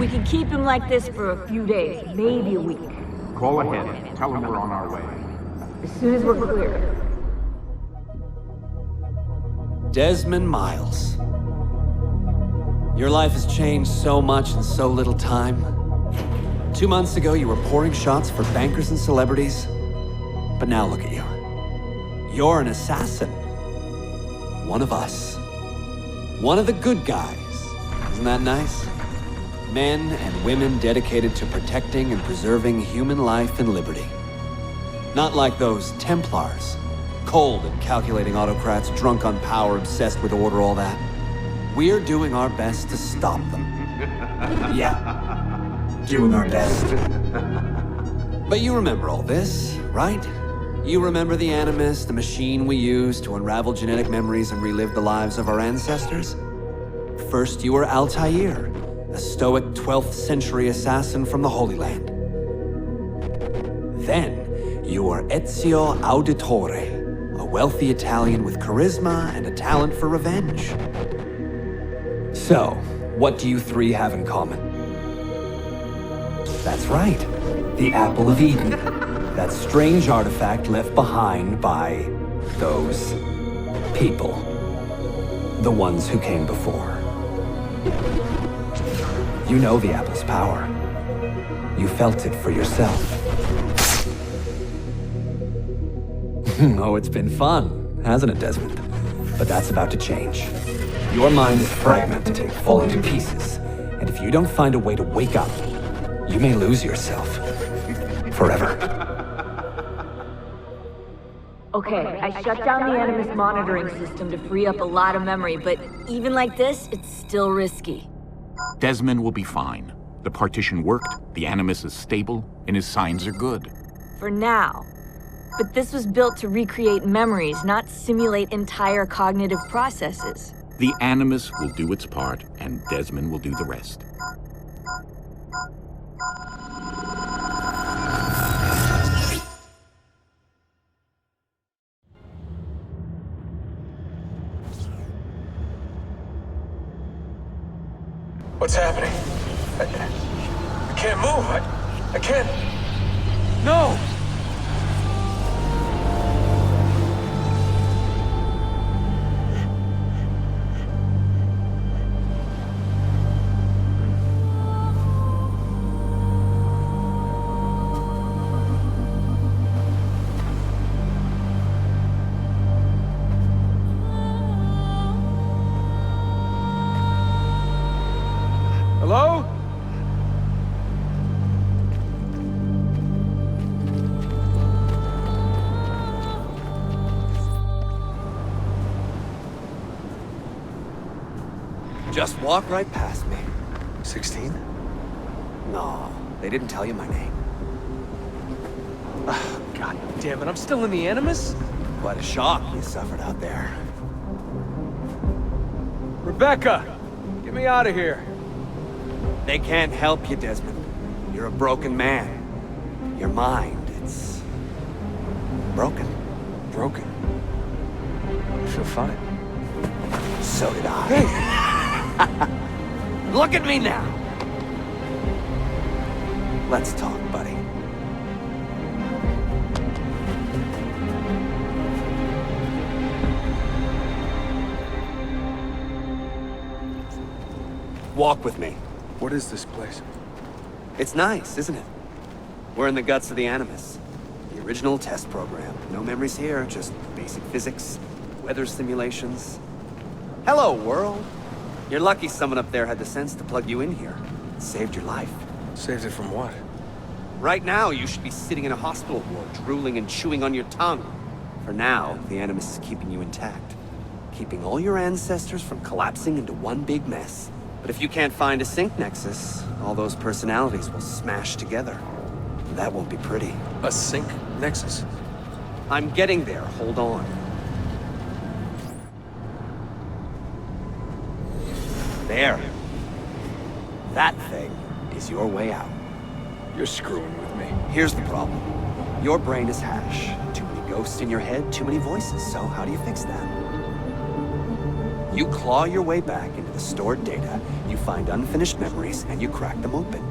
We can keep him like this for a few days, maybe a week. Call ahead. Tell him we're on our way. As soon as we're clear. Desmond Miles. Your life has changed so much in so little time. 2 months ago, you were pouring shots for bankers and celebrities. But now look at you. You're an assassin. One of us. One of the good guys. Isn't that nice? Men and women dedicated to protecting and preserving human life and liberty. Not like those Templars. Cold and calculating autocrats, drunk on power, obsessed with order, all that. We're doing our best to stop them. Yeah. Doing our best. But you remember all this, right? You remember the Animus, the machine we used to unravel genetic memories and relive the lives of our ancestors? First, you were Altair, a stoic 12th century assassin from the Holy Land. Then, you were Ezio Auditore, a wealthy Italian with charisma and a talent for revenge. So, what do you three have in common? That's right, the Apple of Eden. That strange artifact left behind by those people. The ones who came before. You know the Apple's power. You felt it for yourself. Oh, it's been fun, hasn't it, Desmond? But that's about to change. Your mind is fragmented, falling to pieces. And if you don't find a way to wake up, you may lose yourself. Forever. Okay, I shut down the Animus monitoring system to free up a lot of memory, but even like this, it's still risky. Desmond will be fine. The partition worked, the Animus is stable, and his signs are good. For now. But this was built to recreate memories, not simulate entire cognitive processes. The Animus will do its part, and Desmond will do the rest. What's happening? I can't move. I can't. No! Hello? Just walk right past me. 16? No, they didn't tell you my name. God damn it, I'm still in the Animus? What a shock you suffered out there. Rebecca! Get me out of here. They can't help you, Desmond. You're a broken man. Your mind, it's... broken. Broken. I feel fine. So did I. Look at me now! Let's talk, buddy. Walk with me. What is this place? It's nice, isn't it? We're in the guts of the Animus. The original test program. No memories here, just basic physics, weather simulations. Hello, world. You're lucky someone up there had the sense to plug you in here. It saved your life. Saved it from what? Right now, you should be sitting in a hospital ward, drooling and chewing on your tongue. For now, the Animus is keeping you intact. Keeping all your ancestors from collapsing into one big mess. But if you can't find a sync nexus, all those personalities will smash together. That won't be pretty. A sync nexus? I'm getting there, hold on. There. That thing is your way out. You're screwing with me. Here's the problem. Your brain is hash. Too many ghosts in your head, too many voices. So how do you fix that? You claw your way back into the stored data, you find unfinished memories, and you crack them open.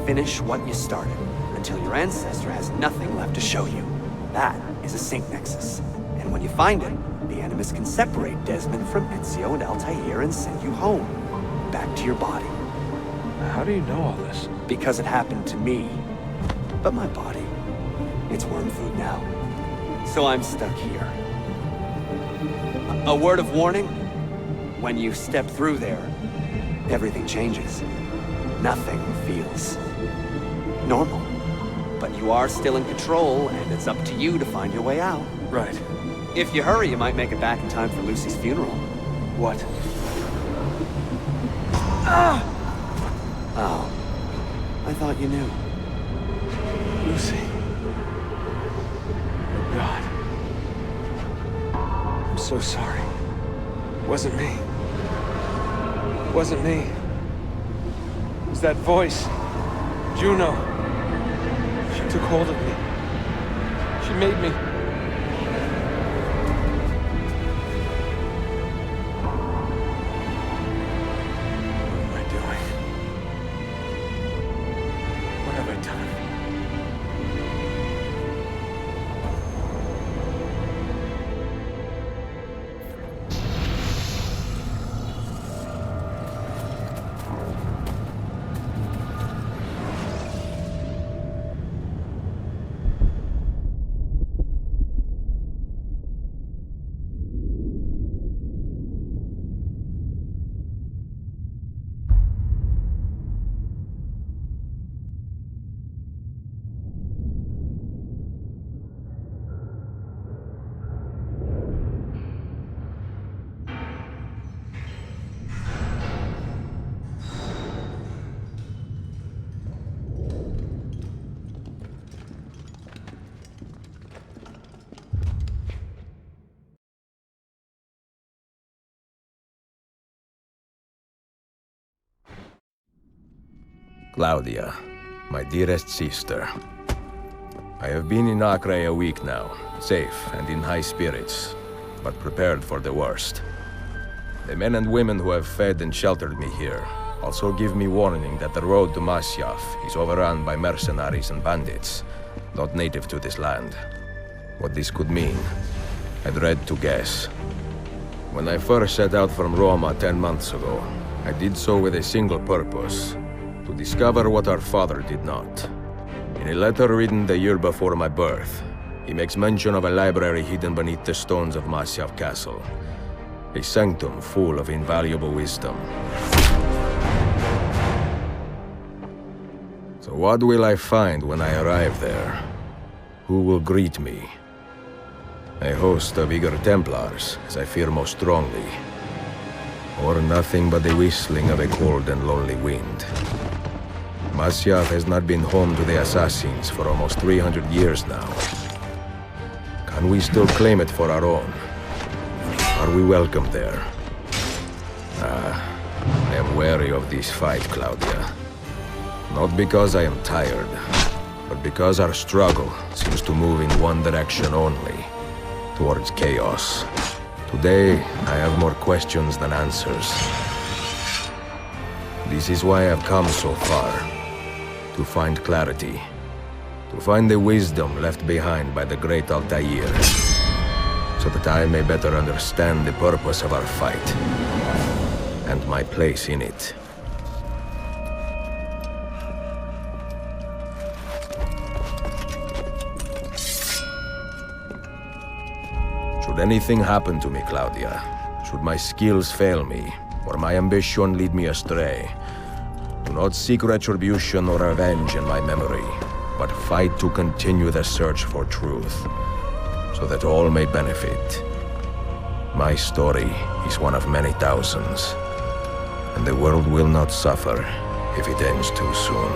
Finish what you started, until your ancestor has nothing left to show you. That is a sync nexus. And when you find it, the Animus can separate Desmond from Ezio and Altair and send you home. Back to your body. How do you know all this? Because it happened to me. But my body, it's worm food now. So I'm stuck here. A word of warning? When you step through there, everything changes. Nothing feels normal. But you are still in control, and it's up to you to find your way out. Right. If you hurry, you might make it back in time for Lucy's funeral. What? Oh. I thought you knew. Lucy. Oh, God. I'm so sorry. Wasn't me. Wasn't me. It was that voice. Juno. She took hold of me. She made me. What am I doing? What have I done? Claudia, my dearest sister. I have been in Acre a week now, safe and in high spirits, but prepared for the worst. The men and women who have fed and sheltered me here also give me warning that the road to Masyaf is overrun by mercenaries and bandits, not native to this land. What this could mean, I dread to guess. When I first set out from Roma 10 months ago, I did so with a single purpose: to discover what our father did not. In a letter written the year before my birth, he makes mention of a library hidden beneath the stones of Masyaf Castle. A sanctum full of invaluable wisdom. So what will I find when I arrive there? Who will greet me? A host of eager Templars, as I fear most strongly. Or nothing but the whistling of a cold and lonely wind. Masyaf has not been home to the assassins for almost 300 years now. Can we still claim it for our own? Are we welcome there? I am wary of this fight, Claudia. Not because I am tired, but because our struggle seems to move in one direction only, towards chaos. Today, I have more questions than answers. This is why I've come so far. To find clarity. To find the wisdom left behind by the great Altair. So that I may better understand the purpose of our fight. And my place in it. Should anything happen to me, Claudia, should my skills fail me, or my ambition lead me astray, do not seek retribution or revenge in my memory, but fight to continue the search for truth, so that all may benefit. My story is one of many thousands, and the world will not suffer if it ends too soon.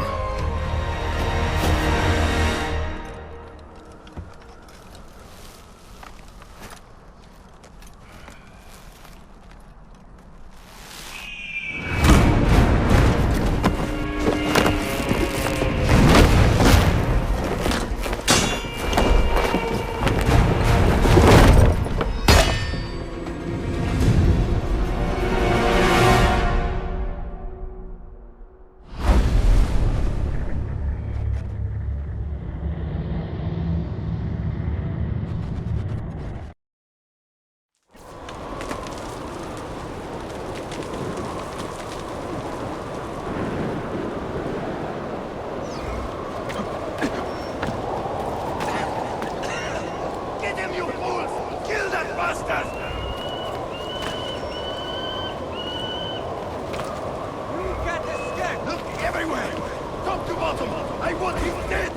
He's dead!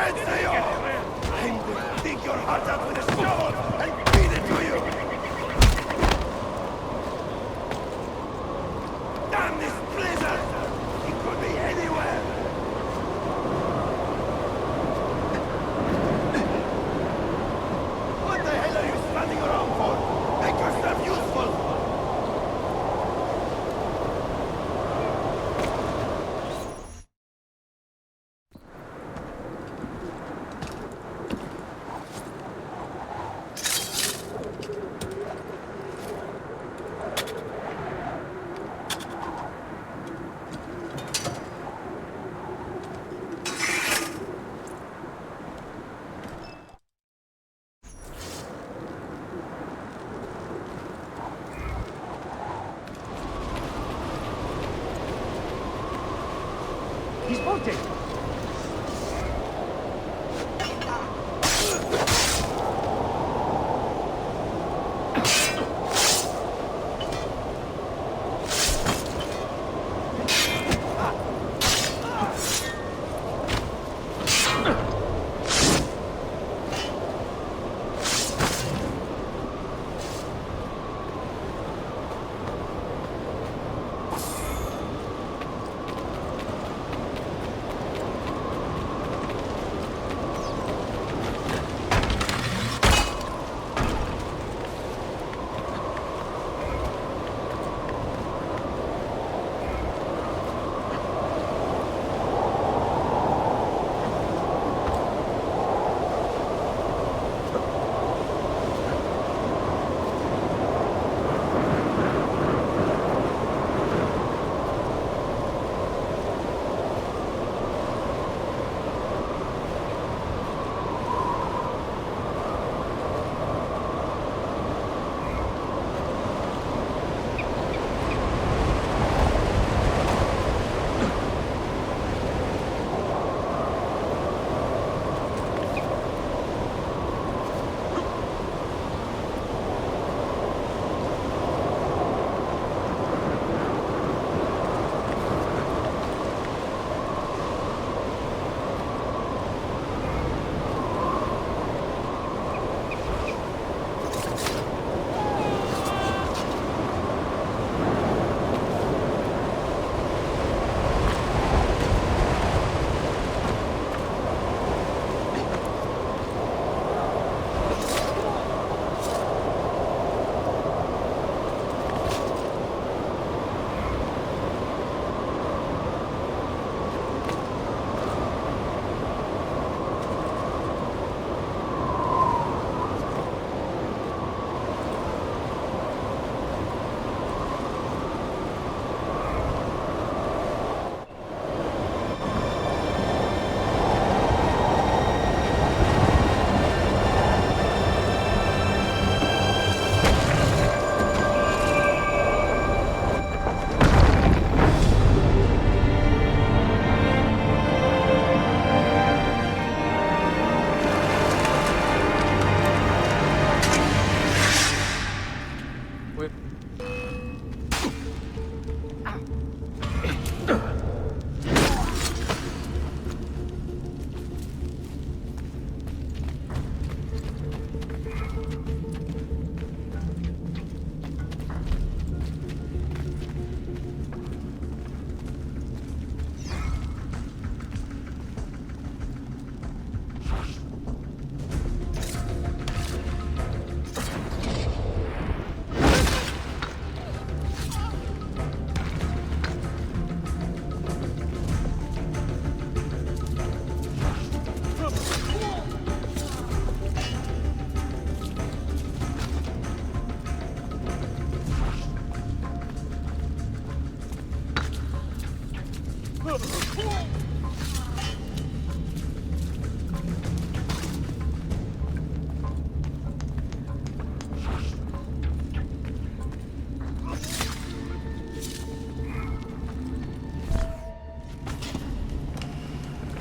Ezio! I'm going to dig your heart out with a shovel and feed it to you! Damn this blizzard! It could be anywhere! What the hell are you standing around for? Make yourself useful! He's bolting!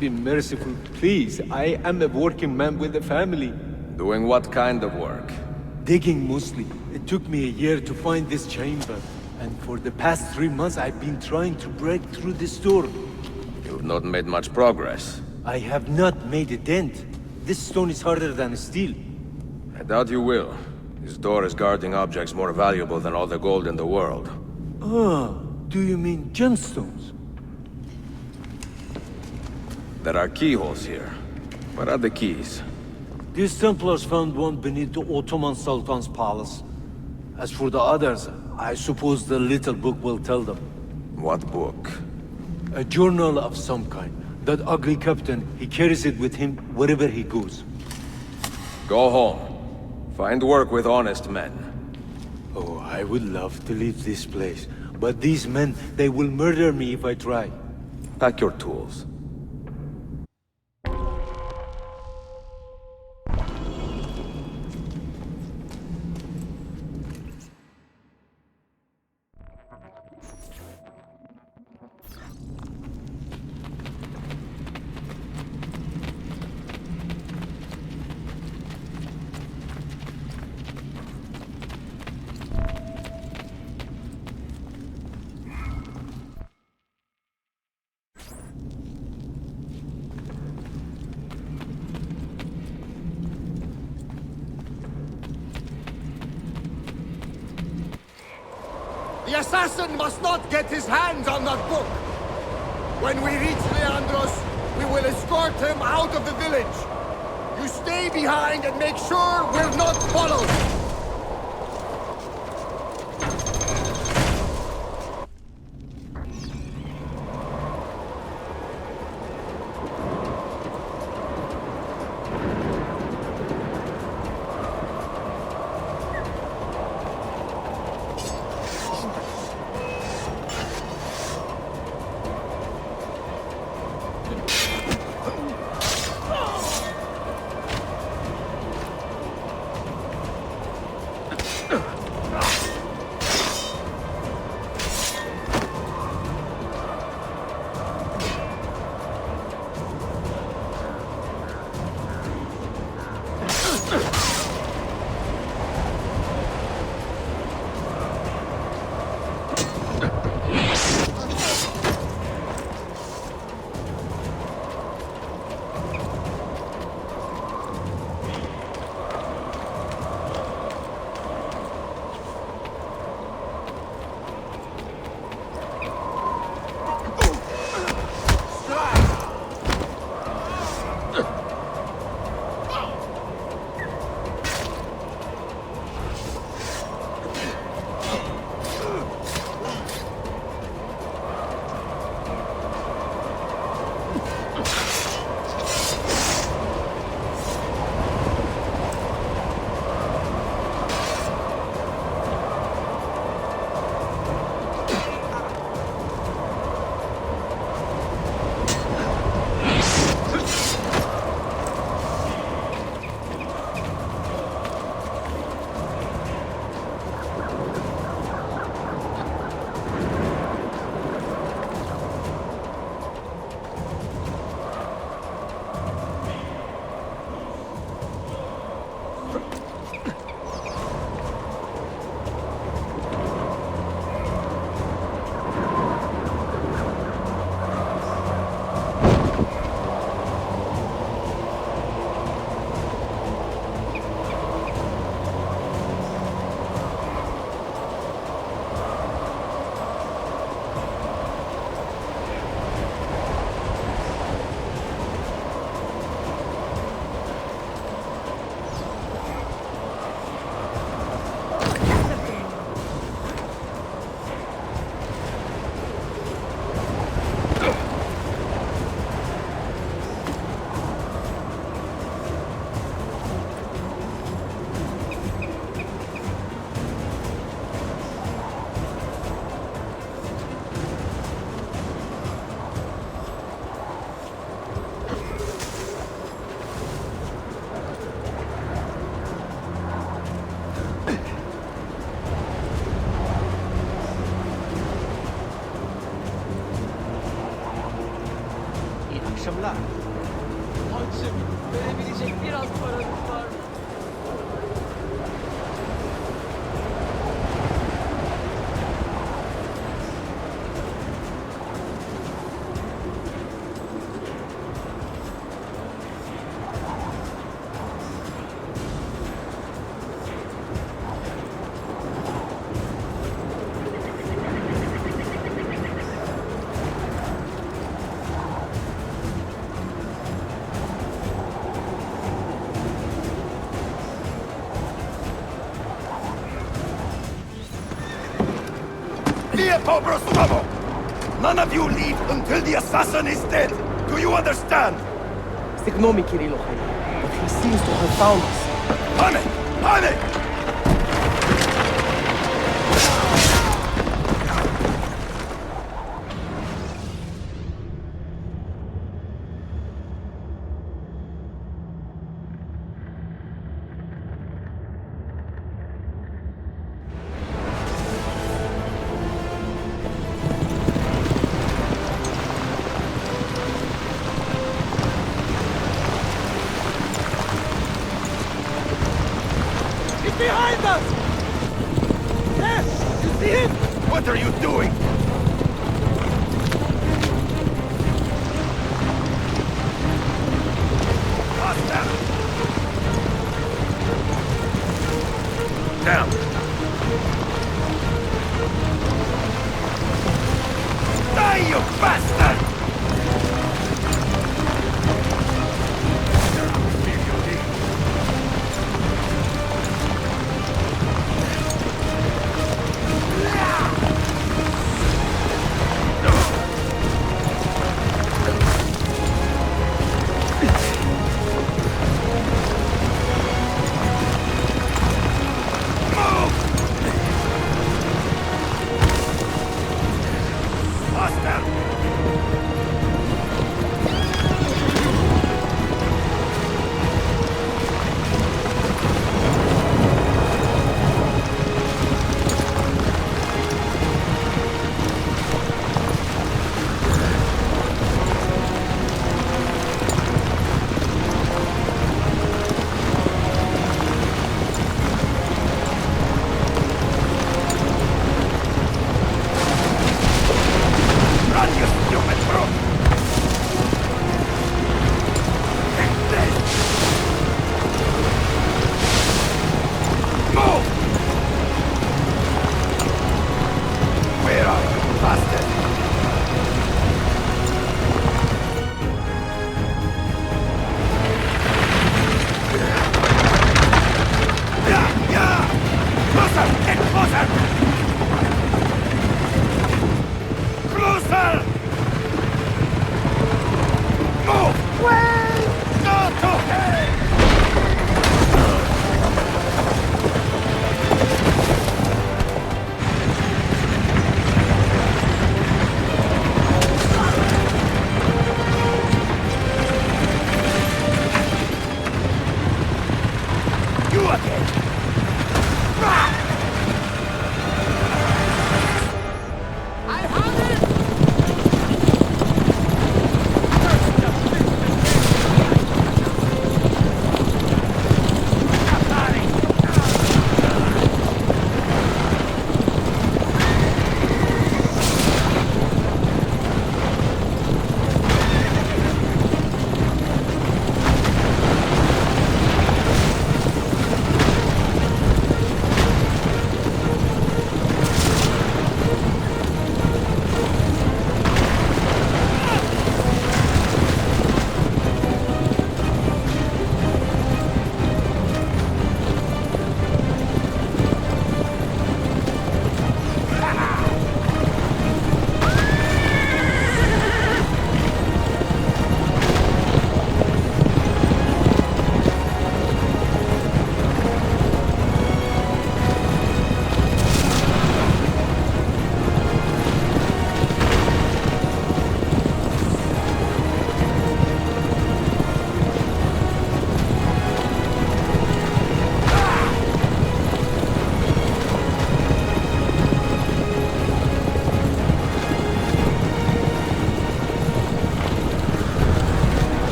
Be merciful, please. I am a working man with a family. Doing what kind of work? Digging mostly. It took me a year to find this chamber. And for the past 3 months, I've been trying to break through this door. You've not made much progress. I have not made a dent. This stone is harder than steel. I doubt you will. This door is guarding objects more valuable than all the gold in the world. Ah, do you mean gemstones? There are keyholes here. What are the keys? These Templars found one beneath the Ottoman Sultan's palace. As for the others, I suppose the little book will tell them. What book? A journal of some kind. That ugly captain, he carries it with him wherever he goes. Go home. Find work with honest men. Oh, I would love to leave this place. But these men, they will murder me if I try. Pack your tools. The assassin must not get his hands on that book! When we reach Leandros, we will escort him out of the village. You stay behind and make sure we're not followed! akşamlar. Hacım, verebilecek biraz paranız var mı? Via Pobrostovo! None of you leave until the assassin is dead! Do you understand? Ignore me, Kirilo, but he seems to have found us. Panic! Panic! Behind us! There! You see him? What are you doing? Faster! Down! Die, you bastard!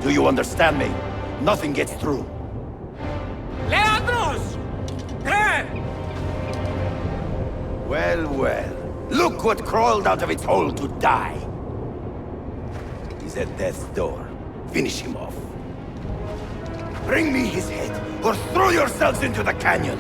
Do you understand me? Nothing gets through. Leandros! There! Well, well. Look what crawled out of its hole to die. He's at death's door. Finish him off. Bring me his head, or throw yourselves into the canyon!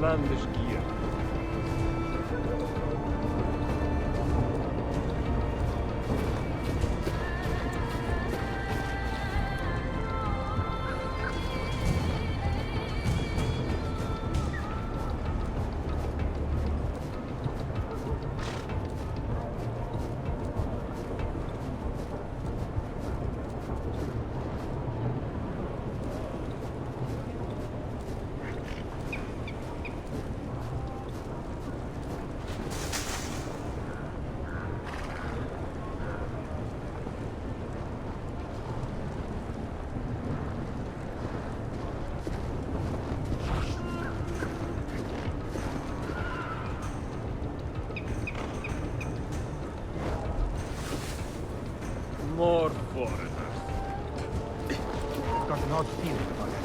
outlandish gear. More foreigners. I've got an odd feeling about it.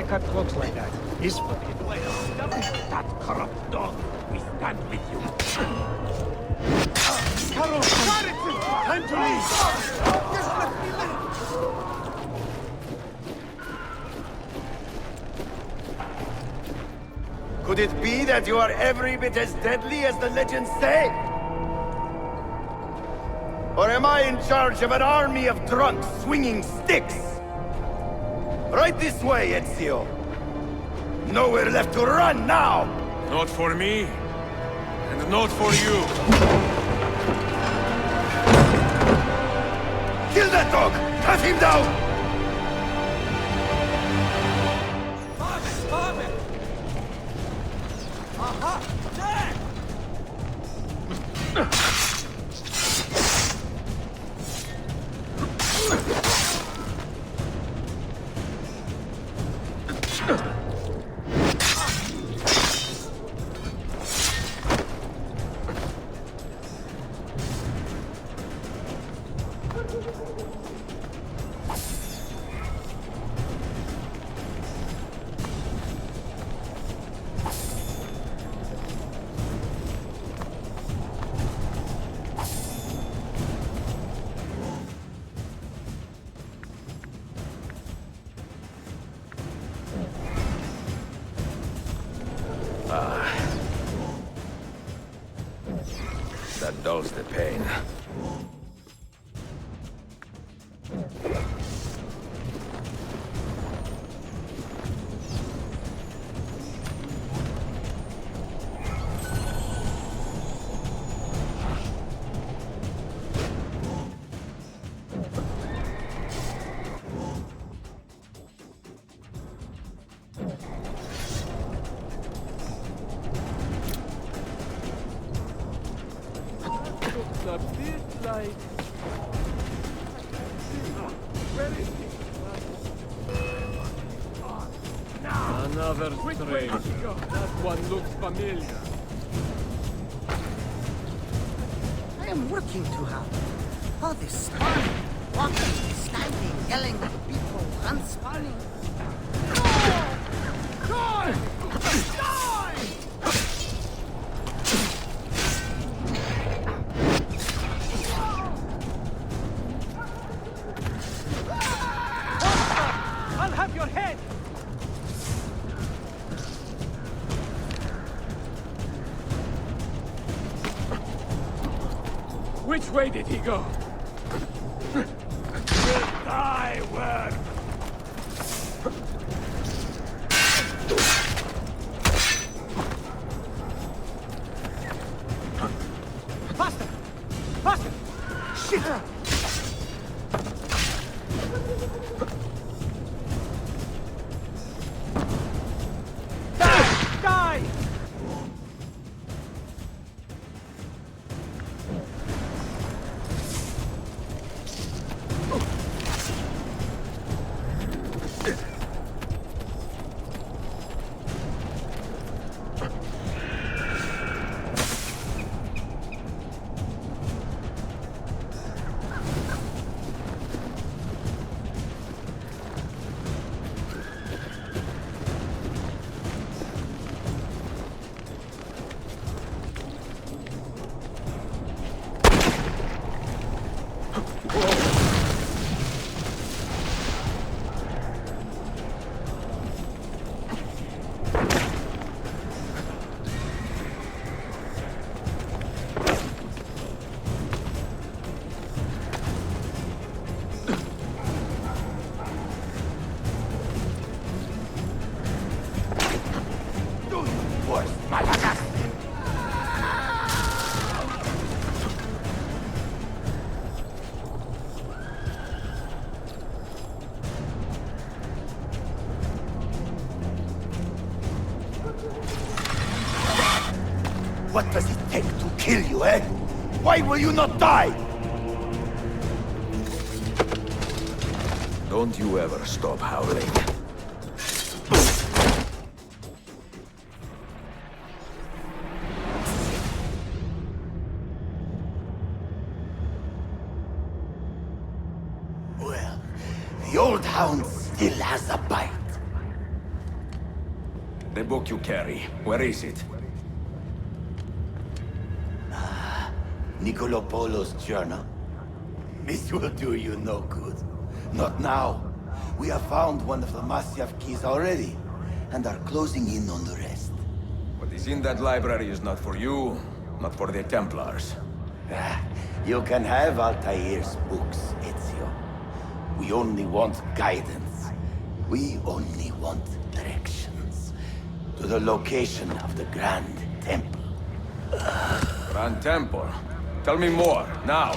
Cut clocks like that is forbidden. That corrupt dog, we stand with you. Carol, time to leave! Just let me live! Could it be that you are every bit as deadly as the legends say? Or am I in charge of an army of drunks swinging sticks? Right this way, Ezio. Nowhere left to run now! Not for me, and not for you. Kill that dog! Cut him down! Aha! There! That dulls the pain. A bit like... Where is he? Another strange. That one looks familiar. I am working too hard. All this spawning, walking, standing, yelling at people, unspawning. Die! I'll have your head! Which way did he go? You'll die, worm! Faster! Faster! Shit! Die! What does it take to kill you, eh? Why will you not die? Don't you ever stop howling. Well, the old hound still has a bite. The book you carry, where is it? Niccolo Polo's journal. This will do you no good. Not now. We have found one of the Masyaf keys already, and are closing in on the rest. What is in that library is not for you, not for the Templars. You can have Altair's books, Ezio. We only want guidance. We only want directions. To the location of the Grand Temple. Grand Temple? Tell me more, now!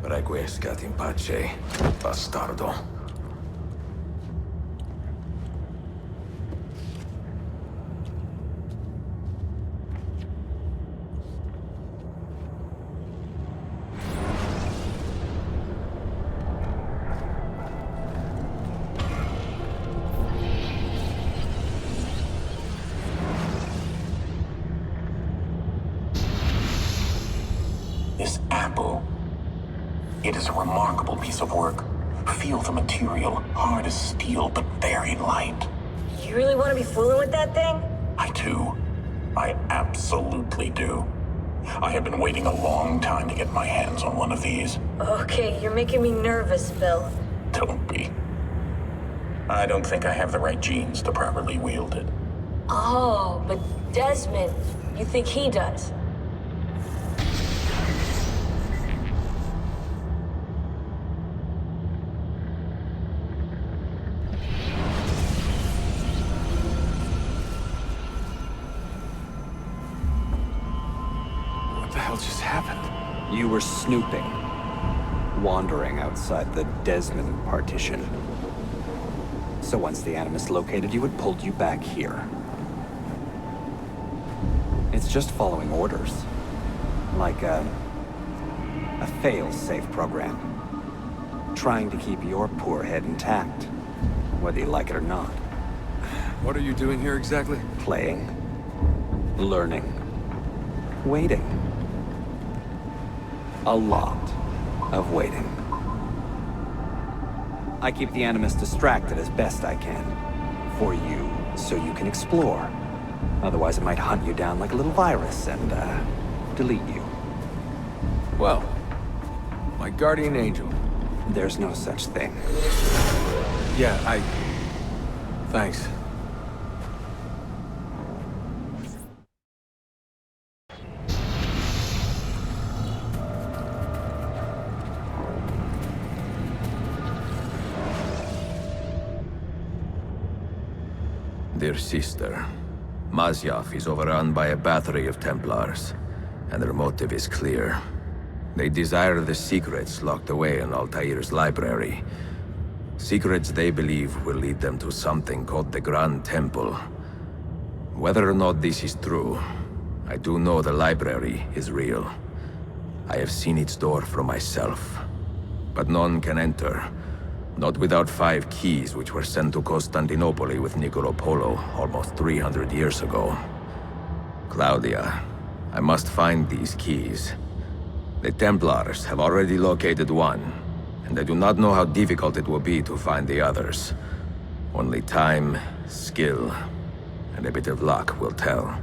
Requiescat in pace, bastardo. This apple. It is a remarkable piece of work. Feel the material, hard as steel, but very light. You really want to be fooling with that thing? I do. I absolutely do. I have been waiting a long time to get my hands on one of these. Okay, you're making me nervous, Bill. Don't be. I don't think I have the right genes to properly wield it. Oh, but Desmond, you think he does? What the hell just happened? You were snooping. Wandering outside the Desmond partition. So once the Animus located you, it pulled you back here. It's just following orders. Like a fail-safe program. Trying to keep your poor head intact, whether you like it or not. What are you doing here exactly? Playing. Learning. Waiting. A lot of waiting. I keep the Animus distracted as best I can. For you, so you can explore. Otherwise it might hunt you down like a little virus and, delete you. Well, my guardian angel. There's no such thing. Yeah, Thanks. Dear sister, Masyaf is overrun by a battery of Templars, and their motive is clear. They desire the secrets locked away in Altair's library. Secrets they believe will lead them to something called the Grand Temple. Whether or not this is true, I do know the library is real. I have seen its door for myself. But none can enter. Not without 5 keys which were sent to Constantinople with Niccolo Polo almost 300 years ago. Claudia, I must find these keys. The Templars have already located one, and I do not know how difficult it will be to find the others. Only time, skill, and a bit of luck will tell.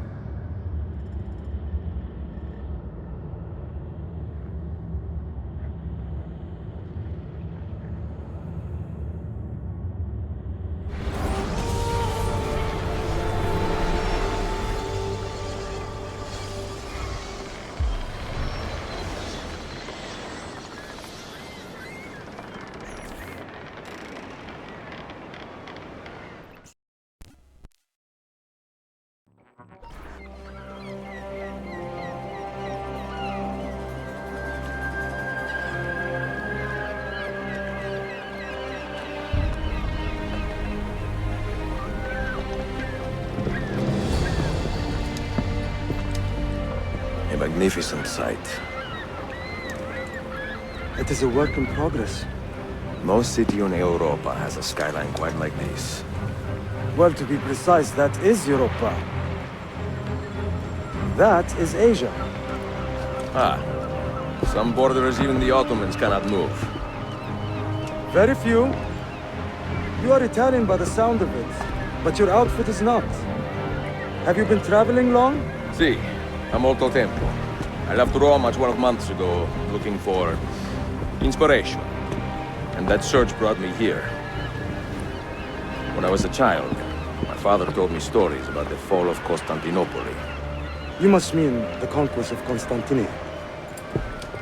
A magnificent sight. It is a work in progress. No city in Europa has a skyline quite like this. Well, to be precise, that is Europa. That is Asia. Ah. Some borders even the Ottomans cannot move. Very few. You are Italian by the sound of it, but your outfit is not. Have you been traveling long? Sì, a molto tempo. I left Rome 12 months ago, looking for inspiration. And that search brought me here. When I was a child, my father told me stories about the fall of Constantinople. You must mean the conquest of Constantinople.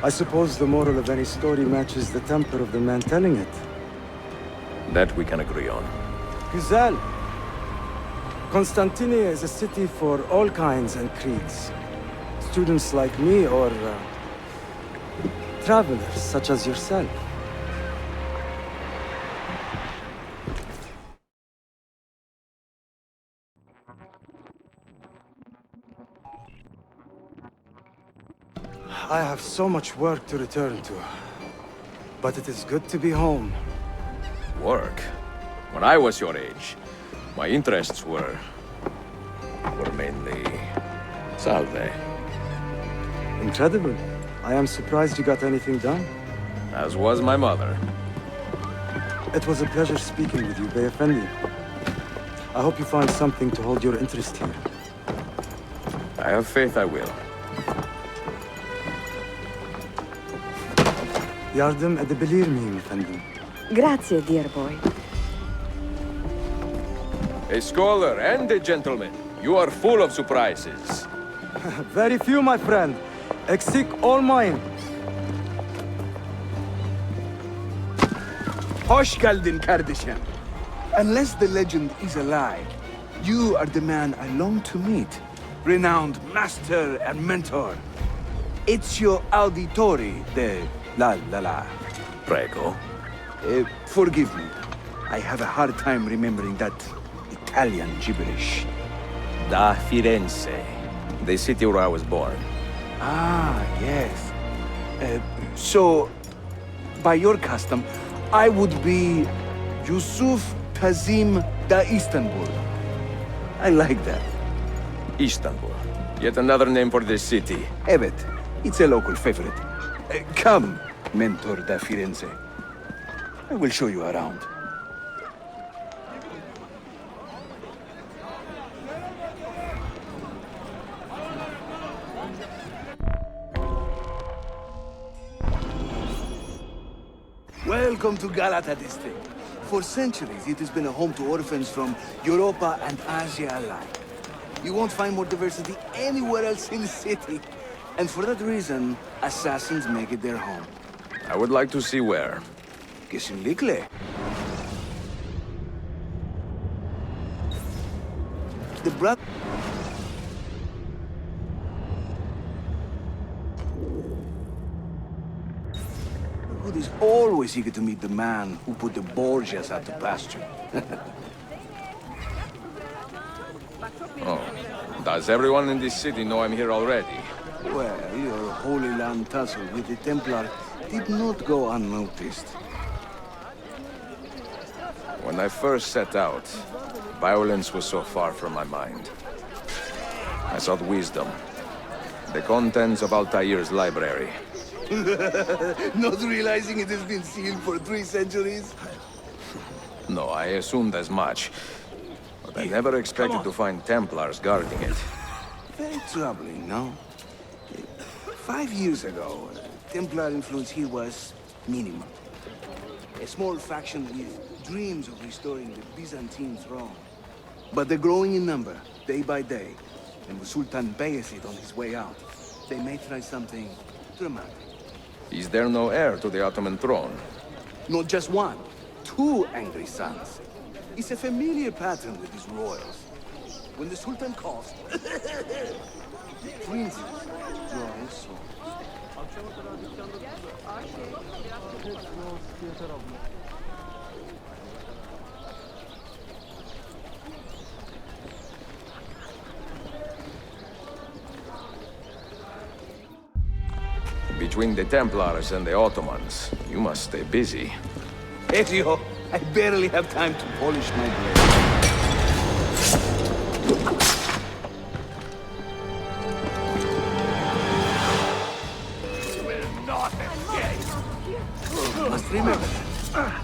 I suppose the moral of any story matches the temper of the man telling it. That we can agree on. Güzel. Constantinople is a city for all kinds and creeds. Students like me or travelers such as yourself. I have so much work to return to, but it is good to be home. Work? When I was your age, my interests were mainly salve. Incredible. I am surprised you got anything done. As was my mother. It was a pleasure speaking with you, Bey Effendi. I hope you find something to hold your interest here. I have faith I will. Yardım edebilir miyim efendim? Grazie, dear boy. A scholar and a gentleman. You are full of surprises. Very few, my friend. Eksik olmayın. Hoş geldin kardeşim. Unless the legend is a lie, you are the man I long to meet. Renowned master and mentor. Ezio Auditori de la. Prego. Forgive me. I have a hard time remembering that Italian gibberish. Da Firenze. The city where I was born. Ah, yes. So, by your custom, I would be Yusuf Tazim da Istanbul. I like that. Istanbul. Yet another name for this city. Evet, it's a local favorite. Come, Mentor da Firenze. I will show you around. Welcome to Galata district. For centuries, it has been a home to orphans from Europa and Asia alike. You won't find more diversity anywhere else in the city. And for that reason, assassins make it their home. I would like to see where. Kesinlikle. The Brotherhood is always eager to meet the man who put the Borgias out to pasture. Oh. Does everyone in this city know I'm here already? Well, your Holy Land tussle with the Templar did not go unnoticed. When I first set out, violence was so far from my mind. I sought wisdom. The contents of Altair's library. Not realizing it has been sealed for 3 centuries? No, I assumed as much. But I never expected to find Templars guarding it. Very troubling, no? 5 years ago, Templar influence here was minimal. A small faction with dreams of restoring the Byzantine throne. But they're growing in number, day by day. And with Sultan Bayezid on his way out, they may try something dramatic. Is there no heir to the Ottoman throne? Not just one, 2 angry sons. It's a familiar pattern with these royals. When the Sultan calls, princes draw his sword. Between the Templars and the Ottomans, you must stay busy. Ezio, I barely have time to polish my blade. Will not escape. Must remember that.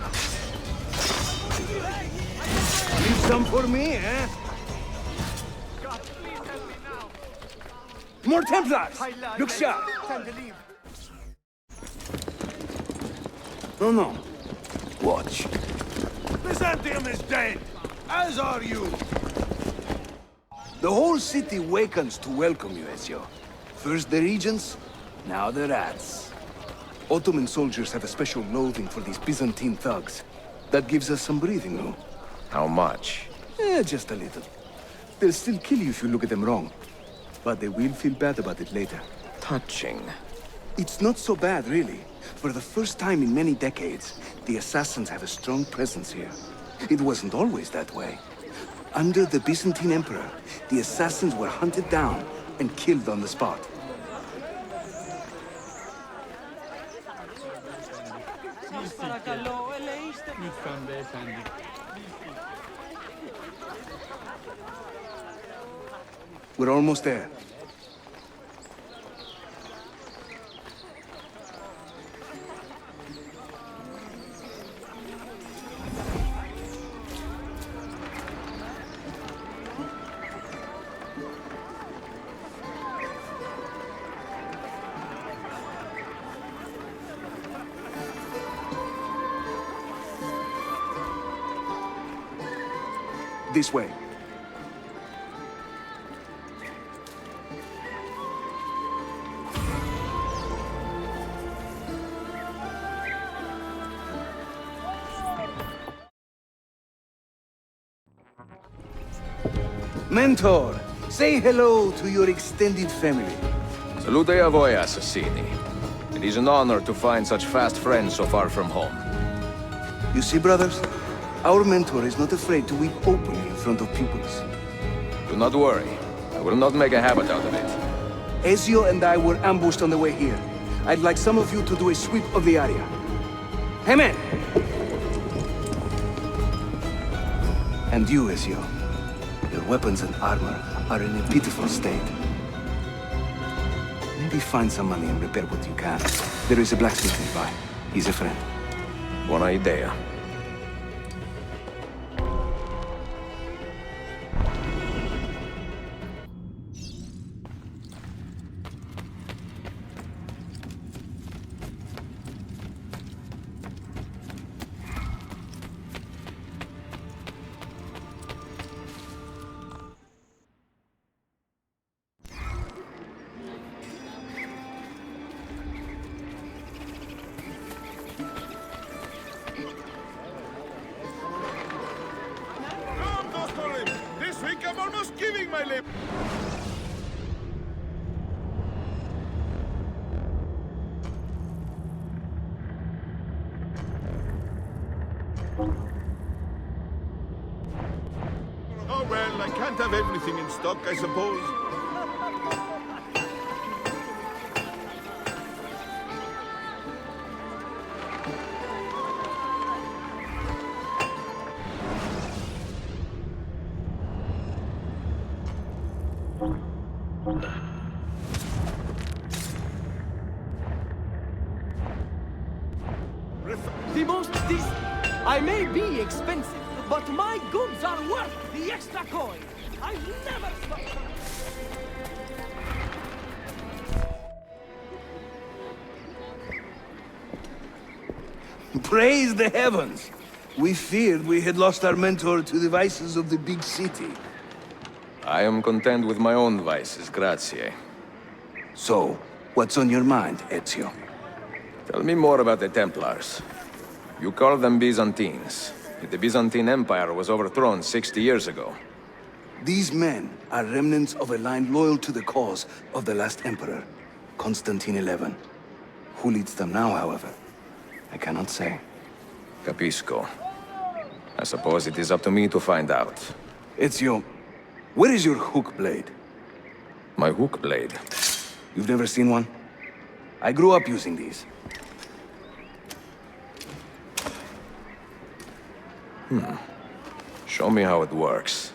Leave some for me, eh? God, please help me now. More Templars! Look sharp! Time to leave. No. Watch. Byzantium is dead, as are you. The whole city wakens to welcome you, Ezio. First the regents, now the rats. Ottoman soldiers have a special loathing for these Byzantine thugs. That gives us some breathing room. How much? Just a little. They'll still kill you if you look at them wrong. But they will feel bad about it later. Touching. It's not so bad, really. For the first time in many decades, the assassins have a strong presence here. It wasn't always that way. Under the Byzantine Emperor, the assassins were hunted down and killed on the spot. We're almost there. This way. Mentor, say hello to your extended family. Salute a voi, assassini. It is an honor to find such fast friends so far from home. You see, brothers? Our mentor is not afraid to weep openly in front of pupils. Do not worry. I will not make a habit out of it. Ezio and I were ambushed on the way here. I'd like some of you to do a sweep of the area. Hey, man! And you, Ezio. Your weapons and armor are in a pitiful state. Maybe find some money and repair what you can. There is a blacksmith nearby. He's a friend. Buona idea. I'm almost giving my lip. Oh well, I can't have everything in stock, I suppose. I may be expensive, but my goods are worth the extra coin. I've never stopped. Praise the heavens! We feared we had lost our mentor to the vices of the big city. I am content with my own vices, grazie. So, what's on your mind, Ezio? Tell me more about the Templars. You call them Byzantines. The Byzantine Empire was overthrown 60 years ago. These men are remnants of a line loyal to the cause of the last emperor, Constantine XI. Who leads them now, however? I cannot say. Capisco. I suppose it is up to me to find out. Ezio, where is your hook blade? My hook blade? You've never seen one? I grew up using these. Show me how it works.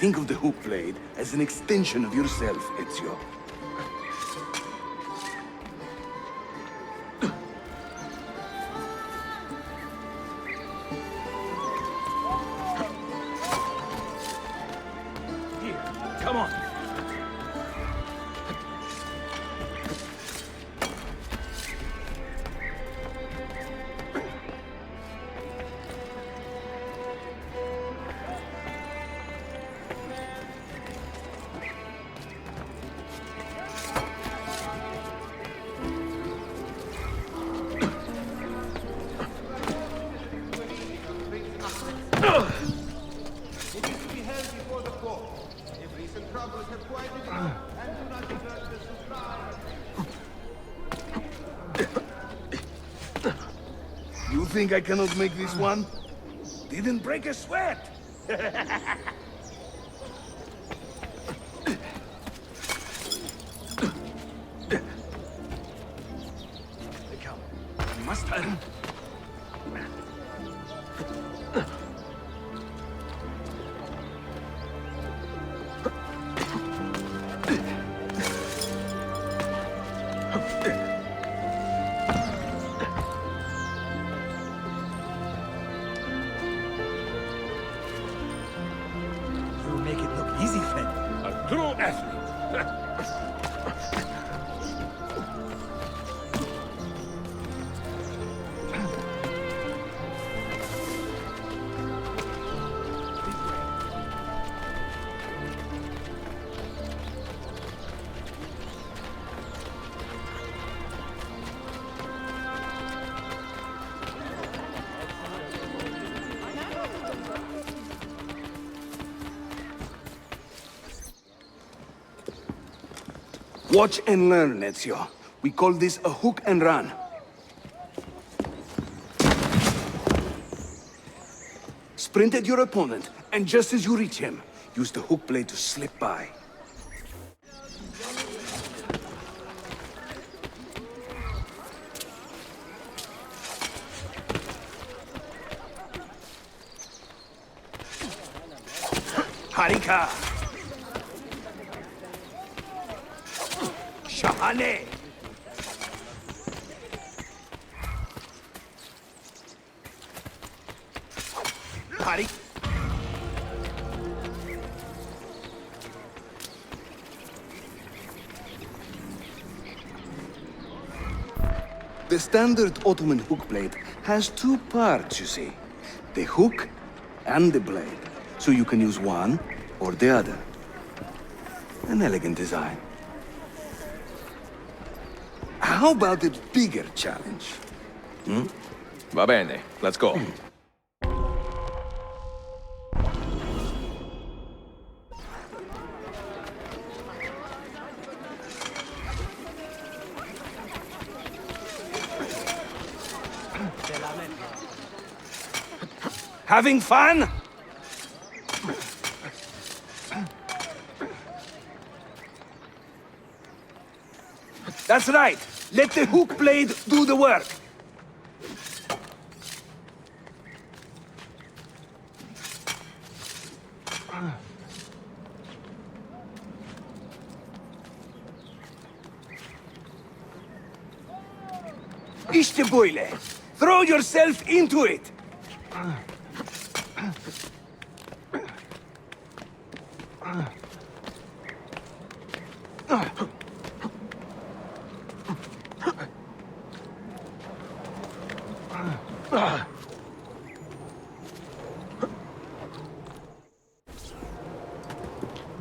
Think of the hook blade as an extension of yourself, Ezio. It is to be held before the court. If recent troubles have quieted it, and do not divert the supply. You think I cannot make this one? Didn't break a sweat! Come. We must hurry. Watch and learn, Ezio. We call this a hook and run. Sprint at your opponent, and just as you reach him, use the hook blade to slip by. Harika! Shahane! Harik! The standard Ottoman hook blade has two parts, you see. The hook and the blade. So you can use one or the other. An elegant design. How about a bigger challenge? Va bene, let's go. Having fun? That's right. Let the hook blade do the work. İşte böyle. Throw yourself into it.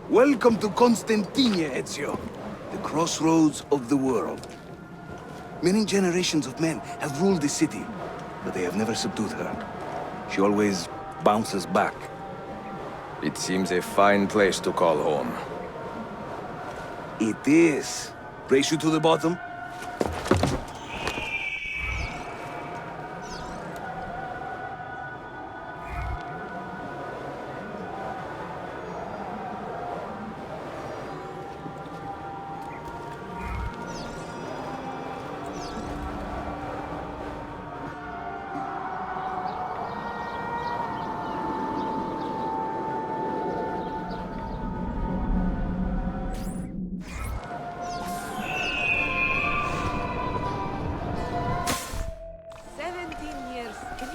Welcome to Constantine, Ezio. The crossroads of the world. Many generations of men have ruled the city, but they have never subdued her. She always bounces back. It seems a fine place to call home. It is. Race you to the bottom?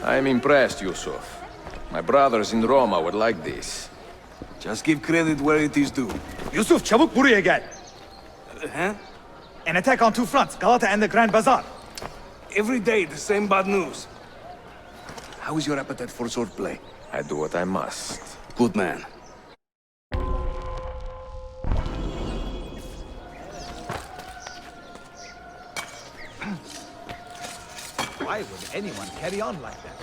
I'm impressed, Yusuf. My brothers in Roma would like this. Just give credit where it is due. Yusuf, çabuk buraya gel. Huh? An attack on two fronts, Galata and the Grand Bazaar. Every day, the same bad news. How is your appetite for swordplay? I do what I must. Good man. Why would anyone carry on like that?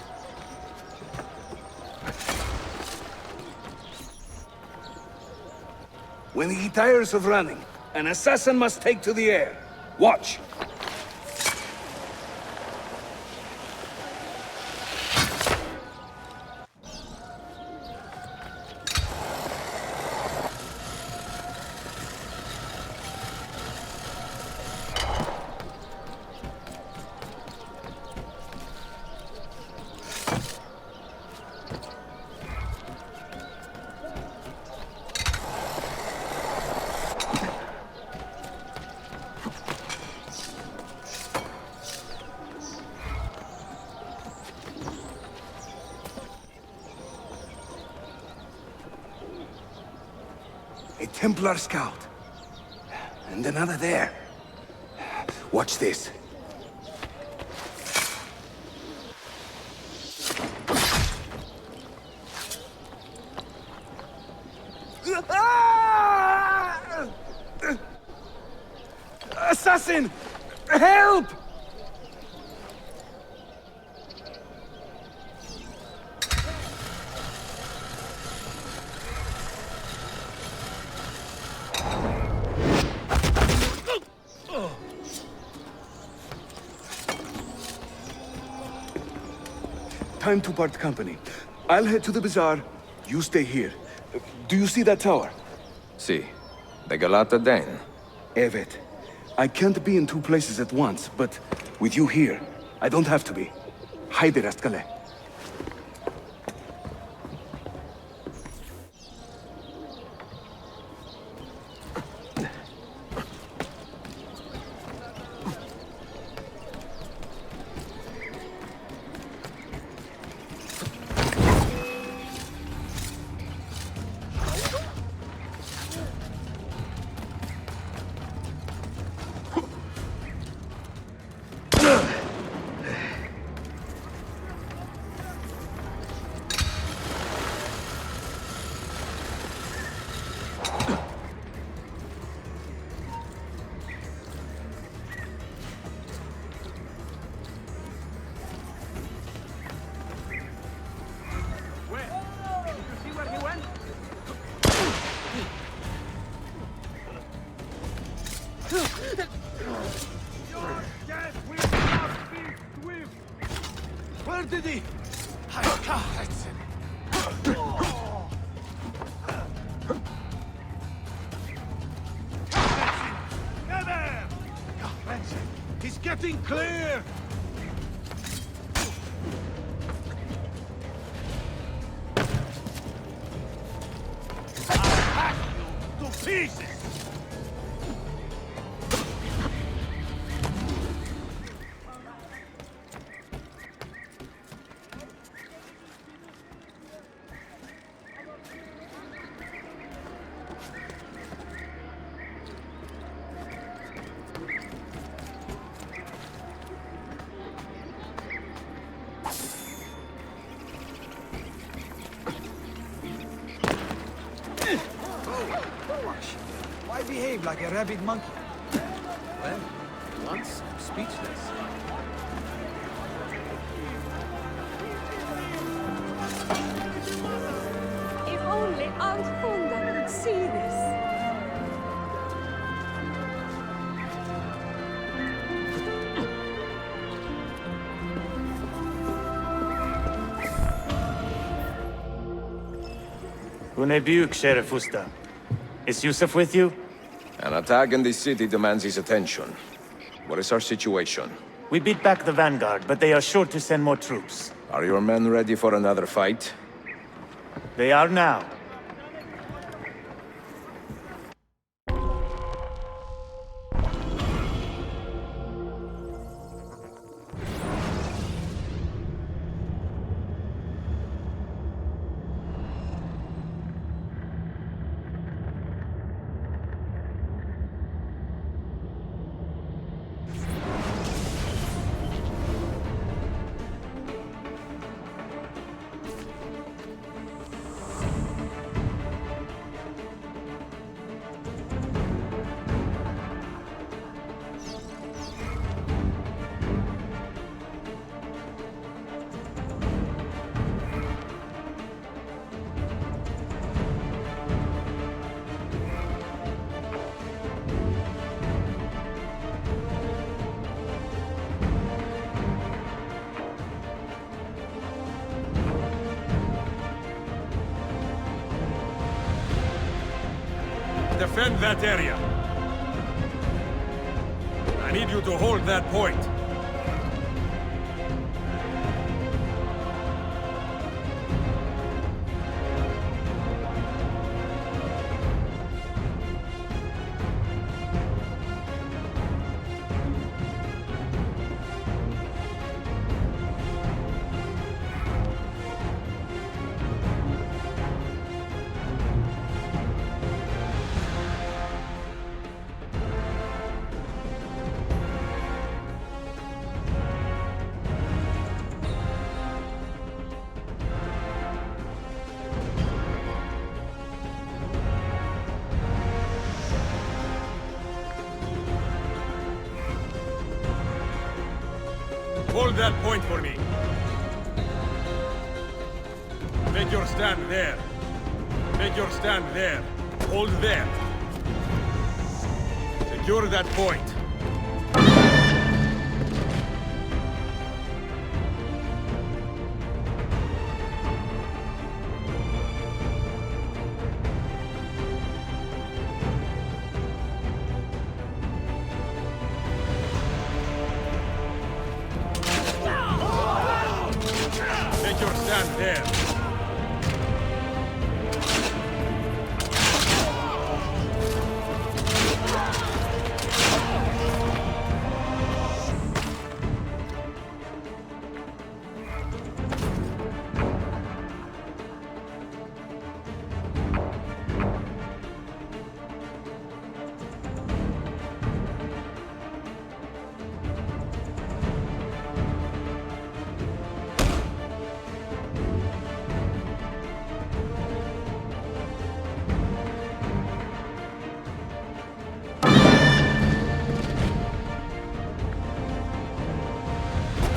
When he tires of running, an assassin must take to the air. Watch. A Templar scout. And another there. Watch this. Assassin! Help! Time to part company. I'll head to the bazaar. You stay here. Do you see that tower? Si. The Galata Den. Evet. I can't be in two places at once, but with you here, I don't have to be. Haydi rastgele. Where did he? He's getting clear! I'll hack you to pieces! Why behave like a rabid monkey? Well, once I'm speechless. If only Aunt Fonda could see this. Hunebuk, Sheriff Usta. Is Yusuf with you? An attack in the city demands his attention. What is our situation? We beat back the vanguard, but they are sure to send more troops. Are your men ready for another fight? They are now. defend that area. I need you to hold that point. Hold that point for me. Make your stand there. Make your stand there. Hold there. Secure that point. Make your stand there.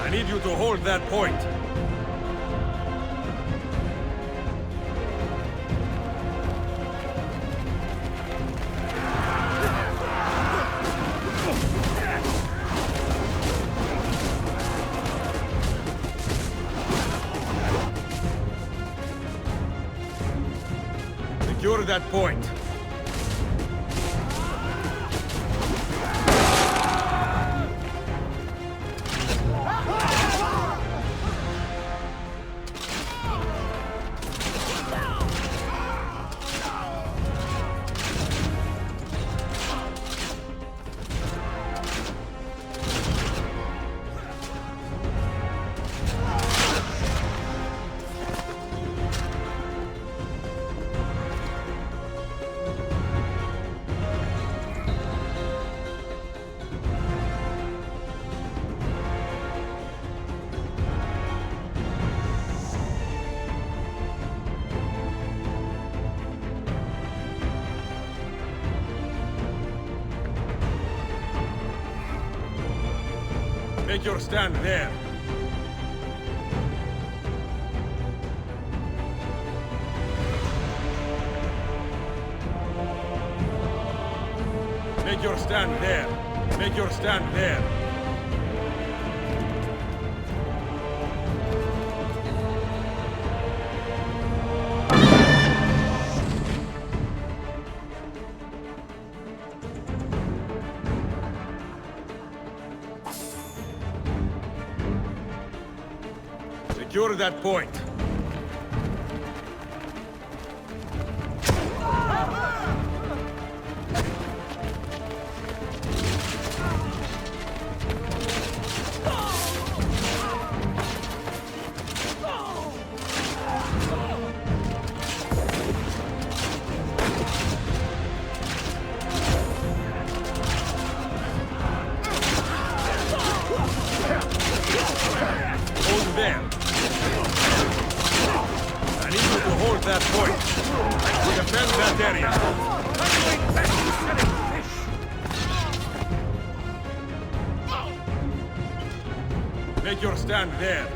I need you to hold that point. Secure that point. Make your stand there. Make your stand there. Make your stand there. Secure that point. Hold there. I need you to hold that point. Defend that area. Make your stand there.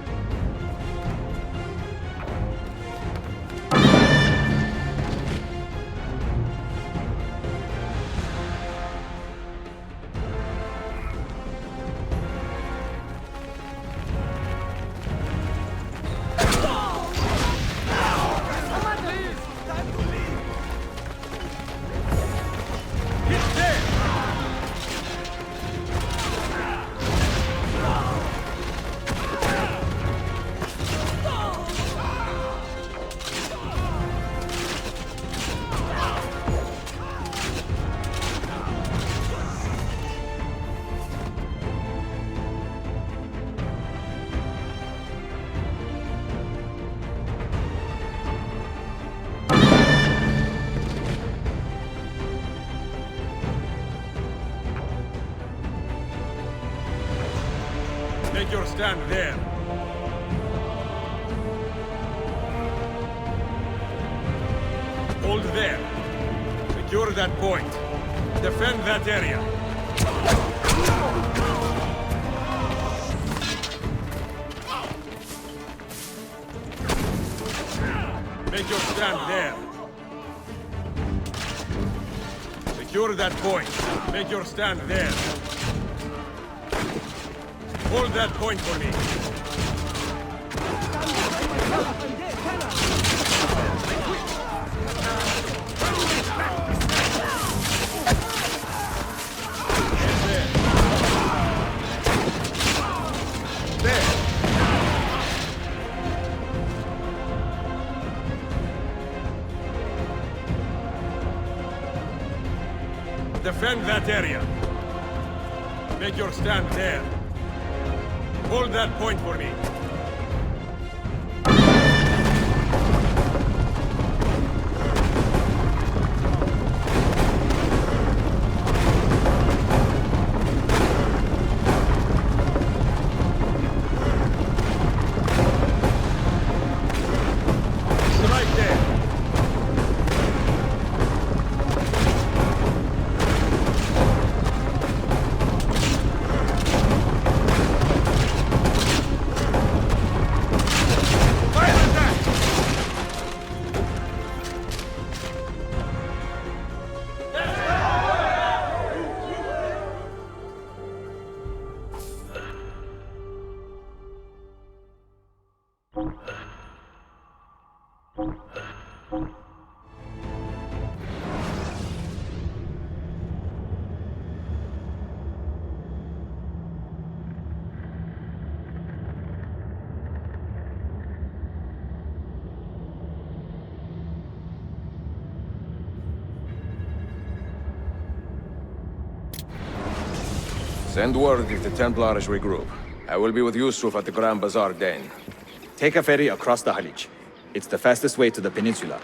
Make your stand there. Hold there. Secure that point. Defend that area. Make your stand there. Secure that point. Make your stand there. Hold that point for me. Defend that area. Make your stand there. Hold that point for me. Send word if the Templars regroup. I will be with Yusuf at the Grand Bazaar Den. Take a ferry across the Halij. It's the fastest way to the peninsula.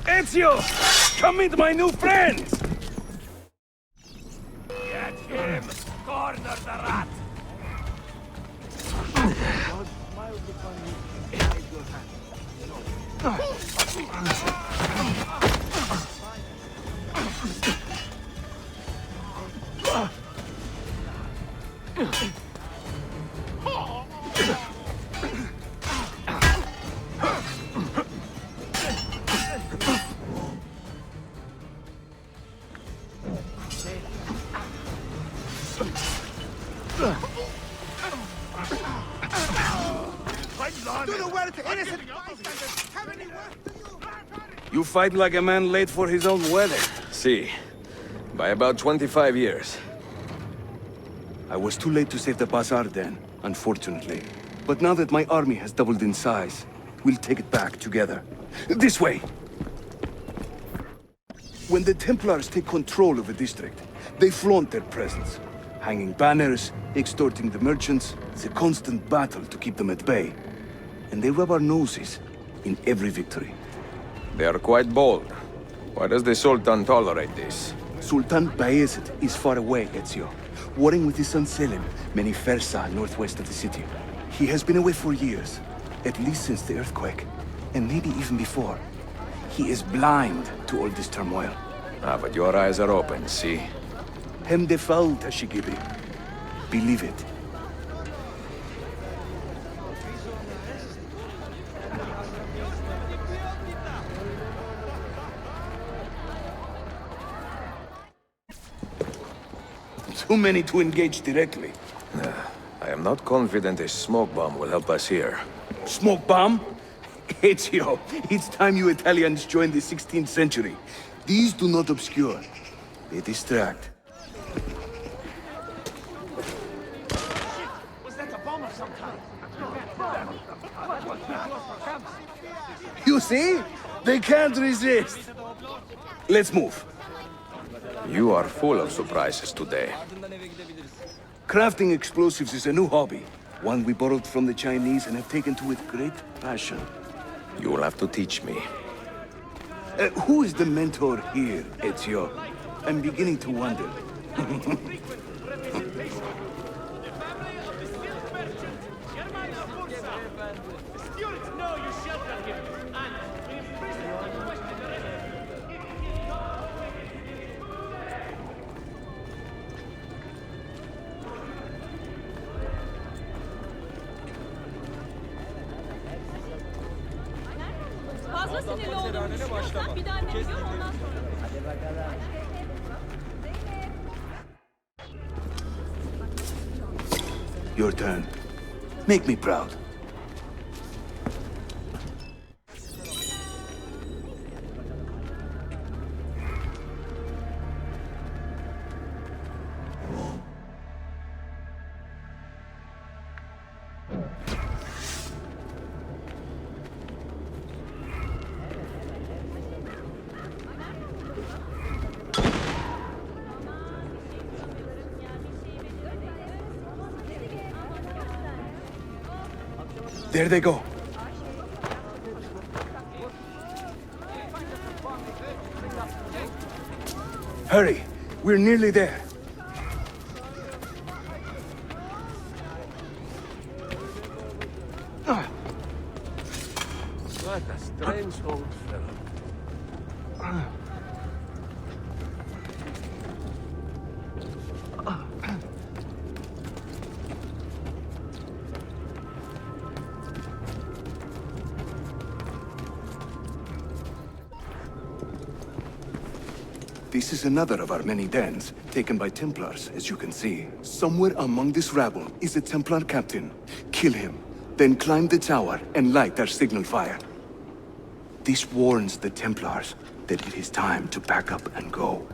Ezio! Come meet my new friends! Get him! Corner the rat! You fight like a man late for his own wedding. See, by about 25 years. I was too late to save the bazaar then, unfortunately. But now that my army has doubled in size, we'll take it back together. This way! When the Templars take control of a district, they flaunt their presence. Hanging banners, extorting the merchants, it's a constant battle to keep them at bay. And they rub our noses in every victory. They are quite bold. Why does the Sultan tolerate this? Sultan Bayezid is far away, Ezio. Warring with his son Selim, many Fersa northwest of the city. He has been away for years, at least since the earthquake, and maybe even before. He is blind to all this turmoil. Ah, but your eyes are open, see? Hem defal, Tashigibi. Believe it. Too many to engage directly. I am not confident a smoke bomb will help us here. Smoke bomb? Ezio, it's time you Italians joined the 16th century. These do not obscure. They distract. You see? They can't resist. Let's move. You are full of surprises today. Crafting explosives is a new hobby. One we borrowed from the Chinese and have taken to with great passion. You will have to teach me. Who is the mentor here, Ezio? I'm beginning to wonder. Fazla sinirli olduğunu düşünüyorsan bir daha ne diyor ondan sonra. Your turn. Make me proud. There they go. Hurry, we're nearly there. What a strange old fellow. This is another of our many dens, taken by Templars, as you can see. Somewhere among this rabble is a Templar captain. Kill him, then climb the tower and light our signal fire. This warns the Templars that it is time to pack up and go.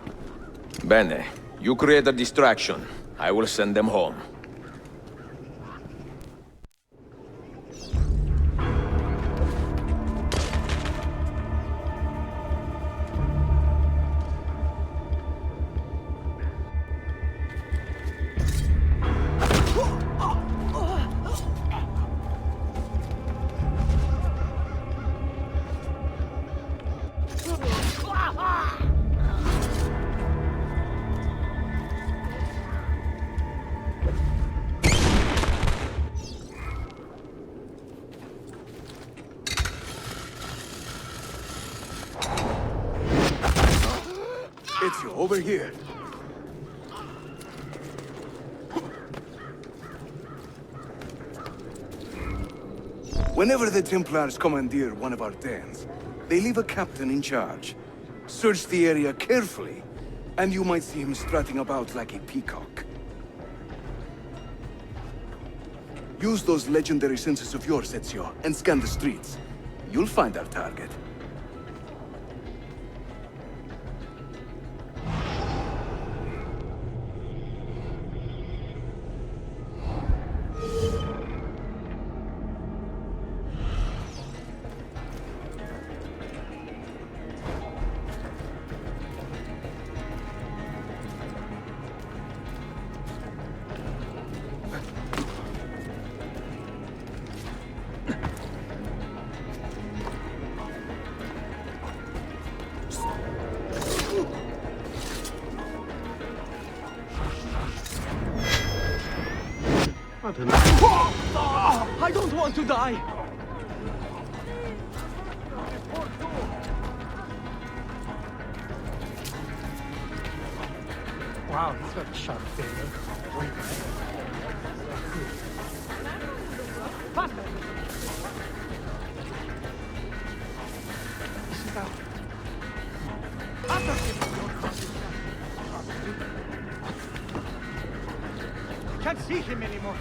Bene, you create a distraction. I will send them home. Ezio, over here. Whenever the Templars commandeer one of our dens, they leave a captain in charge. Search the area carefully, and you might see him strutting about like a peacock. Use those legendary senses of yours, Ezio, and scan the streets. You'll find our target. I don't want to die! Wow, he's got a sharp finger. Faster! Can't see him anymore.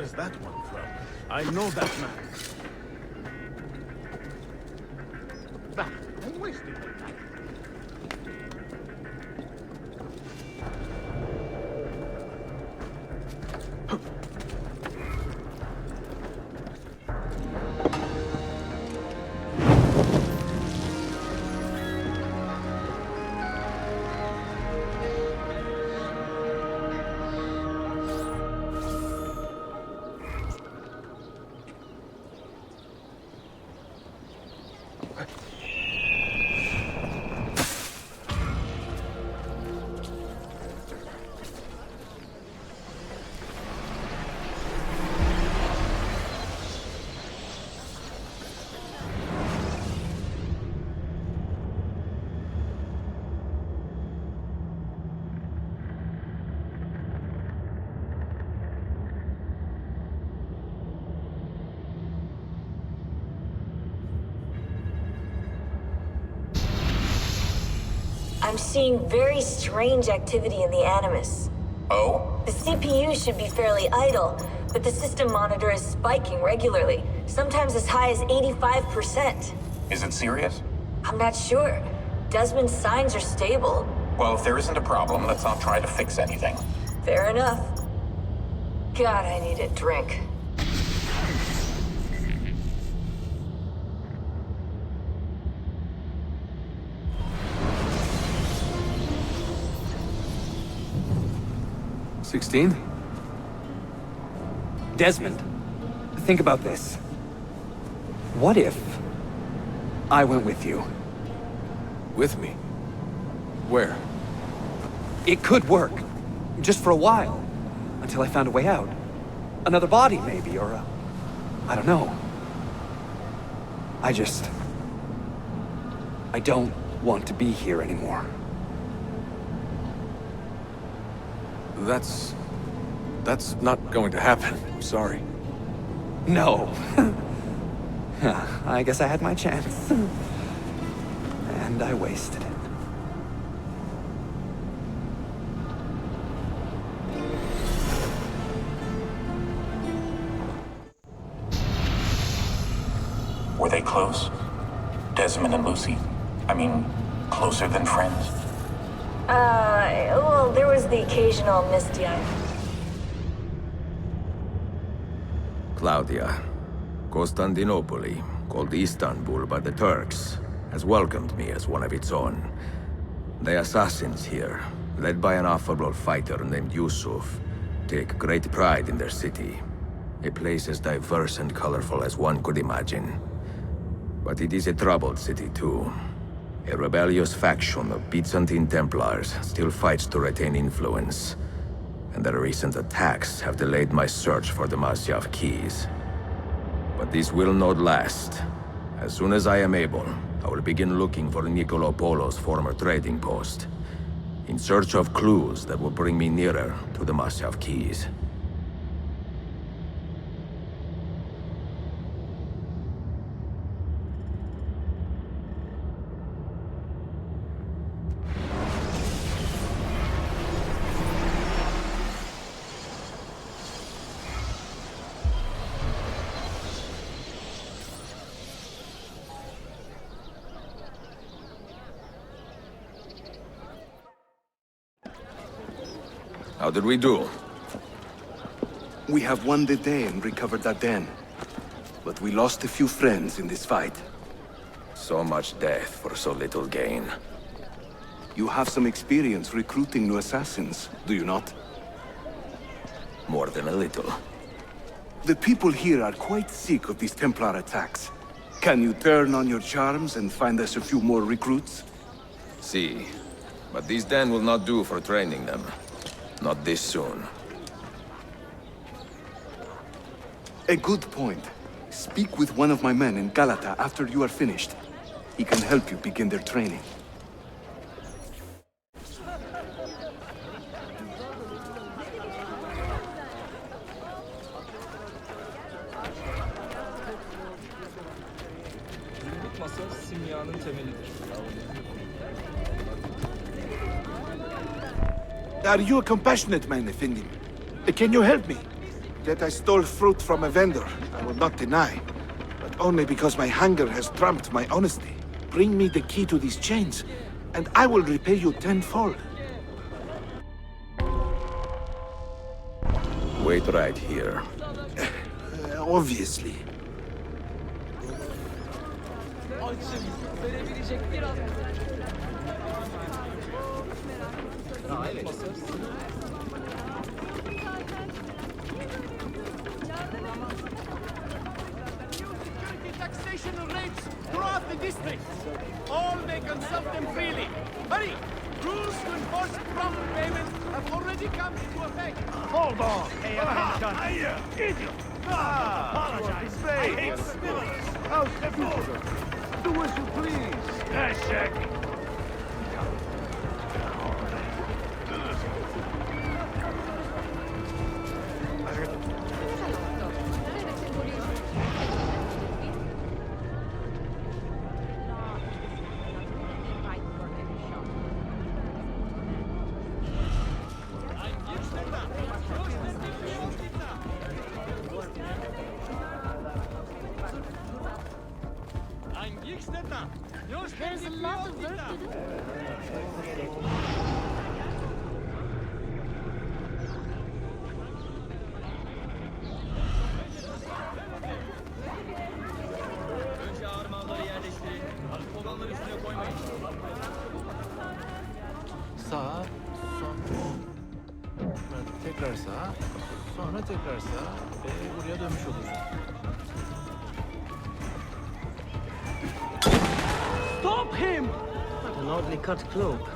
Where's that one from? I know that man. Bah, I'm wasting my time. I'm seeing very strange activity in the Animus. Oh? The CPU should be fairly idle, but the system monitor is spiking regularly, sometimes as high as 85%. Is it serious? I'm not sure. Desmond's signs are stable. Well, if there isn't a problem, let's not try to fix anything. Fair enough. God, I need a drink. Desmond, think about this. What if I went with you? With me? Where? It could work. Just for a while. Until I found a way out. Another body, maybe, or a... I don't know. I don't want to be here anymore. That's not going to happen. I'm sorry. No. I guess I had my chance. And I wasted it. Were they close? Desmond and Lucy? I mean, closer than friends? Well, there was the occasional misty eye. Claudia, Constantinople, called Istanbul by the Turks, has welcomed me as one of its own. The assassins here, led by an affable fighter named Yusuf, take great pride in their city. A place as diverse and colorful as one could imagine. But it is a troubled city too. A rebellious faction of Byzantine Templars still fights to retain influence. And their recent attacks have delayed my search for the Masyav keys. But this will not last. As soon as I am able, I will begin looking for Niccolo Polo's former trading post, in search of clues that will bring me nearer to the Masyav keys. How did we do? We have won the day and recovered that den. But we lost a few friends in this fight. So much death for so little gain. You have some experience recruiting new assassins, do you not? More than a little. The people here are quite sick of these Templar attacks. Can you turn on your charms and find us a few more recruits? See, but this den will not do for training them. Not this soon. A good point. Speak with one of my men in Galata after you are finished. He can help you begin their training. Are you a compassionate man, Efendim? Can you help me? That I stole fruit from a vendor, I will not deny. But only because my hunger has trumped my honesty. Bring me the key to these chains, and I will repay you tenfold. Wait right here. Obviously. Taxation rates throughout the district. All may consult them freely. Hurry! Rules to enforce prompt payment have already come into effect. Hold on! Hey, idiot! Apologize. I hate spillers. How's everything? Do as you please. Check. There's a lot of work to do. Önce ağır malları yerleştirin. Olanları üstüne koymayın. Sağa, sonra tekrar sağa, sonra tekrar sağa ve buraya dönmüş oluruz. Stop him! What an oddly cut cloak.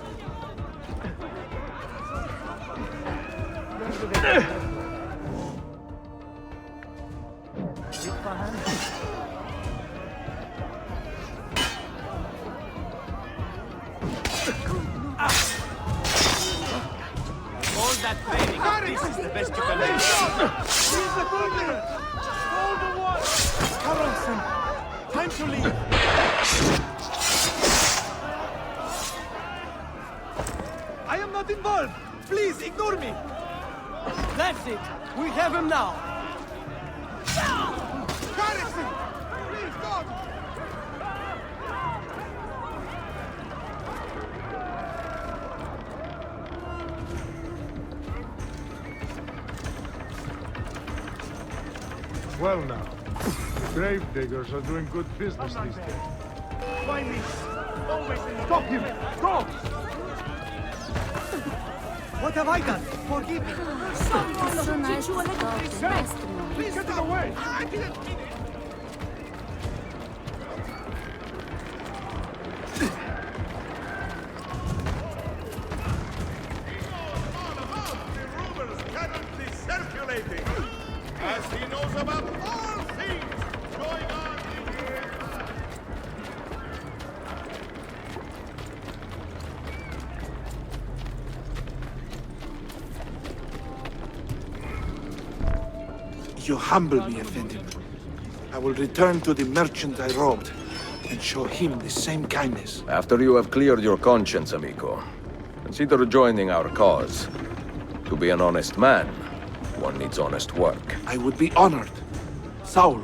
All that training, this is the best you can do. He's the burglar! Hold the water! Carlson, time to leave. I am not involved! Please, ignore me! That's it. We have him now. Harrison! Please, God! Well now, the grave diggers are doing good business these days. Why me? Always in Stop him! Stop! What have I done? Forgive me. It's so nice to stop and rest a moment. Please get it away! I didn't mean it. Rumors currently circulating, as he knows about all things going on in here. You humble me, Effendi. I will return to the merchant I robbed and show him the same kindness. After you have cleared your conscience, amico, consider joining our cause. To be an honest man, one needs honest work. I would be honored. Saul.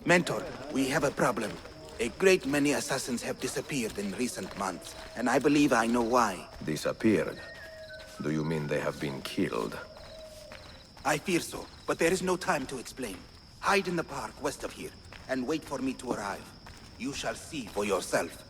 Mentor, we have a problem. A great many assassins have disappeared in recent months, and I believe I know why. Disappeared? Do you mean they have been killed? I fear so, but there is no time to explain. Hide in the park west of here, and wait for me to arrive. You shall see for yourself.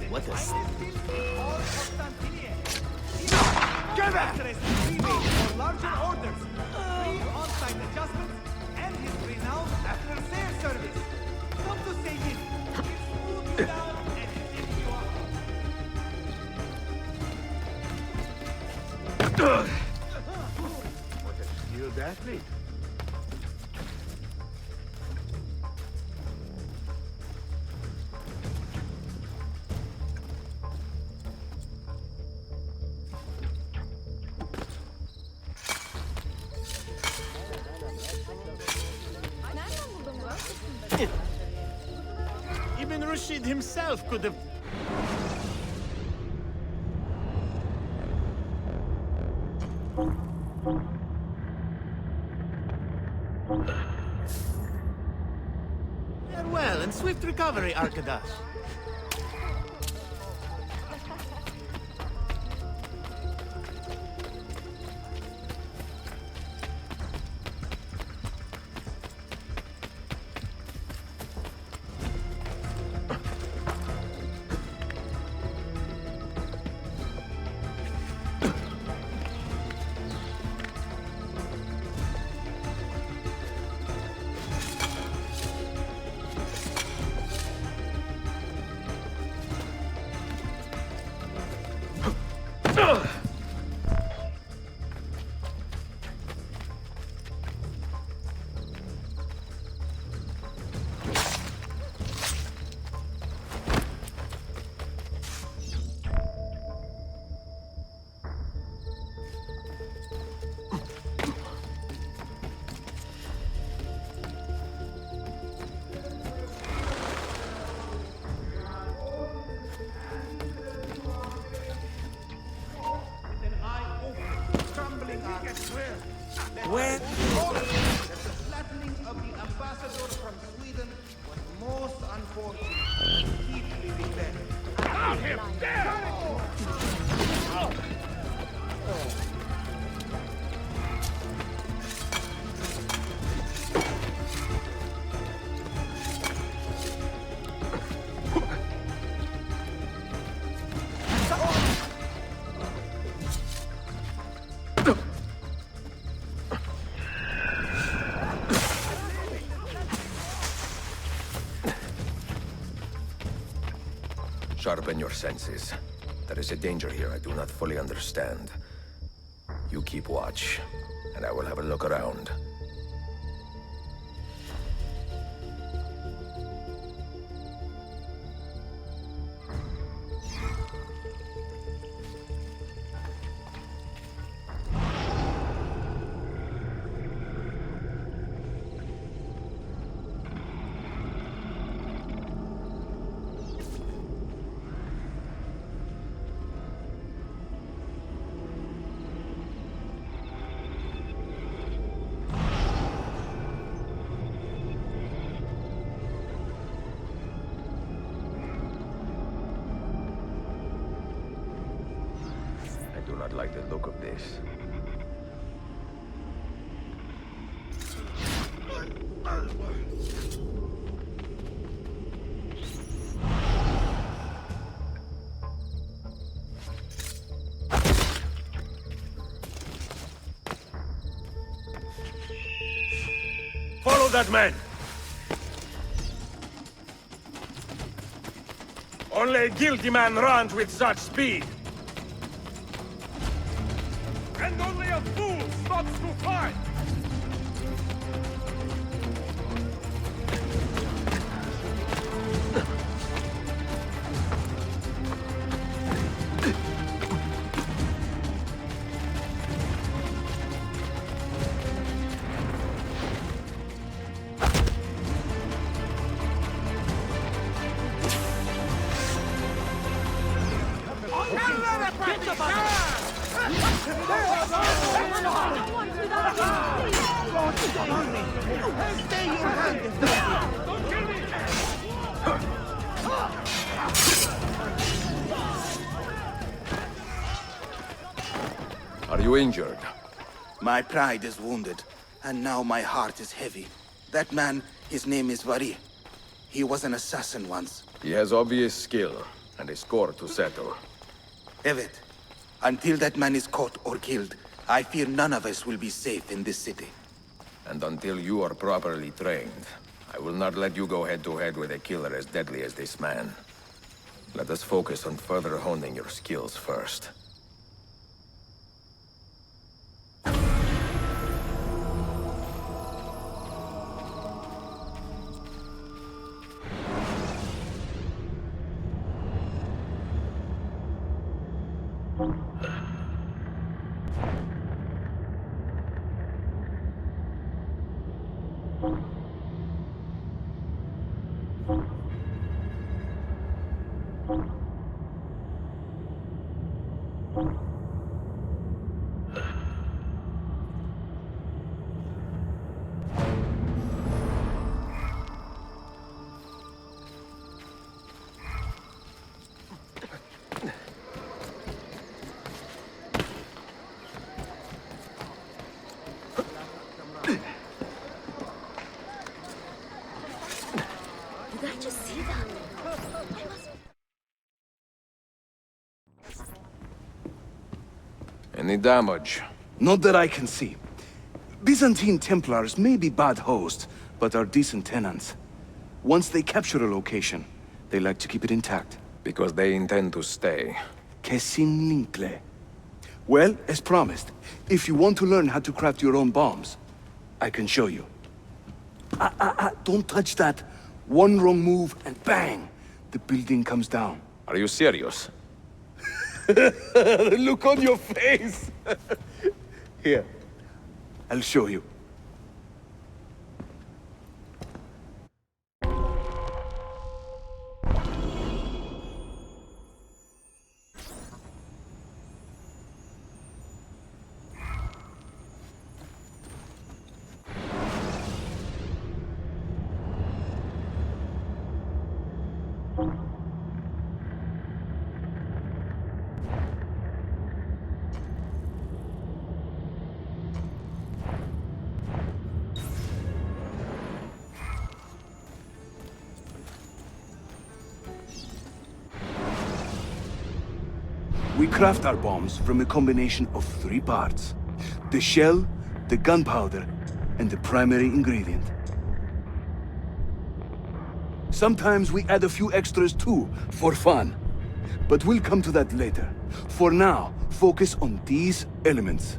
What a Get back! For larger orders, free on-site adjustments, and his renowned after-sales service. Come to say him. He'll smooth you down and lift you up. What a skilled athlete. Even Rashid himself could have... Farewell and swift recovery, Arkadash. Where? That the flattening of the ambassador from Sweden was most unfortunate. Deeply regretted. Out him! There! Sharpen your senses. There is a danger here I do not fully understand. You keep watch, and I will have a look around. I do not like the look of this. Follow that man! Only a guilty man runs with such speed! And only a fool stops to fight! Stay your hand. Don't kill me! Are you injured? My pride is wounded, and now my heart is heavy. That man, his name is Vari. He was an assassin once. He has obvious skill, and a score to settle. Evet, until that man is caught or killed, I fear none of us will be safe in this city. And until you are properly trained, I will not let you go head-to-head with a killer as deadly as this man. Let us focus on further honing your skills first. Did I just see that? Any damage? Not that I can see. Byzantine Templars may be bad hosts, but are decent tenants. Once they capture a location, they like to keep it intact. Because they intend to stay. Kesin linkle. Well, as promised, if you want to learn how to craft your own bombs, I can show you. Don't touch that. One wrong move and bang! The building comes down. Are you serious? Look on your face! Here, I'll show you. We craft our bombs from a combination of 3 parts. The shell, the gunpowder, and the primary ingredient. Sometimes we add a few extras too, for fun. But we'll come to that later. For now, focus on these elements.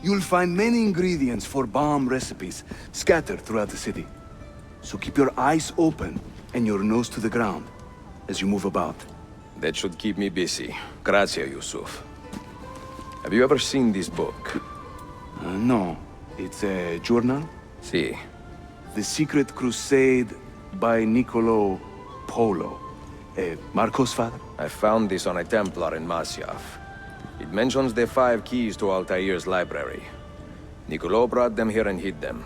You'll find many ingredients for bomb recipes scattered throughout the city. So keep your eyes open and your nose to the ground as you move about. That should keep me busy. Grazie, Yusuf. Have you ever seen this book? No. It's a journal? Si. The Secret Crusade by Niccolo Polo. Marco's father? I found this on a Templar in Masyaf. It mentions the 5 keys to Altair's library. Niccolo brought them here and hid them.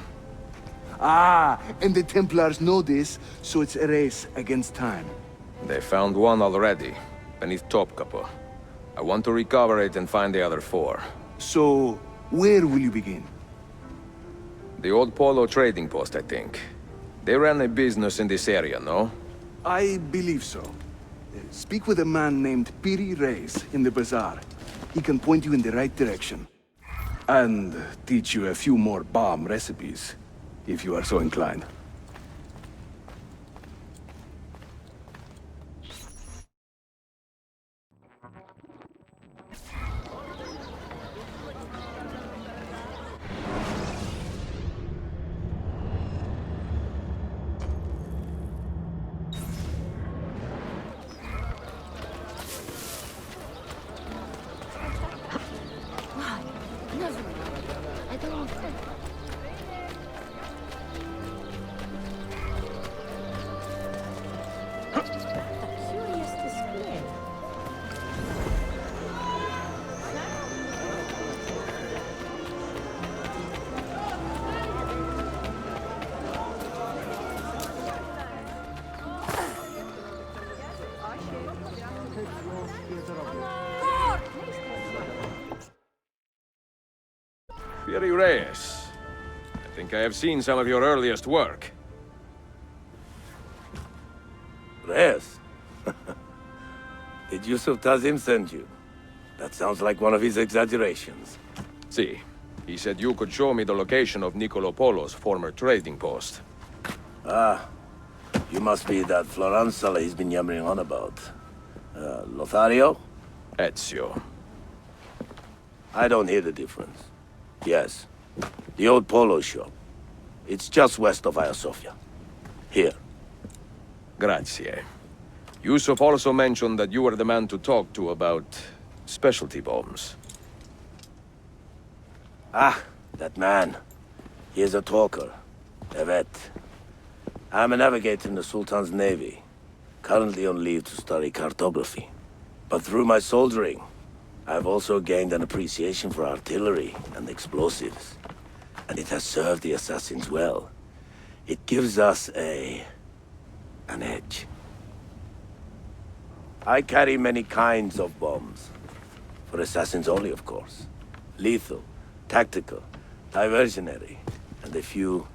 Ah, and the Templars know this, so it's a race against time. They found one already, beneath Topkapo. I want to recover it and find the other 4. So, where will you begin? The old Polo trading post, I think. They ran a business in this area, no? I believe so. Speak with a man named Piri Reis in the bazaar. He can point you in the right direction. And teach you a few more bomb recipes, if you are so inclined. I don't curious display. Piri Reyes. I think I have seen some of your earliest work. Reyes? Did Yusuf Tazim send you? That sounds like one of his exaggerations. See, he said you could show me the location of Niccolo Polo's former trading post. Ah, you must be that Floranzala he's been yammering on about. Lothario? Ezio. I don't hear the difference. Yes, the old Polo shop. It's just west of Hagia Sophia. Here. Grazie. Yusuf also mentioned that you were the man to talk to about specialty bombs. Ah, that man. He is a talker. A vet. I'm a navigator in the Sultan's navy. Currently on leave to study cartography. But through my soldiering, I've also gained an appreciation for artillery and explosives. And it has served the assassins well. It gives us an edge. I carry many kinds of bombs. For assassins only, of course. Lethal, tactical, diversionary, and a few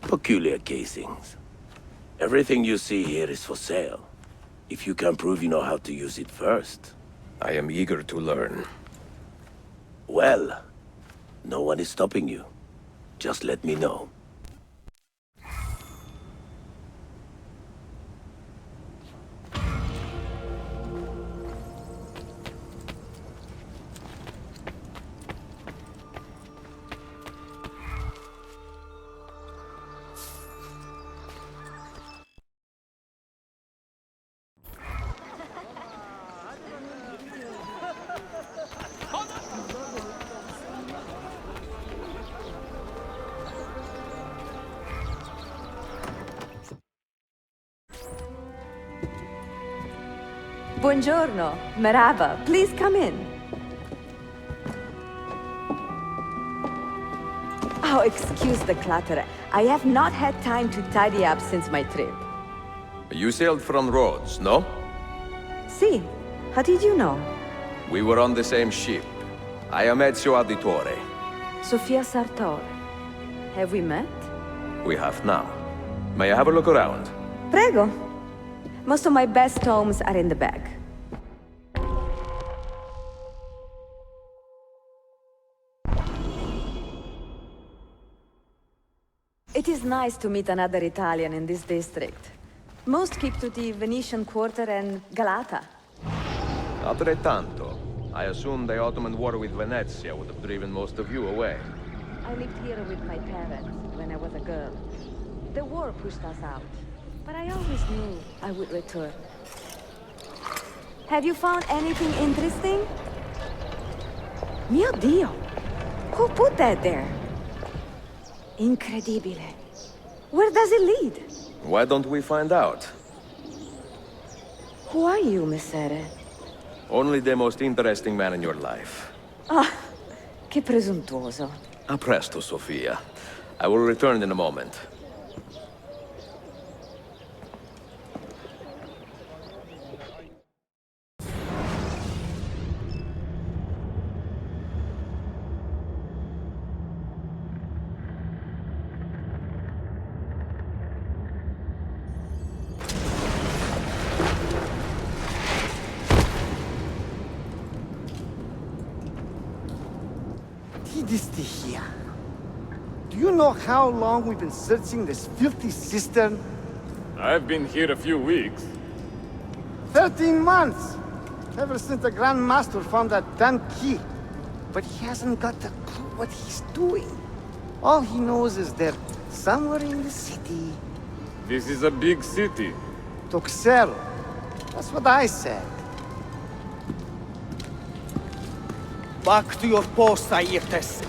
peculiar casings. Everything you see here is for sale. If you can prove you know how to use it first. I am eager to learn. Well, no one is stopping you. Just let me know. Buongiorno. Merhaba. Please come in. Oh, excuse the clutter. I have not had time to tidy up since my trip. You sailed from Rhodes, no? See, how did you know? We were on the same ship. I am Ezio Auditore. Sofia Sartor. Have we met? We have now. May I have a look around? Prego. Most of my best tomes are in the bag. It is nice to meet another Italian in this district. Most keep to the Venetian Quarter and Galata. Altrettanto. I assume the Ottoman war with Venezia would have driven most of you away. I lived here with my parents when I was a girl. The war pushed us out, but I always knew I would return. Have you found anything interesting? Mio Dio! Who put that there? Incredibile. Where does it lead? Why don't we find out? Who are you, Messere? Only the most interesting man in your life. Ah, che presuntuoso. A presto, Sophia. I will return in a moment. Here. Do you know how long we've been searching this filthy cistern? I've been here a few weeks. 13 months! Ever since the Grand Master found that damn key. But he hasn't got a clue what he's doing. All he knows is they're somewhere in the city. This is a big city. Toxero. That's what I said. Back to your post, Ayrtes.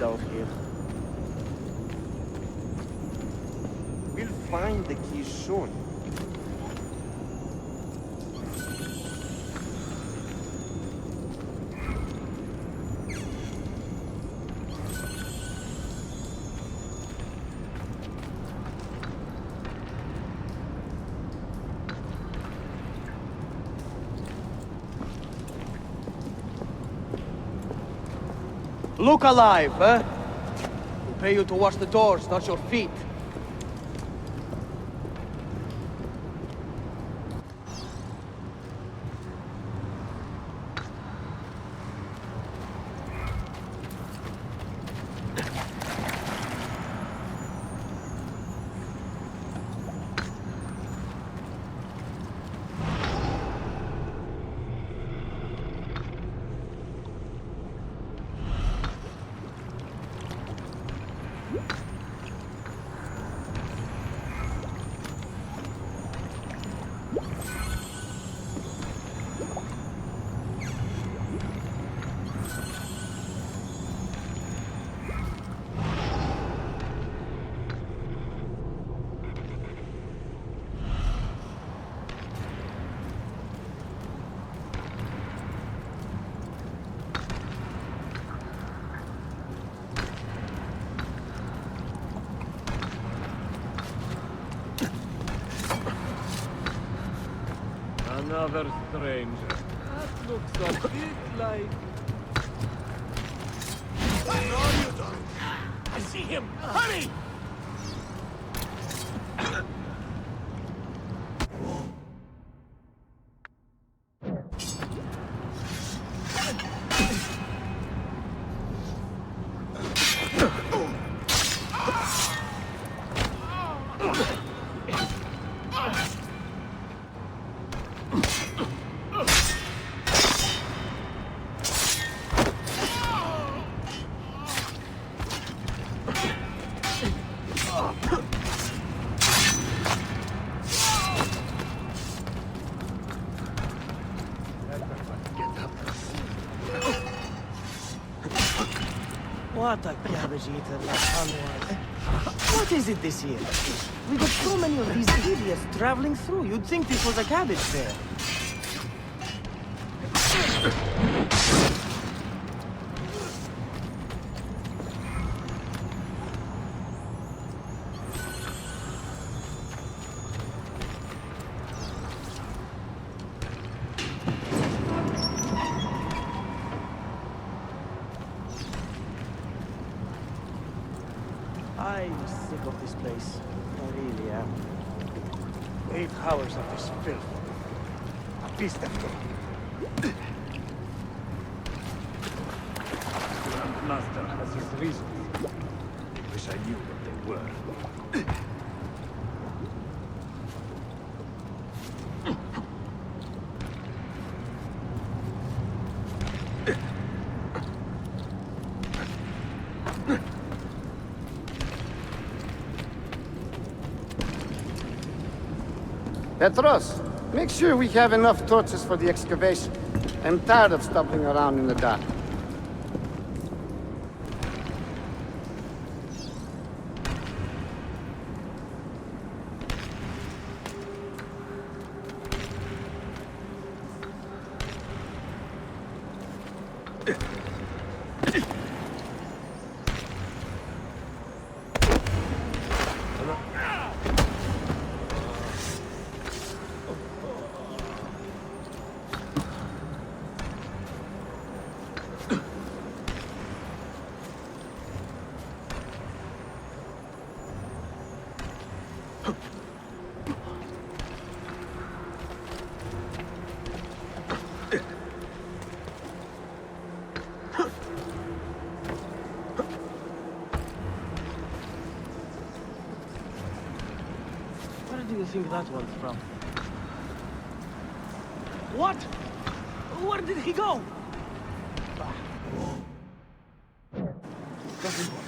Down here. We'll find the key soon. Look alive, huh? We'll pay you to watch the doors, not your feet. Another stranger. That looks a bit like... No, you don't. I see him. Hurry! What a cabbage eater like Anwar. What is it this year? We got so many of these idiots traveling through. You'd think this was a cabbage fair. I'm sick of this place. I really am. 8 hours of this filth. Abstergo. The Master has his reasons. Wish I knew what they were. Petros, make sure we have enough torches for the excavation. I'm tired of stumbling around in the dark. Where do you think that one's from? What? Where did he go? Doesn't work.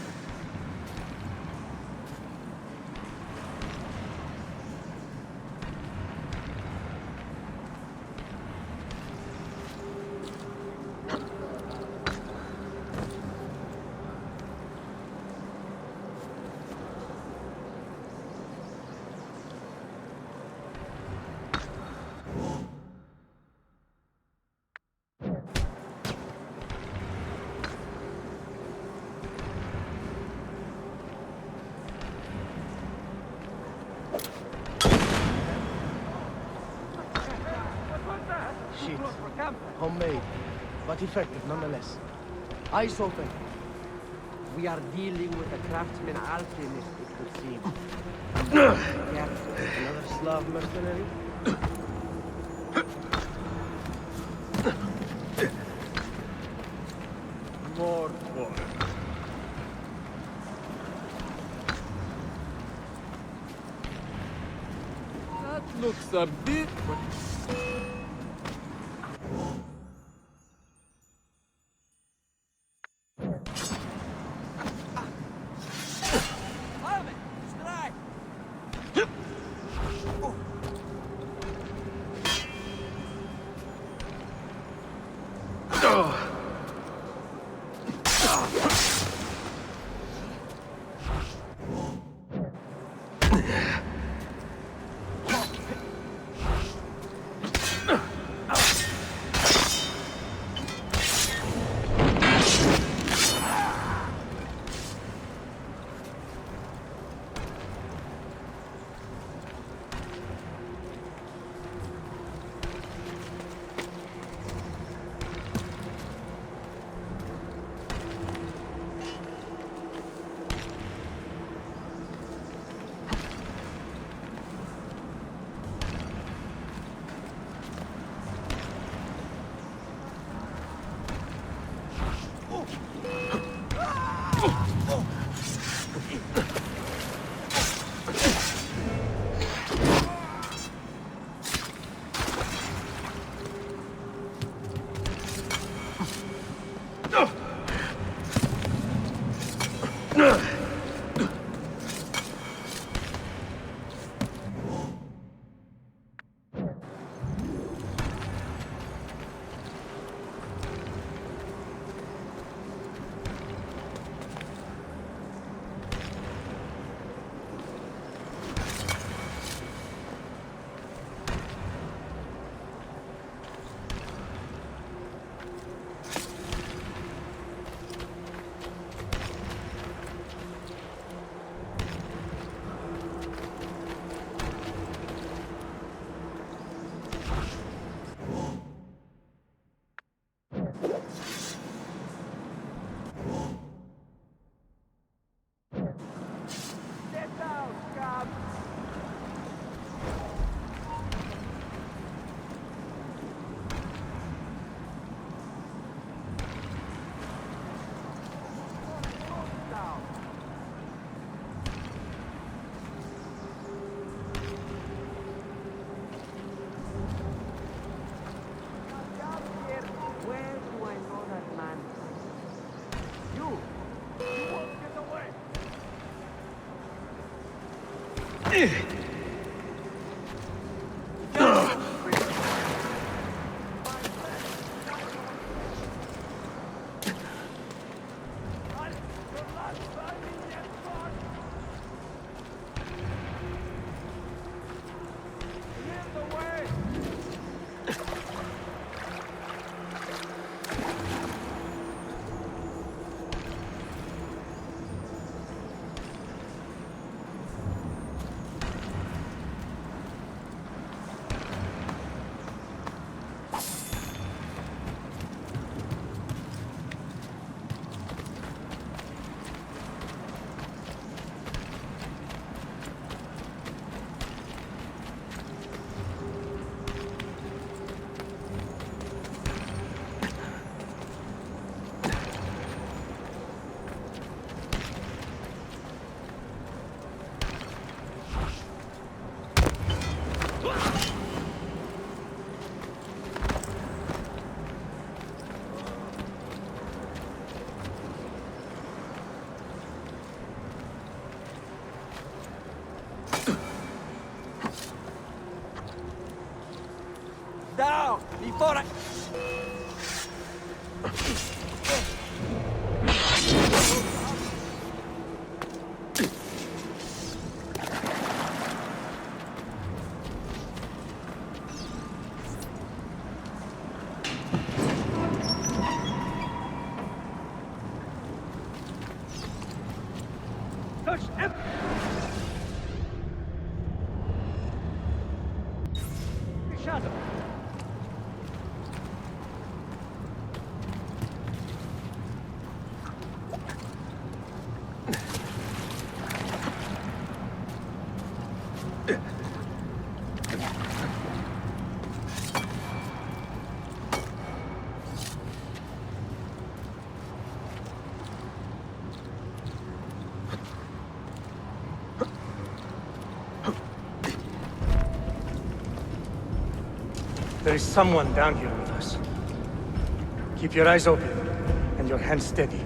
Shit. Homemade, but effective nonetheless. Eyes open. We are dealing with a craftsman alchemist, it would seem. Yet, another Slav mercenary? More water. That looks a bit... Now, before I... Touch him! Shadow. There is someone down here with us. Keep your eyes open and your hands steady.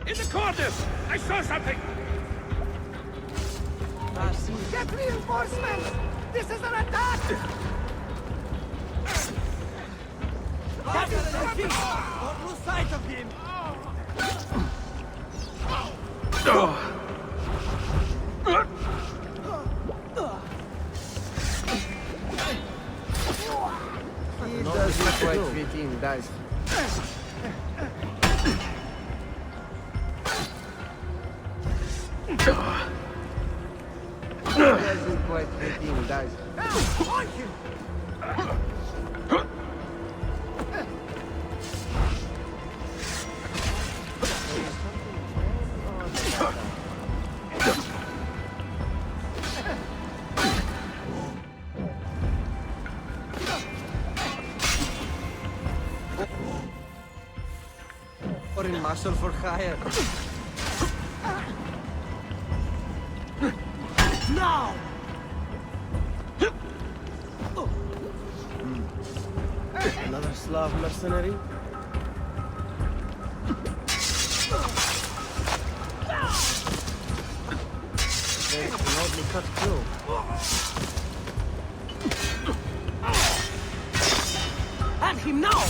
In the corners! I saw something! Get reinforcements! This is an attack! Get in the king! Don't lose sight of him! He doesn't quite fit in, does he? Doesn't quite fit in, does he? Or in muscle for hire. Now! Another Slav mercenary? They remotely cut through. At him now!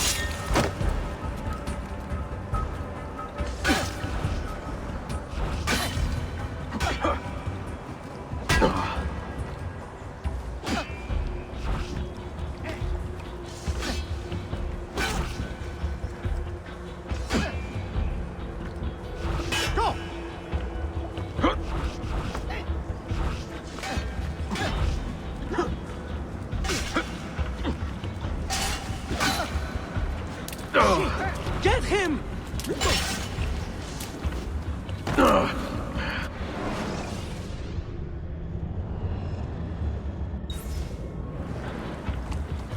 Get him!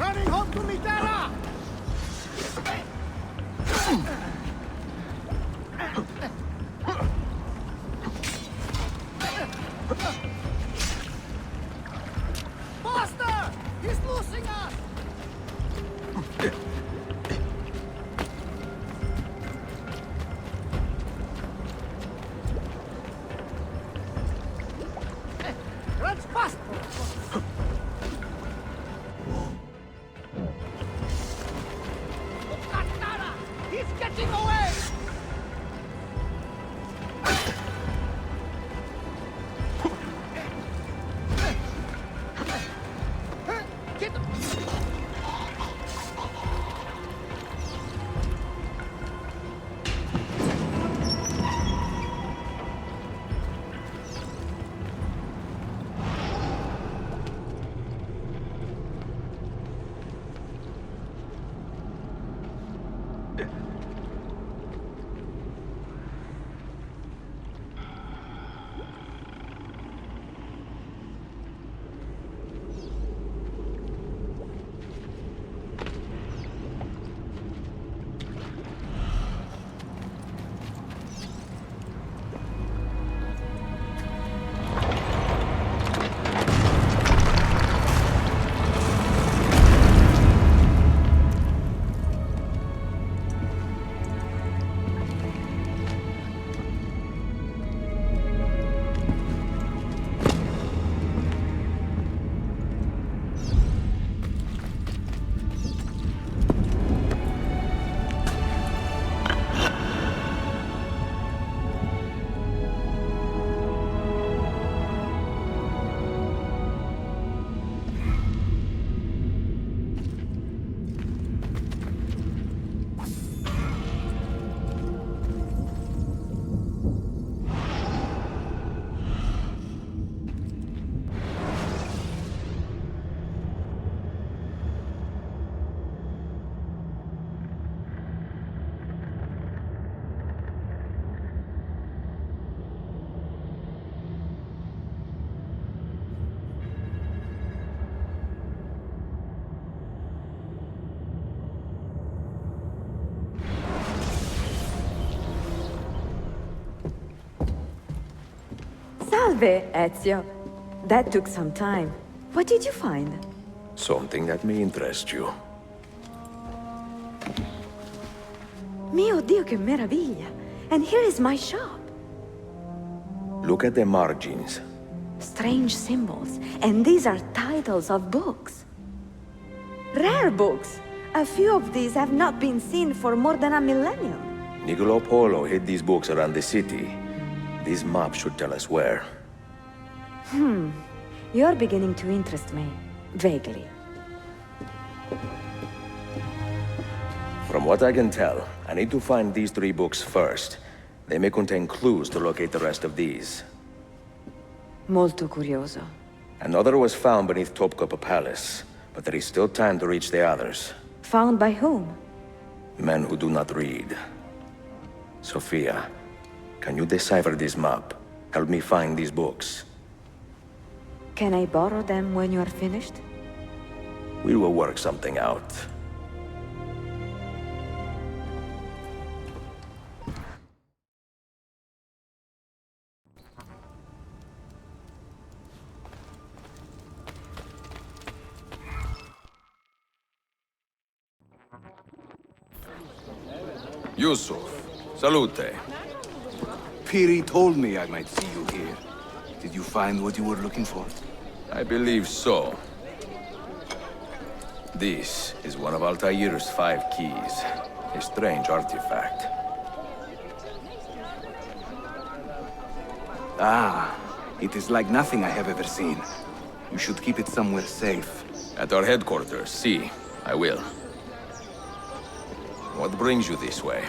Running home to Mitara! Faster! He's losing us! Let's fast! He's getting away! Get Salve, Ezio. That took some time. What did you find? Something that may interest you. Mio Dio, che meraviglia! And here is my shop. Look at the margins. Strange symbols. And these are titles of books. Rare books. A few of these have not been seen for more than a millennium. Niccolo Polo hid these books around the city. These maps should tell us where. You're beginning to interest me. Vaguely. From what I can tell, I need to find these 3 books first. They may contain clues to locate the rest of these. Molto curioso. Another was found beneath Topkapi Palace, but there is still time to reach the others. Found by whom? Men who do not read. Sophia, can you decipher this map? Help me find these books. Can I borrow them when you are finished? We will work something out. Yusuf, salute. Piri told me I might see you here. Did you find what you were looking for? I believe so. This is one of Altair's 5 keys. A strange artifact. Ah, it is like nothing I have ever seen. You should keep it somewhere safe. At our headquarters, see. I will. What brings you this way?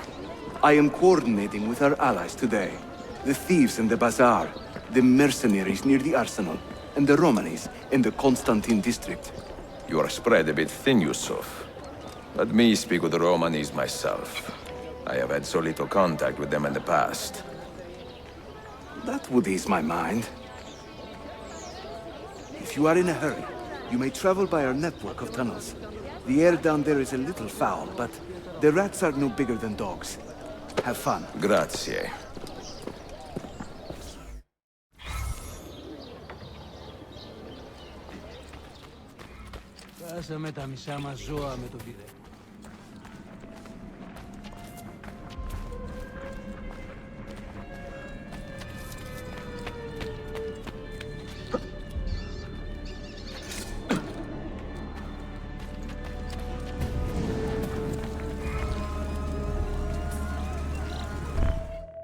I am coordinating with our allies today. The thieves in the bazaar, the mercenaries near the arsenal, and the Romanis in the Constantine district. You are spread a bit thin, Yusuf. Let me speak with the Romanis myself. I have had so little contact with them in the past. That would ease my mind. If you are in a hurry, you may travel by our network of tunnels. The air down there is a little foul, but the rats are no bigger than dogs. Have fun. Grazie. Κάσαμε τα μισά μας ζώα με το πυρέ.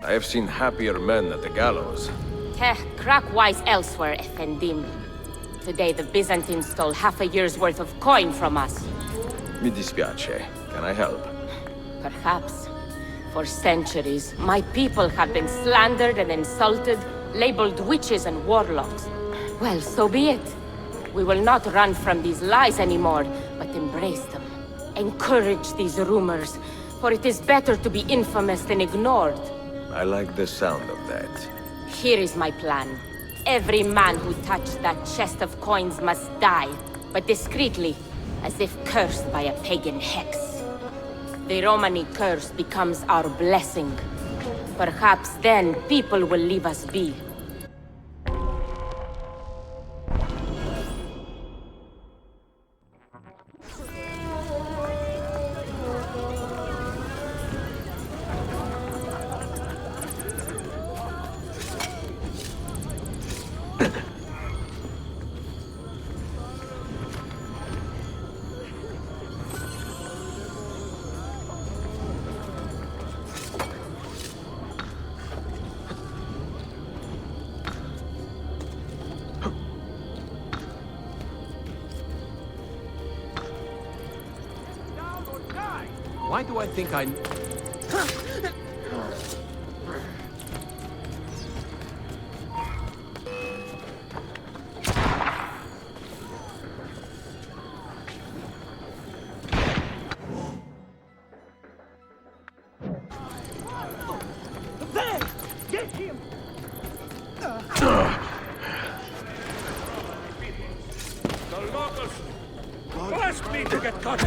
I have seen happier men at the gallows. Crack wise elsewhere, Effendim. Today the Byzantines stole half a year's worth of coin from us. Mi dispiace. Can I help? Perhaps. For centuries, my people have been slandered and insulted, labeled witches and warlocks. Well, so be it. We will not run from these lies anymore, but embrace them. Encourage these rumors, for it is better to be infamous than ignored. I like the sound of that. Here is my plan. Every man who touched that chest of coins must die, but discreetly, as if cursed by a pagan hex. The Romani curse becomes our blessing. Perhaps then people will leave us be. Why do I think I... There! Get him! The locals forced me to get caught.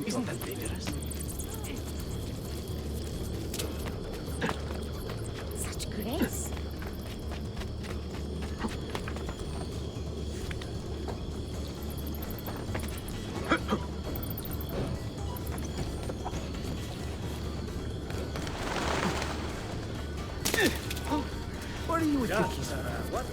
Isn't that dangerous? Such grace. What are you thinking? What?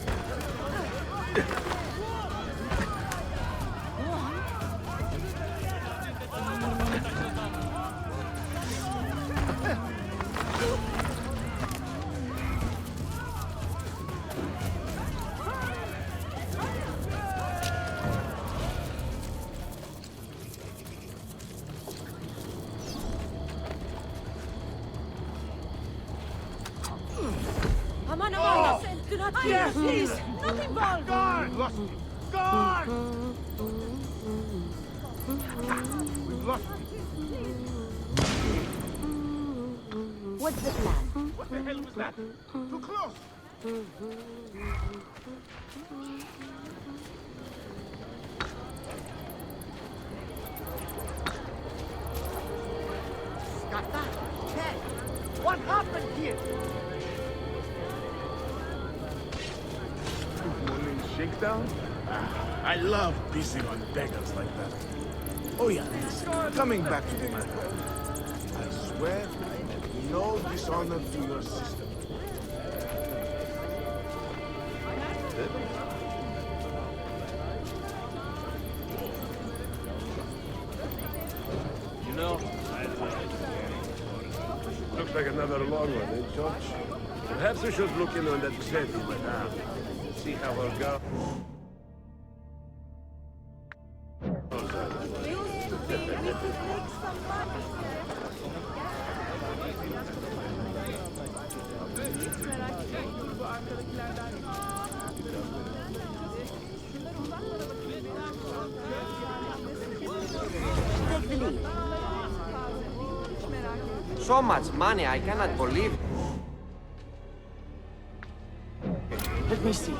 Yes, please! Not involved! Guard! Lost him! Guard! We've lost him. What's the plan? What the hell was that? Too close! Got that? Ted! What happened here? Shakedown? I love pissing on beggars like that. Oh yeah, listen, coming back to the matter. I swear I meant no dishonor to your sister. You know, Looks like another long one, eh, George? Perhaps we should look in on that credit, madame. See how we'll go. Take the lead. So much money, I cannot believe it. Let me see.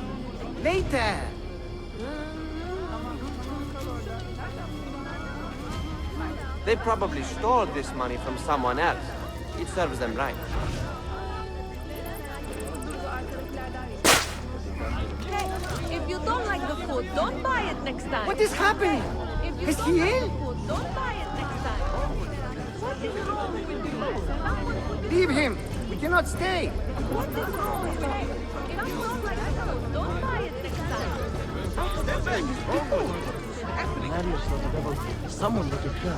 Later! They probably stole this money from someone else. It serves them right. Hey, if you don't like the food, don't buy it next time. What is happening? If you Is don't he like in? the food, don't buy it next time. What is wrong with you? Leave him! We cannot stay! What is wrong with you? If you don't like the food, don't buy it next time. Marius was a devil. Someone look at her.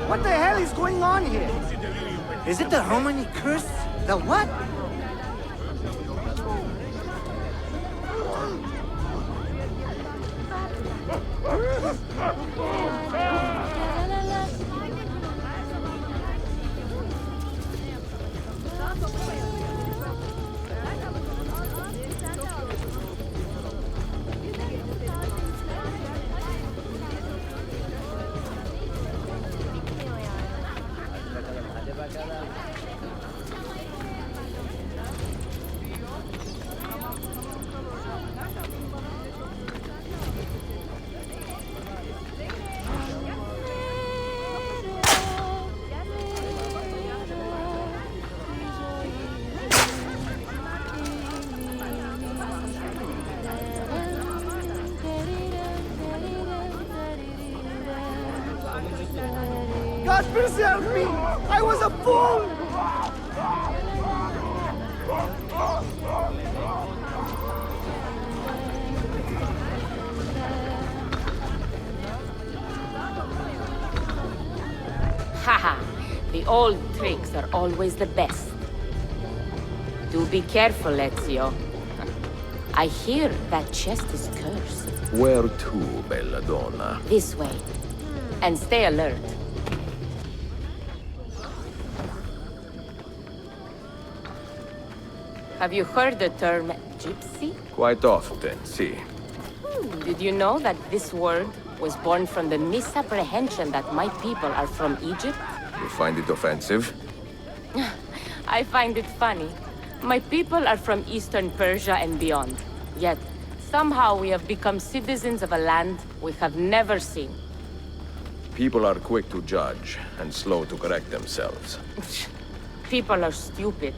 What the hell is going on here? Is it the Romani curse? The what? God preserve me! I was a fool! Haha, the old tricks are always the best. Do be careful, Ezio. I hear that chest is cursed. Where to, Belladonna? This way. And stay alert. Have you heard the term gypsy? Quite often, see. Did you know that this word was born from the misapprehension that my people are from Egypt? You find it offensive? I find it funny. My people are from Eastern Persia and beyond. Yet, somehow we have become citizens of a land we have never seen. People are quick to judge and slow to correct themselves. People are stupid.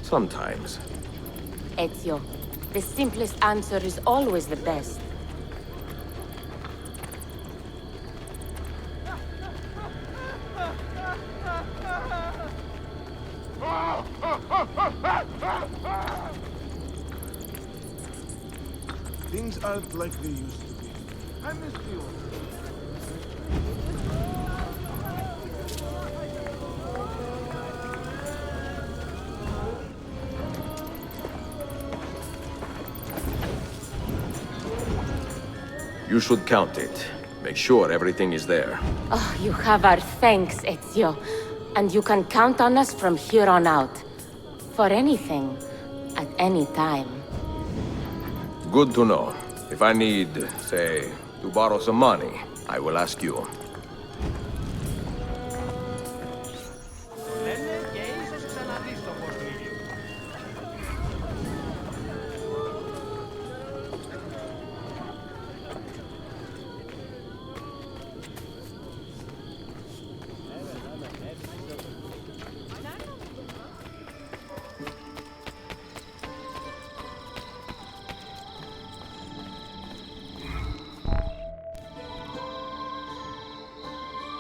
Sometimes. Ezio, the simplest answer is always the best. Things aren't like they used to be. I miss the old. You should count it. Make sure everything is there. Oh, you have our thanks, Ezio. And you can count on us from here on out. For anything, at any time. Good to know. If I need, say, to borrow some money, I will ask you.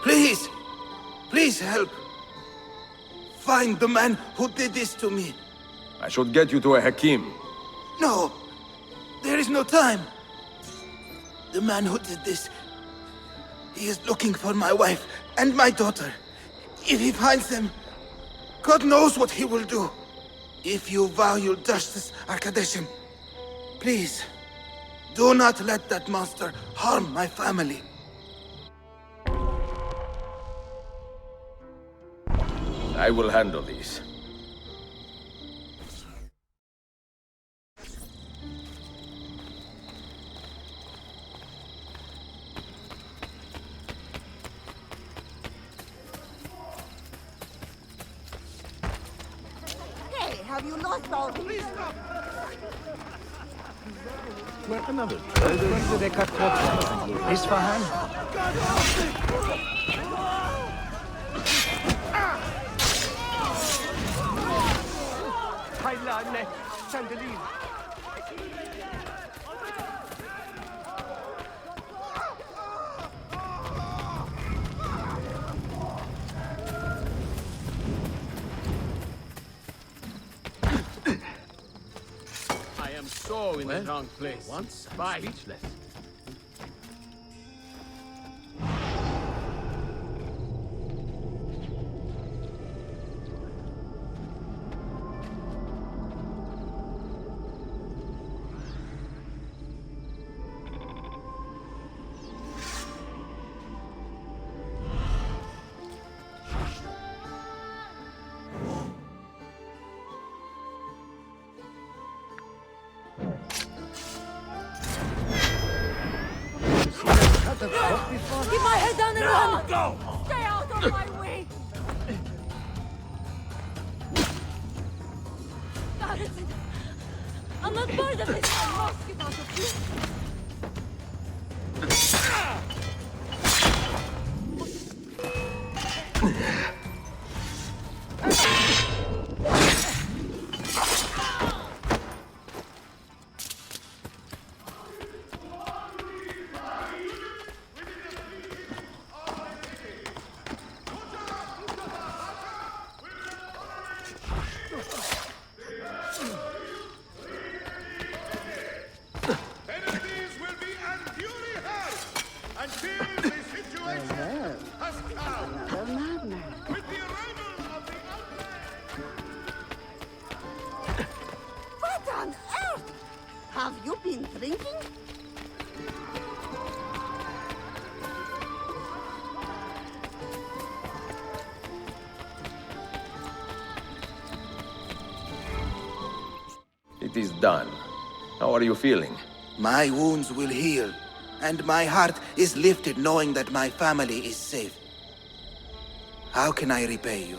Please! Please help! Find the man who did this to me. I should get you to a Hakim. No! There is no time! The man who did this... he is looking for my wife and my daughter. If he finds them, God knows what he will do. If you value justice, Arkadeshin, please, do not let that monster harm my family. I will handle these. Hey, have you lost all? Please stop! Another. Isfahan. Chandelier. I am so in the wrong place. Once I'm speechless. Keep my head down and run! Go! Stay out of my way! God, I'm not part of this! I must get out of here! What on earth? Have you been drinking? It is done. How are you feeling? My wounds will heal, and my heart is lifted knowing that my family is safe. How can I repay you?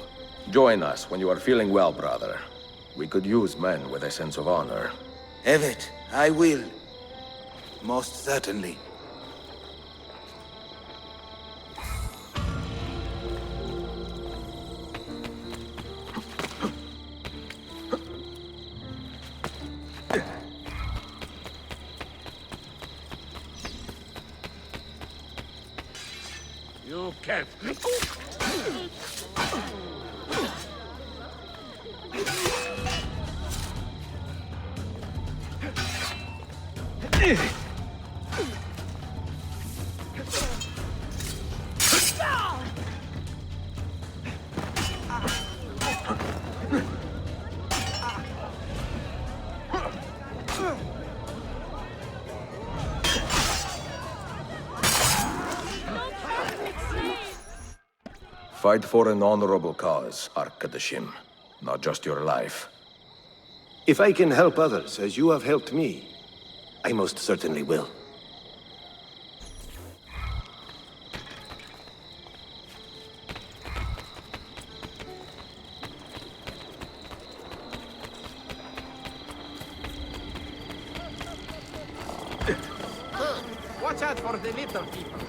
Join us when you are feeling well, brother. We could use men with a sense of honor. Evet, I will. Most certainly. You can't. fight for an honorable cause, Arkadashim. Not just your life. If I can help others as you have helped me, I most certainly will. Watch out for the little people.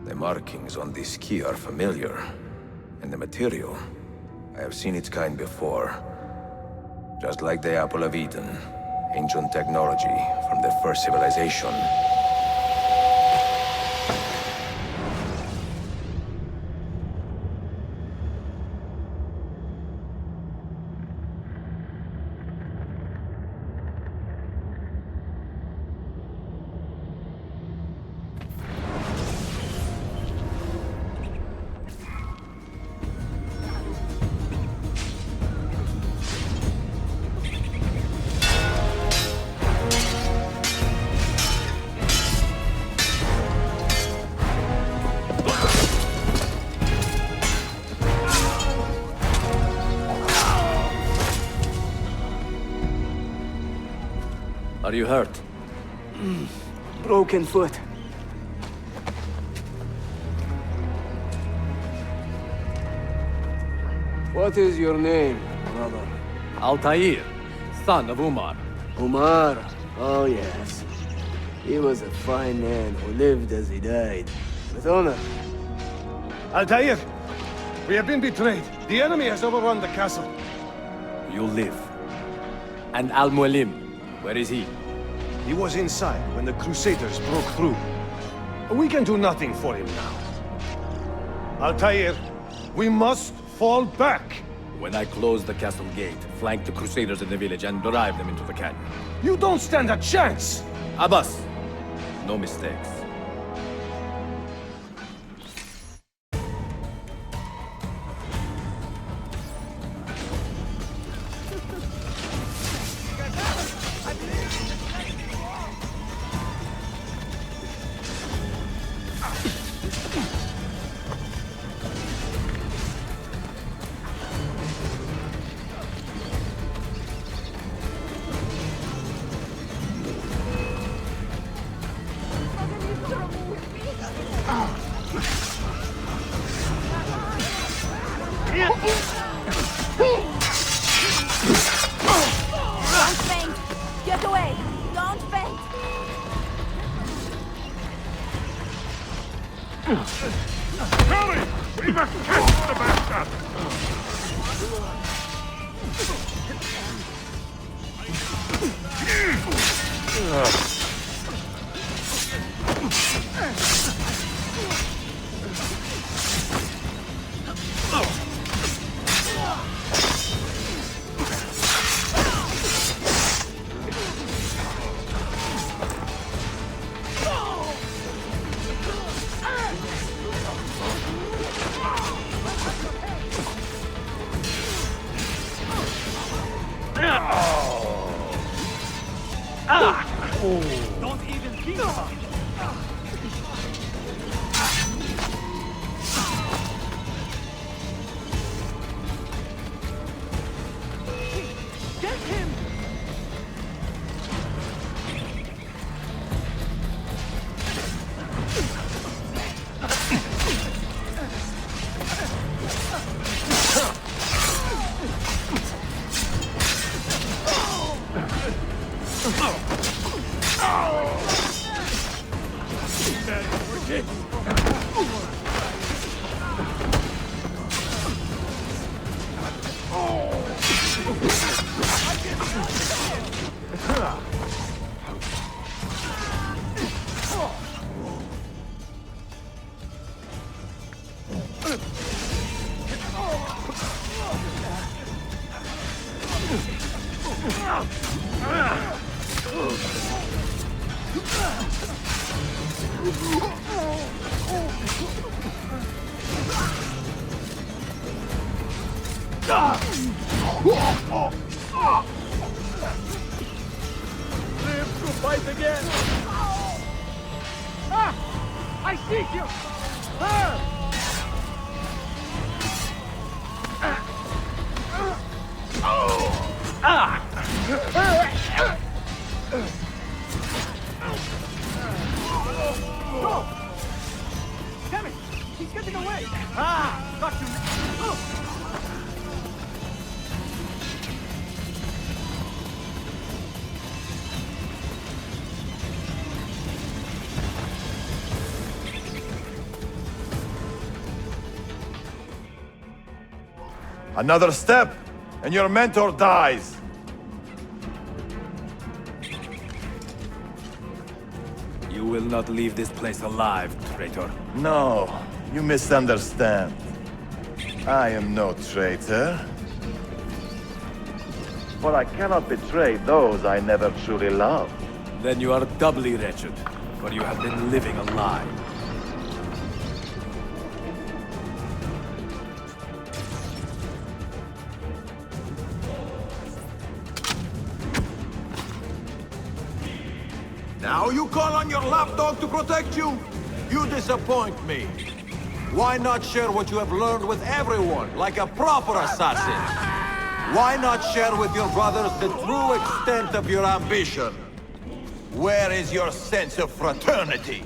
The markings on this key are familiar. And the material, I have seen its kind before. Just like the Apple of Eden, ancient technology from the first civilization. Are you hurt? Broken foot. What is your name, brother? Altair, son of Umar. Umar? Oh, yes. He was a fine man who lived as he died. With honor. Altair! We have been betrayed. The enemy has overrun the castle. You live. And Al-Mualim, where is he? He was inside when the Crusaders broke through. We can do nothing for him now. Altair, we must fall back. When I close the castle gate, flank the Crusaders in the village and drive them into the canyon. You don't stand a chance! Abbas, no mistakes. Don't faint! Get away! Don't faint! Hurry! We must catch the bastard! Don't even think about it. Get him! Live to fight again! Ah! I seek you! Go! Damn it! He's getting away! Ah! Got you! Another step, and your mentor dies. You will not leave this place alive, traitor. No, you misunderstand. I am no traitor. But I cannot betray those I never truly loved. Then you are doubly wretched, for you have been living a lie. Now you call on your lapdog to protect you? You disappoint me. Why not share what you have learned with everyone, like a proper assassin? Why not share with your brothers the true extent of your ambition? Where is your sense of fraternity?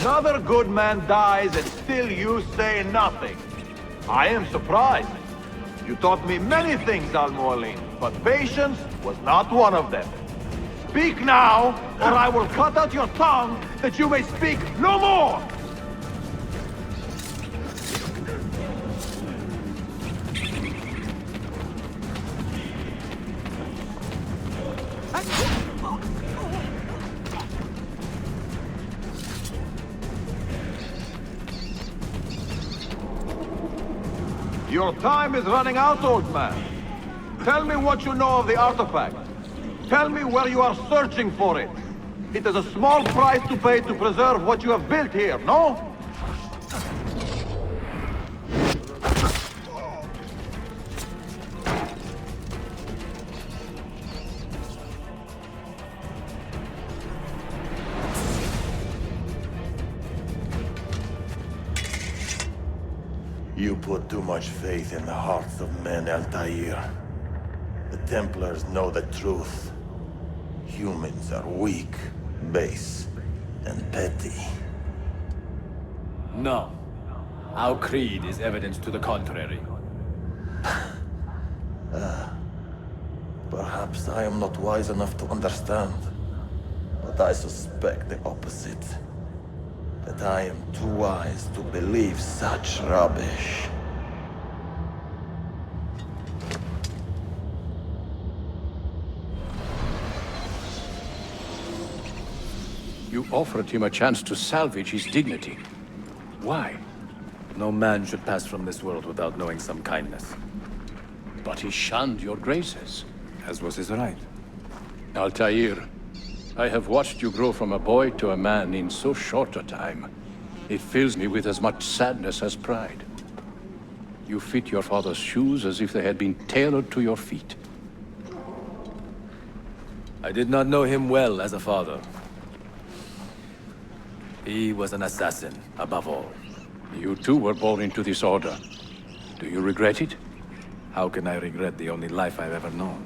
Another good man dies and still you say nothing. I am surprised. You taught me many things, Al-Mualim, but patience was not one of them. Speak now, or I will cut out your tongue that you may speak no more! Your time is running out, old man. Tell me what you know of the artifact. Tell me where you are searching for it. It is a small price to pay to preserve what you have built here, no? You put too much faith in the hearts of men, Altair. The Templars know the truth. Humans are weak, base, and petty. No. Our creed is evidence to the contrary. Perhaps I am not wise enough to understand, but I suspect the opposite. That I am too wise to believe such rubbish. You offered him a chance to salvage his dignity. Why? No man should pass from this world without knowing some kindness. But he shunned your graces. As was his right. Altair, I have watched you grow from a boy to a man in so short a time. It fills me with as much sadness as pride. You fit your father's shoes as if they had been tailored to your feet. I did not know him well as a father. He was an assassin, above all. You too were born into this order. Do you regret it? How can I regret the only life I've ever known?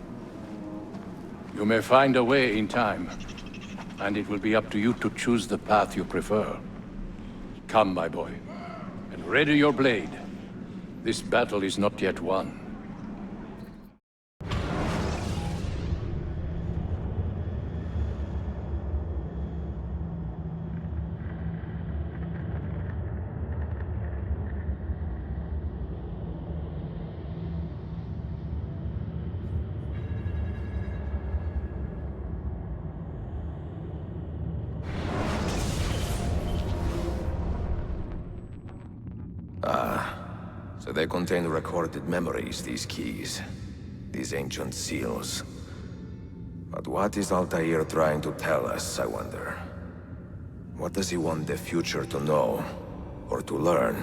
You may find a way in time, and it will be up to you to choose the path you prefer. Come, my boy, and ready your blade. This battle is not yet won. So they contain recorded memories, these keys. These ancient seals. But what is Altair trying to tell us, I wonder? What does he want the future to know? Or to learn?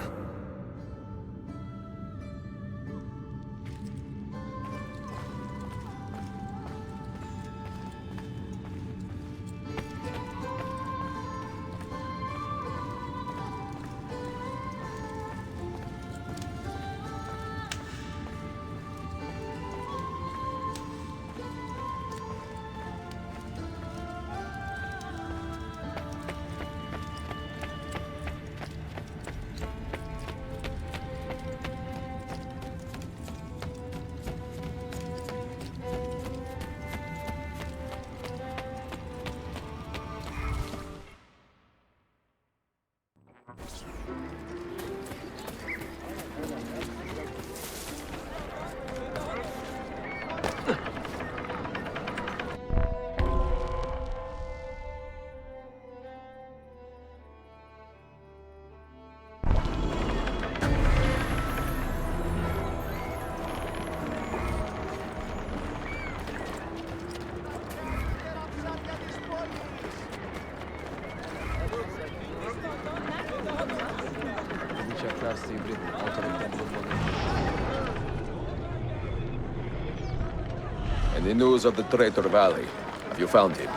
Any news of the Traitor Valley? Have you found him?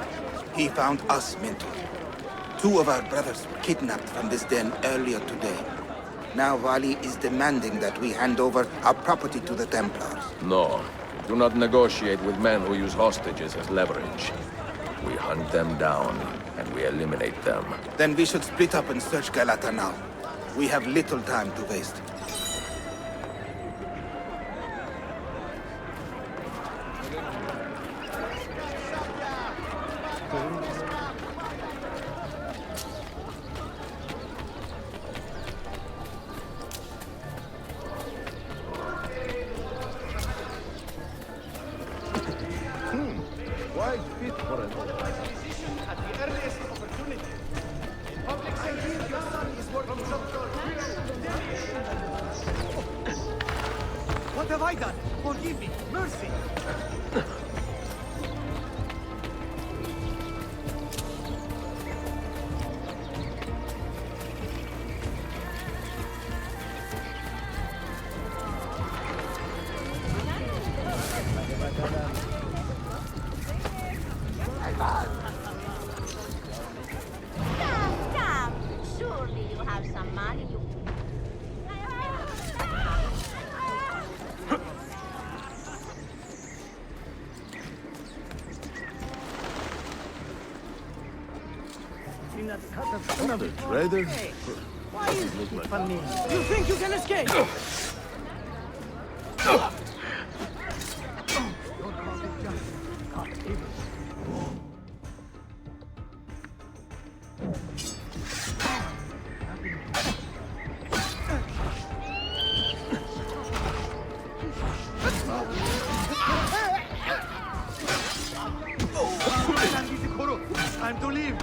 He found us, Mentor. 2 of our brothers were kidnapped from this den earlier today. Now Valley is demanding that we hand over our property to the Templars. No. Do not negotiate with men who use hostages as leverage. We hunt them down, and we eliminate them. Then we should split up and search Galata now. We have little time to waste. Quite fit for it. At the earliest opportunity. Public safety, your son is working What have I done? Forgive me. Mercy. Come. Surely you have some money. Another traitor? Why is it funny? You think you can escape? Time to leave.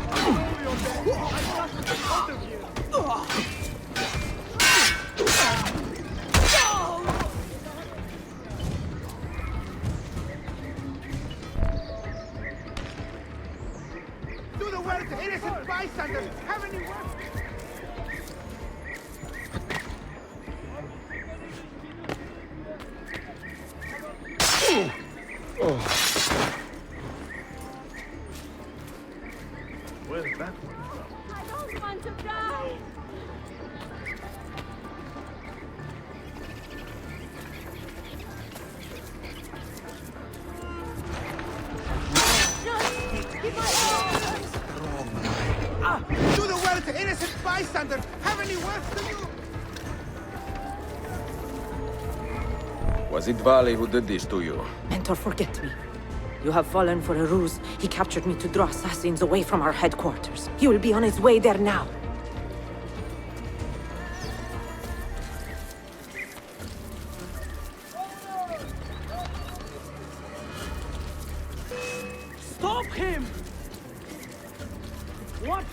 Out of here. Do the work, innocent bystanders. Have any work? Where's that one from? I don't want to die! Do the work, innocent bystanders. Have any work to do? Was it Valley who did this to you? Mentor, forget me. You have fallen for a ruse. He captured me to draw assassins away from our headquarters. He will be on his way there now. Stop him! What?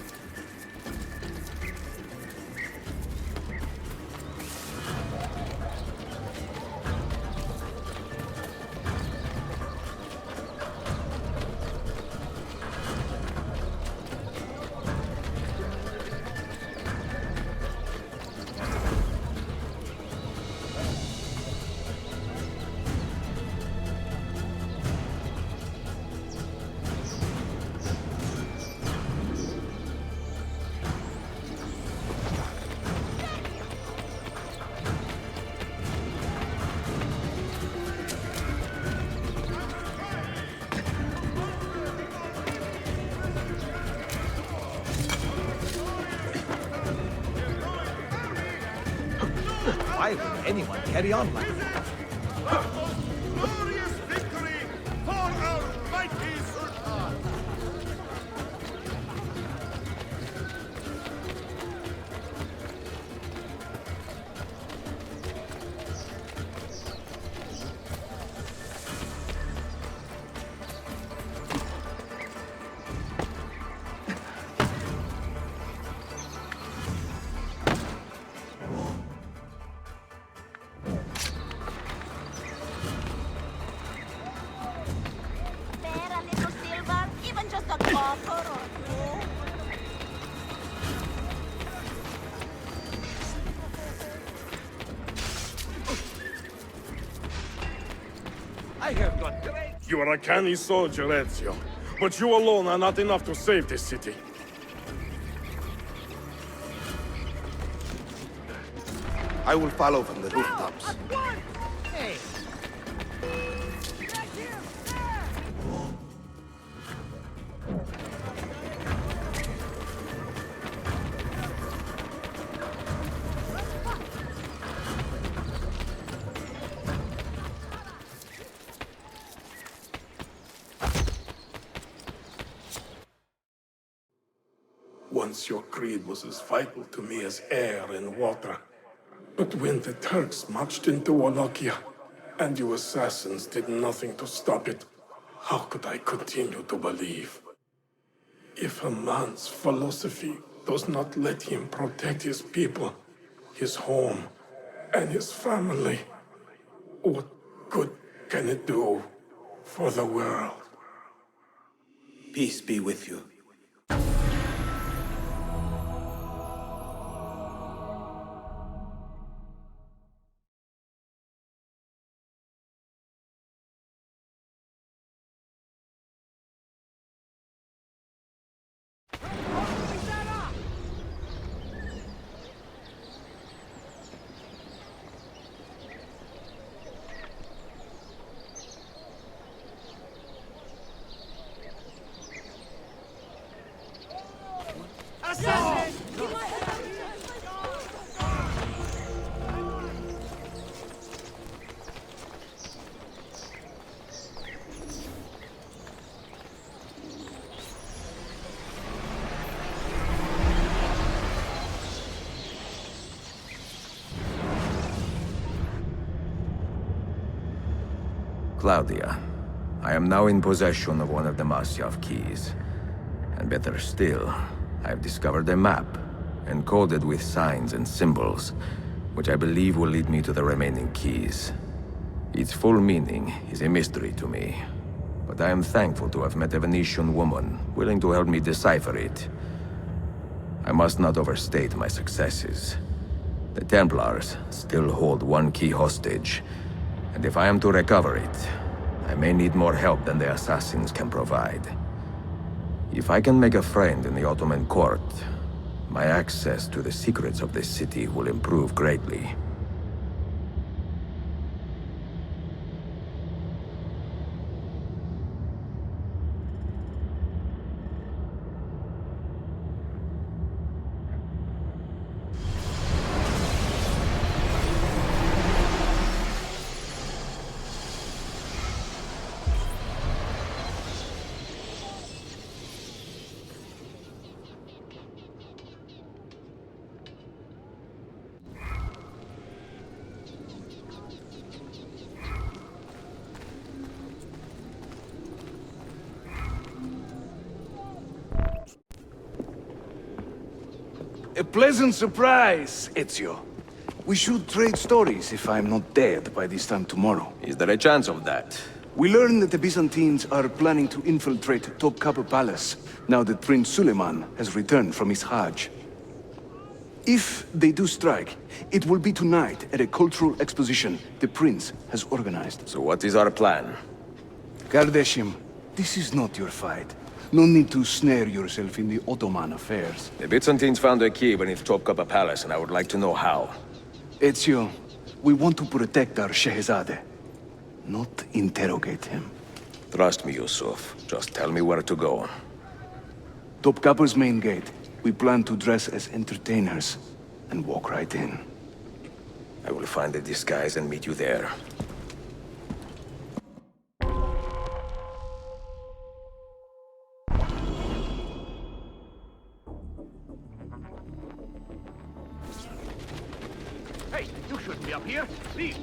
Why would anyone carry on like that? Glorious victory for our mighty Sultan! Spare a little silver, even just a copper or two. I have got great... You are a canny soldier, Ezio. But you alone are not enough to save this city. I will follow from the rooftops. Hey, Once your creed was as vital to me as air and water. But when the Turks marched into Wallachia, and you assassins did nothing to stop it, how could I continue to believe? If a man's philosophy does not let him protect his people, his home, and his family, what good can it do for the world? Peace be with you. Claudia, I am now in possession of one of the Masyaf keys. And better still, I have discovered a map, encoded with signs and symbols, which I believe will lead me to the remaining keys. Its full meaning is a mystery to me, but I am thankful to have met a Venetian woman willing to help me decipher it. I must not overstate my successes. The Templars still hold one key hostage, and if I am to recover it, I may need more help than the assassins can provide. If I can make a friend in the Ottoman court, my access to the secrets of this city will improve greatly. A pleasant surprise, Ezio. We should trade stories if I'm not dead by this time tomorrow. Is there a chance of that? We learn that the Byzantines are planning to infiltrate Topkapi Palace, now that Prince Suleiman has returned from his Hajj. If they do strike, it will be tonight at a cultural exposition the Prince has organized. So what is our plan? Kardashim, this is not your fight. No need to snare yourself in the Ottoman affairs. The Byzantines found a key beneath Topkapi Palace, and I would like to know how. Ezio, we want to protect our Shehzade, not interrogate him. Trust me, Yusuf. Just tell me where to go. Topkapi's main gate. We plan to dress as entertainers and walk right in. I will find a disguise and meet you there. Hey, you shouldn't be up here. Leave.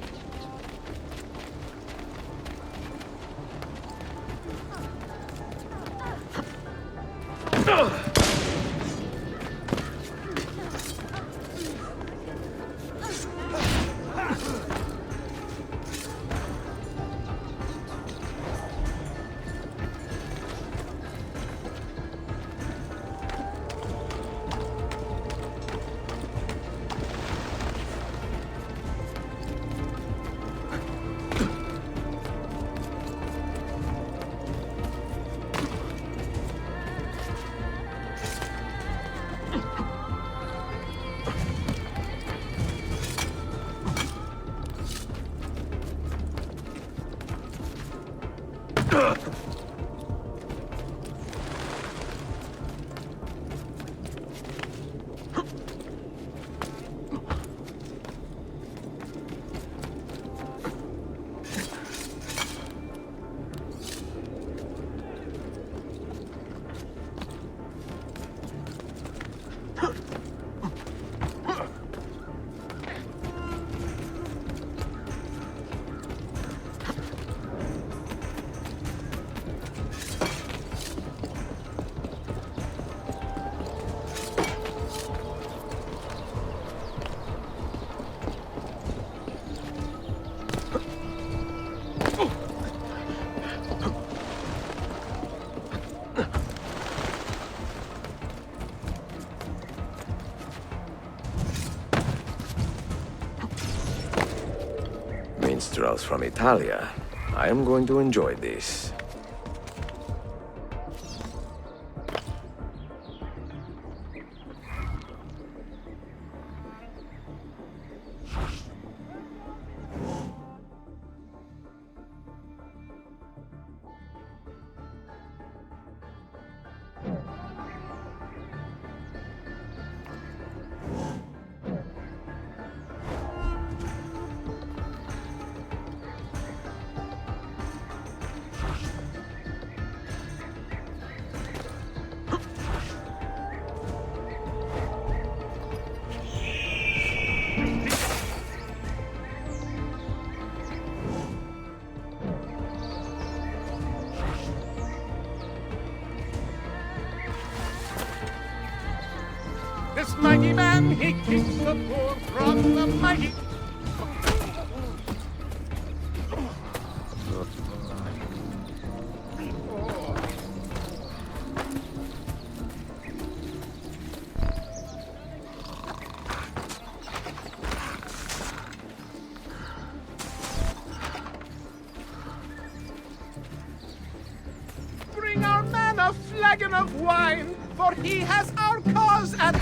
Minstrels from Italia. I am going to enjoy this. This mighty man, he keeps the poor from the mighty. Bring our man a flagon of wine, for he has our cause at...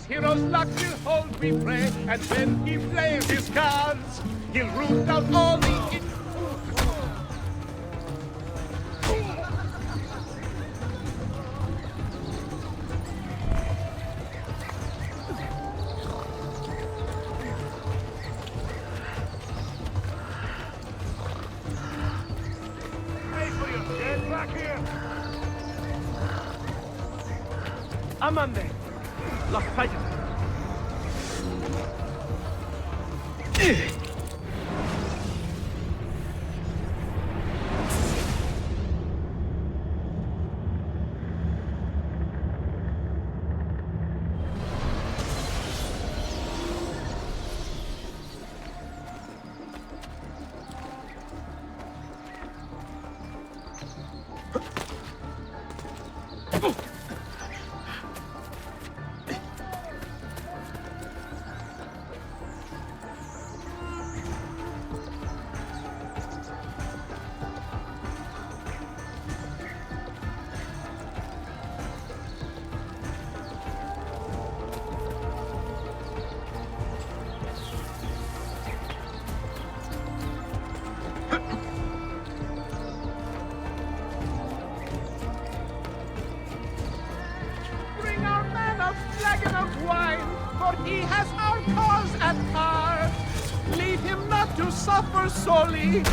As heroes' luck will hold, we pray, and when he plays his cards, he'll root out all the... Get back here! Amande! Lost sight of it. Flagon of wine, for he has our cause at heart. Leave him not to suffer sorely.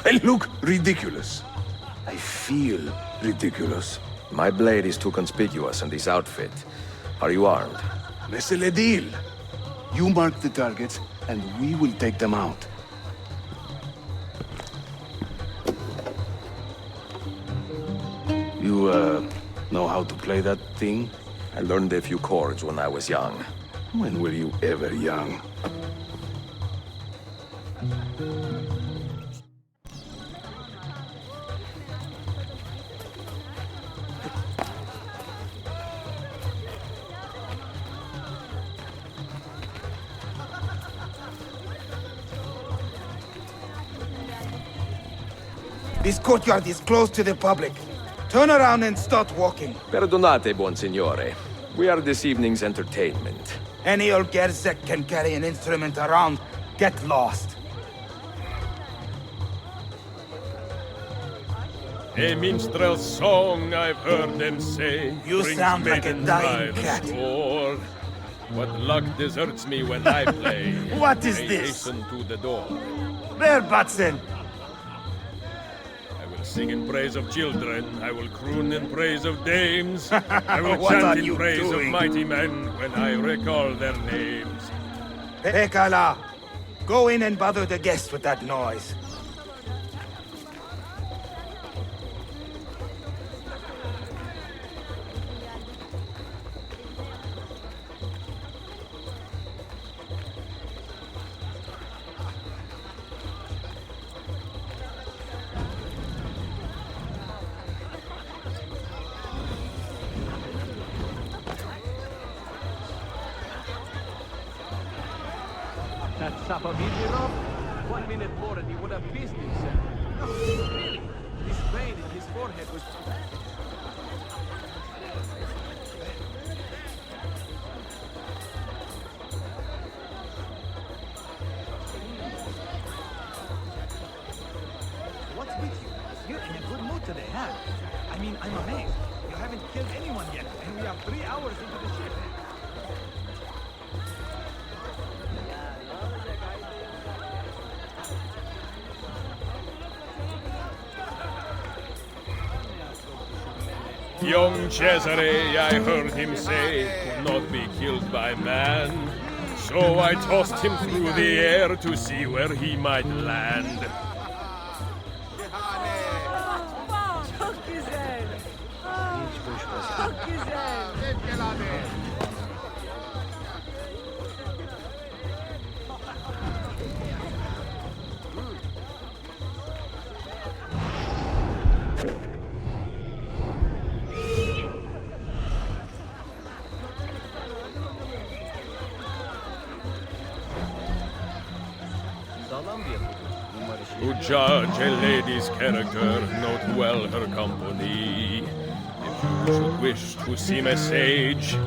I look ridiculous. I feel ridiculous. My blade is too conspicuous in this outfit. Are you armed? Laissez le deal. You mark the targets, and we will take them out. You, know how to play that thing? I learned a few chords when I was young. When were you ever young? This courtyard is closed to the public. Turn around and start walking. Perdonate, buon signore. We are this evening's entertainment. Any old gerzek can carry an instrument around. Get lost. A minstrel's song I've heard them say. You sound like a dying cat. Sword. What luck deserts me when I play. What is I this? hasten to the door. There, Batson. I will sing in praise of children. I will croon in praise of dames. I will What are chant in you praise doing? of mighty men when I recall their names. Pekala, go in and bother the guests with that noise. That Sapamidiro? 1 minute more and he would have pissed himself. No, really. This vein in his forehead was... What's with you? You're in a good mood today, huh? I mean, I'm amazed. You haven't killed anyone yet, and we are 3 hours into the ship. Young Cesare, I heard him say, could not be killed by man. So I tossed him through the air to see where he might land. Who judge a lady's character, note well her company. If you should wish to seem a sage,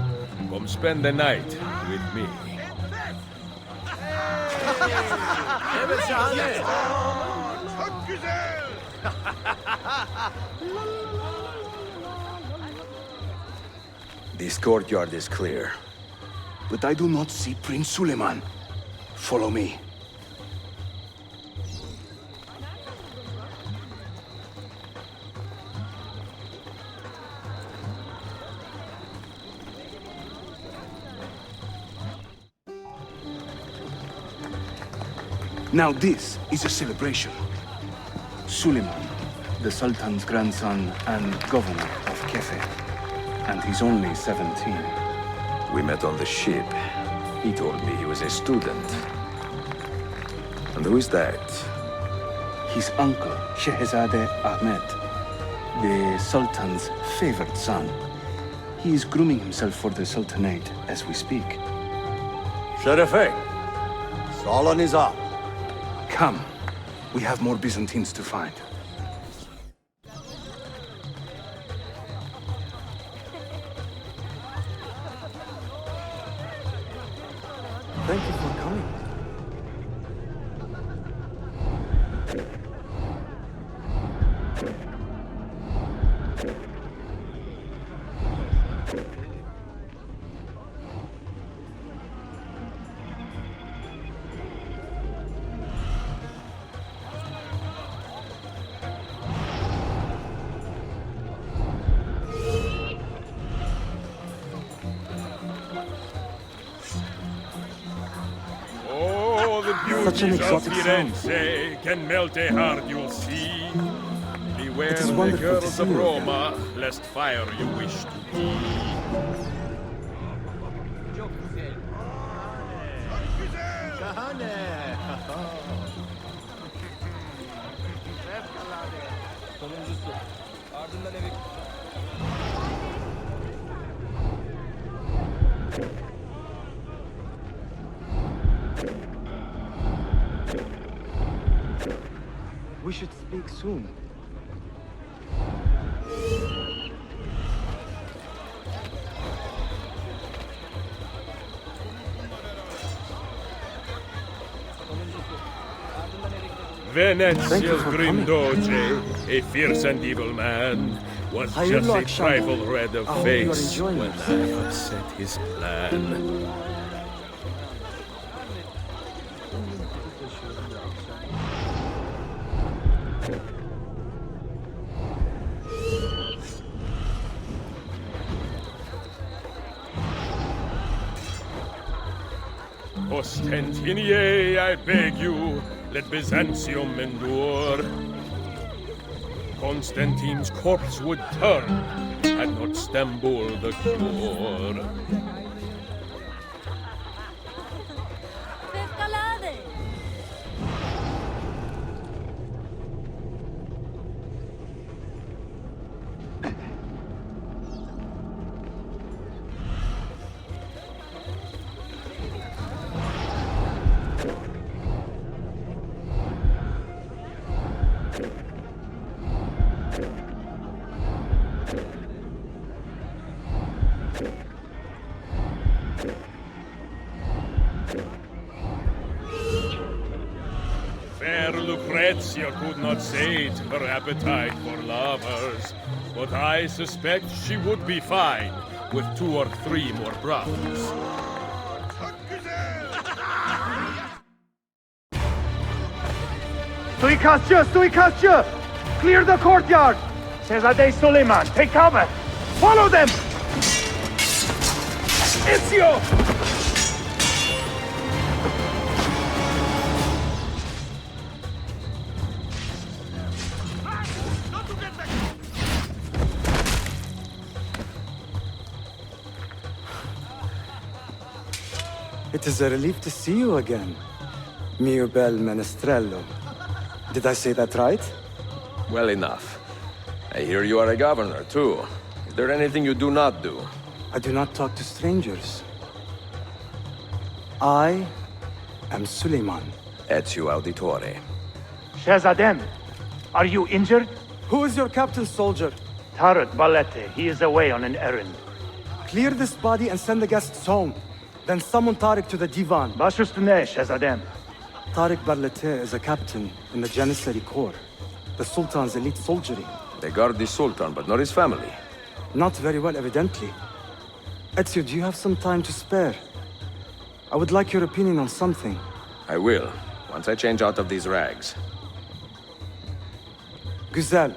come spend the night with me. Evet şahane. Çok güzel. This courtyard is clear. But I do not see Prince Suleiman. Follow me. Now this is a celebration. Suleiman, the Sultan's grandson and governor of Kefe. And he's only 17. We met on the ship. He told me he was a student. And who is that? His uncle, Shehzade Ahmed, the Sultan's favored son. He is grooming himself for the Sultanate as we speak. Sherife, Solon is up. Come. We have more Byzantines to find. Thank you for coming. Such an exotic Firenze can melt a heart, you'll see. Beware the girls of Roma, lest fire you wish to be. Şahane. Sonuncusu. Ardından eve... We should speak soon. Venezia's grim doge, a fierce and evil man, was just a trifle red of face when I upset his plan. Ostentinier, I beg you, let Byzantium endure. Constantine's corpse would turn, had not Stambul the cure. Lucrezia could not sate her appetite for lovers, but I suspect she would be fine with 2 or 3 more brothers. Suikastçı! Clear the courtyard! Şehzade Suleiman, take cover! Follow them! Ezio! It is a relief to see you again, mio bel menestrello. Did I say that right? Well enough. I hear you are a governor, too. Is there anything you do not do? I do not talk to strangers. I am Suleiman, Ezio Auditore. Shazadem, are you injured? Who is your captain, soldier? Tarek Balete, he is away on an errand. Clear this body and send the guests home. Then summon Tarek to the divan. Baş üstüne, Shazadem. Tarek Barlete is a captain in the Janissary Corps, the Sultan's elite soldiery. They guard the Sultan, but not his family. Not very well, evidently. Ezio, do you have some time to spare? I would like your opinion on something. I will, once I change out of these rags. Güzel.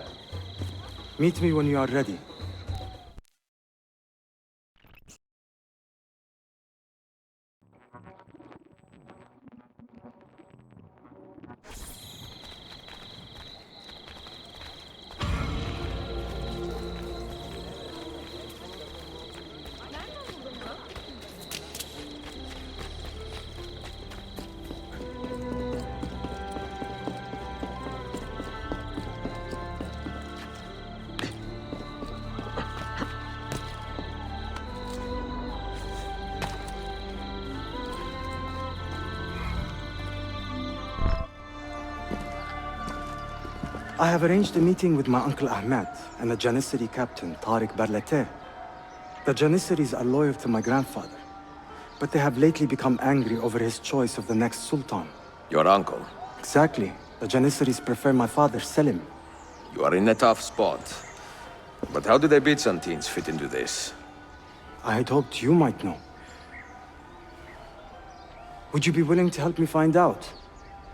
Meet me when you are ready. I have arranged a meeting with my uncle Ahmed and the Janissary captain, Tarek Barlete. The Janissaries are loyal to my grandfather, but they have lately become angry over his choice of the next Sultan. Your uncle? Exactly. The Janissaries prefer my father, Selim. You are in a tough spot. But how do the Byzantines fit into this? I had hoped you might know. Would you be willing to help me find out?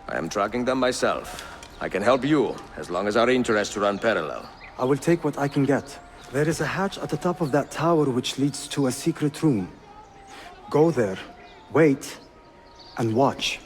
I am tracking them myself. I can help you, as long as our interests run parallel. I will take what I can get. There is a hatch at the top of that tower which leads to a secret room. Go there, wait, and watch.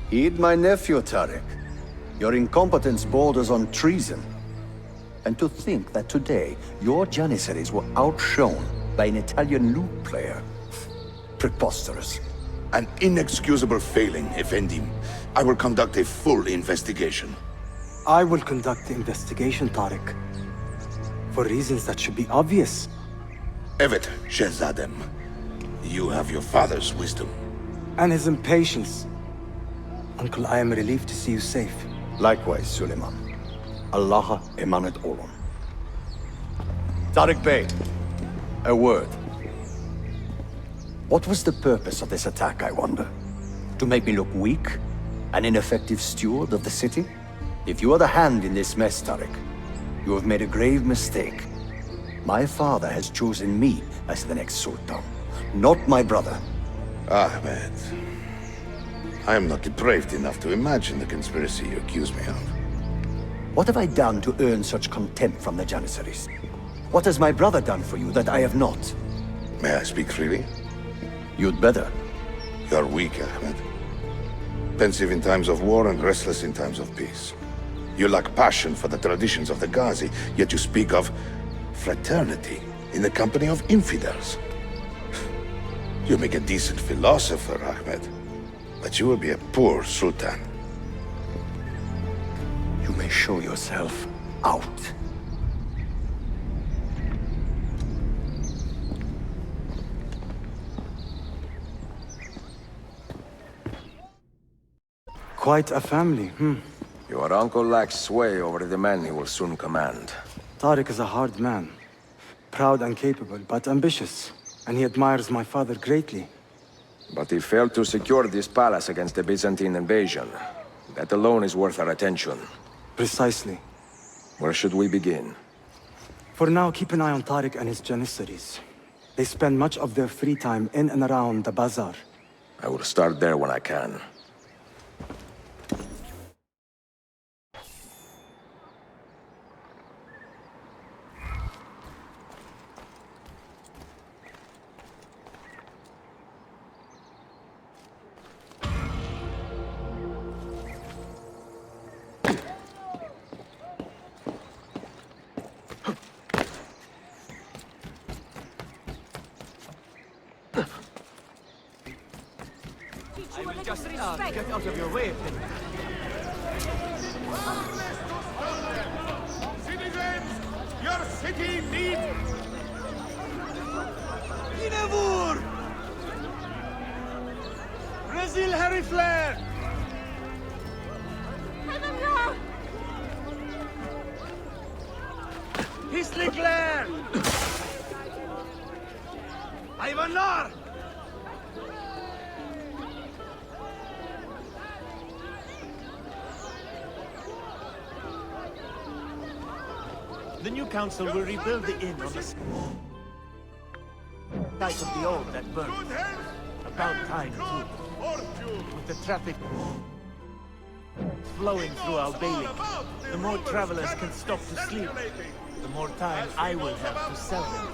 Heed my nephew, Tarek. Your incompetence borders on treason. And to think that today, your Janissaries were outshone by an Italian lute player. Preposterous. An inexcusable failing, Effendi. I will conduct a full investigation. I will conduct the investigation, Tarek. For reasons that should be obvious. Evet, Shehzadem. You have your father's wisdom. And his impatience. Uncle, I am relieved to see you safe. Likewise, Suleiman. Allah emanet olun. Tarek Bey, a word. What was the purpose of this attack, I wonder? To make me look weak? An ineffective steward of the city? If you are the hand in this mess, Tarek, you have made a grave mistake. My father has chosen me as the next Sultan, not my brother. Ahmed, I am not depraved enough to imagine the conspiracy you accuse me of. What have I done to earn such contempt from the Janissaries? What has my brother done for you that I have not? May I speak freely? You'd better. You're weak, Ahmed. Pensive in times of war and restless in times of peace. You lack passion for the traditions of the Ghazi, yet you speak of fraternity in the company of infidels. You make a decent philosopher, Ahmed, but you will be a poor sultan. You may show yourself out. Quite a family, Your uncle lacks sway over the men he will soon command. Tariq is a hard man. Proud and capable, but ambitious. And he admires my father greatly. But he failed to secure this palace against the Byzantine invasion. That alone is worth our attention. Precisely. Where should we begin? For now, keep an eye on Tariq and his Janissaries. They spend much of their free time in and around the bazaar. I will start there when I can. Get out of your way. Citizens, your city needs... Inavur! Brazil Harry Flair! Hisley Claire! Ivan Lar! The new council will rebuild the inn on the site of the old that burned. About time, too. With the traffic flowing through our bailey, the more travelers can stop to sleep, the more time I will have to sell them.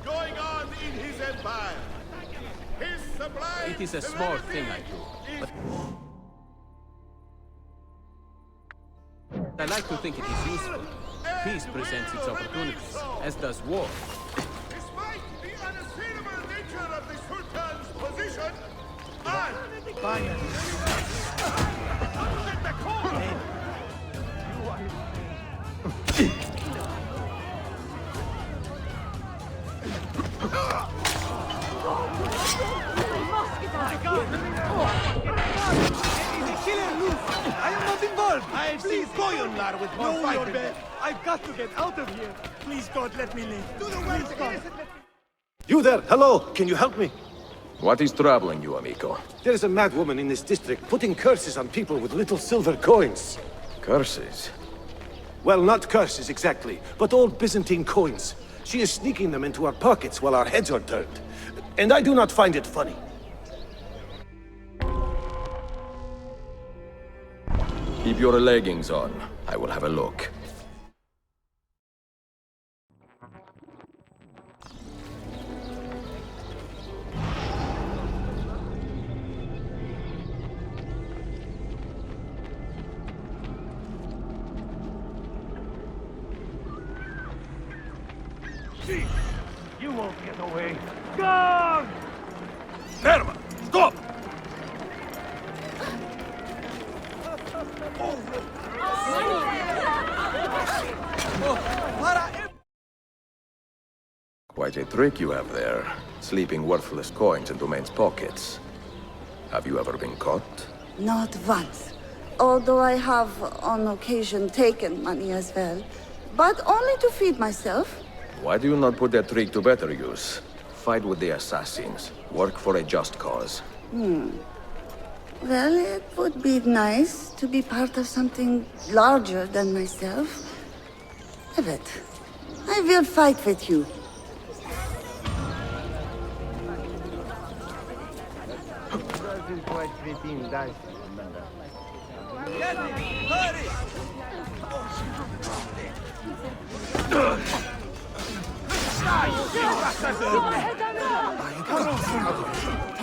Going on in his empire. His sublime... It is a small thing I do, but... I like to think it is useful. Peace presents its opportunities, as does war. Despite the unassailable nature of the Sultan's position, and... Get the call! I am not involved! I've seen Boyonlar with more fighting. No, I've got to get out of here! Please, God, let me live! Do the work, God! You there! Hello! Can you help me? What is troubling you, amigo? There is a mad woman in this district putting curses on people with little silver coins. Curses? Well, not curses exactly, but old Byzantine coins. She is sneaking them into our pockets while our heads are turned. And I do not find it funny. Keep your leggings on. I will have a look. You won't get away. Gone! Ferma! Stop! Quite a trick you have there, sleeping worthless coins into men's pockets. Have you ever been caught? Not once. Although I have, on occasion, taken money as well. But only to feed myself. Why do you not put that trick to better use? fight with the assassins. Work for a just cause. Well, it would be nice to be part of something larger than myself. But I will fight with you.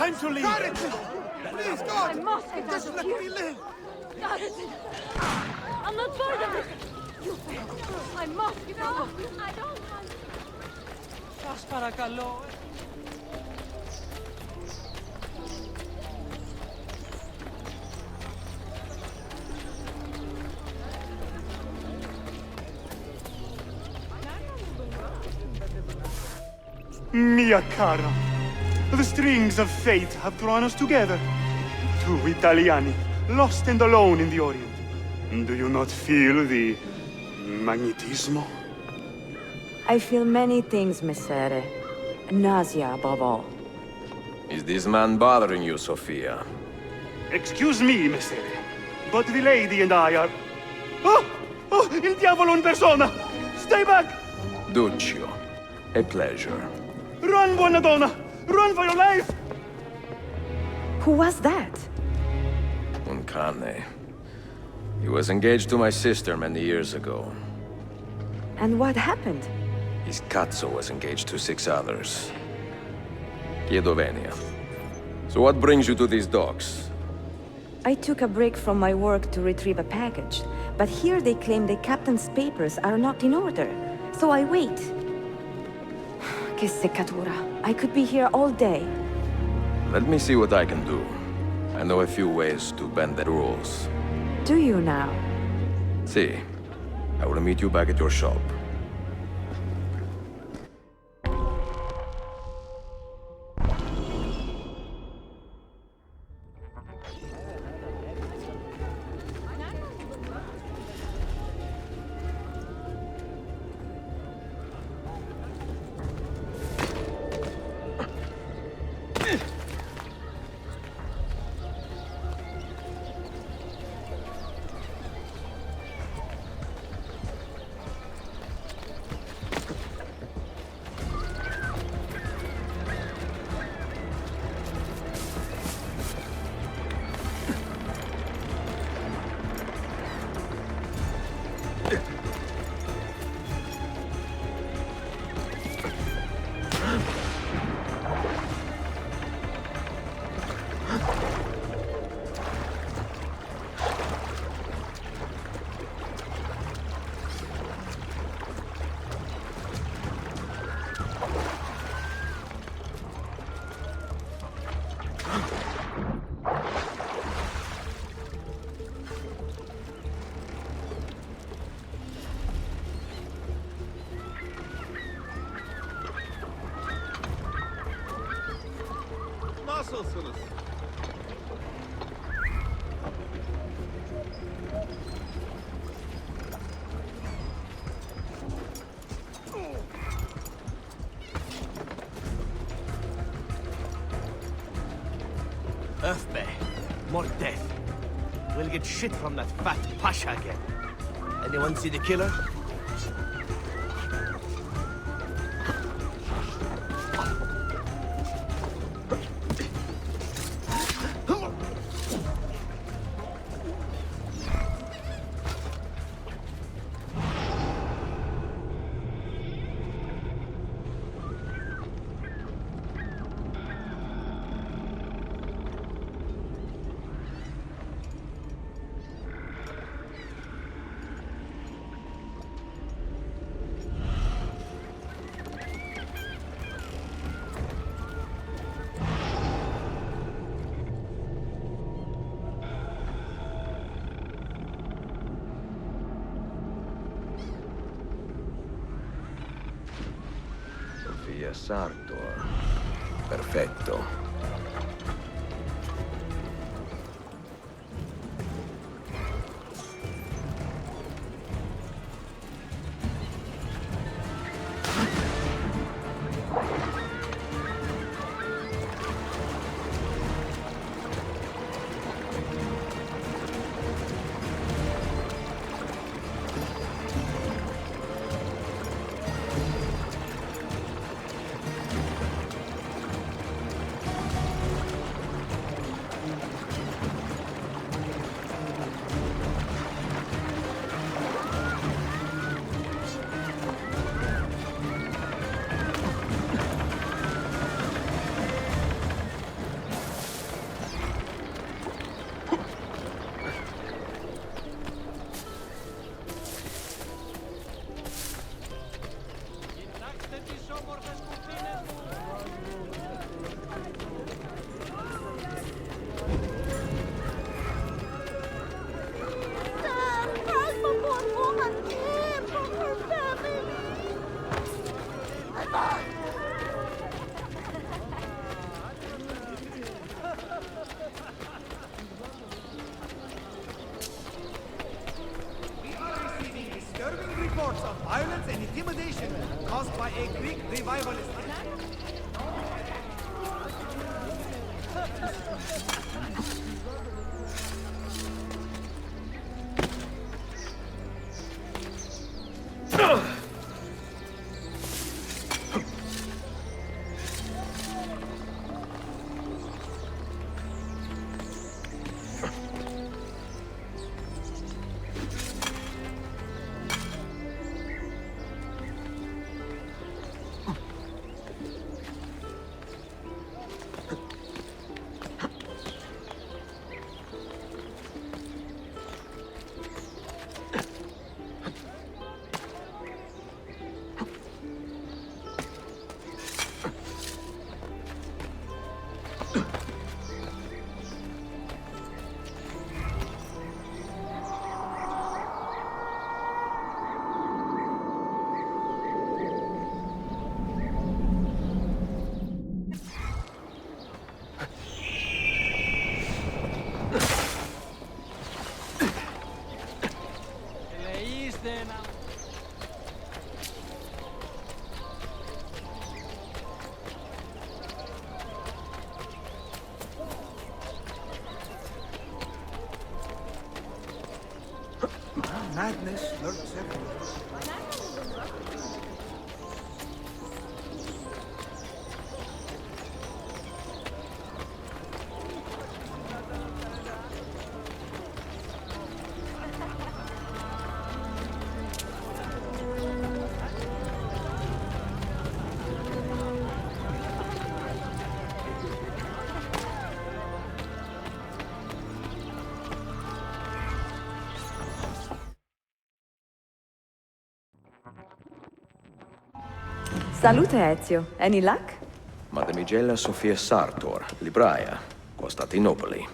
Time to leave! Please, God! Just let me live! I'm not part of it! I must give up! I don't want... Σας παρακαλώ. Mia cara, the strings of fate have drawn us together. Two Italiani, lost and alone in the Orient. Do you not feel the magnetismo? I feel many things, Messere. Nausea above all. Is this man bothering you, Sophia? Excuse me, Messere, but the lady and I are... Oh! Oh, il diavolo in persona! Stay back! Duccio, a pleasure. Run, buona donna! Run for your life! Who was that? Un cane. He was engaged to my sister many years ago. And what happened? His cazzo was engaged to 6 others. Chiedo venia. So what brings you to these docks? I took a break from my work to retrieve a package, but here they claim the captain's papers are not in order, so I wait. Che seccatura. I could be here all day. Let me see what I can do. I know a few ways to bend the rules. Do you now? See, I will meet you back at your shop. Nasılsınız? Earth Bay. More death. We'll get shit from that fat Pasha again. Anyone see the killer? Sophia Sartor. Perfetto. regards an intimidation caused by a Greek revivalist. Madness lurks everywhere. Salute, Ezio. Any luck? Mademoiselle Sofia Sartor, Libraia, Costantinopoli.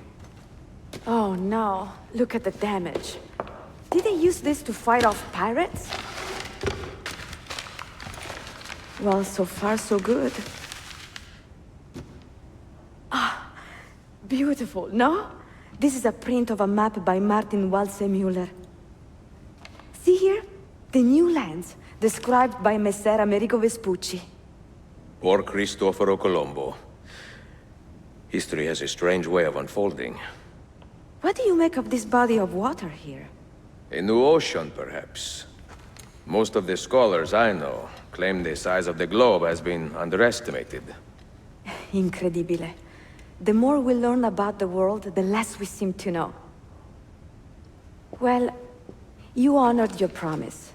Oh no, look at the damage. Did they use this to fight off pirates? Well, so far so good. Ah, beautiful, no? This is a print of a map by Martin Walsemüller. See here? The new lands, described by Messer Amerigo Vespucci. Or Cristoforo Colombo. History has a strange way of unfolding. What do you make of this body of water here? A new ocean, perhaps. Most of the scholars I know claim the size of the globe has been underestimated. Incredibile. The more we learn about the world, the less we seem to know. Well, you honored your promise.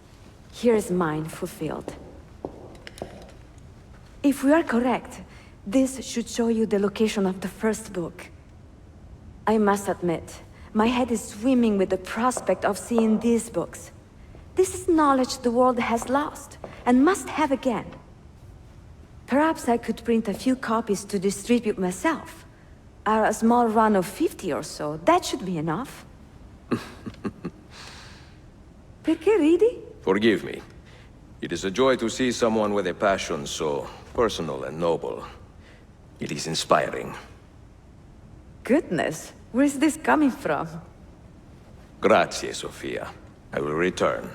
Here is mine fulfilled. If we are correct, this should show you the location of the first book. I must admit, my head is swimming with the prospect of seeing these books. This is knowledge the world has lost, and must have again. Perhaps I could print a few copies to distribute myself. A small run of 50 or so, that should be enough. Perché ridi? Forgive me. It is a joy to see someone with a passion so personal and noble. It is inspiring. Goodness, where's this coming from? Grazie, Sofia. I will return.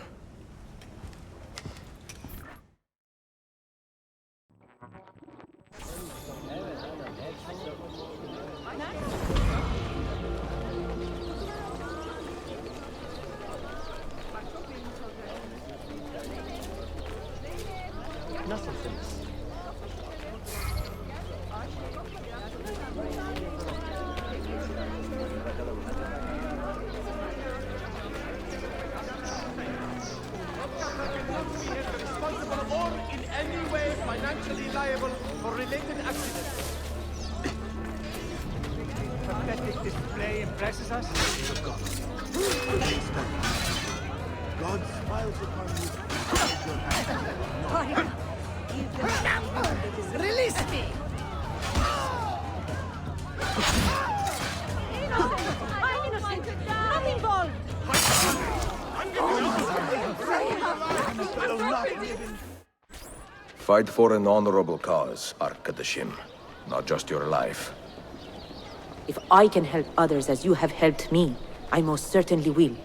Release me! I'm innocent! Not involved! Fight for an honorable cause, Arkadashim. Not just your life. If I can help others as you have helped me, I most certainly will.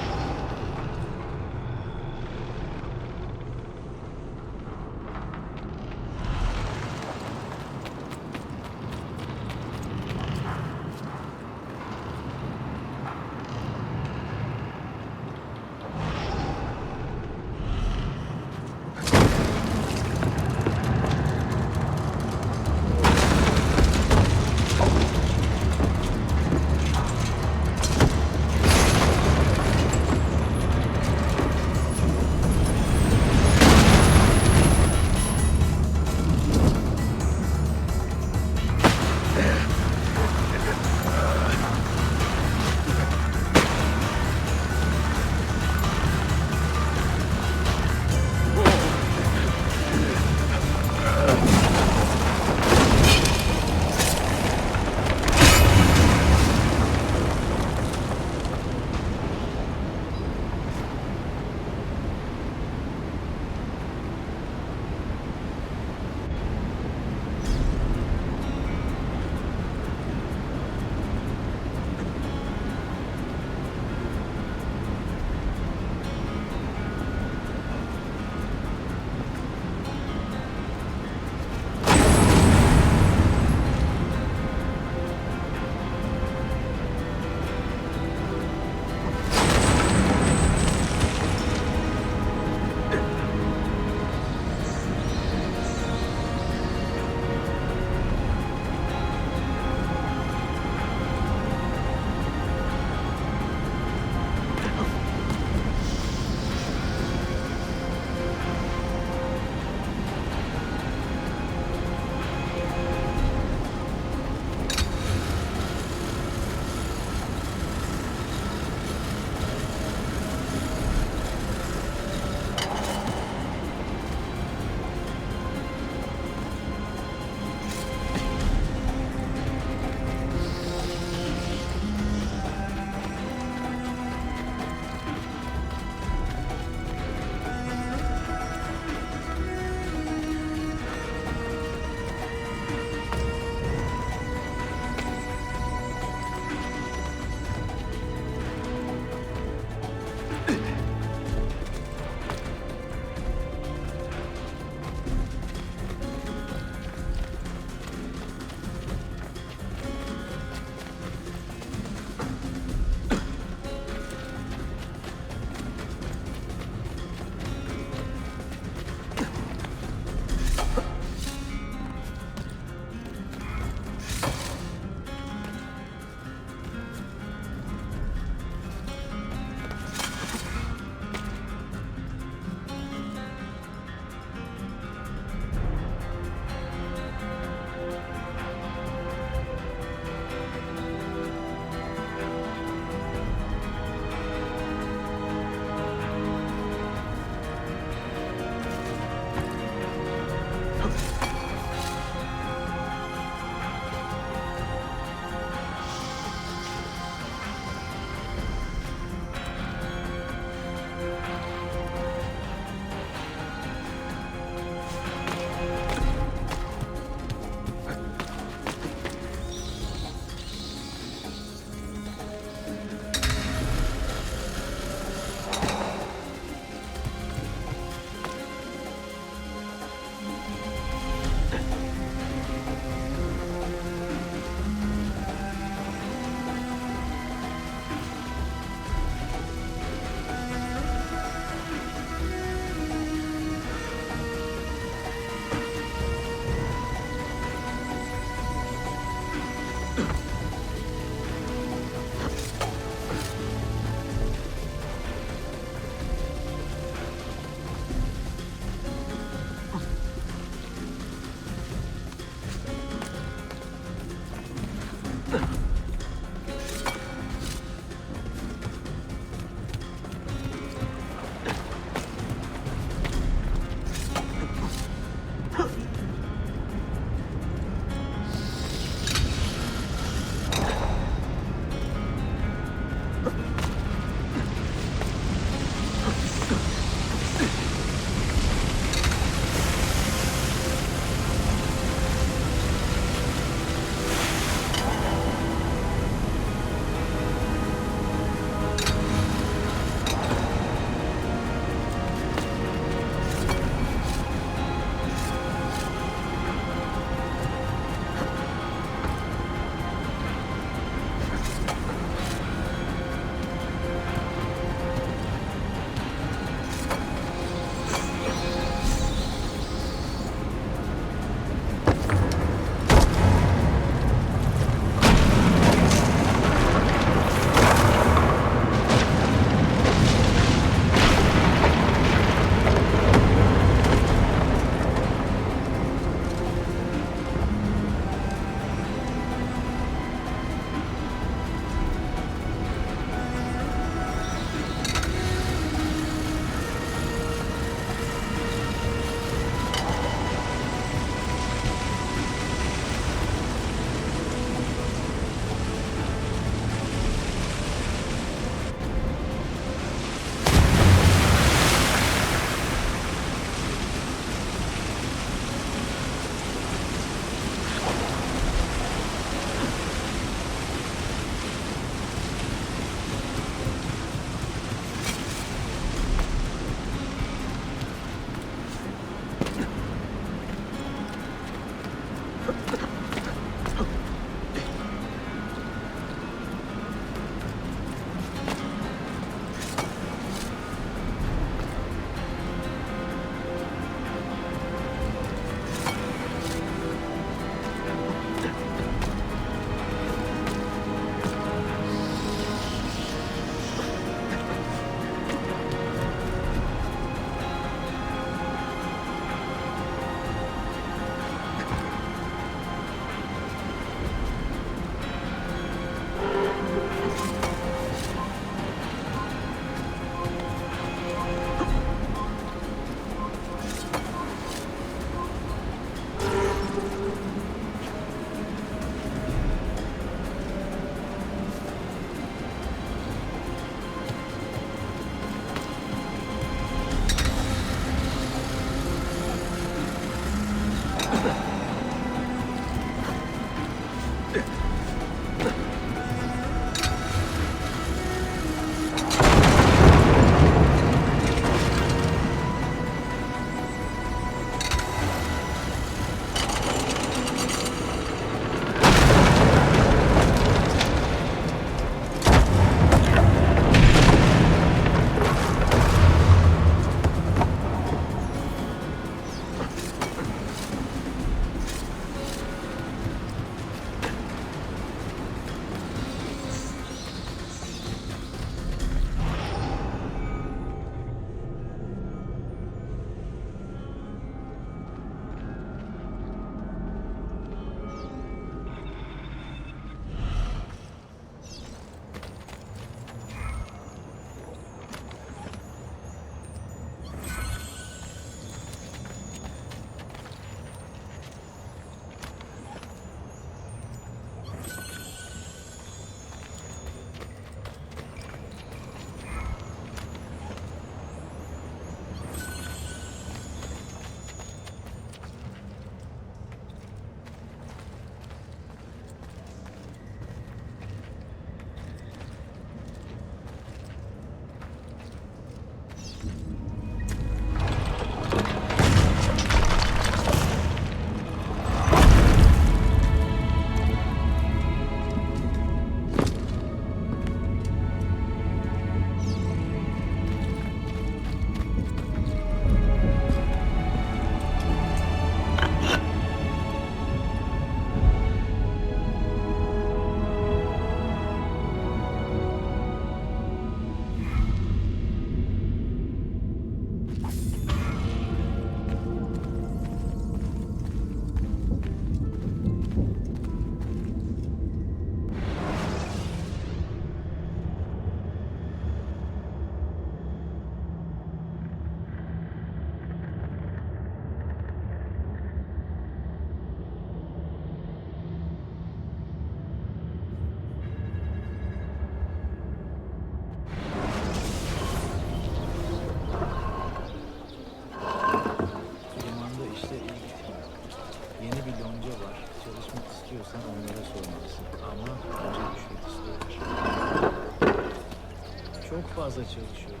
fazla çalışıyorum.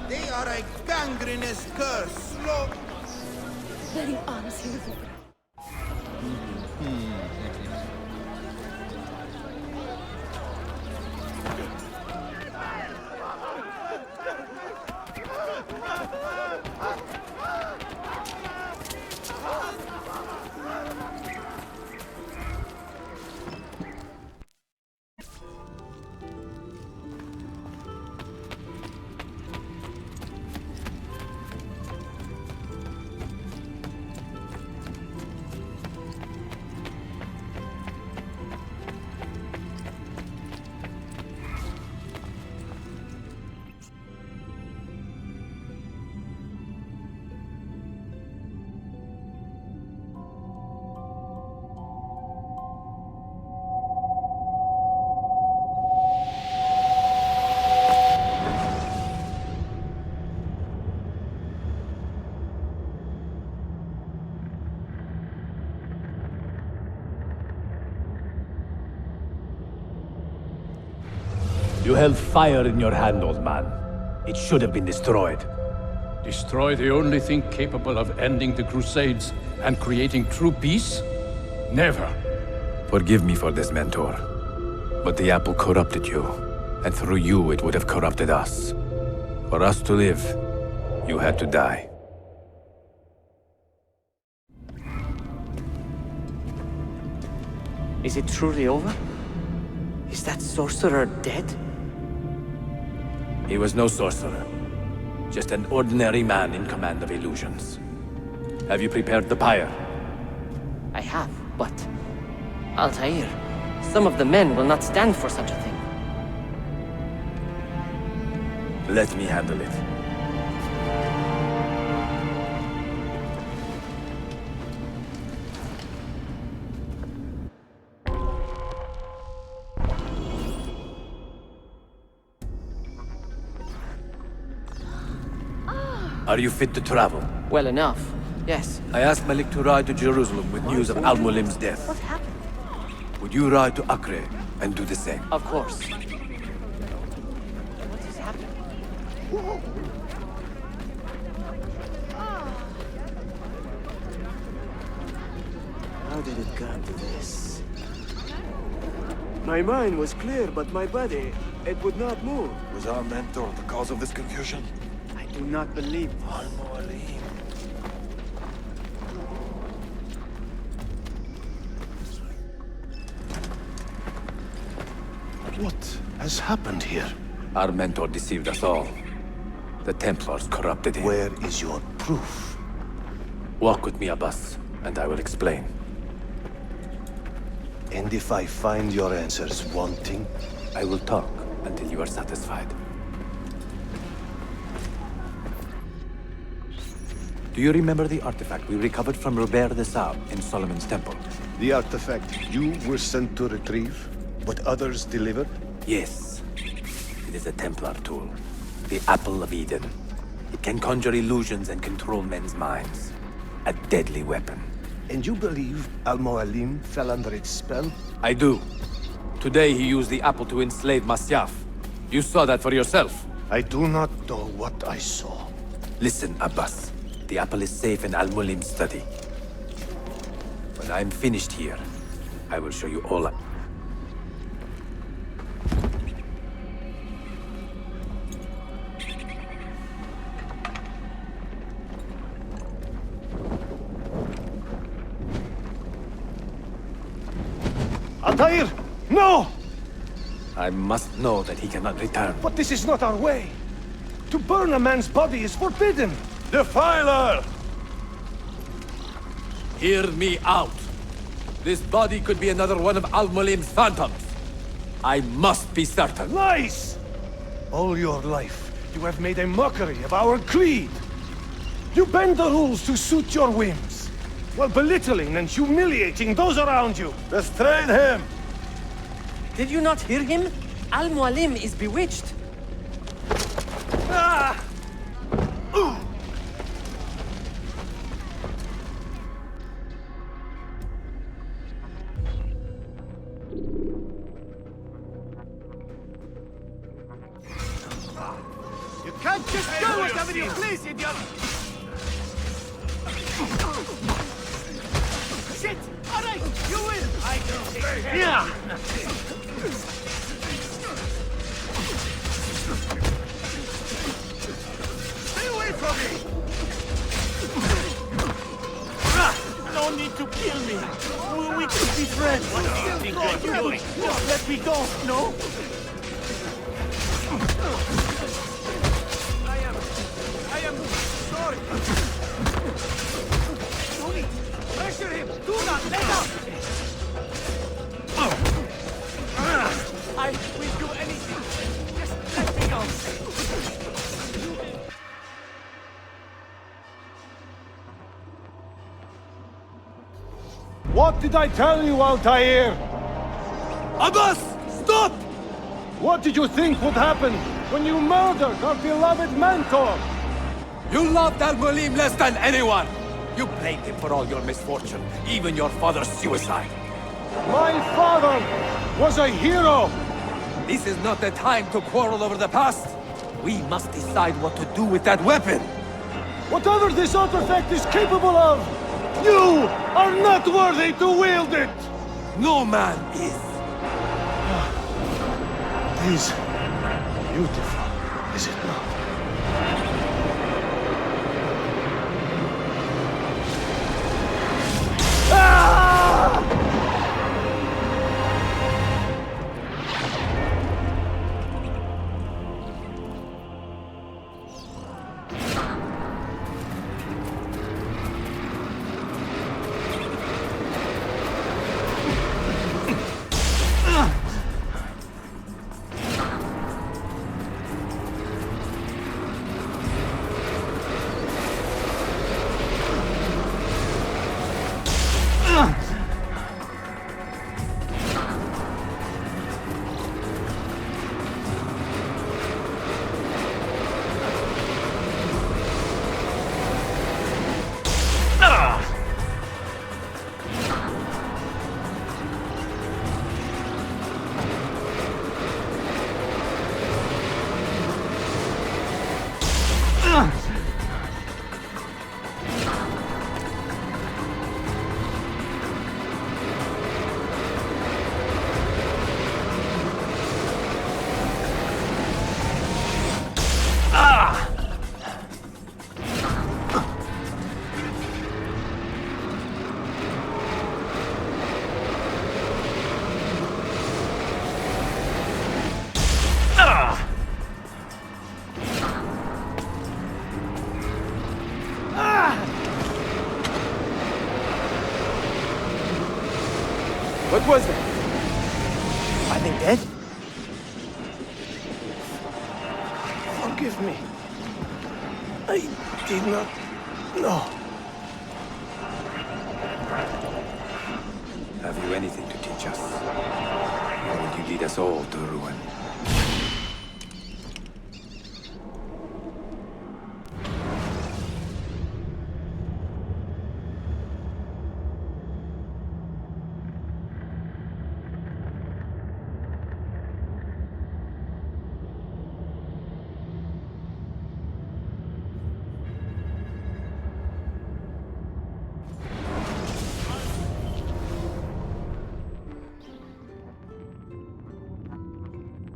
They are a gangrenous curse, slow. Benim ağrısını You held fire in your hand, old man. It should have been destroyed. Destroy the only thing capable of ending the Crusades and creating true peace? Never. Forgive me for this, Mentor. But the apple corrupted you, and through you it would have corrupted us. For us to live, you had to die. Is it truly over? Is that sorcerer dead? He was no sorcerer. Just an ordinary man in command of illusions. Have you prepared the pyre? I have, but... Altair, some of the men will not stand for such a thing. Let me handle it. Are you fit to travel? Well enough, yes. I asked Malik to ride to Jerusalem with news of Al-Mulim's death. What happened? Would you ride to Acre and do the same? Of course. What is happening? How did it come to this? My mind was clear, but my body, it would not move. Was our mentor the cause of this confusion? I do not believe this. What has happened here? Our mentor deceived us all. The Templars corrupted him. Where is your proof? Walk with me, Abbas, and I will explain. And if I find your answers wanting? I will talk until you are satisfied. Do you remember the artifact we recovered from Robert de Sable in Solomon's temple? The artifact you were sent to retrieve, but others delivered? Yes. It is a Templar tool. The Apple of Eden. It can conjure illusions and control men's minds. A deadly weapon. And you believe Al-Mualim fell under its spell? I do. Today he used the apple to enslave Masyaf. You saw that for yourself. I do not know what I saw. Listen, Abbas. The apple is safe in Al-Mulim's study. When I'm finished here, I will show you all. Altair! No! I must know that he cannot return. But this is not our way. To burn a man's body is forbidden. Defiler! Hear me out. This body could be another one of Al-Mulim's phantoms. I must be certain. Lies! All your life, you have made a mockery of our creed. You bend the rules to suit your whims, while belittling and humiliating those around you. Restrain him! Did you not hear him? Al-Mualim is bewitched. Ah! Just do whatever you please, idiot! Shit! Alright, you win! I can take care. Yeah! Stay away from me! No need to kill me. We could be friends. What do you think you're doing? Just let me go, no? I am sorry. Tony, pressure him. Do not let up. I will do anything. Just let me go. What did I tell you, Altair? Abbas! Stop! What did you think would happen when you murdered our beloved mentor? You loved Al-Mulim less than anyone! You blamed him for all your misfortune, even your father's suicide. My father was a hero! This is not the time to quarrel over the past. We must decide what to do with that weapon. Whatever this artifact is capable of, you are not worthy to wield it! No man is. It is beautiful, is it not? What was that? Are they dead? Forgive me. I did not know. Have you anything to teach us? Or would you lead us all to ruin?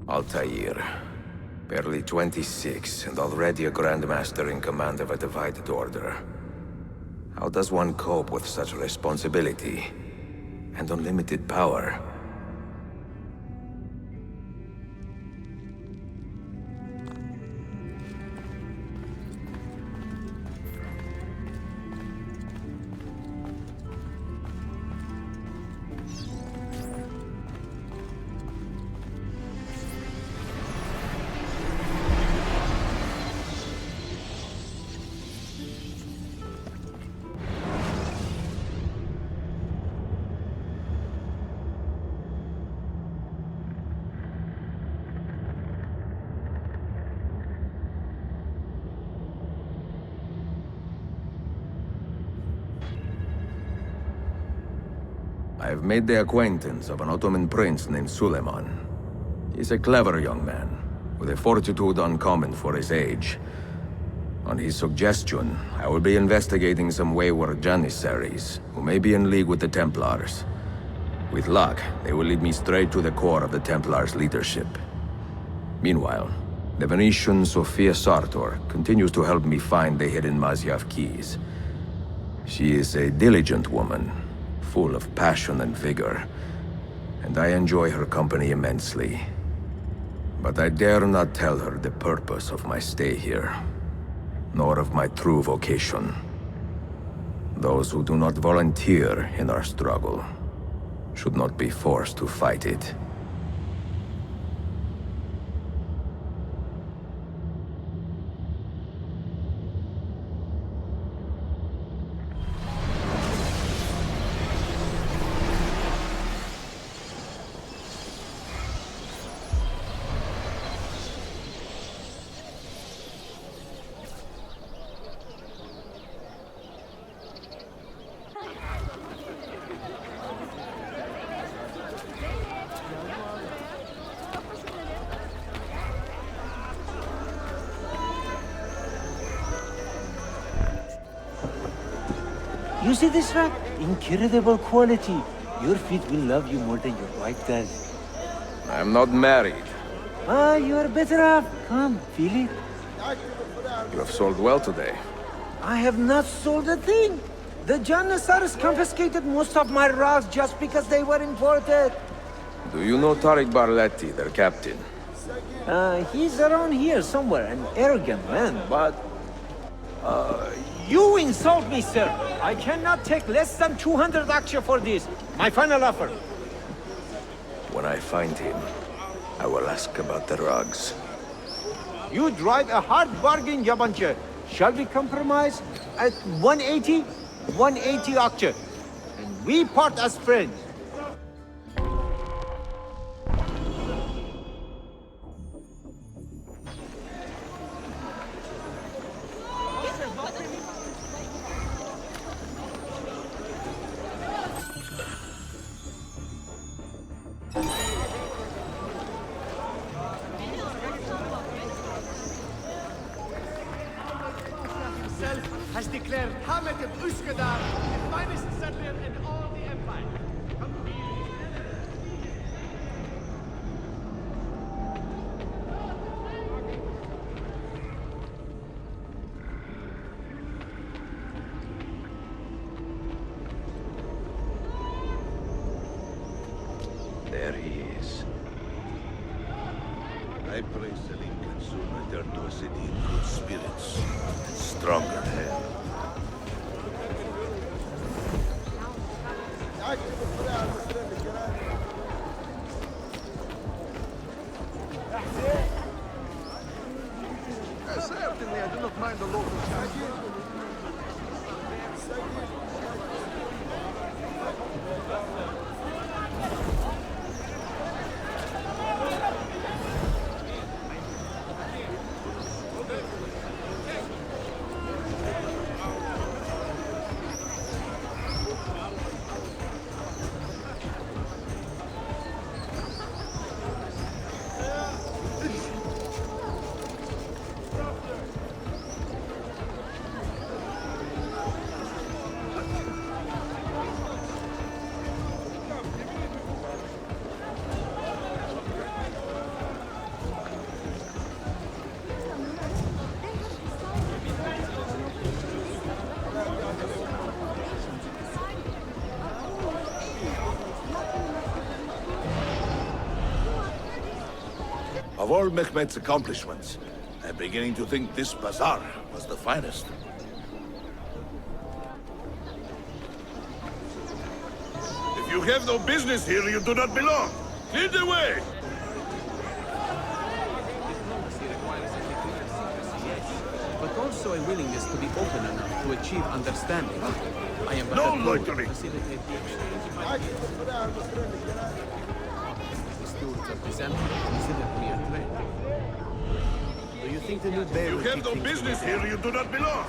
Altair. Barely 26, and already a Grandmaster in command of a divided order. How does one cope with such responsibility and unlimited power? I've made the acquaintance of an Ottoman prince named Suleiman. He's a clever young man, with a fortitude uncommon for his age, On his suggestion, I will be investigating some wayward Janissaries who may be in league with the Templars. With luck, they will lead me straight to the core of the Templars' leadership. Meanwhile, the Venetian Sophia Sartor continues to help me find the hidden Masyaf keys. She is a diligent woman, full of passion and vigor, and I enjoy her company immensely. But I dare not tell her the purpose of my stay here, nor of my true vocation. Those who do not volunteer in our struggle should not be forced to fight it. You see this rack? Incredible quality. Your feet will love you more than your wife does. I'm not married. Ah, you are better off. Come, feel it. You have sold well today. I have not sold a thing. The Janissaries confiscated most of my rocks just because they were imported. Do you know Tariq Barletti, their captain? He's around here somewhere, an arrogant man, but... You insult me, sir! I cannot take less than 200 aksha for this. My final offer. When I find him, I will ask about the rugs. You drive a hard bargain, Yabanche. Shall we compromise at 180? 180 aksha. And we part as friends. Has declared Hamid of Uskadar the finest settler in all the empire. There he is. I pray Selim can soon return to a city in good spirits and stronger hand. Certainly, I do not mind the local charges. Of all Mehmet's accomplishments, I'm beginning to think this bazaar was the finest. If you have no business here, you do not belong. Clear the way! But also a willingness to be open enough to achieve understanding. I am but No a tool to loitering. facilitate the exchange. The stewards of this empire consider me a threat. Do you think the new bear You will have keep no things business together? here, you do not belong.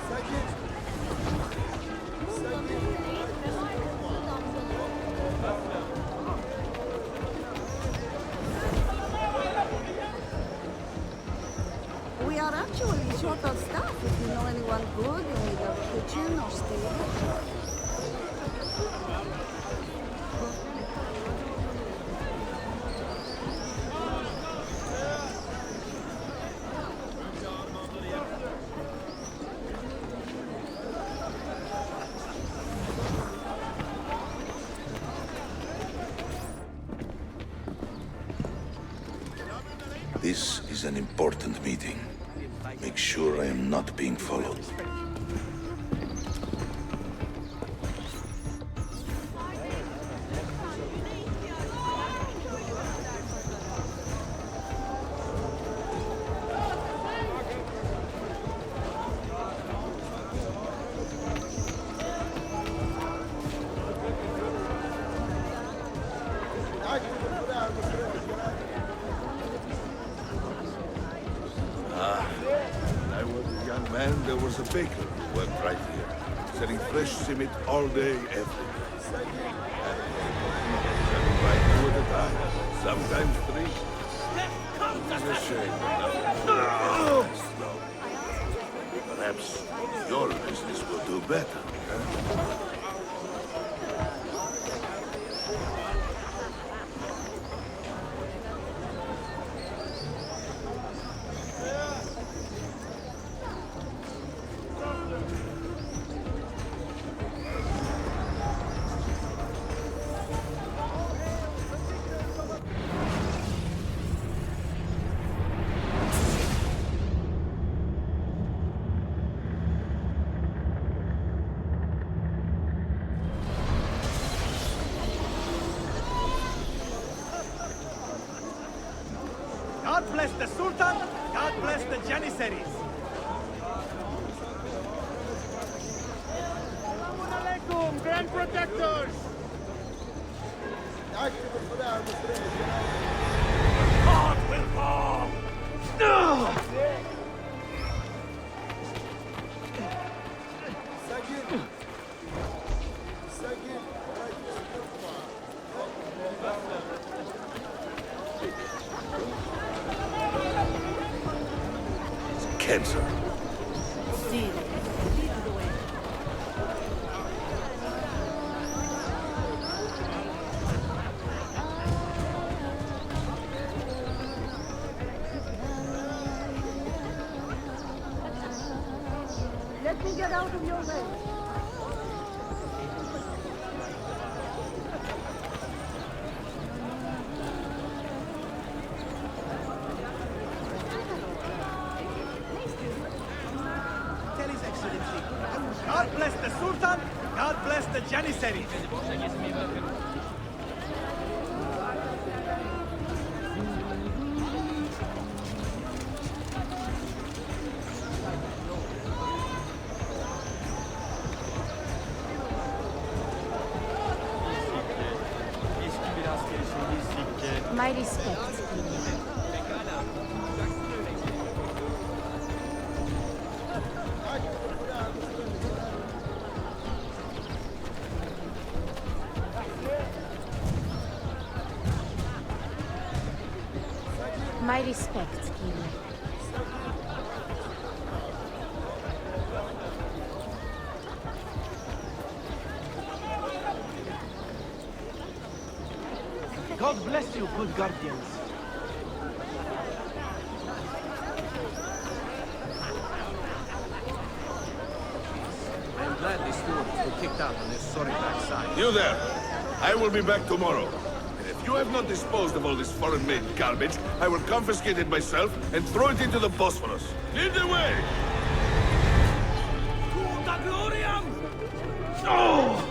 We are actually short of staff, if you know anything. This is an important meeting. Make sure I am not being followed. When I was a young man, there was a baker who worked right here, selling fresh cement all day, every day. Selling right two at a time, sometimes three. It's a shame. Slow. Perhaps your business will do better, huh? God bless the Sultan, God bless the Janissaries. Assalamu alaikum, Grand Protectors! God will fall! Cancer. Let me get out of your way. Tell His Excellency, God bless the Sultan, God bless the Janissaries. My respects. My respects, King. God bless you, good guardians. I am glad these stewards were kicked out on their sorry backside. You there! I will be back tomorrow. And if you have not disposed of all this foreign-made garbage, I will confiscate it myself and throw it into the Bosphorus. Lead the way! Oh!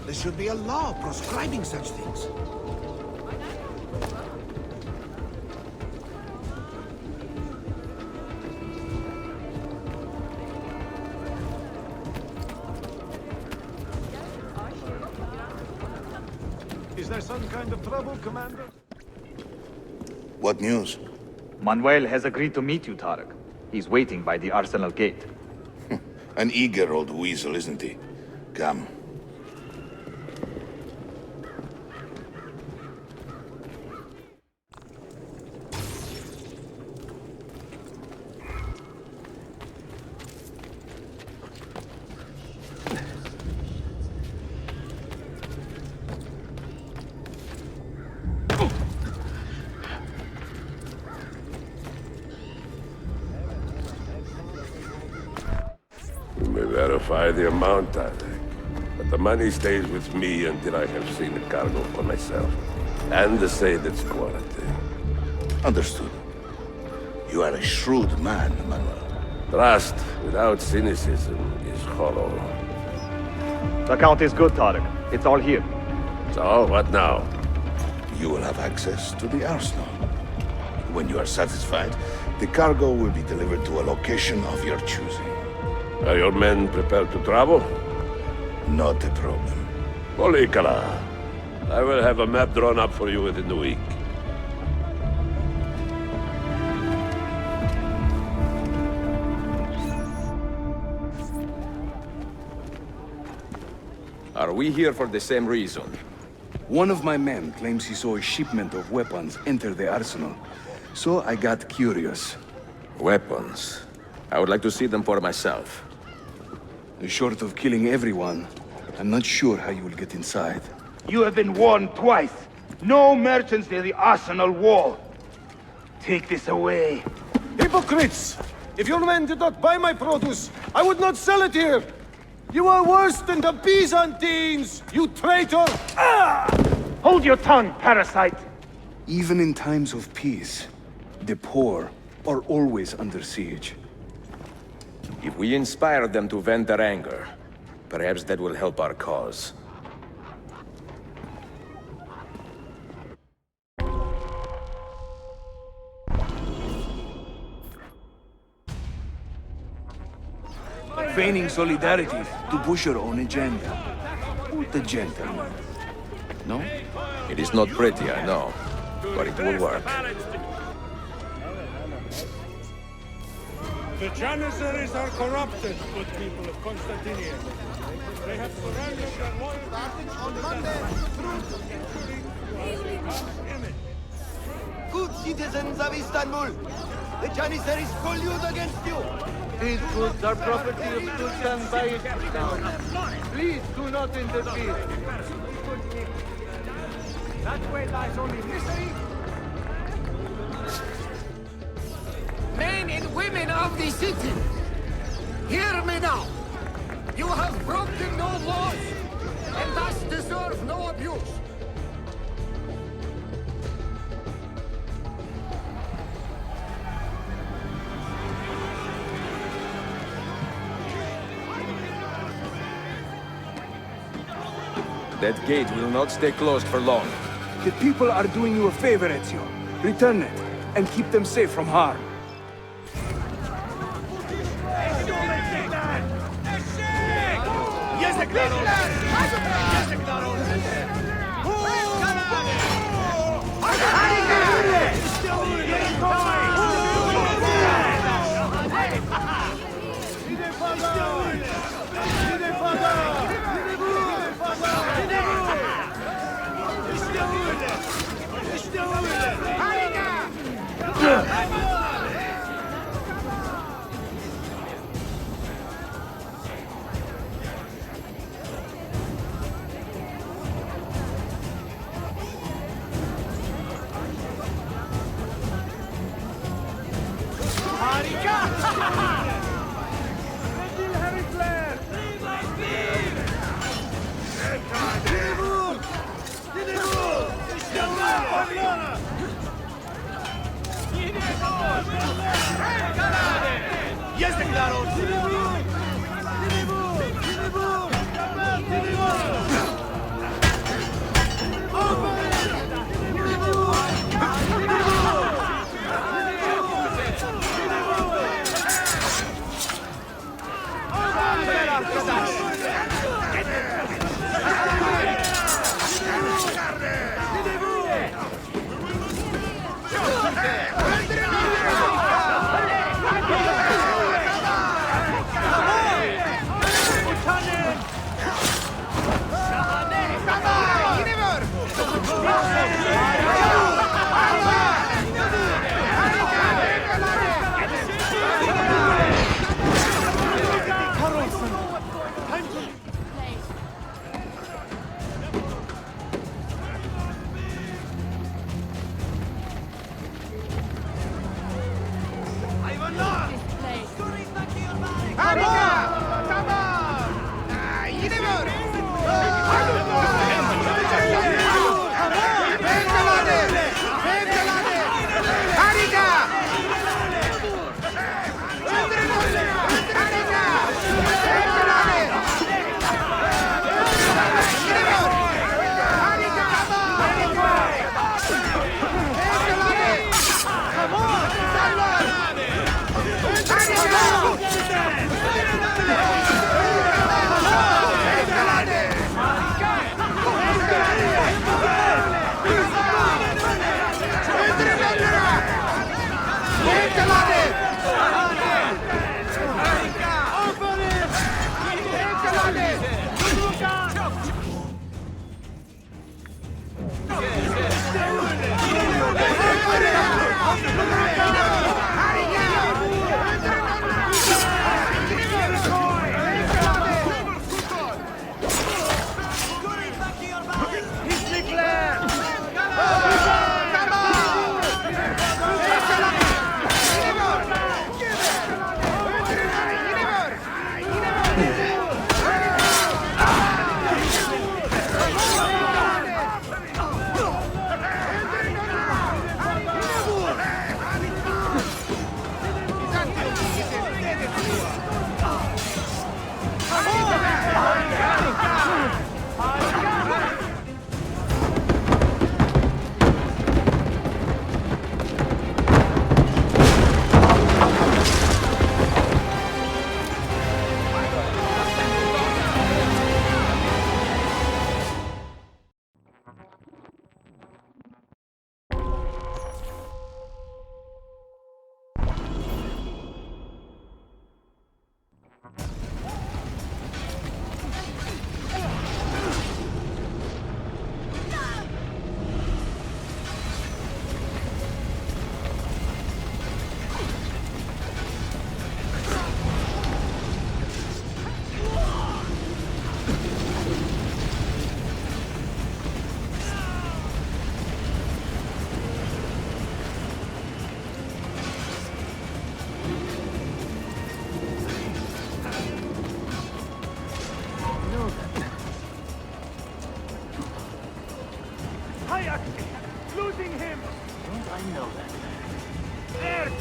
There should be a law proscribing such things. some kind of trouble, Commander? What news? Manuel has agreed to meet you, Tarek. He's waiting by the arsenal gate. An eager old weasel, isn't he? Come. We may verify the amount, I think. But the money stays with me until I have seen the cargo for myself. And to say that's quality. Understood. You are a shrewd man, Manuel. Trust without cynicism is hollow. The account is good, Tarek. It's all here. So, what now? You will have access to the arsenal. When you are satisfied, the cargo will be delivered to a location of your choosing. Are your men prepared to travel? Not a problem. Polikala, I will have a map drawn up for you within the week. Are we here for the same reason? One of my men claims he saw a shipment of weapons enter the arsenal. So I got curious. Weapons? I would like to see them for myself. Short of killing everyone, I'm not sure how you will get inside. You have been warned twice. No merchants near the arsenal wall. Take this away. Hypocrites! If your men did not buy my produce, I would not sell it here! You are worse than the Byzantines, you traitor! Ah! Hold your tongue, parasite! Even in times of peace, the poor are always under siege. If we inspire them to vent their anger, perhaps that will help our cause. Feigning solidarity to push your own agenda. What a gentleman. No? It is not pretty, I know, but it will work. The Janissaries are corrupted, good people of Constantinople. They have surrendered their loyalty on Monday. Good citizens of Istanbul, the Janissaries collude against you. These goods are property of Sultan Bayezid now. Please do not interfere. That way lies only misery. Men and women of the city, hear me now. You have broken no laws, and thus deserve no abuse. That gate will not stay closed for long. The people are doing you a favor, Ezio. Return it, and keep them safe from harm.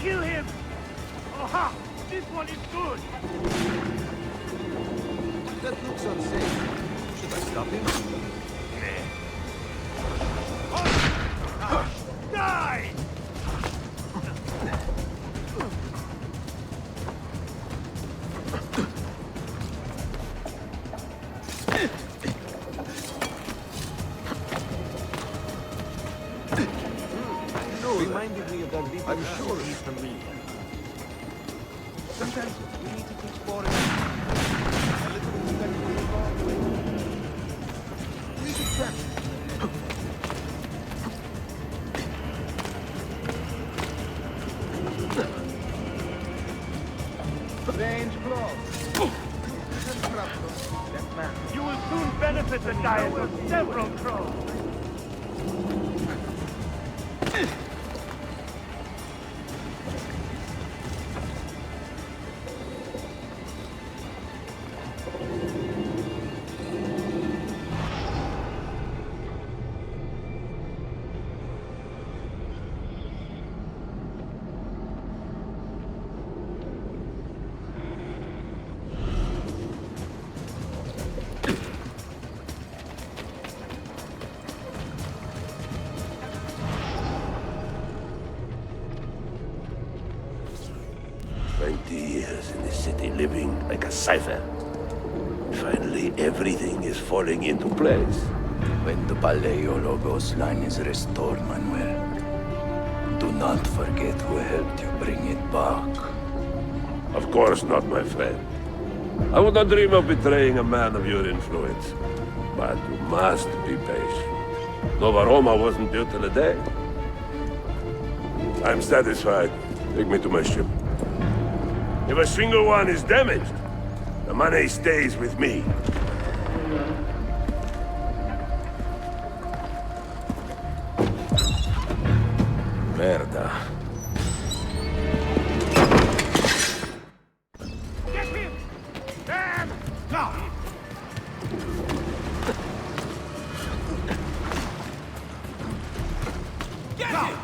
kill him! Aha! This one is good! That looks unsafe. Should I stop him? Die! Reminded me of that little I'm sure he's familiar. Sometimes we need to teach foreigners a little respect for the long way. We should practice. Range close. You will soon benefit the diet of several crows. Years in the city living like a cipher. Finally, everything is falling into place. When the Paleologos line is restored, Manuel, do not forget who helped you bring it back. Of course not, my friend. I would not dream of betraying a man of your influence. But you must be patient. Nova Roma wasn't built in a day. I'm satisfied. Take me to my ship. If a single one is damaged, the money stays with me. Merda. Get him! Damn! Now! Get him!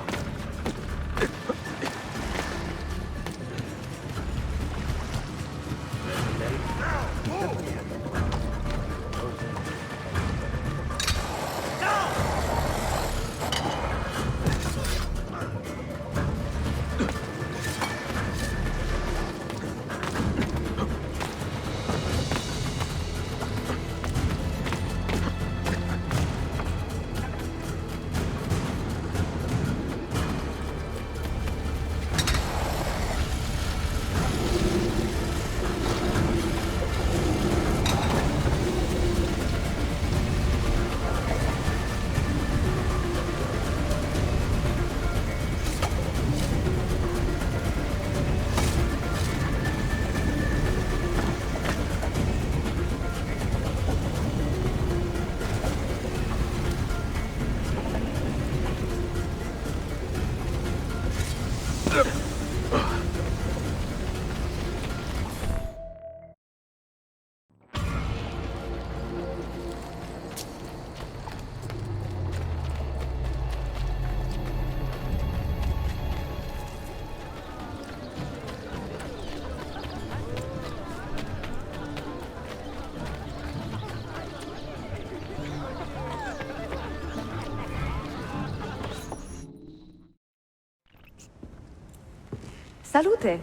Salute!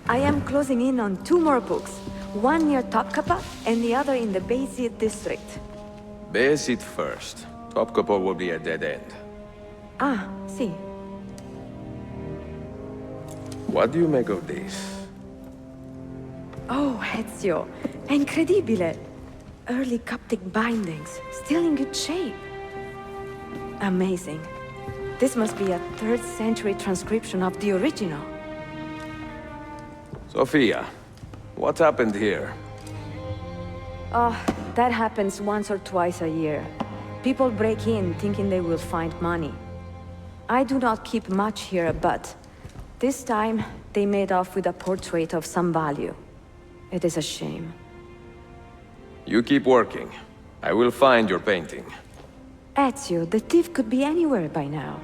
I am closing in on 2 more books. One near Topkapı and the other in the Bayezid district. Bayezid first. Topkapı will be a dead end. Ah, see. What do you make of this? Oh, Ezio. Incredibile! Early Coptic bindings, still in good shape. Amazing. This must be a 3rd century transcription of the original. Sophia, what happened here? Oh, that happens once or twice a year. People break in thinking they will find money. I do not keep much here, but this time they made off with a portrait of some value. It is a shame. You keep working. I will find your painting. Ezio, the thief could be anywhere by now.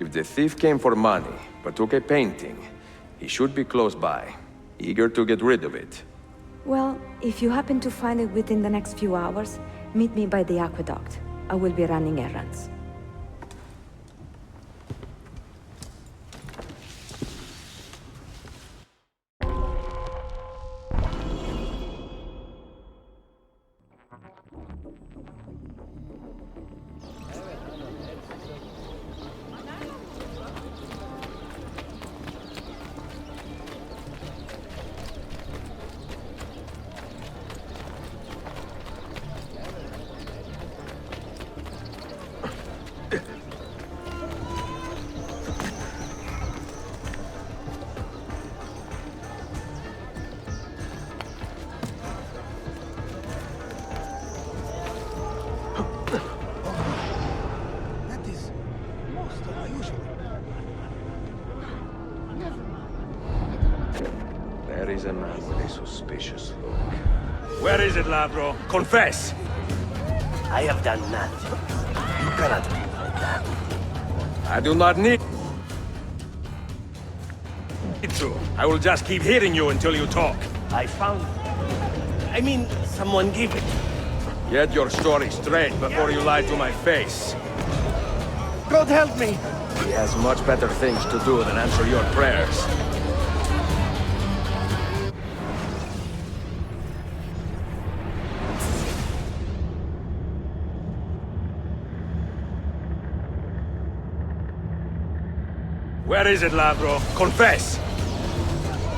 If the thief came for money, but took a painting. He should be close by, eager to get rid of it. Well, if you happen to find it within the next few hours, meet me by the aqueduct. I will be running errands. There is a man with a suspicious look. Where is it, Lavro? Confess! I have done nothing. You cannot prove that. I do not need to. I will just keep hearing you until you talk. I found... I mean, someone gave it. Get your story straight before you lie to my face. God help me! He has much better things to do than answer your prayers. Where is it, Lavro? Confess!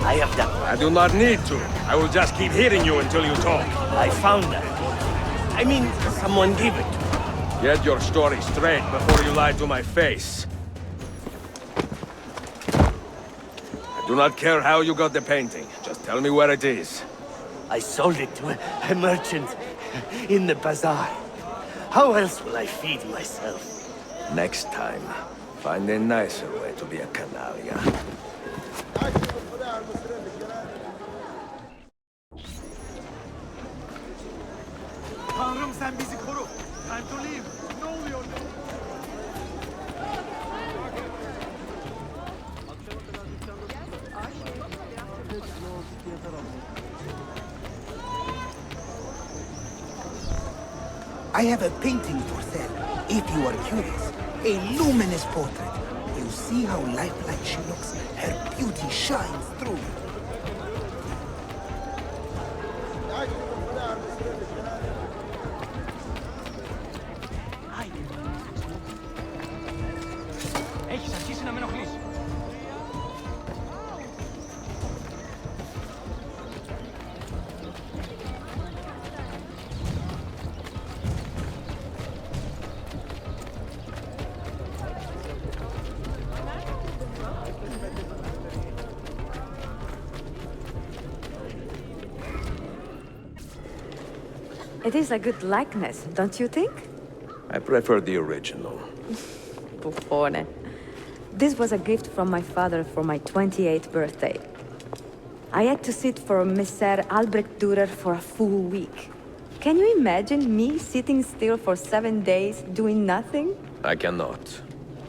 I have done... I do not need to. I will just keep hearing you until you talk. I found that. I mean, someone gave it. Get your story straight before you lie to my face. I do not care how you got the painting. Just tell me where it is. I sold it to a merchant in the bazaar. How else will I feed myself? Next time, find a nicer way to be a canaglia. Tanrım sen bizi koru. Time to leave. Ne oluyor? I have a painting for sale, if you are curious. A luminous portrait. You see how lifelike she looks? Her beauty shines through. Έχεις αρχίσει να με ενοχλείς. It is a good likeness, don't you think? I prefer the original. Buffone. This was a gift from my father for my 28th birthday. I had to sit for Messer Albrecht Dürer for a full week. Can you imagine me sitting still for 7 days, doing nothing? I cannot.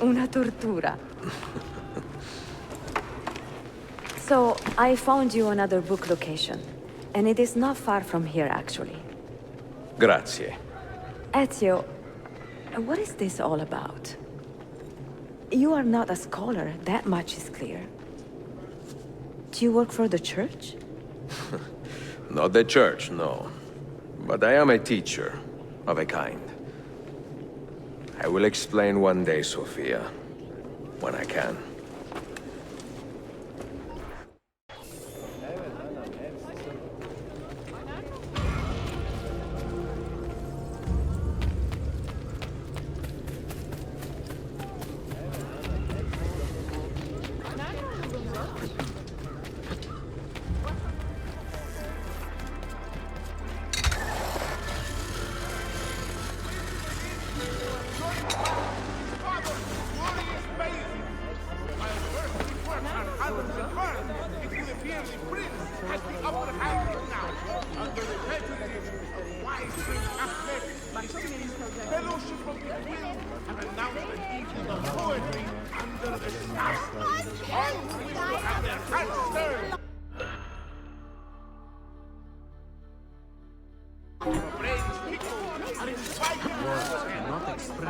Una tortura. So, I found you another book location. And it is not far from here, actually. Grazie. Ezio, what is this all about? You are not a scholar, that much is clear. Do you work for the church? Not the church, no. But I am a teacher, of a kind. I will explain one day, Sophia. When I can.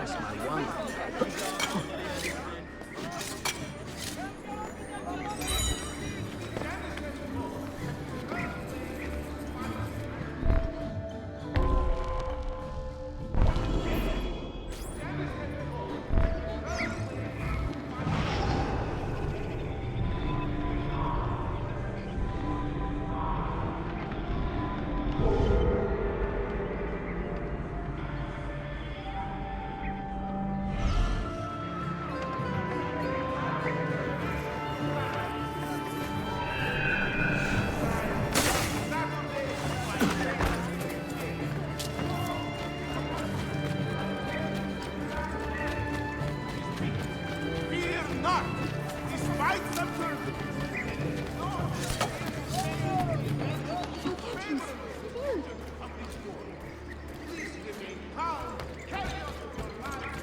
pass my wand. Fear not, despite the burden. Please remain calm. Carry on with your life.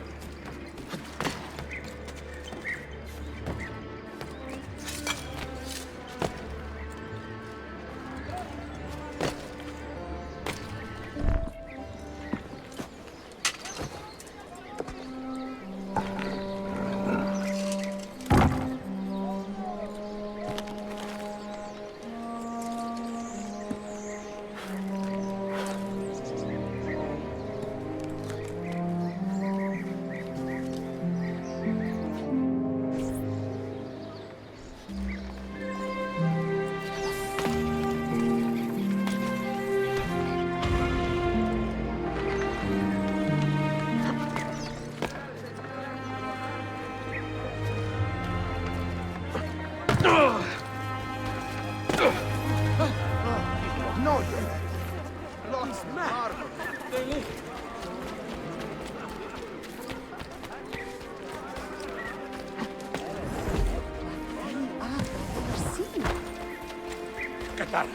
No, Lord's mad. Qatar.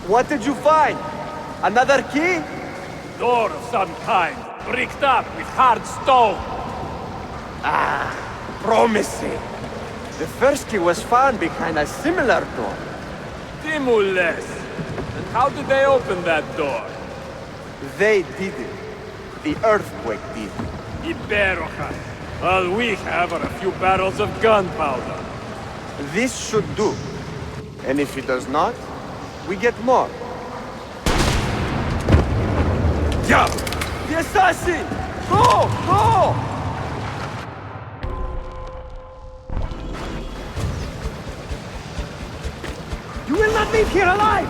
What did you find? Another key? Door of some kind, bricked up with hard stone. Ah, promising. The first key was found behind a similar door. Timules. And how did they open that door? They did it. The earthquake did. Iberoja. All we have are a few barrels of gunpowder. This should do. And if it does not, we get more. Yeah! The assassin! Go! Go! You will not leave here alive!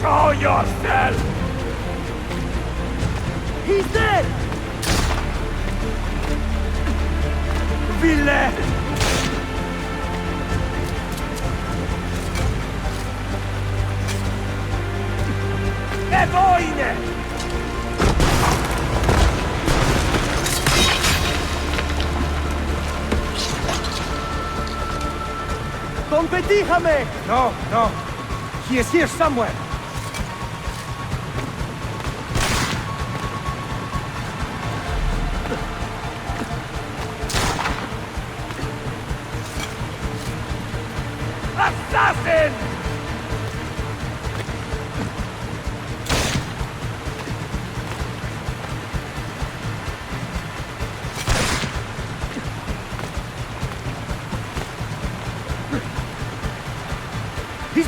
Show yourself! He's dead! Villain! Evoine! Don Petijame! No, no. He is here somewhere. Assassin!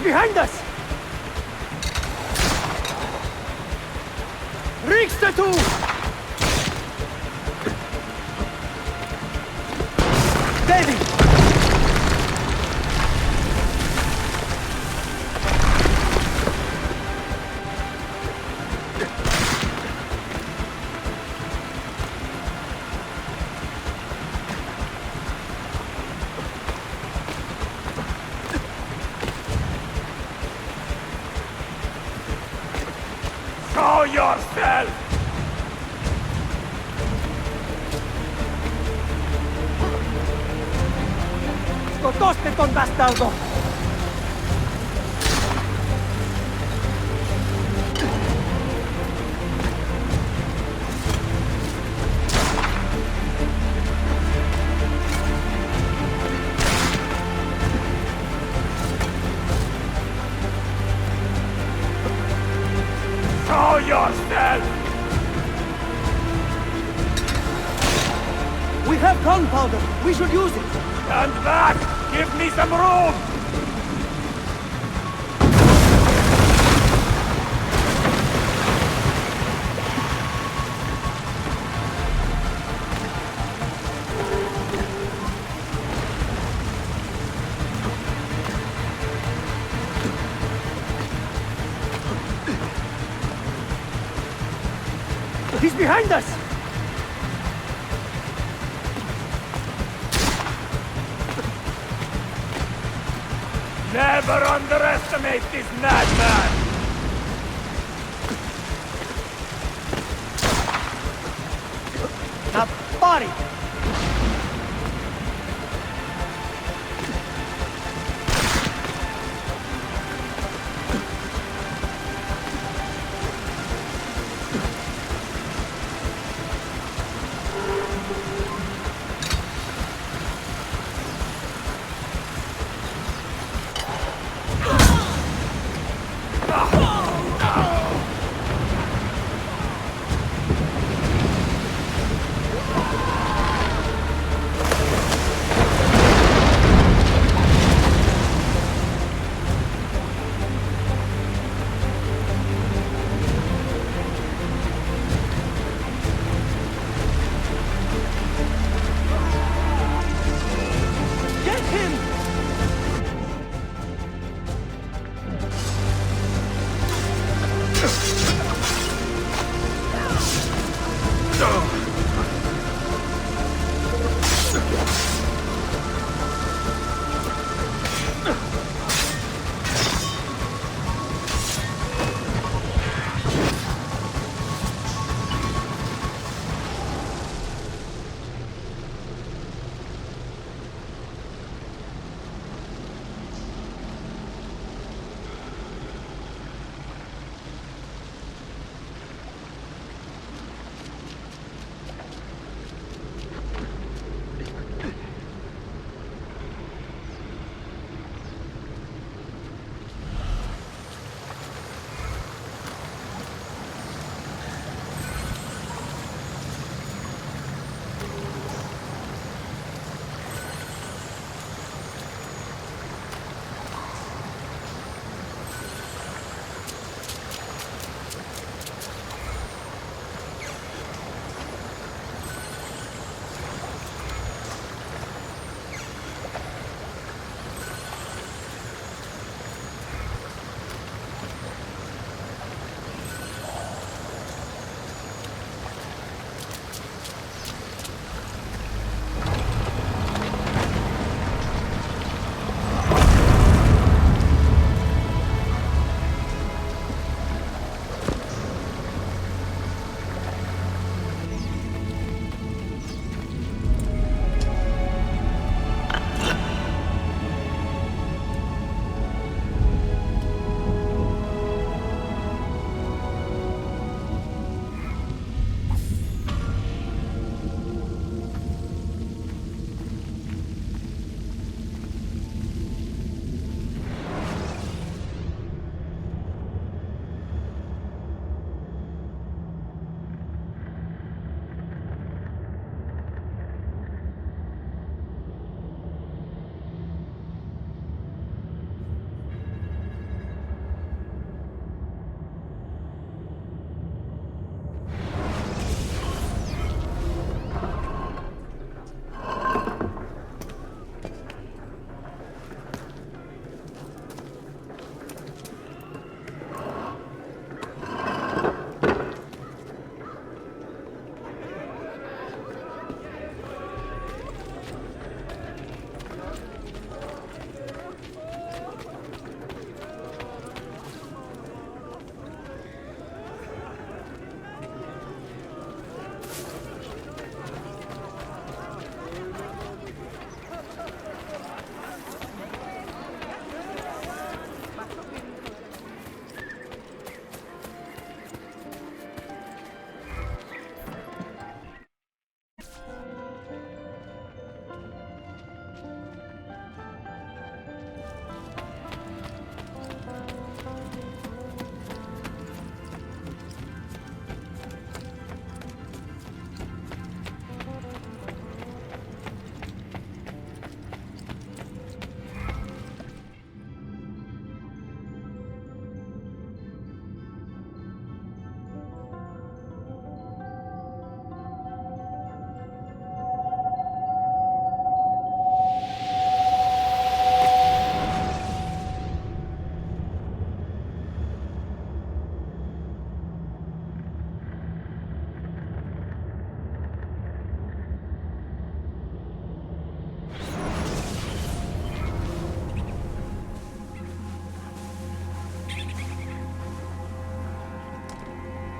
behind us! Reach the two! David! Show yourself! ¡Scotoste con bastardo! Show yourself! We have gunpowder! We should use it! Stand back! Give me some room! He's behind us! Never underestimate this madman! Now, body!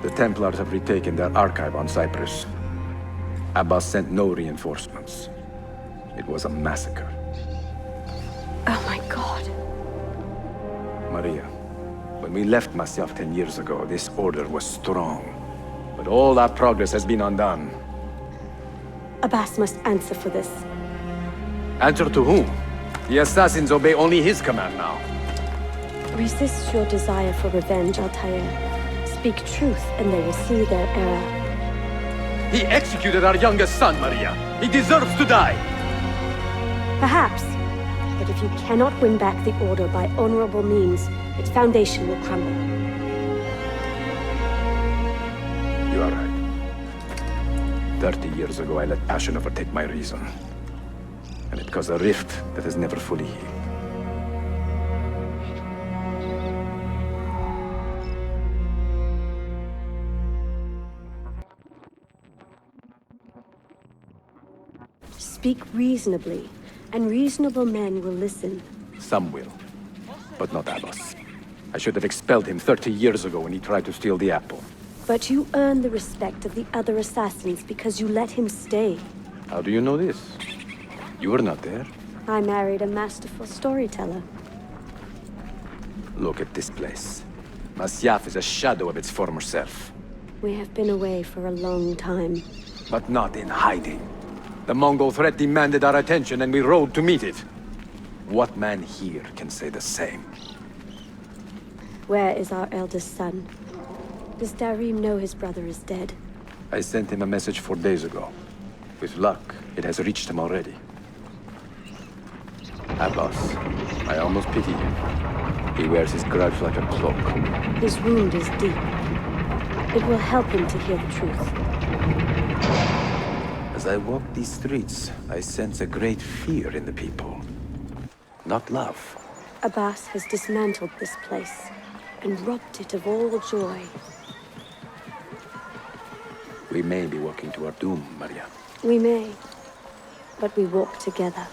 The Templars have retaken their archive on Cyprus. Abbas sent no reinforcements. It was a massacre. Oh my god. Maria, when we left Masyaf 10 years ago, this order was strong. But all our progress has been undone. Abbas must answer for this. Answer to whom? The assassins obey only his command now. Resist your desire for revenge, Altair. Speak truth, and they will see their error. He executed our youngest son, Maria. He deserves to die. Perhaps. But if you cannot win back the Order by honorable means, its foundation will crumble. You are right. 30 years ago, I let passion overtake my reason. And it caused a rift that has never fully healed. Speak reasonably, and reasonable men will listen. Some will, but not Abbas. I should have expelled him 30 years ago when he tried to steal the apple. But you earn the respect of the other assassins because you let him stay. How do you know this? You were not there. I married a masterful storyteller. Look at this place. Masyaf is a shadow of its former self. We have been away for a long time. But not in hiding. The Mongol threat demanded our attention and we rode to meet it. What man here can say the same? Where is our eldest son? Does Darim know his brother is dead? I sent him a message 4 days ago. With luck, it has reached him already. Abbas, I almost pity him. He wears his grudge like a cloak. His wound is deep. It will help him to hear the truth. As I walk these streets, I sense a great fear in the people. Not love. Abbas has dismantled this place and robbed it of all joy. We may be walking to our doom, Maria. We may, but we walk together.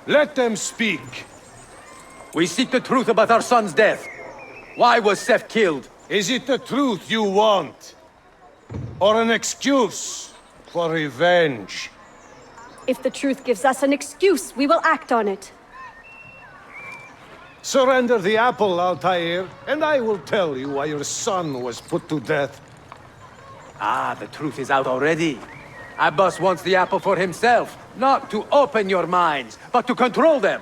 Let them speak. We seek the truth about our son's death. Why was Seth killed? Is it the truth you want? Or an excuse for revenge? If the truth gives us an excuse, we will act on it. Surrender the apple, Altair, and I will tell you why your son was put to death. Ah, the truth is out already. Abbas wants the apple for himself, not to open your minds, but to control them.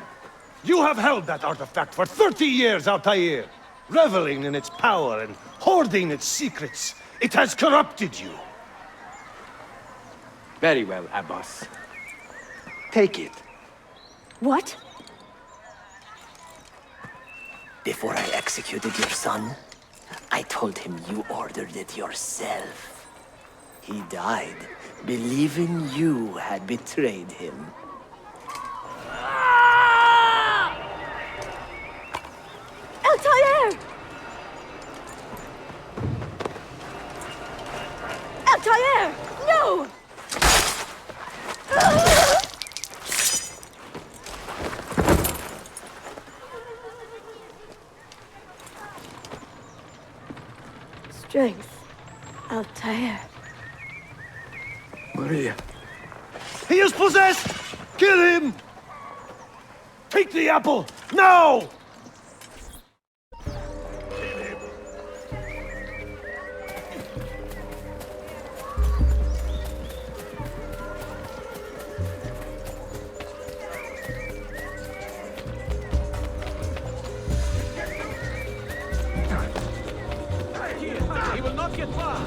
You have held that artifact for 30 years, Altair, reveling in its power and hoarding its secrets. It has corrupted you. Very well, Abbas. Take it. What? Before I executed your son, I told him you ordered it yourself. He died, believing you had betrayed him. Altair! Altair! No! Strength. Altair. Maria. He is possessed! Kill him! Take the apple, now! He will not get far.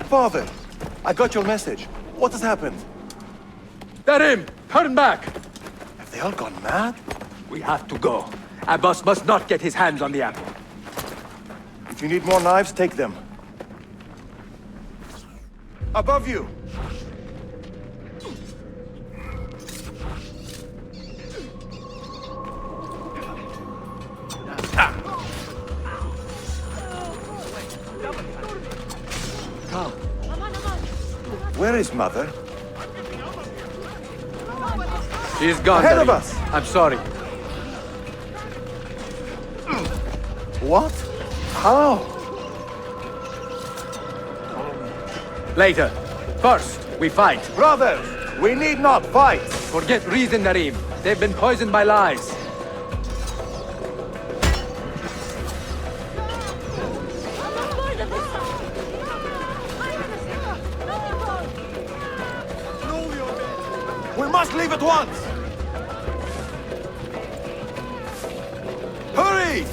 Father, I got your message. What has happened? They're him! Turn back! Have they all gone mad? We have to go. Abbas must not get his hands on the apple. If you need more knives, take them. Above you! Come. Where is Mother? She's gone. Ahead of Darim. us! I'm sorry. What? How? Later. First, we fight. Brothers, we need not fight! Forget reason, Narim. They've been poisoned by lies. We must leave at once! Hurry!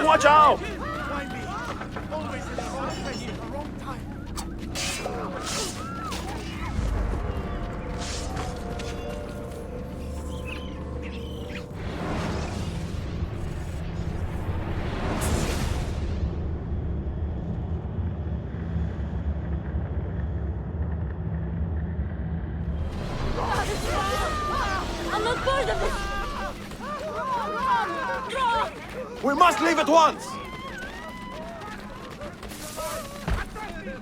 Watch out! Always in the wrong place at the wrong time. I'm not part of this! We must leave at once!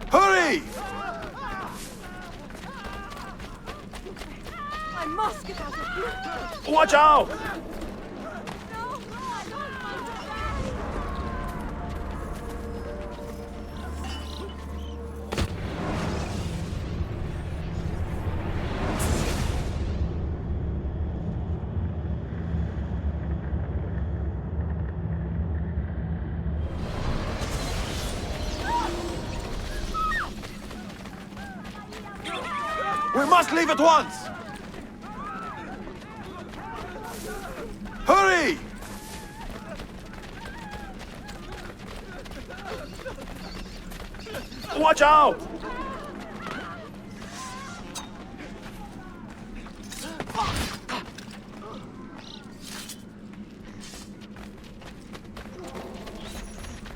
Hurry! I must get out of here! Watch out! We must leave at once! Hurry! Watch out!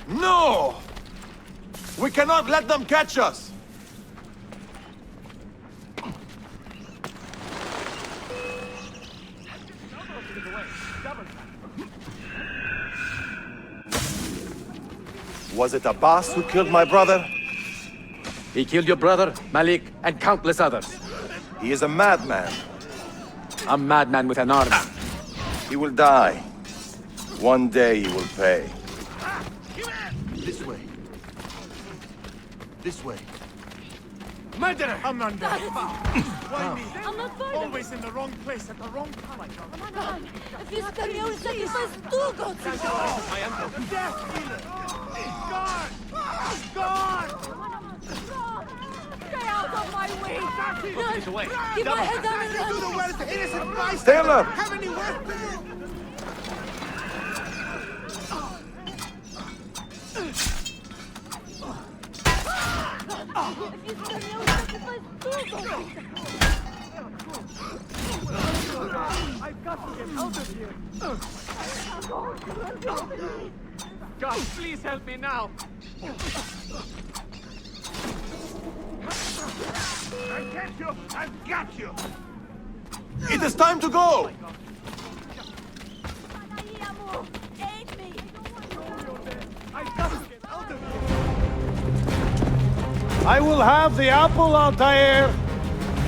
No! We cannot let them catch us! Was it Abbas who killed my brother? He killed your brother, Malik, and countless others. He is a madman. A madman with an army. He will die. One day he will pay. This way. This way. Murderer! I'm under. Why me? I'm not part of Always in the wrong place at the wrong time. If you spare me, I will sacrifice two gods! I am the death dealer! Guard! Guard! Stay out of my way! Run! away. Keep my head down and Do the run! words to innocent bystander! Stand up! Have any work to do? If you spare me, I will sacrifice two gods! I've got to get out of here! God, please help me now! I get you! I've got you! It is time to go! Aid me! I've got to get out of here! I will have the apple, Altair,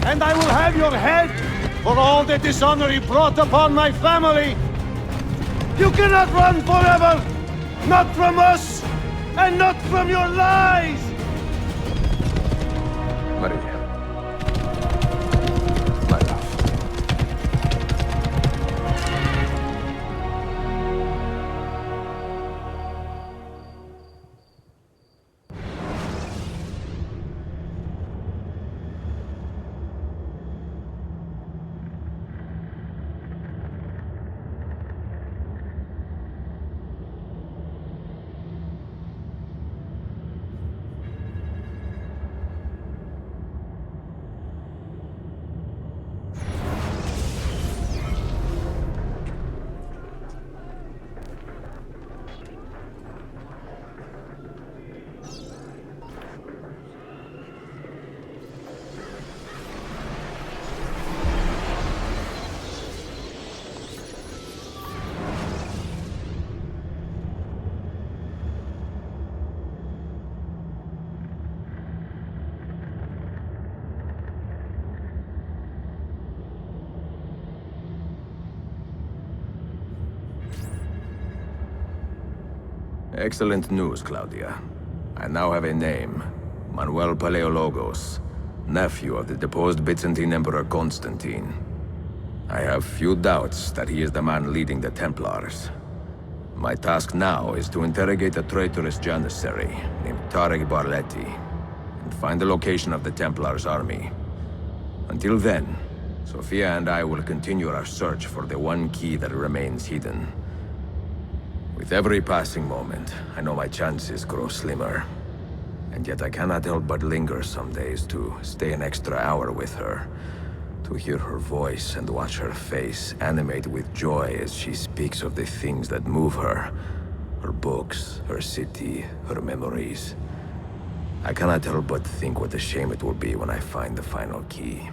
and I will have your head for all the dishonor you brought upon my family. You cannot run forever, not from us, and not from your lies! Maria. My love. Excellent news, Claudia. I now have a name. Manuel Paleologos, nephew of the deposed Byzantine Emperor Constantine. I have few doubts that he is the man leading the Templars. My task now is to interrogate a traitorous janissary named Tarek Barletti and find the location of the Templars' army. Until then, Sophia and I will continue our search for the one key that remains hidden. With every passing moment, I know my chances grow slimmer. And yet I cannot help but linger some days to stay an extra hour with her. To hear her voice and watch her face animate with joy as she speaks of the things that move her. Her books, her city, her memories. I cannot help but think what a shame it will be when I find the final key.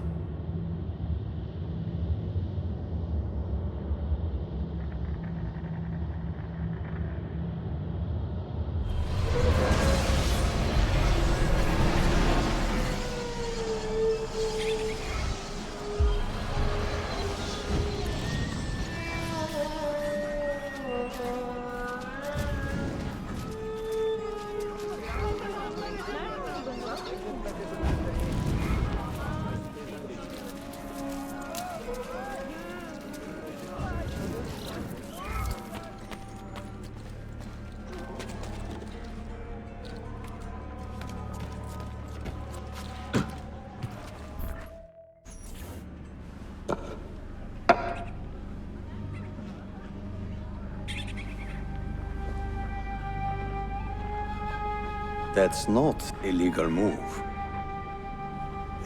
That's not a legal move.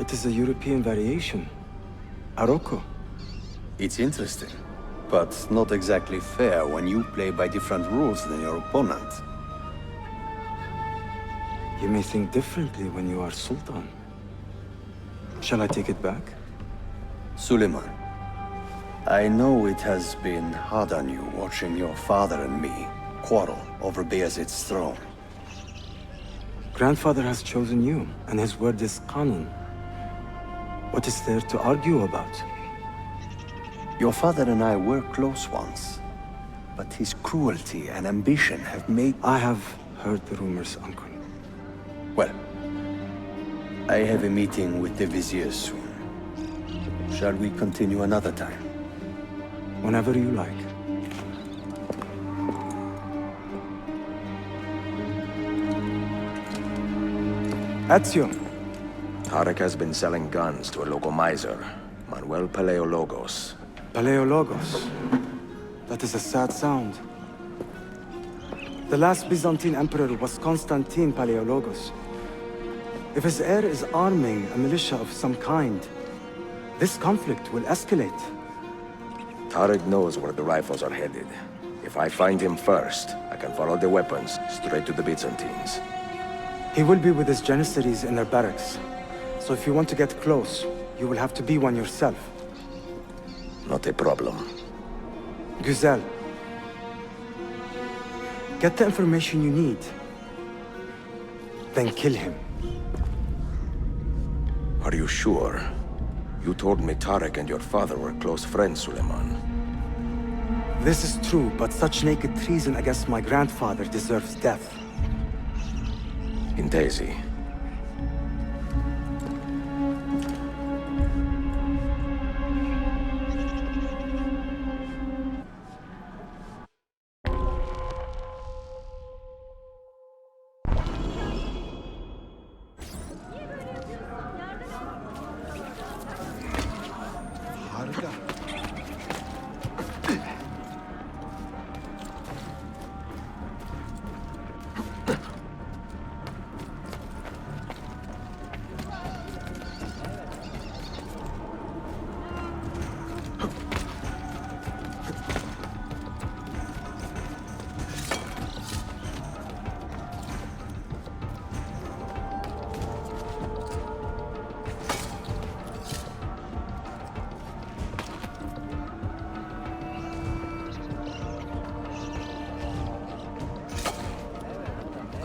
It is a European variation. Aroko. It's interesting, but not exactly fair when you play by different rules than your opponent. You may think differently when you are Sultan. Shall I take it back? Suleiman, I know it has been hard on you watching your father and me quarrel over Bayezid's throne. Grandfather has chosen you, and his word is Qanun. What is there to argue about? Your father and I were close once, but his cruelty and ambition have made... I have heard the rumors, Uncle. Well, I have a meeting with the Vizier soon. Shall we continue another time? Whenever you like. Ezio. Tarek has been selling guns to a local miser, Manuel Paleologos. Paleologos. That is a sad sound. The last Byzantine emperor was Constantine Paleologos. If his heir is arming a militia of some kind, this conflict will escalate. Tarek knows where the rifles are headed. If I find him first, I can follow the weapons straight to the Byzantines. He will be with his janissaries in their barracks. So if you want to get close, you will have to be one yourself. Not a problem. Güzel. Get the information you need. Then kill him. Are you sure? You told me Tarek and your father were close friends, Suleiman. This is true, but such naked treason against my grandfather deserves death. In Daisy.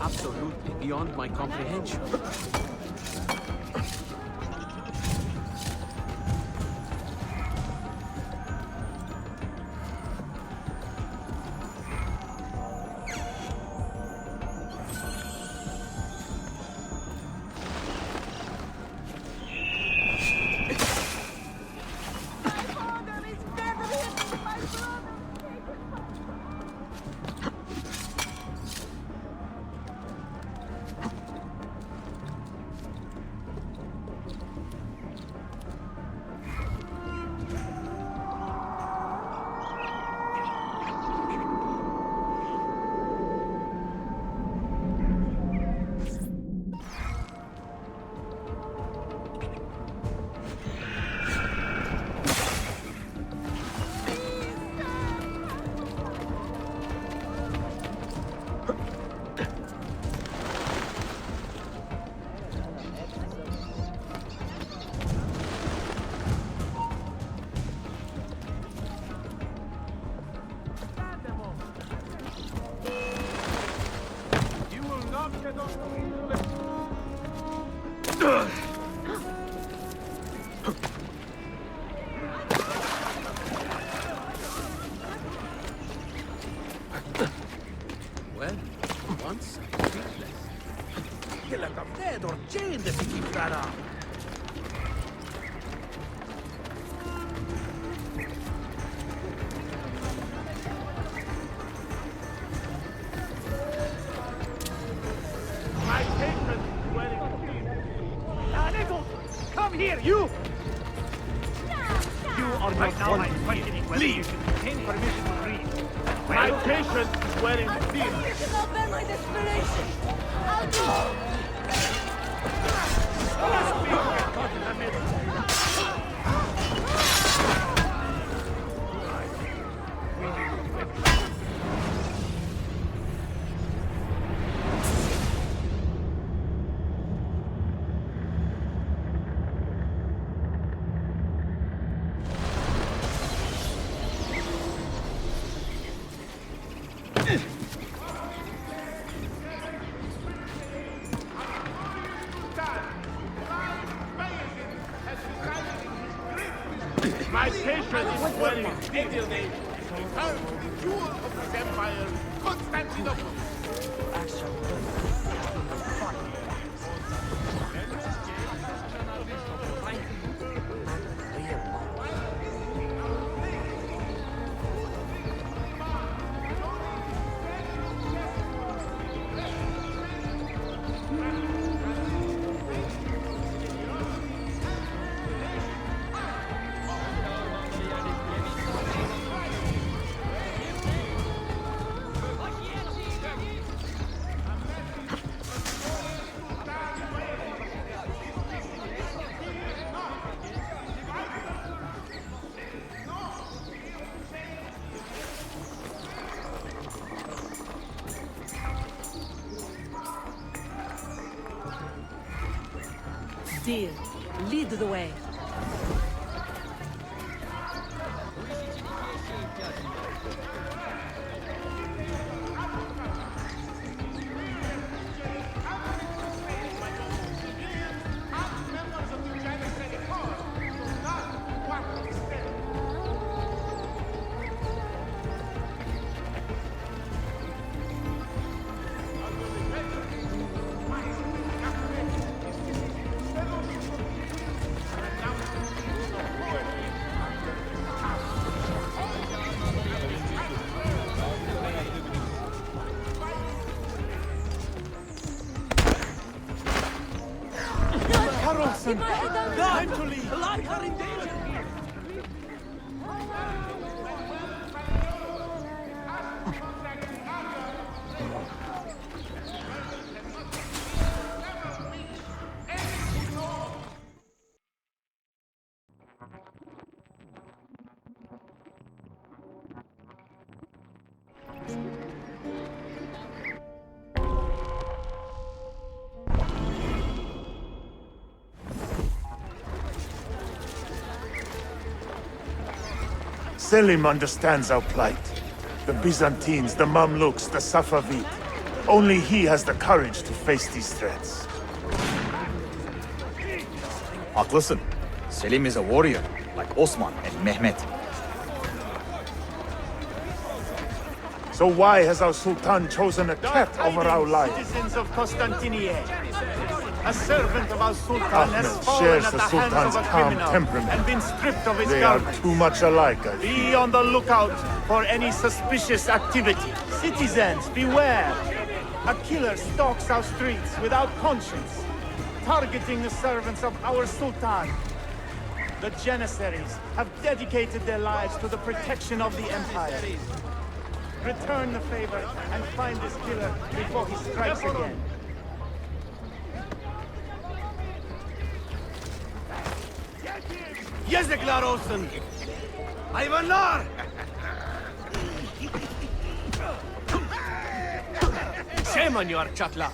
Absolutely beyond my comprehension. better. My patron is wearing Nichols, come here, you! You are right now. I'm questioning whether you should obtain permission to breathe. My patient is wearing steel. You cannot bear my desperation. I'll go. My patron is wearing steel. Return to the jewel of his empire, Constantinople. Dear, lead the way. Time to leave! Lives are in danger here! Selim understands our plight. The Byzantines, the Mamluks, the Safavid. Only he has the courage to face these threats. Haklısın. Selim is a warrior, like Osman and Mehmet. So why has our Sultan chosen a cat over our lives? Citizens of Constantinople. A servant of our Sultan has Ahmed fallen shares at the the hands Sultan's of a calm criminal temperament. and been stripped of his They are garment. too much alike, I fear. Be on the lookout for any suspicious activity. Citizens, beware! A killer stalks our streets without conscience, targeting the servants of our Sultan. The Janissaries have dedicated their lives to the protection of the Empire. Return the favor and find this killer before he strikes again. Yazıklar olsun! Hayvanlar! Shame on your çatla!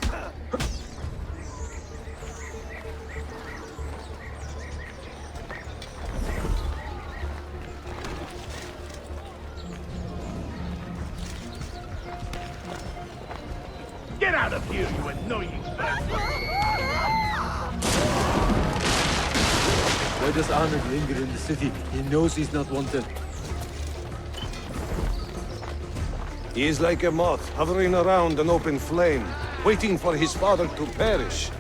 Get out of here, you annoying bastard! Why does Ahmed linger in the city? He knows he's not wanted. He is like a moth hovering around an open flame, waiting for his father to perish.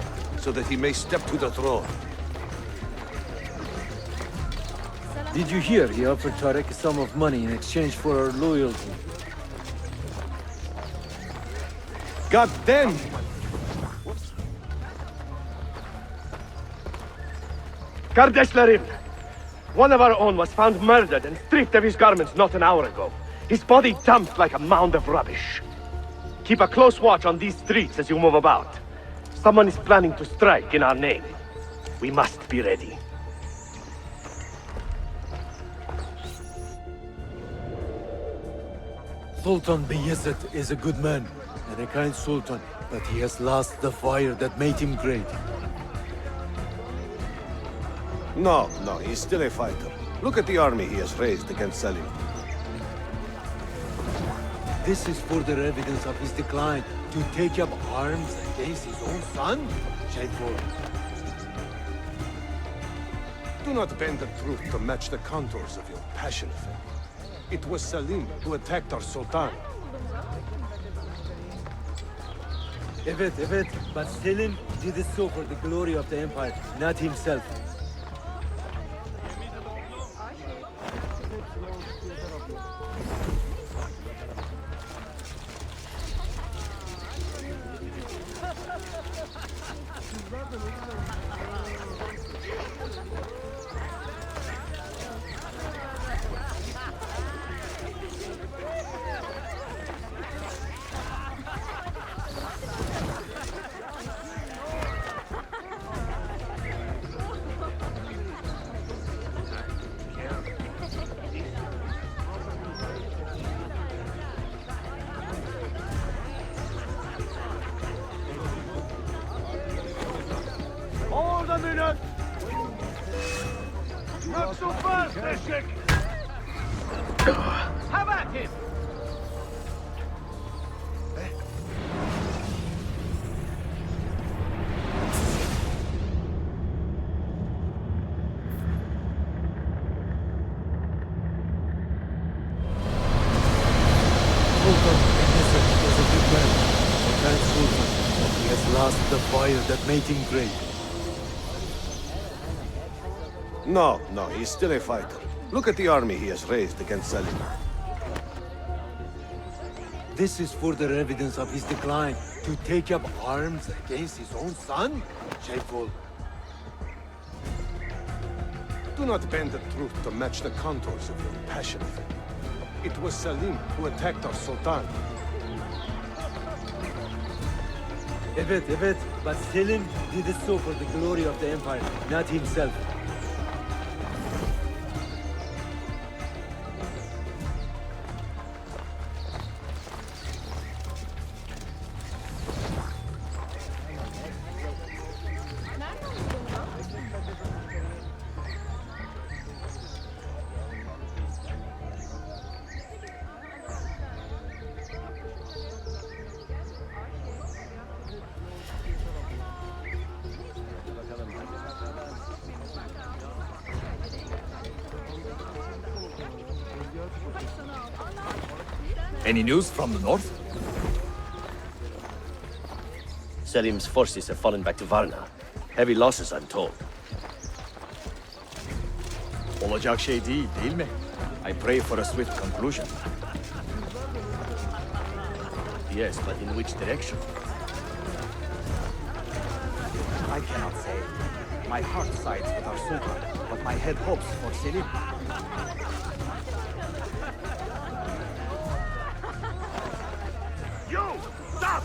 so that he may step to the throne. Did you hear he offered Tarek a sum of money in exchange for our loyalty? God damn! Kardeşlerim! One of our own was found murdered and stripped of his garments not an hour ago. His body dumped like a mound of rubbish. Keep a close watch on these streets as you move about. Someone is planning to strike in our name. We must be ready. Sultan Bayezid is a good man and a kind sultan, but he has lost the fire that made him great. No, he's still a fighter. Look at the army he has raised against Selim. This is further evidence of his decline. To take up arms against his own son? Shameful. Do not bend the truth to match the contours of your passion, friend. It was Selim who attacked our Sultan. Evet, but Selim did so for the glory of the Empire, not himself. Hold a minute! Not so fast, eşek! Have at him! Lost the fire that made him great. No, he's still a fighter. Look at the army he has raised against Selim. This is further evidence of his decline. To take up arms against his own son? Shameful. Do not bend the truth to match the contours of your passion, friend. It was Selim who attacked our Sultan. Evet, but Selim did so for the glory of the Empire, not himself. Any news from the north? Selim's forces have fallen back to Varna. Heavy losses, I'm told. Olacak şey değil mi? I pray for a swift conclusion. Yes, but in which direction? I cannot say. My heart sides with our Sultan, but my head hopes for Selim. You! Stop!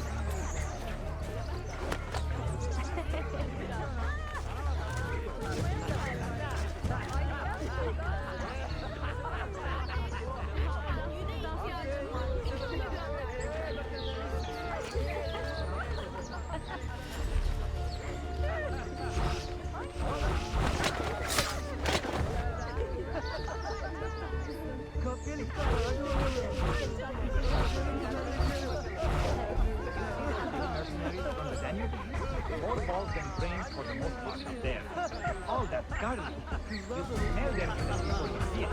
More balls than brains for the most part up there. All that garlic. You smell them before you see it.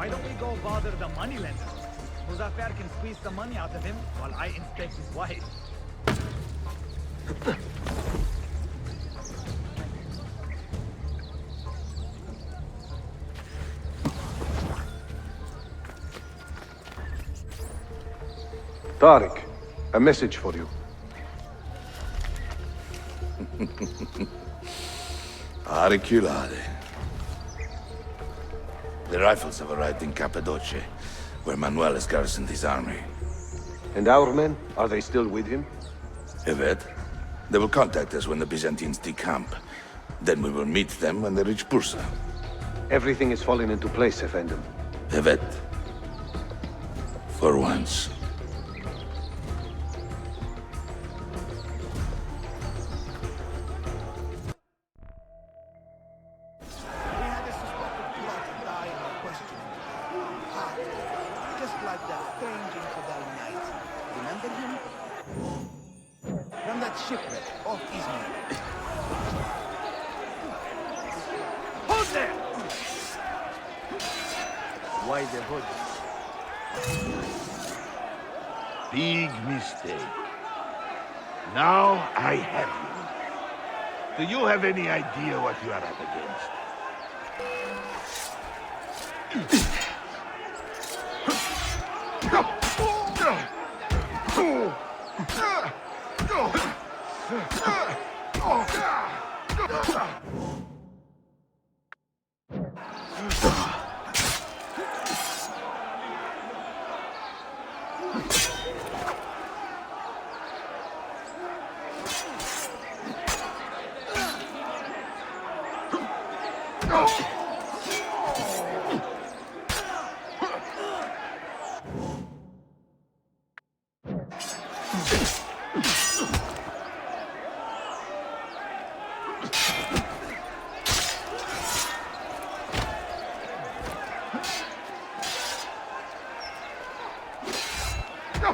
Why don't we go bother the moneylender? Muzaffer can squeeze some money out of him while I inspect his wife. Tariq, a message for you. Auriculare. The rifles have arrived in Cappadocia, where Manuel has garrisoned his army. And our men, are they still with him? Evet. They will contact us when the Byzantines decamp. Then we will meet them when they reach Bursa. Everything is falling into place, Effendim. Evet. For once. Just like that strange infidel knight. Remember him? From that shipwreck off Izmir. Hold there! Why the hood? Big mistake. Now I have you. Do you have any idea what you are up against?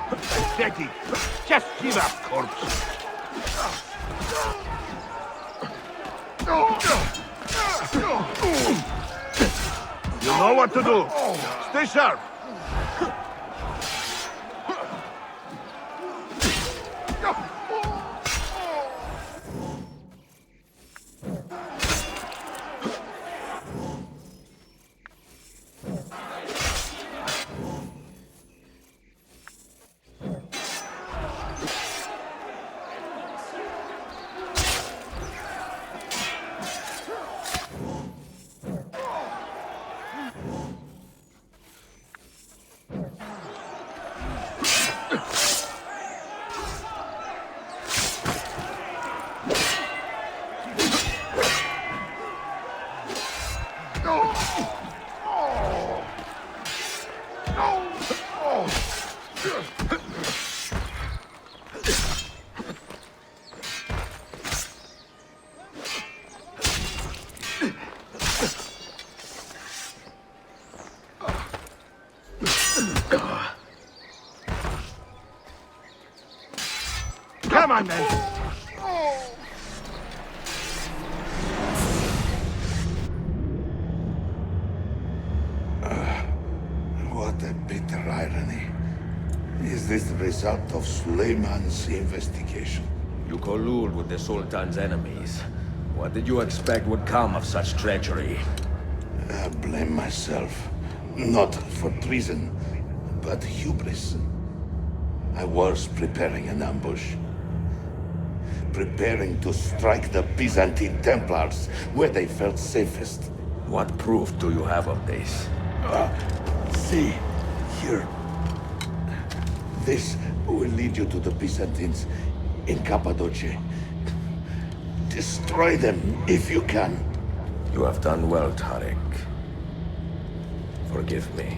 Pathetic. Just give up, corpse. You know what to do. Stay sharp. Come on, then. What a bitter irony. Is this the result of Suleiman's investigation? You collude with the Sultan's enemies. What did you expect would come of such treachery? I blame myself. Not for treason, but hubris. I was preparing an ambush. Preparing to strike the Byzantine Templars where they felt safest. What proof do you have of this? See, here. This will lead you to the Byzantines in Cappadocia. Destroy them if you can. You have done well, Tariq. Forgive me.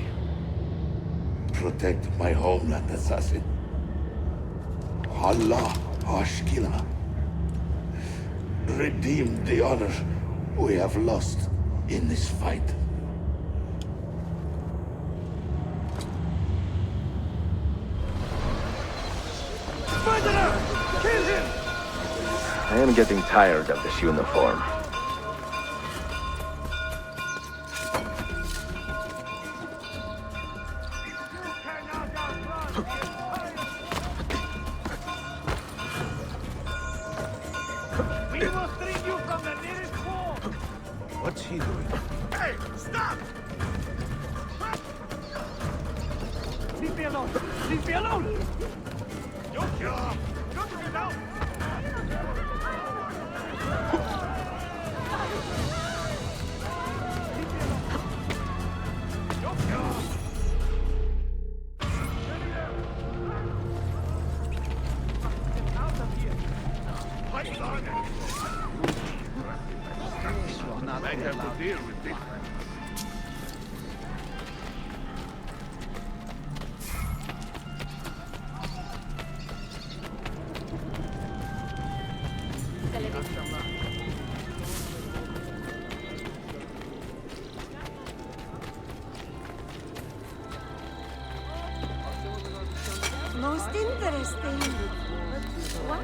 Protect my homeland, assassin. Allah Ashkila. Redeem the honor we have lost in this fight. Kill him! I am getting tired of this uniform. What's he doing? Hey, stop! Leave me alone! Leave me alone! You killer! You get out! Might have to deal with this. Most interesting. Why?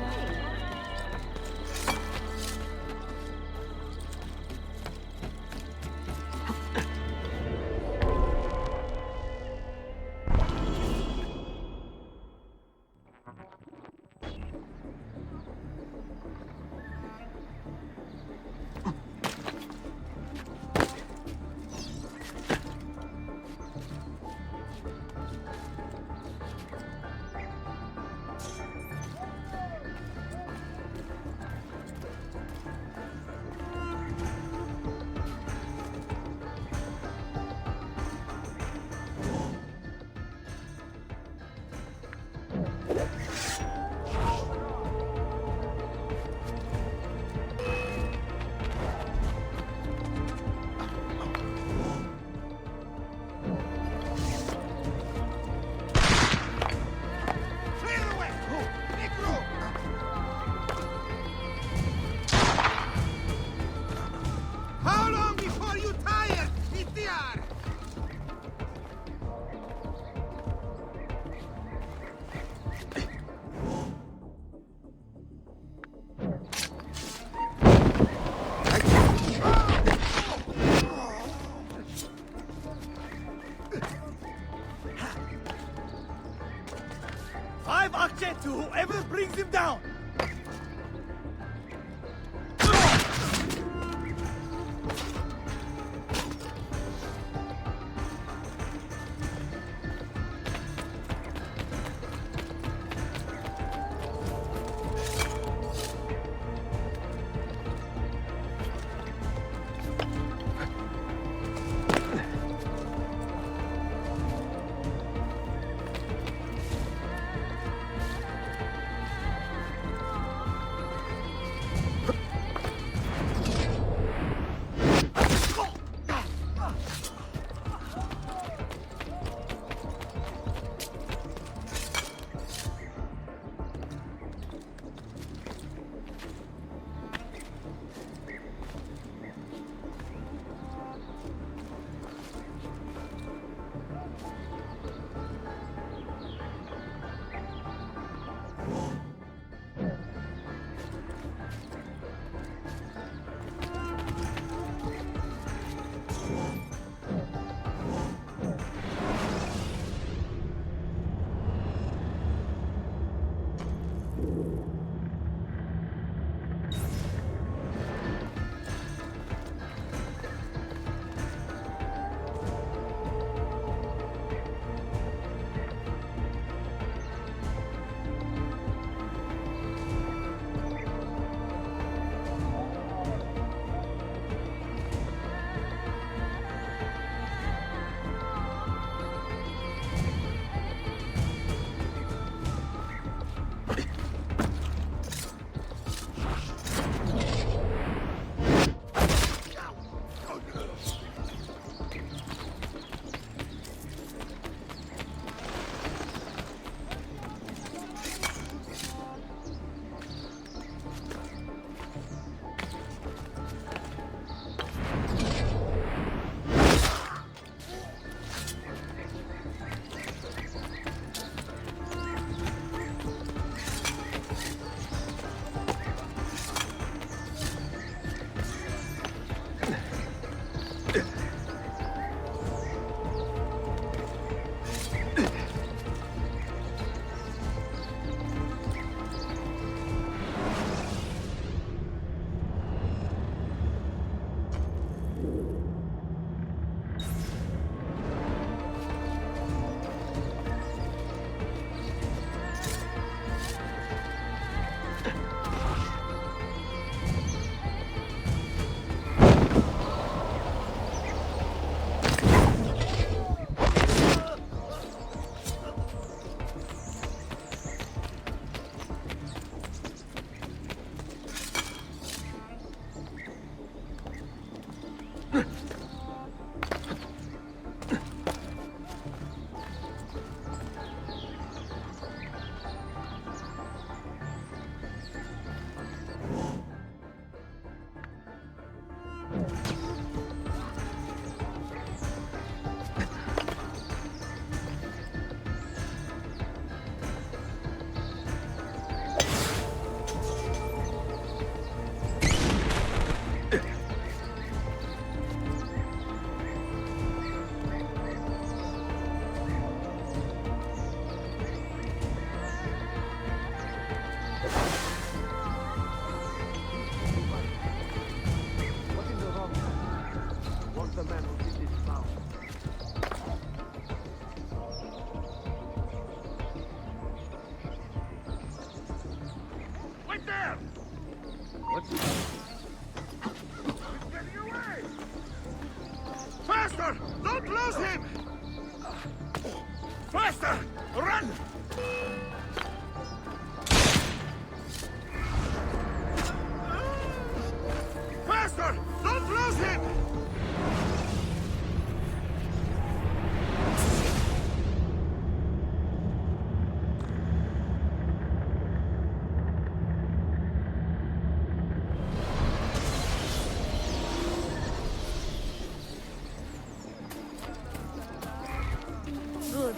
How long before you tire, Itiar? Five akçe to whoever brings him down! there! What's faster! Don't lose him! Faster! Run! Faster! Don't lose him! Good.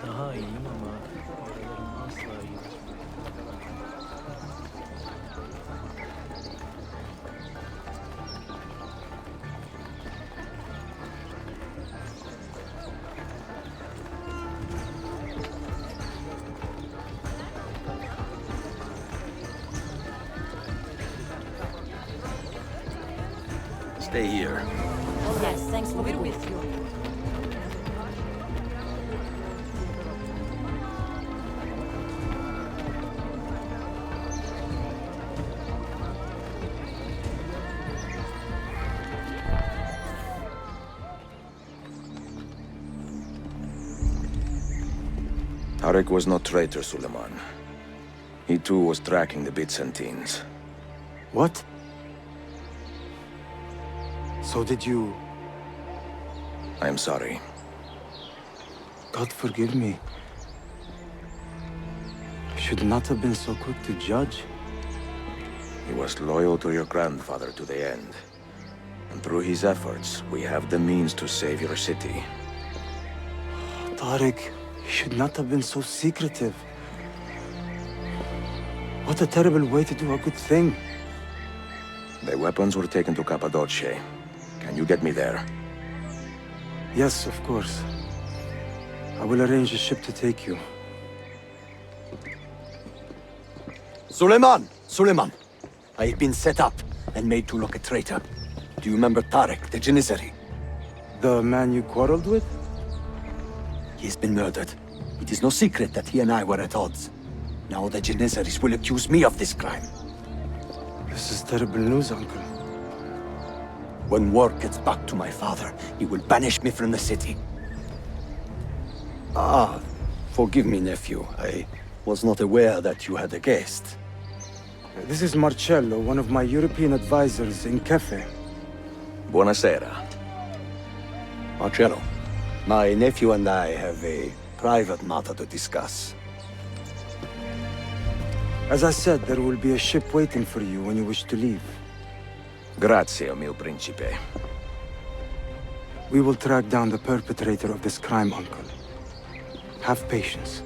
Daha iyiyim ama oralarım asla iyi. Stay here. Yes, thanks for being with you. Tarek was no traitor, Suleiman. He too was tracking the Byzantines. What? So did you... I am sorry. God forgive me. I should not have been so quick to judge. He was loyal to your grandfather to the end. And through his efforts, we have the means to save your city. Tarek, you should not have been so secretive. What a terrible way to do a good thing. The weapons were taken to Cappadocia. Can you get me there? Yes, of course. I will arrange a ship to take you. Suleiman! Suleiman! I have been set up and made to look a traitor. Do you remember Tarek, the Janissary? The man you quarreled with? He has been murdered. It is no secret that he and I were at odds. Now the Janissaries will accuse me of this crime. This is terrible news, Uncle. When word gets back to my father, he will banish me from the city. Ah, forgive me, nephew. I was not aware that you had a guest. This is Marcello, one of my European advisors in Cafe. Buonasera. Marcello, my nephew and I have a private matter to discuss. As I said, there will be a ship waiting for you when you wish to leave. Grazie, mio principe. We will track down the perpetrator of this crime, Uncle. Have patience.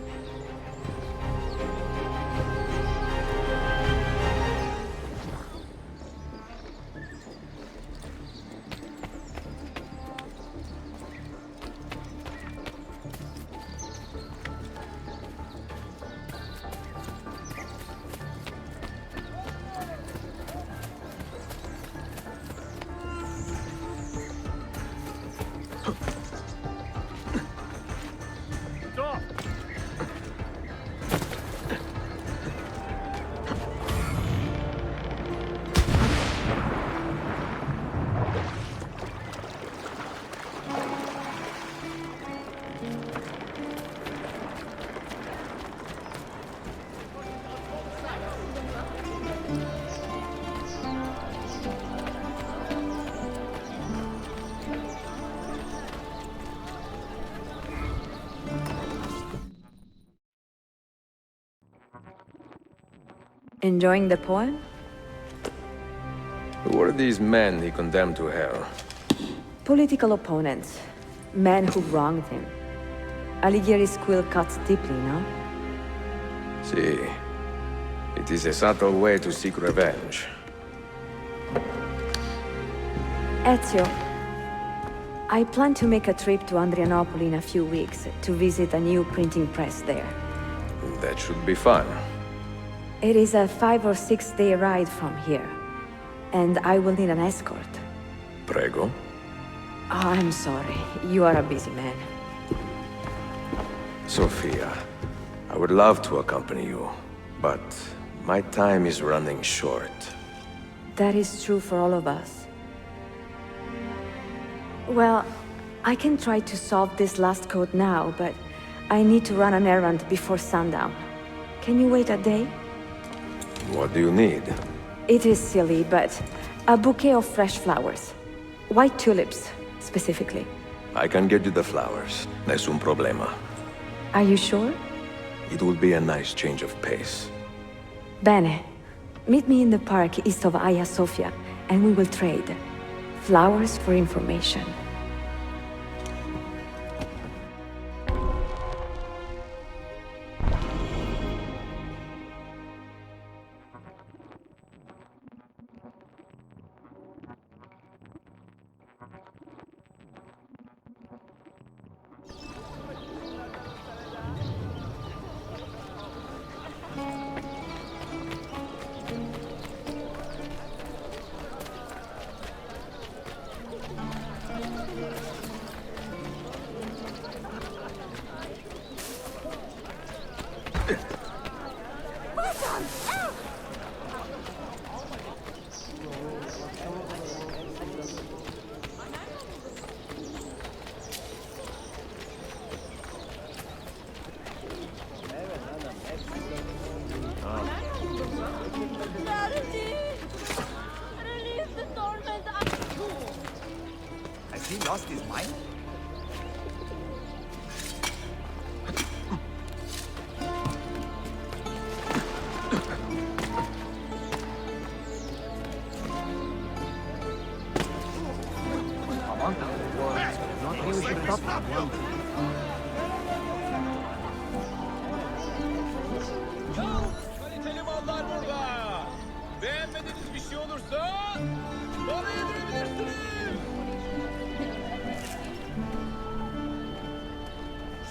Enjoying the poem? Who were these men he condemned to hell? Political opponents. Men who wronged him. Alighieri's quill cuts deeply, no? See, it is a subtle way to seek revenge. Ezio, I plan to make a trip to Andrianople in a few weeks to visit a new printing press there. That should be fun. It is a 5 or 6 day ride from here, and I will need an escort. Prego. Oh, I'm sorry. You are a busy man. Sophia, I would love to accompany you, but my time is running short. That is true for all of us. Well, I can try to solve this last code now, but I need to run an errand before sundown. Can you wait a day? What do you need? It is silly, but a bouquet of fresh flowers. White tulips, specifically. I can get you the flowers. Nessun problema. Are you sure? It will be a nice change of pace. Bene. Meet me in the park east of Hagia Sophia, and we will trade. Flowers for information. Has he lost his mind? Kaliteli mallar burada. Beğenmediğiniz bir şey olursa bana yedirebilirsiniz.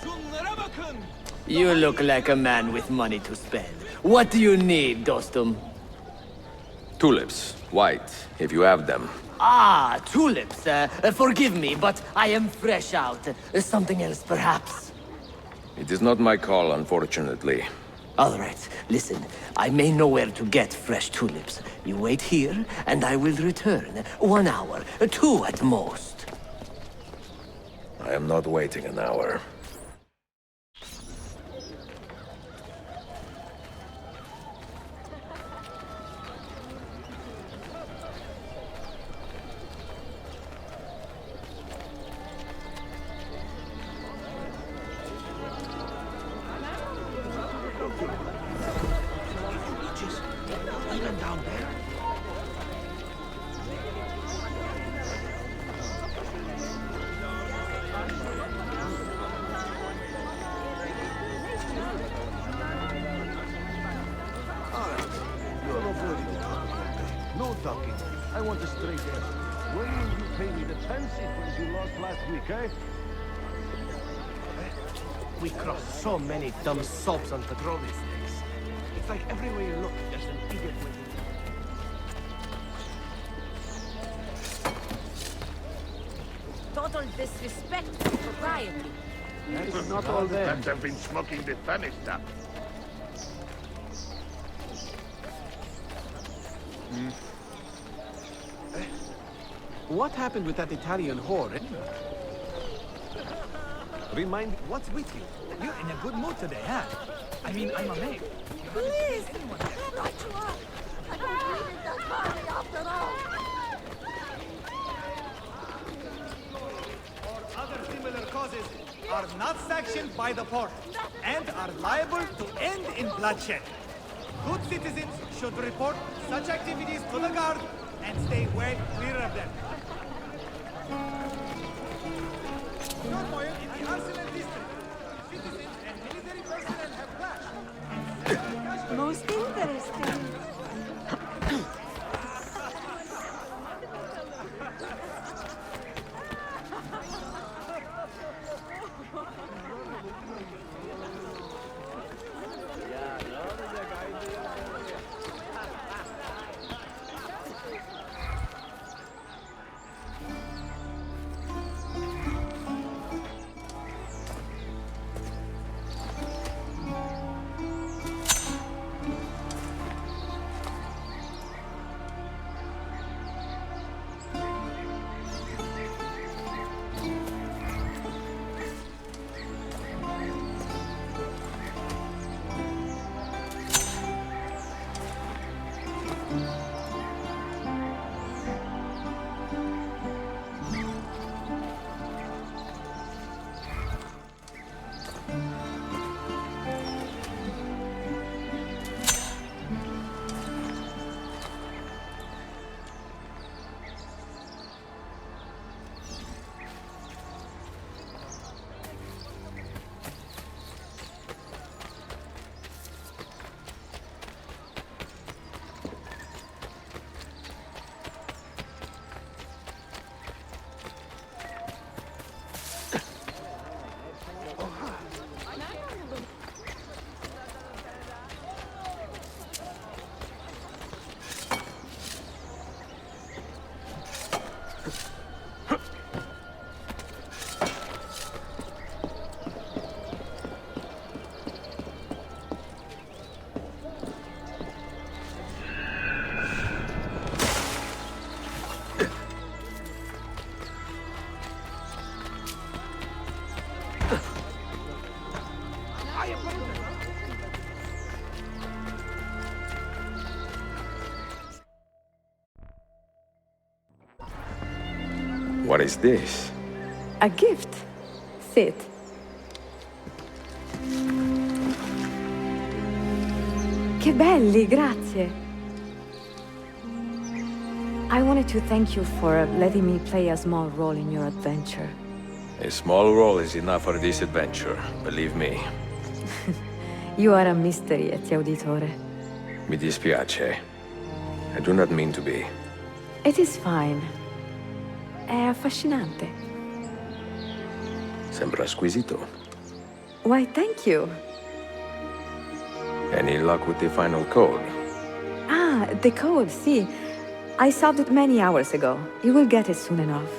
Şunlara bakın. You look like a man with money to spend. What do you need, dostum? Tulips, white, if you have them. Ah, tulips. Forgive me, but I am fresh out. Something else, perhaps? It is not my call, unfortunately. All right, listen. I may know where to get fresh tulips. You wait here, and I will return. 1 hour, 2 at most. I am not waiting an hour. Even down there. You're avoiding the talk. No talking. I want a straight answer. When will you pay me the 10 sequins you lost last week, eh? We cross so many dumb soaps on patrol these days. It's like everywhere you look, there's an idiot waiting. Total disrespect for propriety. It's not all there. That have been smoking the funny stuff. What happened with that Italian whore, eh? Remind... What's with you? You're in a good mood today, huh? I mean, I'm amazed. Please! Not you up! I don't need it that badly after all! Or other similar causes are not sanctioned by the port and are liable to end in bloodshed. Good citizens should report such activities to the guard and stay well clear of them. Turmoil in the Arsenal district. Citizens and military personnel have clashed. Most interesting. What is this? A gift. Sit. Che belli, grazie. I wanted to thank you for letting me play a small role in your adventure. A small role is enough for this adventure, believe me. You are a mystery, Ezio Auditore. Mi dispiace. I do not mean to be. It is fine. È affascinante. Sembra squisito. Why, thank you. Any luck with the final code? Ah, the code, see. I solved it many hours ago. You will get it soon enough.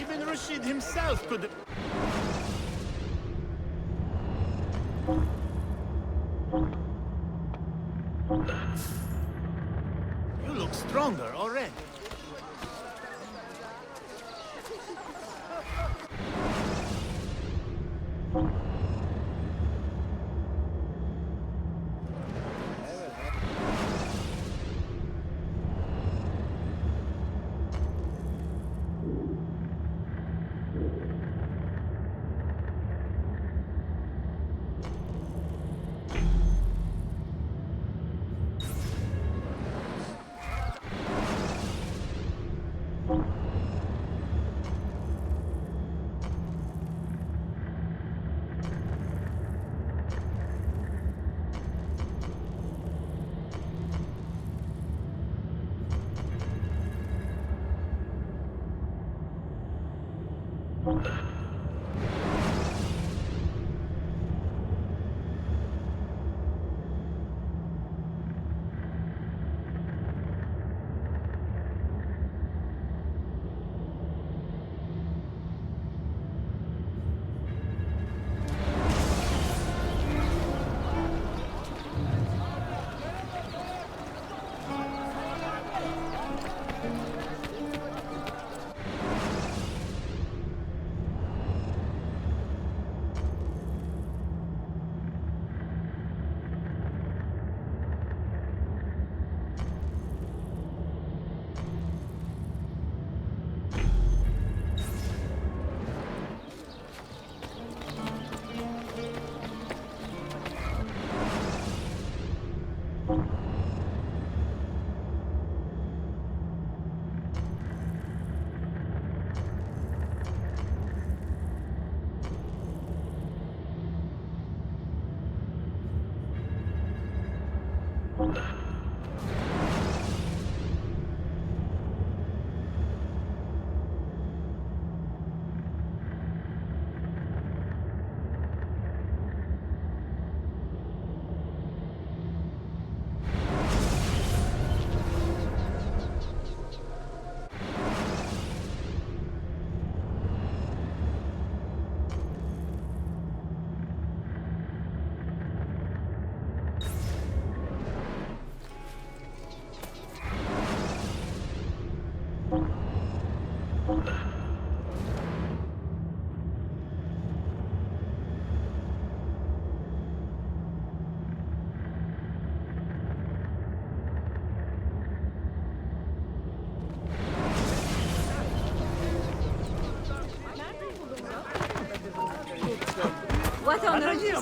Even Rashid himself could... You look stronger already.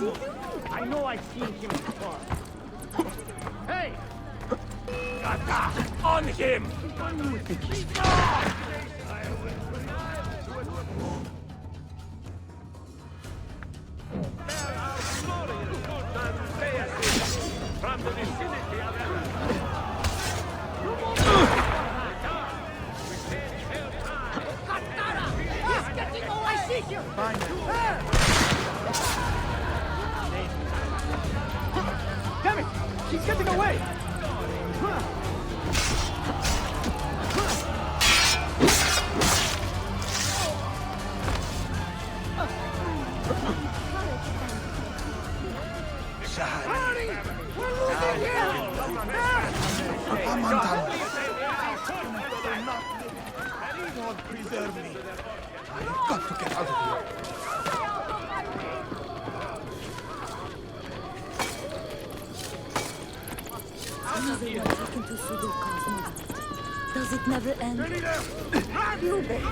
Animal! I know I've seen him before. Hey! Kata! On him! From the vicinity of He's getting away! I see him! Damn it! He's getting away! Hurry! We're losing him! God preserve me. I've got to get out of here. Another one taken to pseudo cosmonaut. Does it never end? You bet.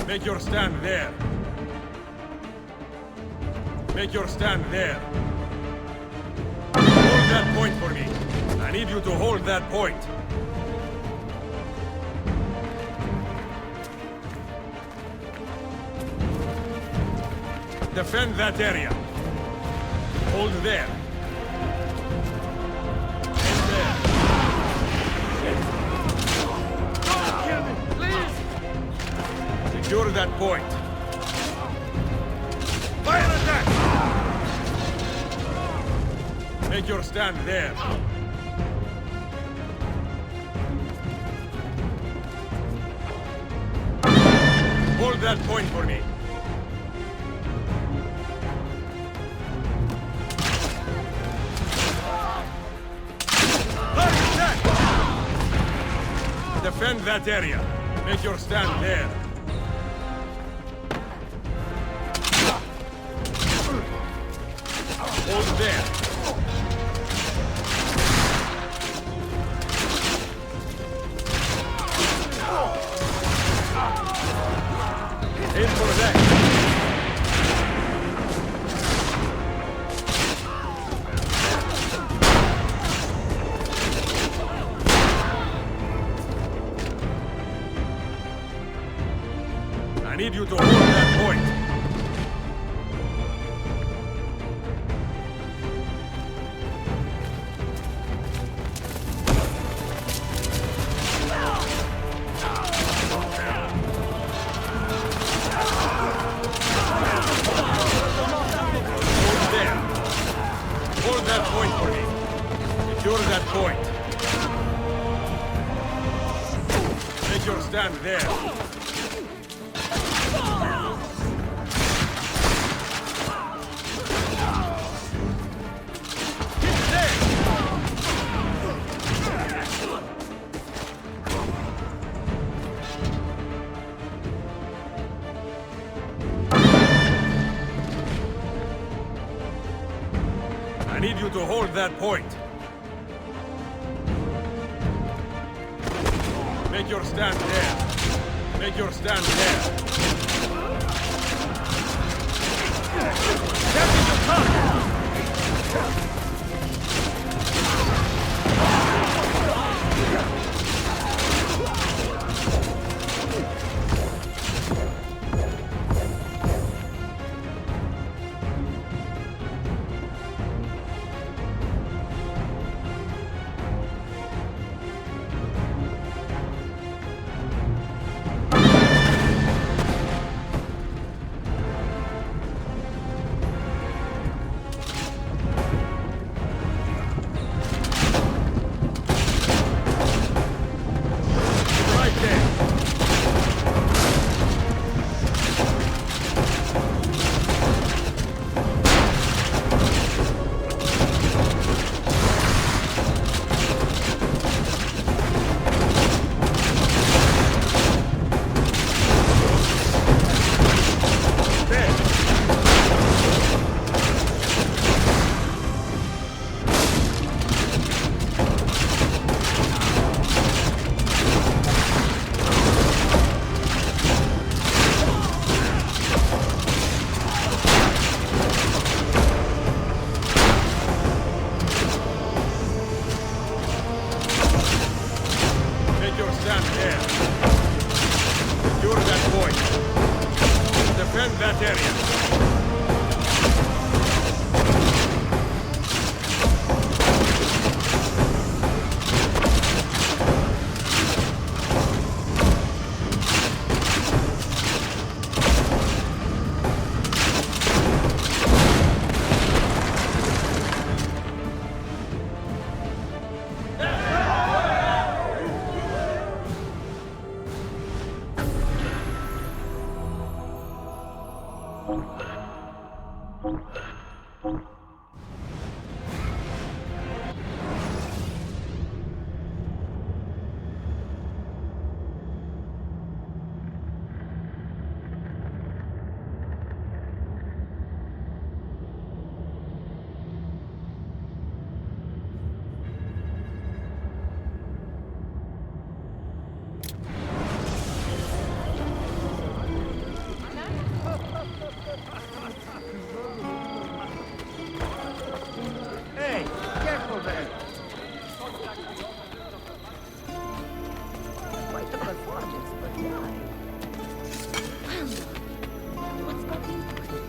Make your stand there. Make your stand there. Hold that point for me. I need you to hold that point. Defend that area. Hold there. And there. Don't kill me, please! Secure that point. Fire attack! Make your stand there. Hold that point for me. Fire attack! Defend that area. Make your stand there. Hold there. Aim for that. I need you to hold that point. Stand there. I need you to hold that point. Make your stand there. Make your stand there. Captain the top! that area. Hey, careful there. Quite the performance, but why? What's got into it?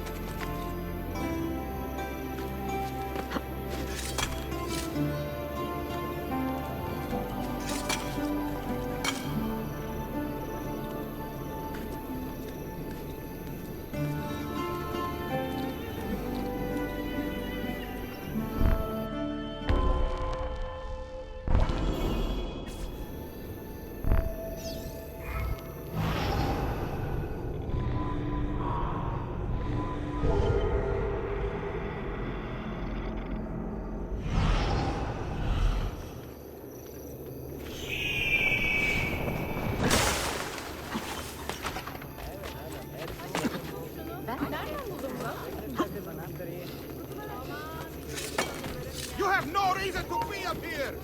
You have no reason to be up here!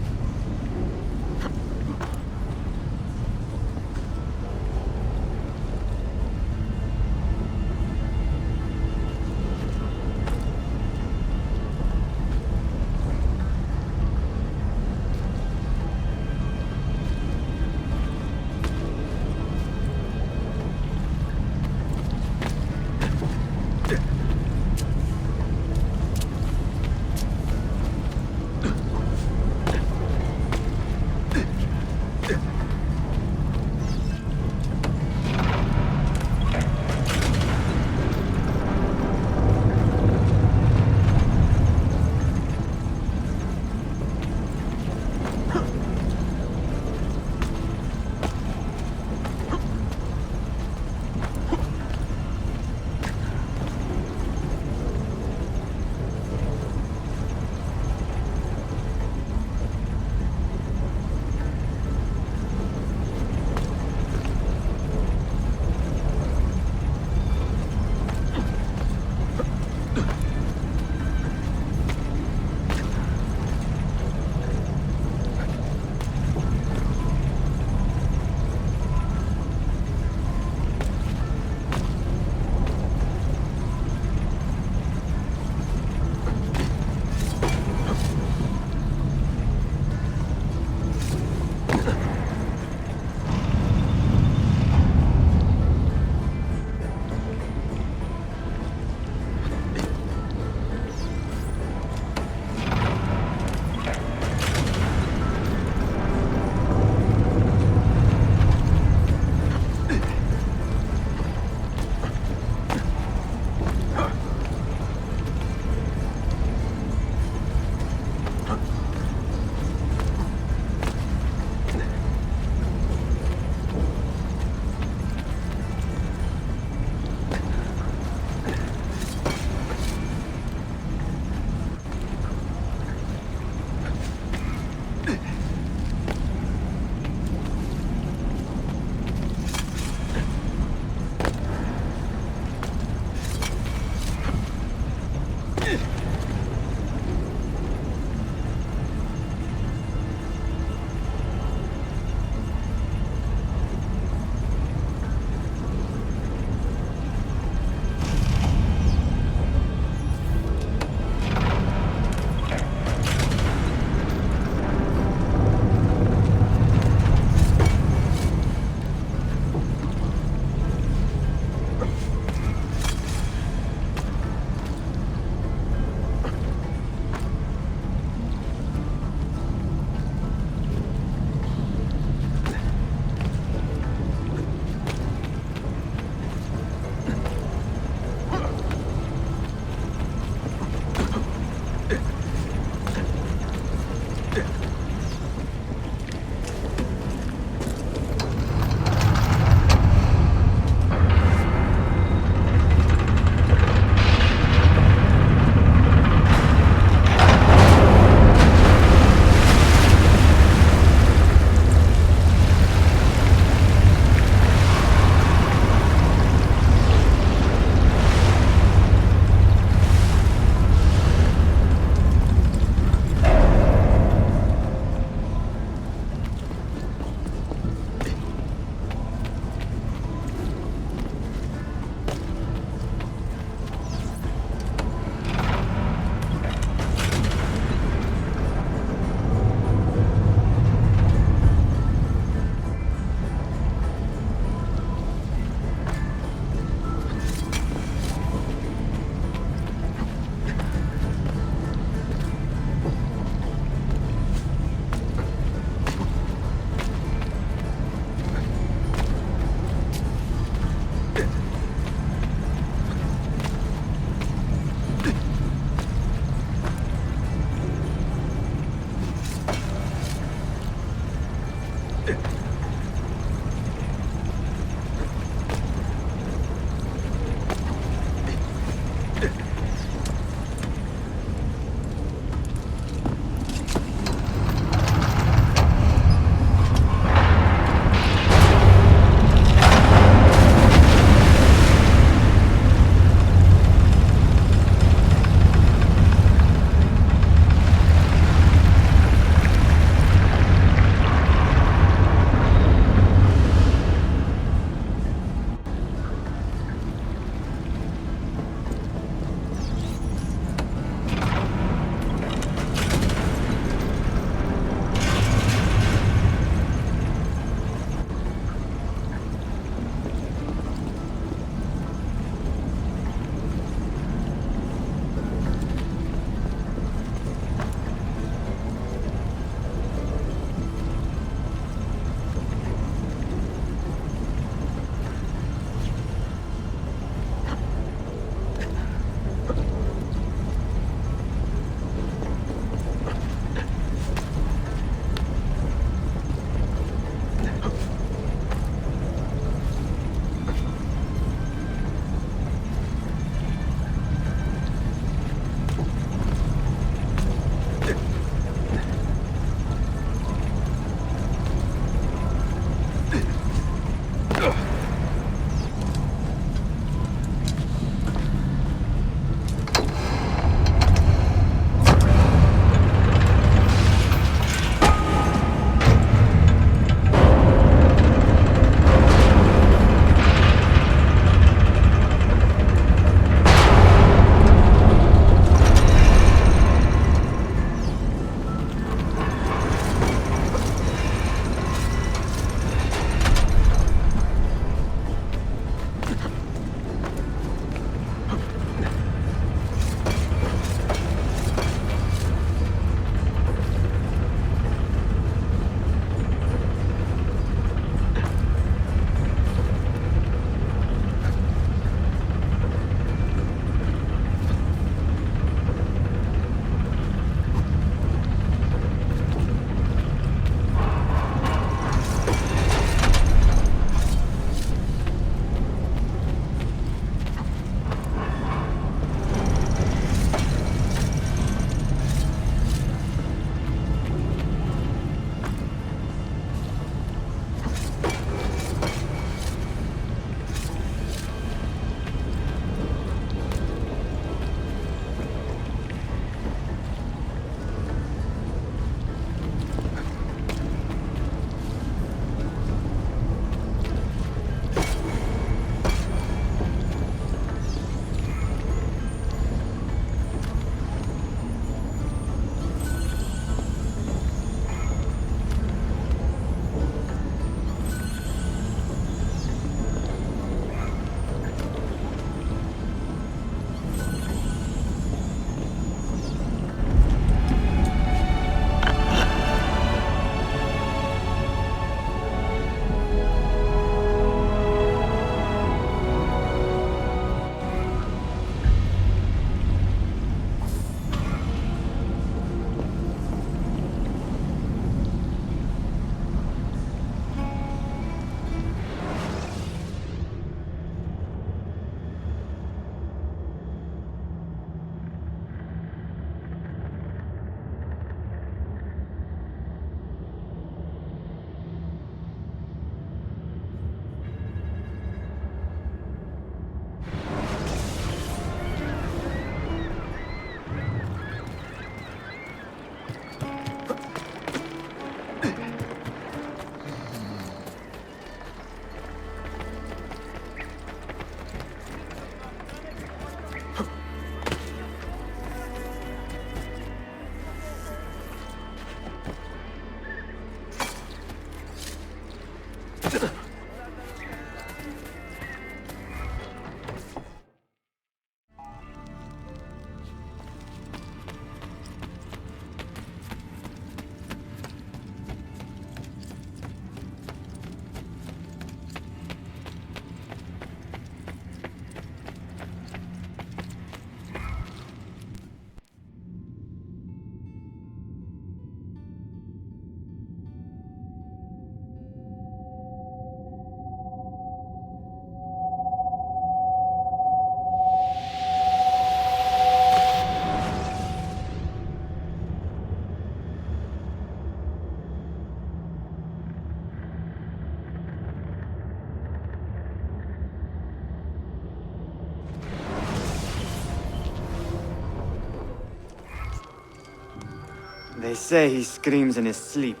They say he screams in his sleep,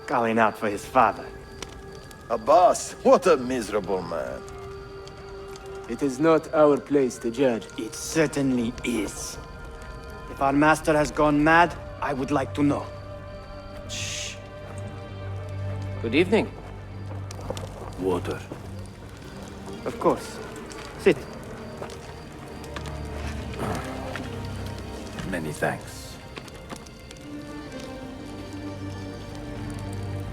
calling out for his father. Abbas, what a miserable man. It is not our place to judge. It certainly is. If our master has gone mad, I would like to know. Shh. Good evening. Water. Of course. Sit. Many thanks.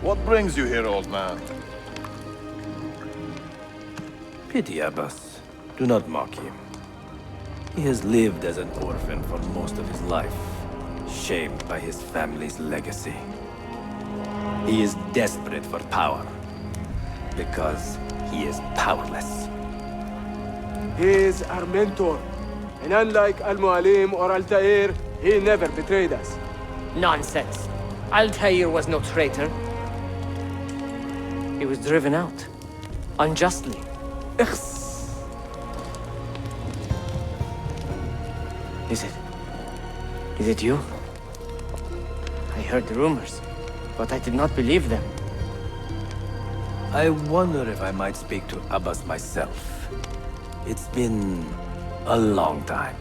What brings you here, old man? Pity Abbas. Do not mock him. He has lived as an orphan for most of his life, shamed by his family's legacy. He is desperate for power, because he is powerless. He is our mentor. And unlike Al-Mualim or Altair, he never betrayed us. Nonsense. Altair was no traitor. He was driven out. Unjustly. Is it you? I heard the rumors, but I did not believe them. I wonder if I might speak to Abbas myself. It's been a long time.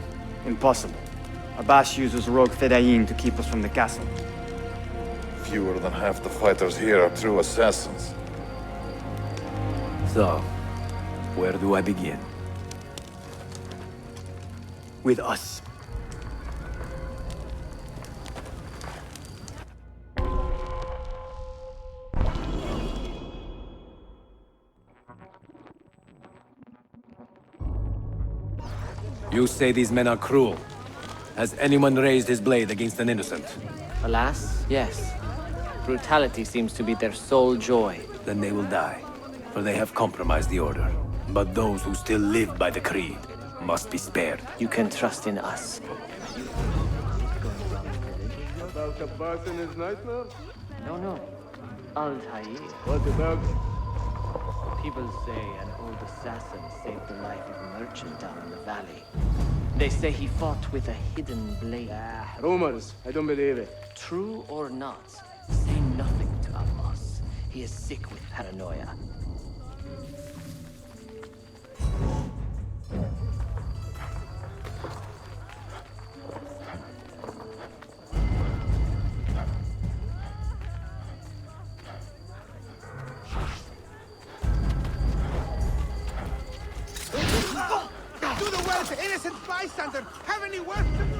Impossible. Abbas uses rogue Fedayeen to keep us from the castle. Fewer than half the fighters here are true assassins. So, where do I begin? With us. You say these men are cruel. Has anyone raised his blade against an innocent? Alas, yes. Brutality seems to be their sole joy. Then they will die, for they have compromised the Order. But those who still live by the Creed must be spared. You can trust in us. About Abbas and his nightmare? No. Altair. What about it? People say an old assassin saved the life of a merchant down in the valley. They say he fought with a hidden blade. Rumors. I don't believe it. True or not, say nothing to Abbas. He is sick with paranoia. Do the well to innocent bystander! Have any work to do?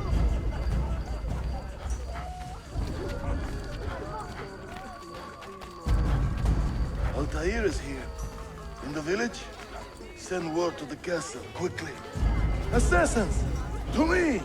Altair is here. In the village? Send word to the castle, quickly. Assassins! To me!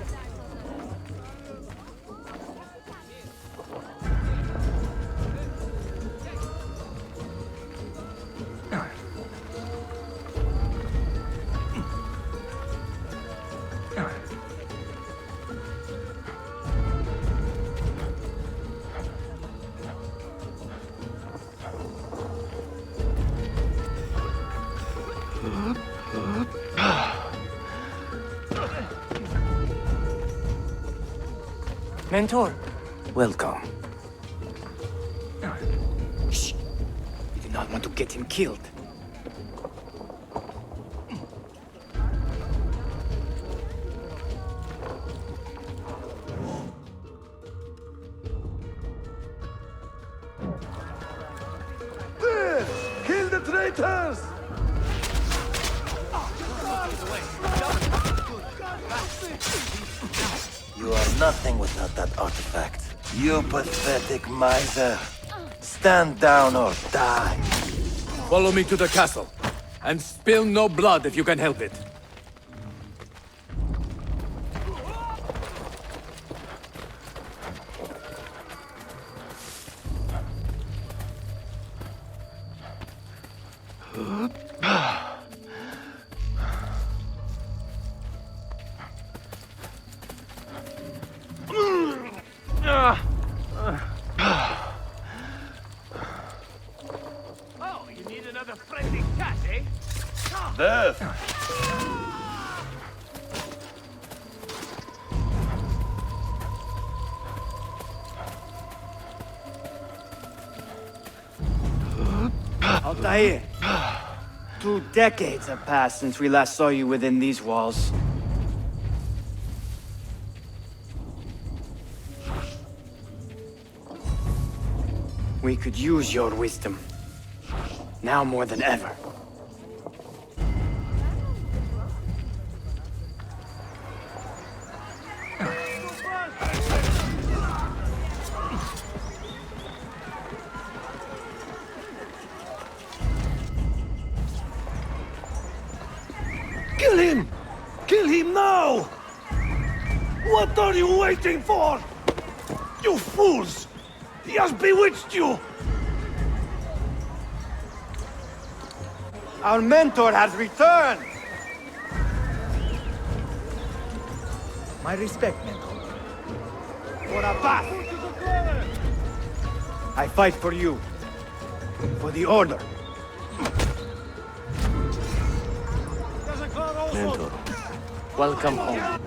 Mentor. Welcome. Shh. We do not want to get him killed. There! Kill the traitors! You are nothing without that artifact. You pathetic miser. Stand down or die. Follow me to the castle. And spill no blood if you can help it. Oh, you need another friendly cat, eh? Death! Altair, 2 decades have passed since we last saw you within these walls. We could use your wisdom. Now more than ever. Kill him! Kill him now! What are you waiting for? You fools! He has bewitched you! Our mentor has returned! My respect, mentor. For a path! I fight for you. For the Order. Mentor, welcome home.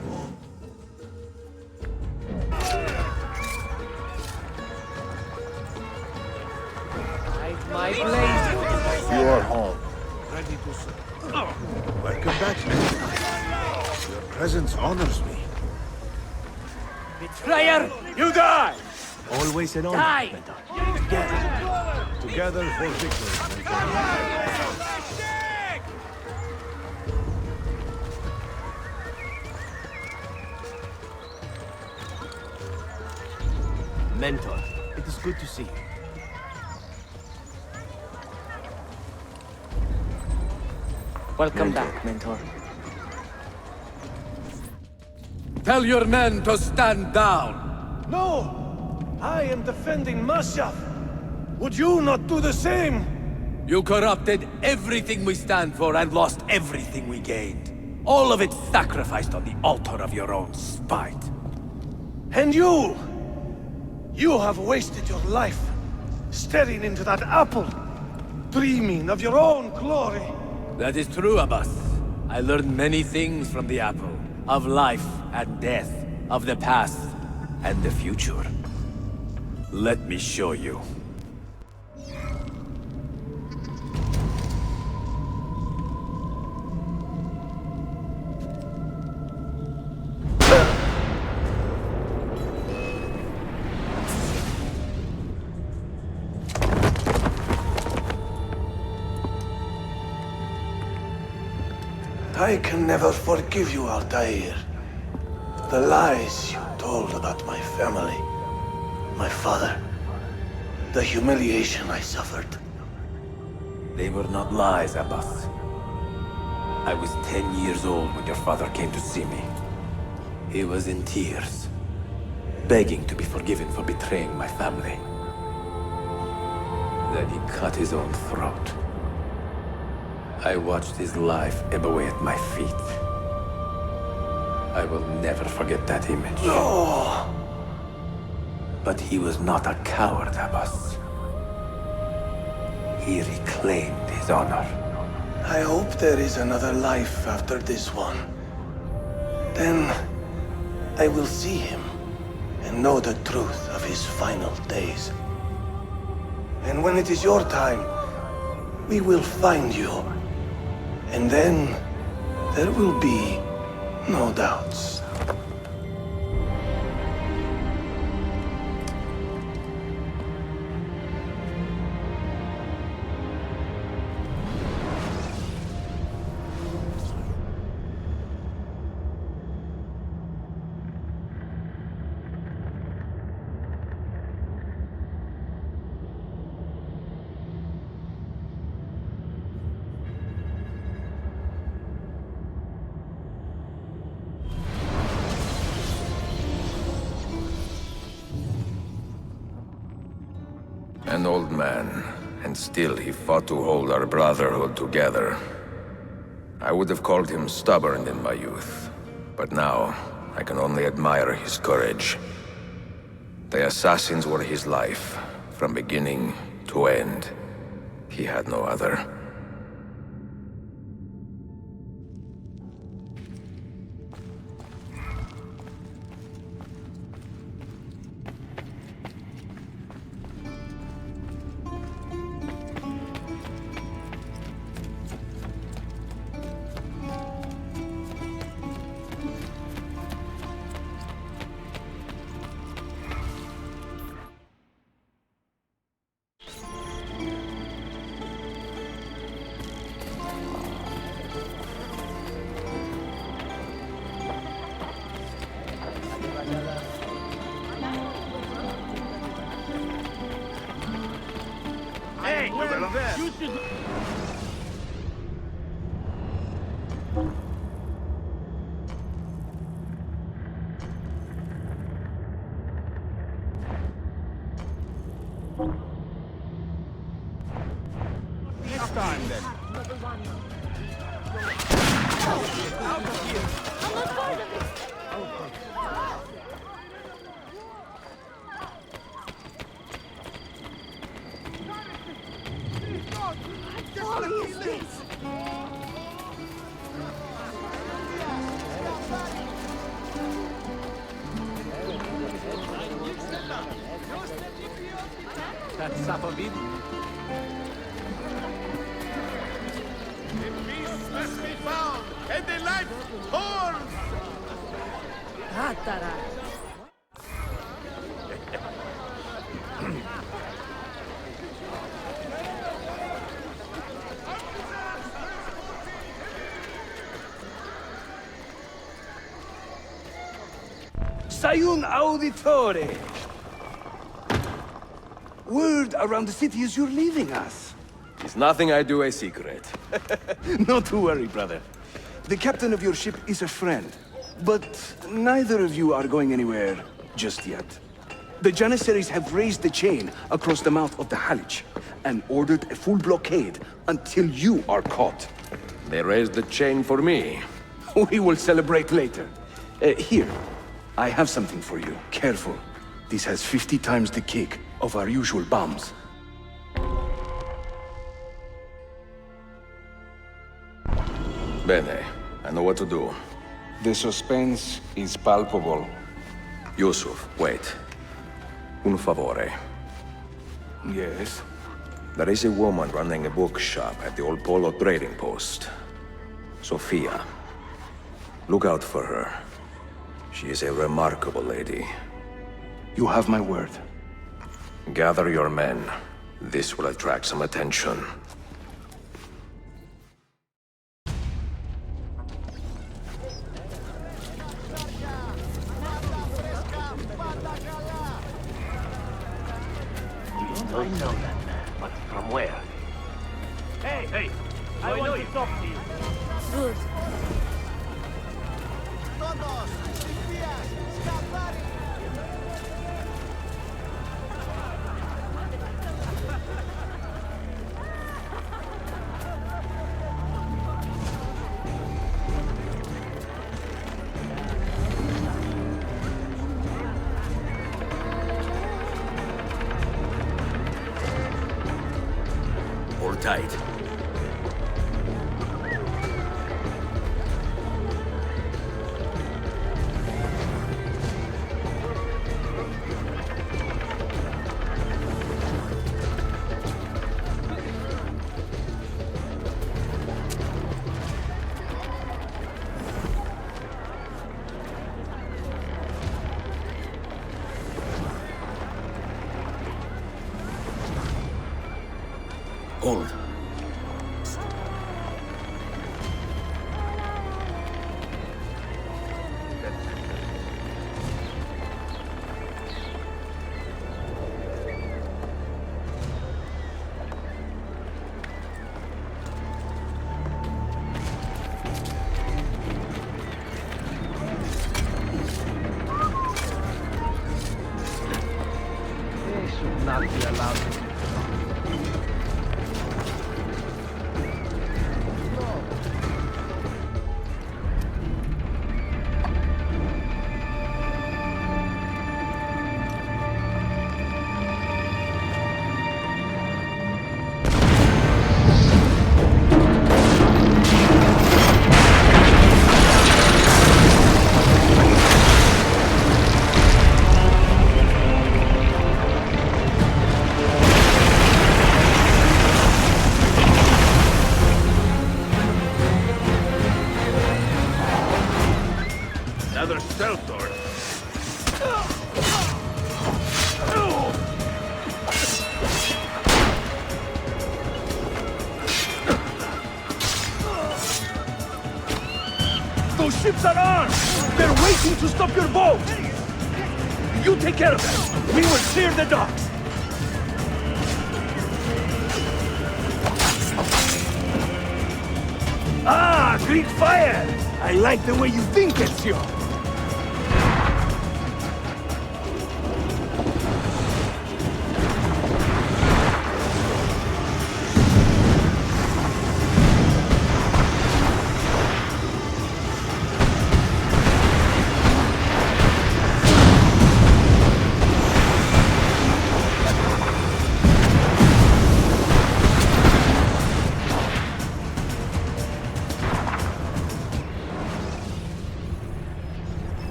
My blade. You are home. Ready to serve. Welcome back. Your presence honors me. Betrayer! You die! Always an honor, Die! Mentor. Together for victory, Mentor, it is good to see you. Welcome back, mentor. Tell your men to stand down! No! I am defending Mashav! Would you not do the same? You corrupted everything we stand for and lost everything we gained. All of it sacrificed on the altar of your own spite. And you! You have wasted your life, staring into that apple, dreaming of your own glory. That is true, Abbas. I learned many things from the apple. Of life and death, of the past and the future. Let me show you. I can never forgive you, Altair. The lies you told about my family, my father, the humiliation I suffered. They were not lies, Abbas. I was 10 years old when your father came to see me. He was in tears, begging to be forgiven for betraying my family. Then he cut his own throat. I watched his life ebb away at my feet. I will never forget that image. No! But he was not a coward, Abbas. He reclaimed his honor. I hope there is another life after this one. Then I will see him and know the truth of his final days. And when it is your time, we will find you. And then there will be no doubts. An old man, and still he fought to hold our Brotherhood together. I would have called him stubborn in my youth, but now I can only admire his courage. The assassins were his life, from beginning to end. He had no other. Hey, you should... Next time, then. Out of here! I'm not part of it! What is this? That Safavid? The beast must be found, and the light horns! Sayun Auditore! Word around the city is you're leaving us. Is nothing I do a secret. Not to worry, brother. The captain of your ship is a friend, but neither of you are going anywhere just yet. The Janissaries have raised the chain across the mouth of the Halich and ordered a full blockade until you are caught. They raised the chain for me. We will celebrate later. Here, I have something for you. Careful. This has 50 times the kick of our usual bombs. Bene, I know what to do. The suspense is palpable. Yusuf, wait. Un favore. Yes? There is a woman running a bookshop at the old Polo trading post. Sophia. Look out for her. She is a remarkable lady. You have my word. Gather your men. This will attract some attention. I know that man, but from where? Hey! I want to talk to you. Good. Hold tight. Hold. They should not be allowed to. Another stealth door. Those ships are armed! They're waiting to stop your boat! You take care of them! We will clear the docks! Ah, Greek fire! I like the way you think, Ezio!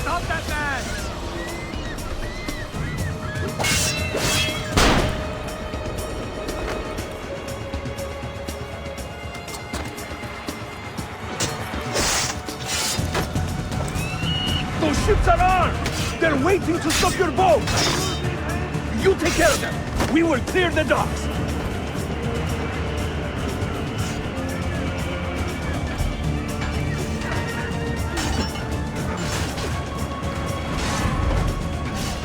Stop that man! Those ships are armed! They're waiting to stop your boat! You take care of them! We will clear the docks!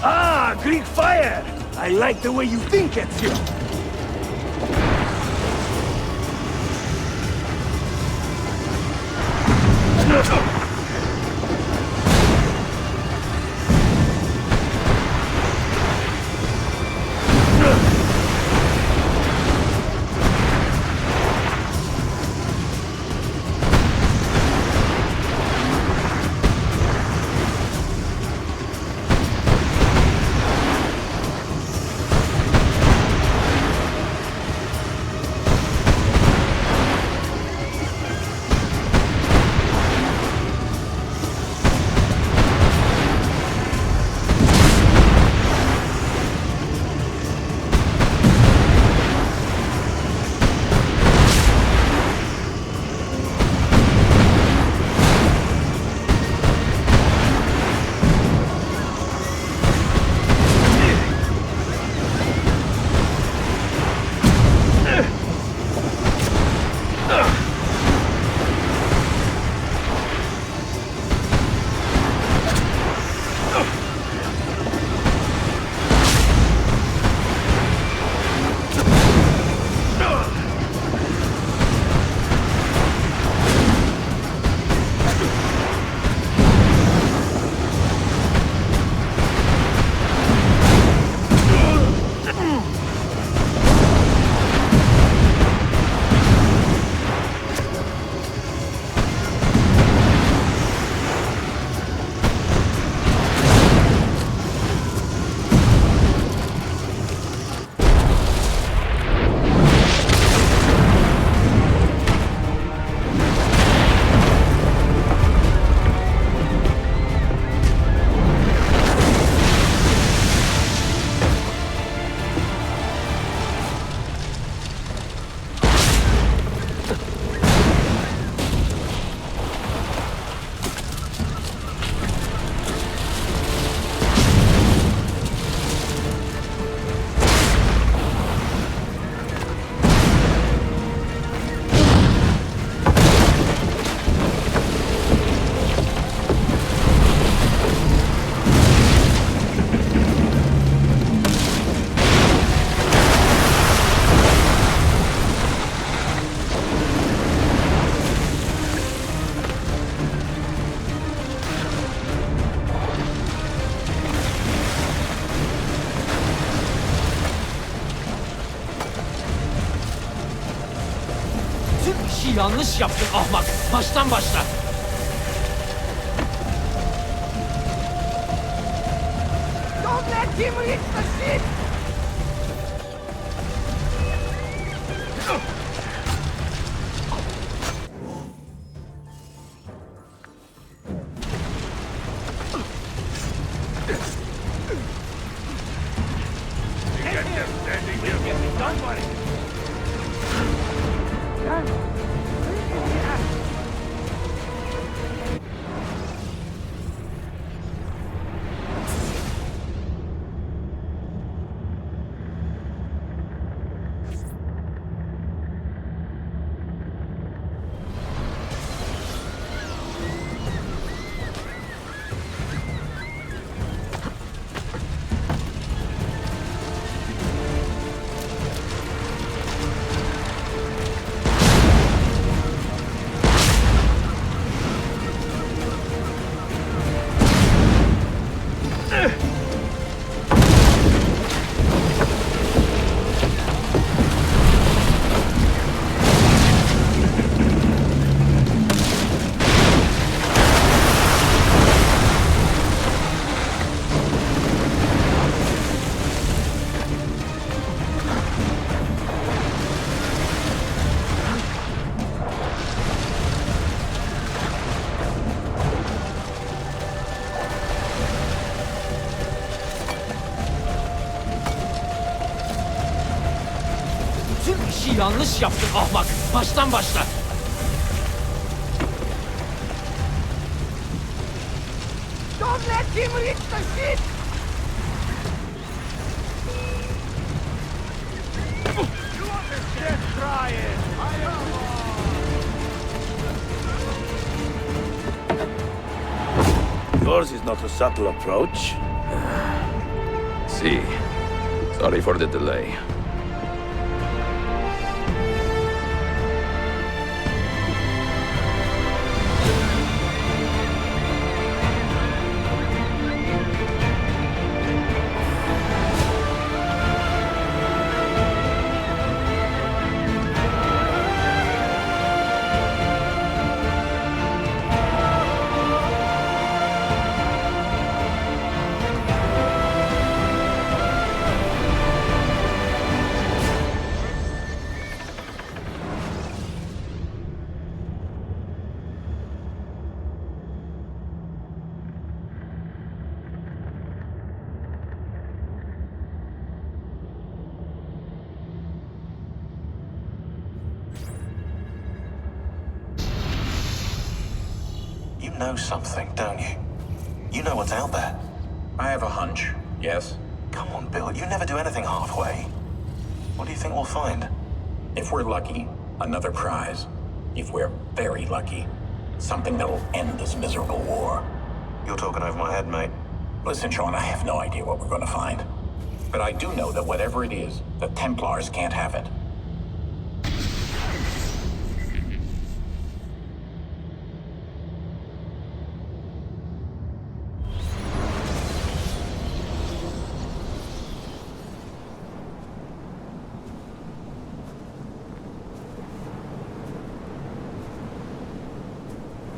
Ah, Greek fire! I like the way you think, Ezio! Yanlış yaptın ahmak. Baştan başla. Don't let him reach the ship! Don't worry! Bütün işi yanlış yaptın ahmak. Baştan başla. Don't let him reach the ship! You understand? Try it! Yours is not a subtle approach. See. Sorry for the delay. You know something, don't you? You know what's out there. I have a hunch, yes. Come on, Bill, you never do anything halfway. What do you think we'll find? If we're lucky, another prize. If we're very lucky, something that'll end this miserable war. You're talking over my head, mate. Listen, Shaun, I have no idea what we're gonna find. But I do know that whatever it is, the Templars can't have it.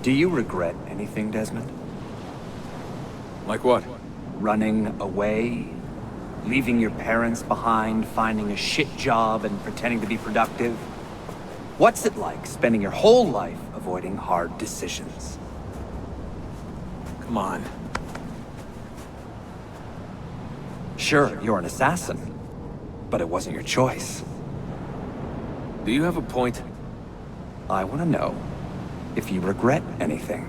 Do you regret anything, Desmond? Like what? Running away? Leaving your parents behind, finding a shit job and pretending to be productive? What's it like spending your whole life avoiding hard decisions? Come on. Sure, you're an assassin, but it wasn't your choice. Do you have a point? I want to know if you regret anything.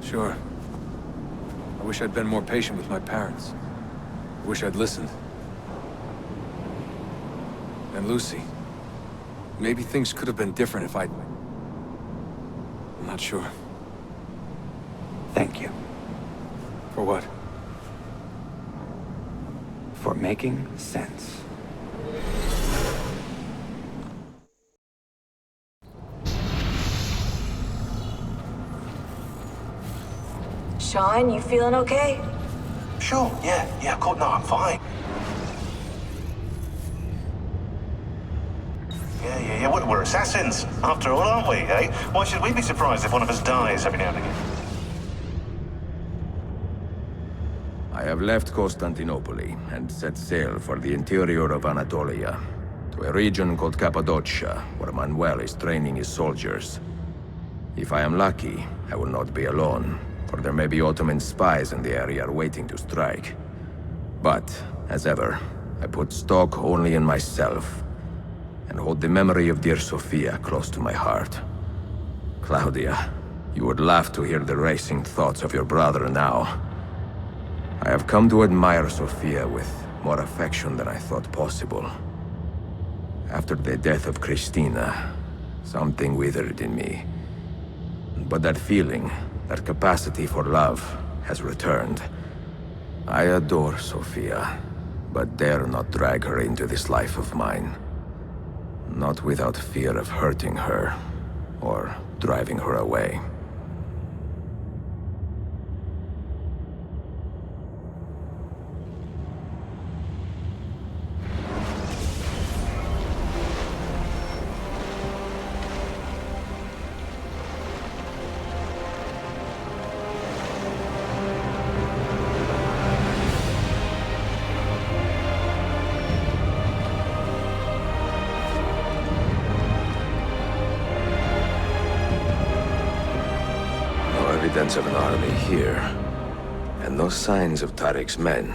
Sure. I wish I'd been more patient with my parents. I wish I'd listened. And Lucy. Maybe things could have been different if I'd... I'm not sure. Thank you. For what? For making sense. Shaun, you feeling okay? Sure, yeah, of course, no, I'm fine. Yeah, we're assassins, after all, aren't we, eh? Why should we be surprised if one of us dies every now and again? I have left Constantinople and set sail for the interior of Anatolia, to a region called Cappadocia, where Manuel is training his soldiers. If I am lucky, I will not be alone, for there may be Ottoman spies in the area waiting to strike. But, as ever, I put stock only in myself, and hold the memory of dear Sophia close to my heart. Claudia, you would laugh to hear the racing thoughts of your brother now. I have come to admire Sophia with more affection than I thought possible. After the death of Christina, something withered in me. But that feeling, that capacity for love, has returned. I adore Sophia, but dare not drag her into this life of mine. Not without fear of hurting her, or driving her away. Evidence of an army here, and no signs of Tariq's men.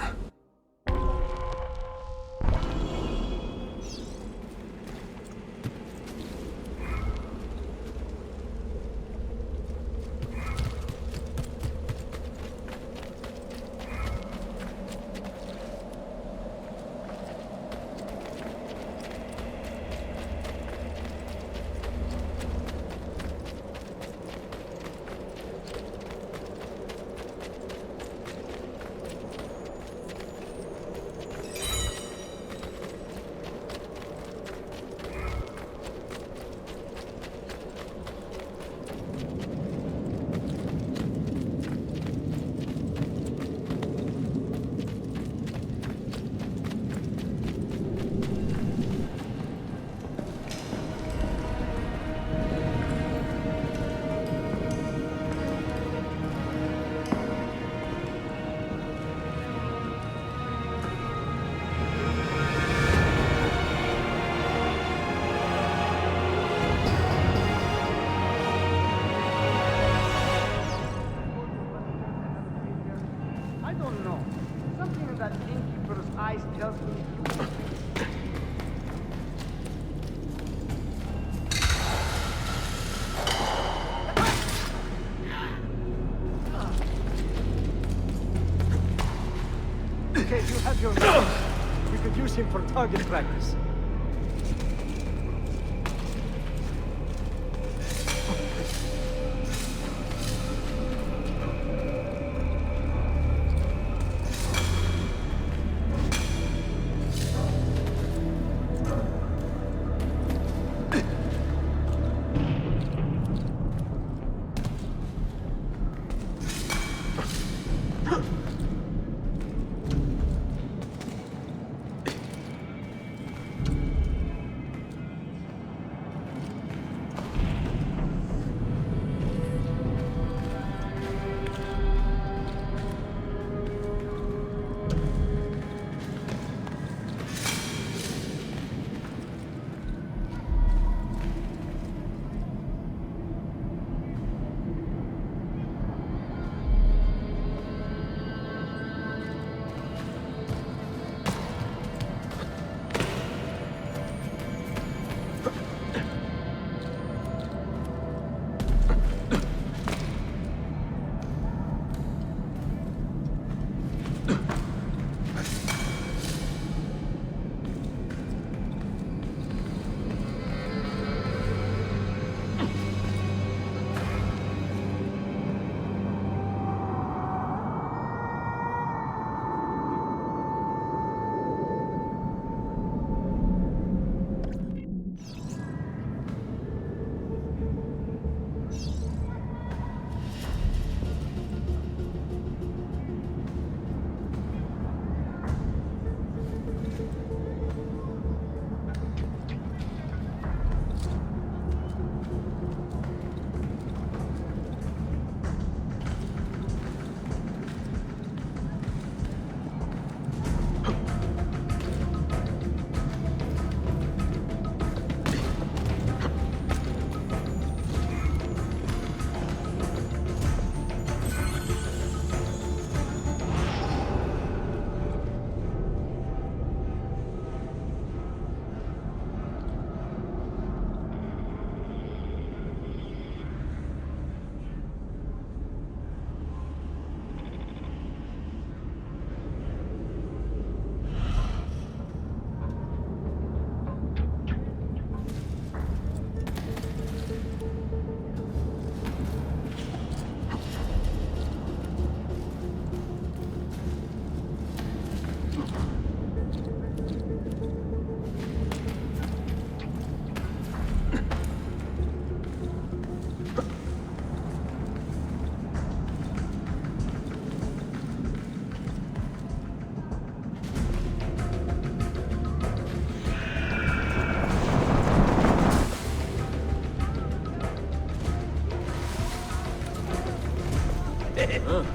target practice.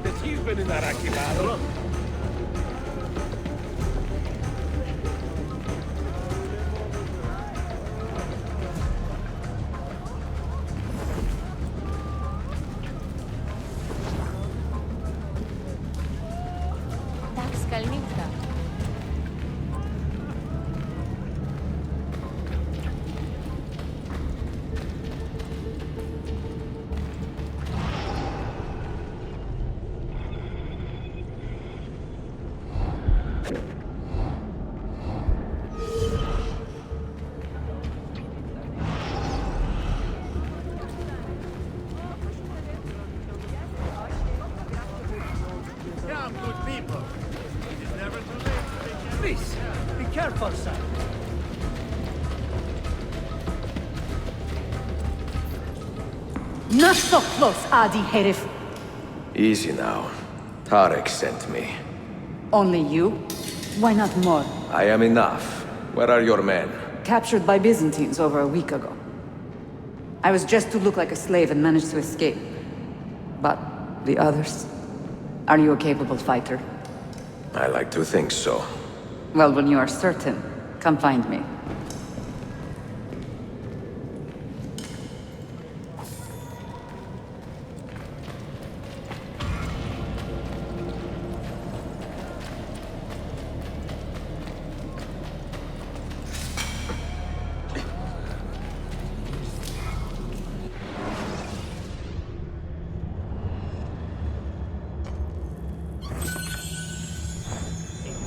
That you've been in that Iraqi battle. Так, скальница. Come, good people. It is never too late to take care of Please, be careful, sir. Not so close, Adi herif. Easy now. Tarek sent me. Only you? Why not more? I am enough. Where are your men? Captured by Byzantines over a week ago. I was just to look like a slave and managed to escape. But the others? Are you a capable fighter? I like to think so. Well, when you are certain, come find me.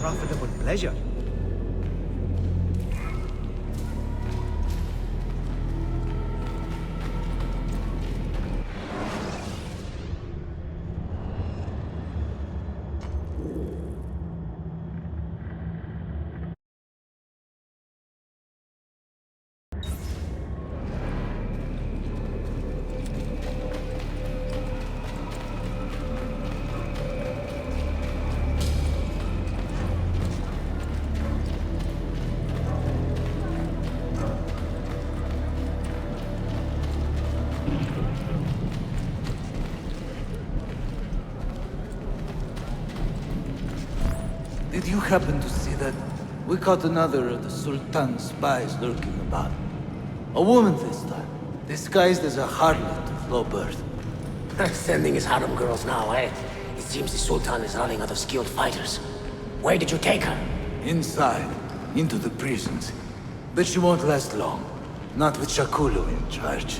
Profitable pleasure. you happen to see that? We caught another of the Sultan's spies lurking about. A woman this time, disguised as a harlot of low birth. Sending his harem girls now, eh? It seems the Sultan is running out of skilled fighters. Where did you take her? Inside, into the prisons. But she won't last long. Not with Shakulu in charge.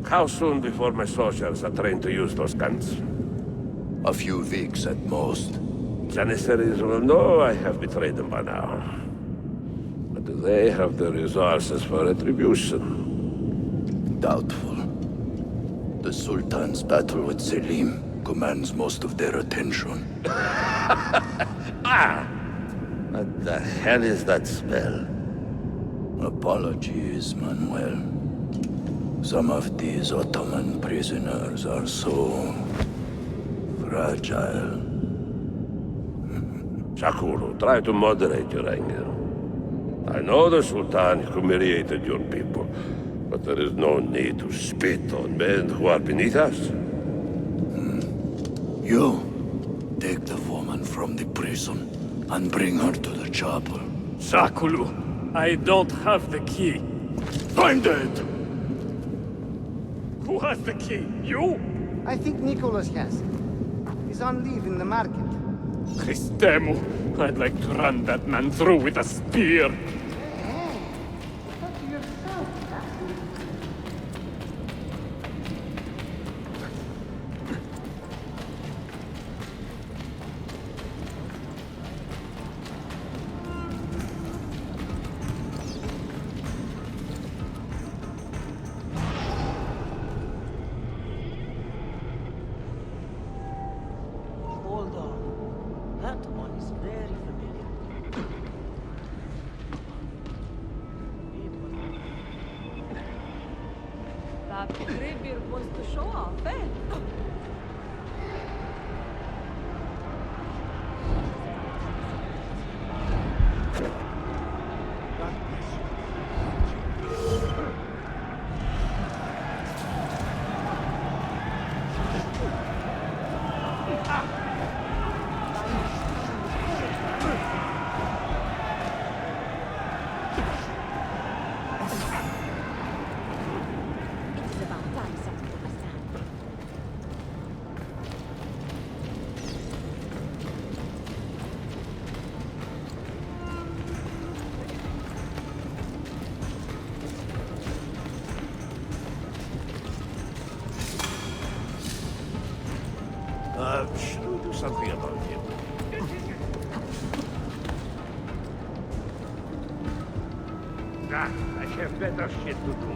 How soon before my soldiers are trained to use those guns? A few weeks at most. Janissaries will know I have betrayed them by now. But do they have the resources for retribution? Doubtful. The Sultan's battle with Selim commands most of their attention. What the hell is that spell? Apologies, Manuel. Some of these Ottoman prisoners are so fragile. Shakulu, try to moderate your anger. I know the Sultan humiliated your people, but there is no need to spit on men who are beneath us. You, take the woman from the prison and bring her to the chapel. Shakulu, I don't have the key. I'm dead! Who has the key? You? I think Nicholas has it. He's on leave in the market. Christemu, I'd like to run that man through with a spear. Hold on. That one is very familiar. That Greybeard wants to show off, eh? Should we do something about him? I have better shit to do.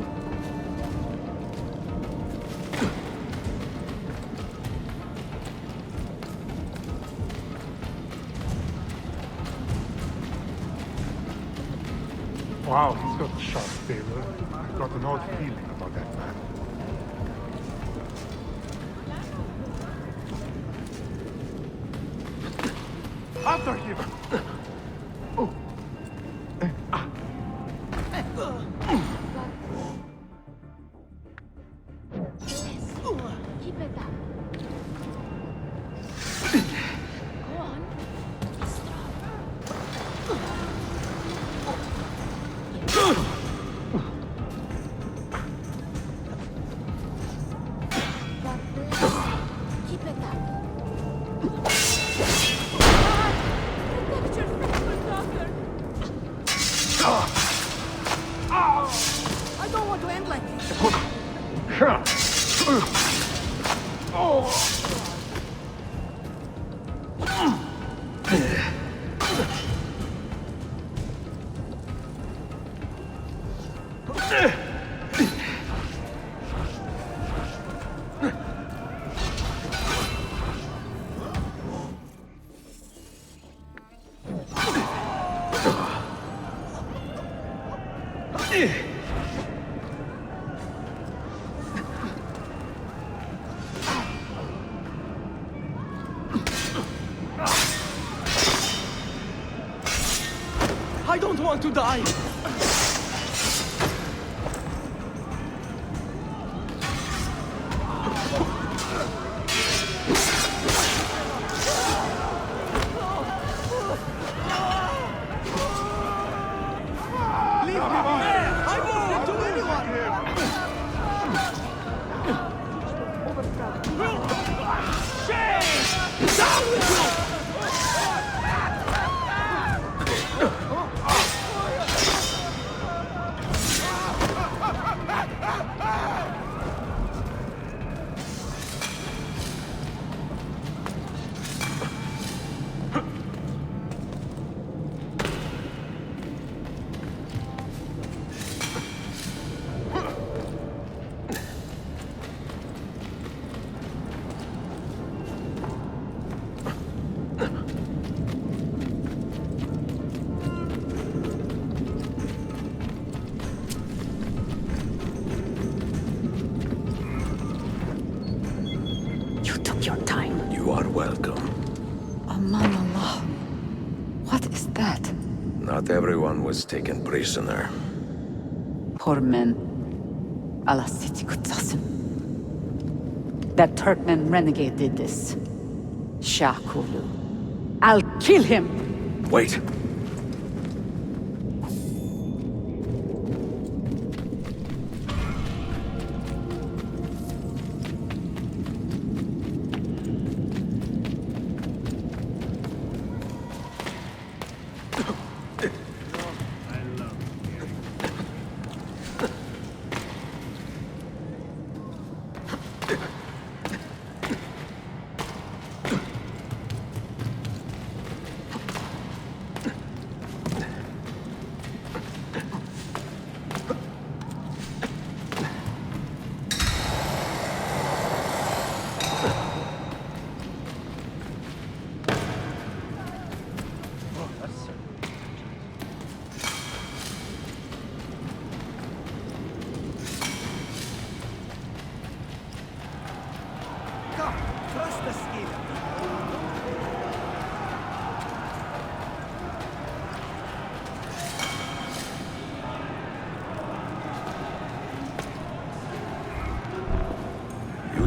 Wow, he's got sharp favor. I've got an odd feeling about that man. After him! Oh. Keep it up. Go on. Keep it up. Protect your faithful daughter. I don't want to end like this. want to die! Your time. You are welcome. Aman Allah. What is that? Not everyone was taken prisoner. Poor men. Allah siti kutsasın. That Turkmen renegade did this. Shakulu. I'll kill him! Wait!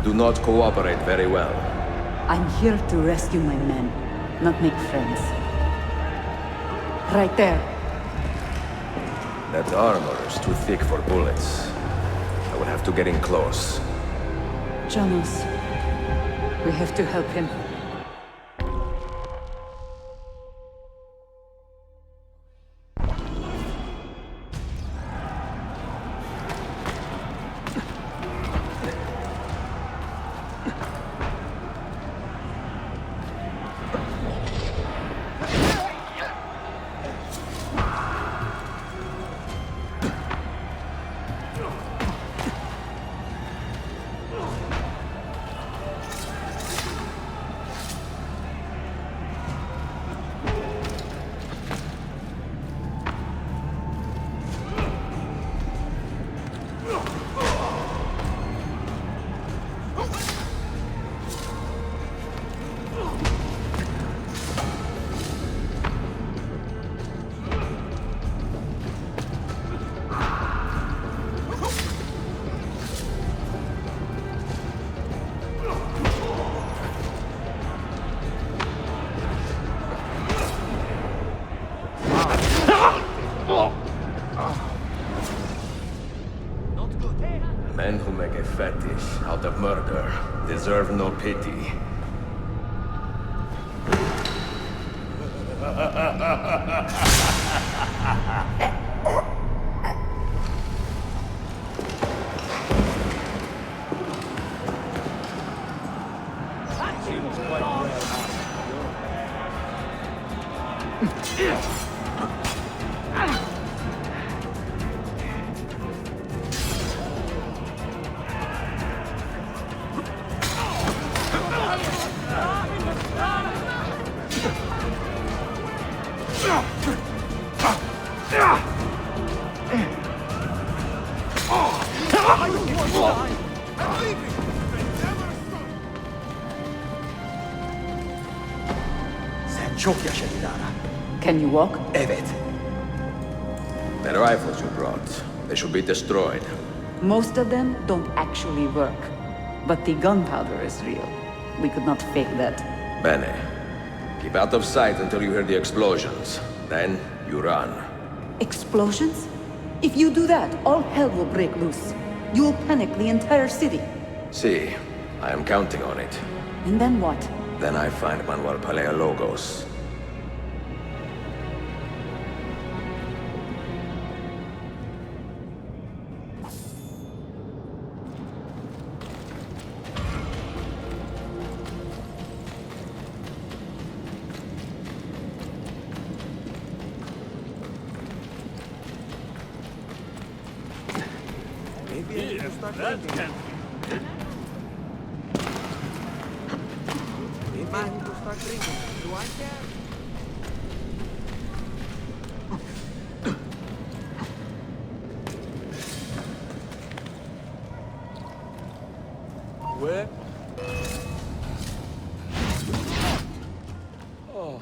Do not cooperate very well. I'm here to rescue my men, not make friends. Right there. That armor is too thick for bullets. I will have to get in close. Janos, we have to help him. Men who make a fetish out of murder deserve no pity. Sen çok yaşa Dilara. Can you walk? Evet. The rifles you brought, they should be destroyed. Most of them don't actually work. But the gunpowder is real. We could not fake that. Bene. Keep out of sight until you hear the explosions. Then, you run. Explosions? If you do that, all hell will break loose. You will panic the entire city. See, I am counting on it. And then what? Then I find Manuel Paleologos. Maybe I start drinking. Maybe I need to start drinking. Do I care? Where? Oh.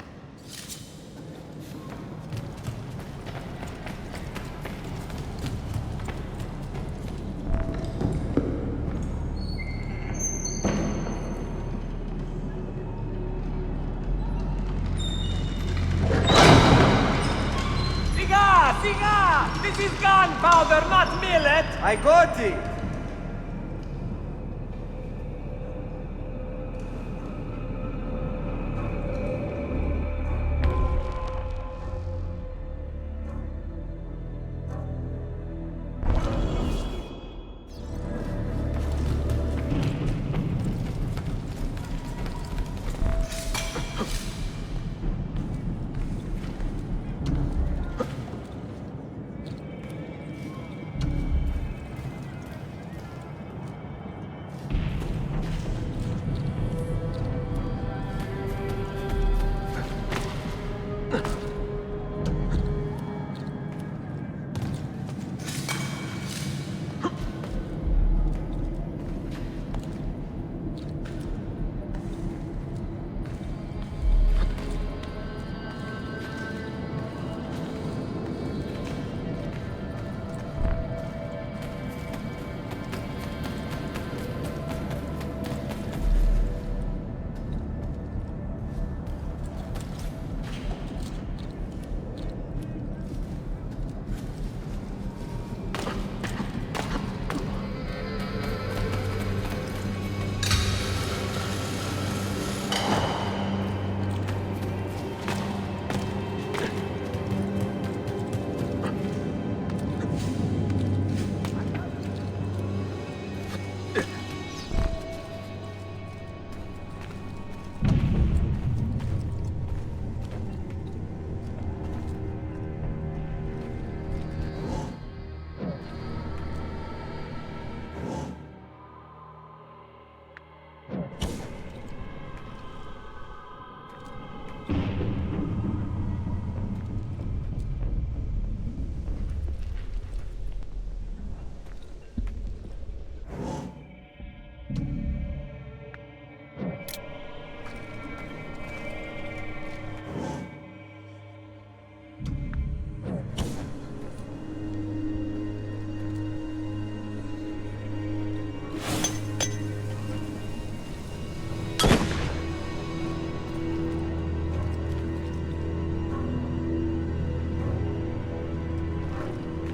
Siga! This is gunpowder, not millet! I got it!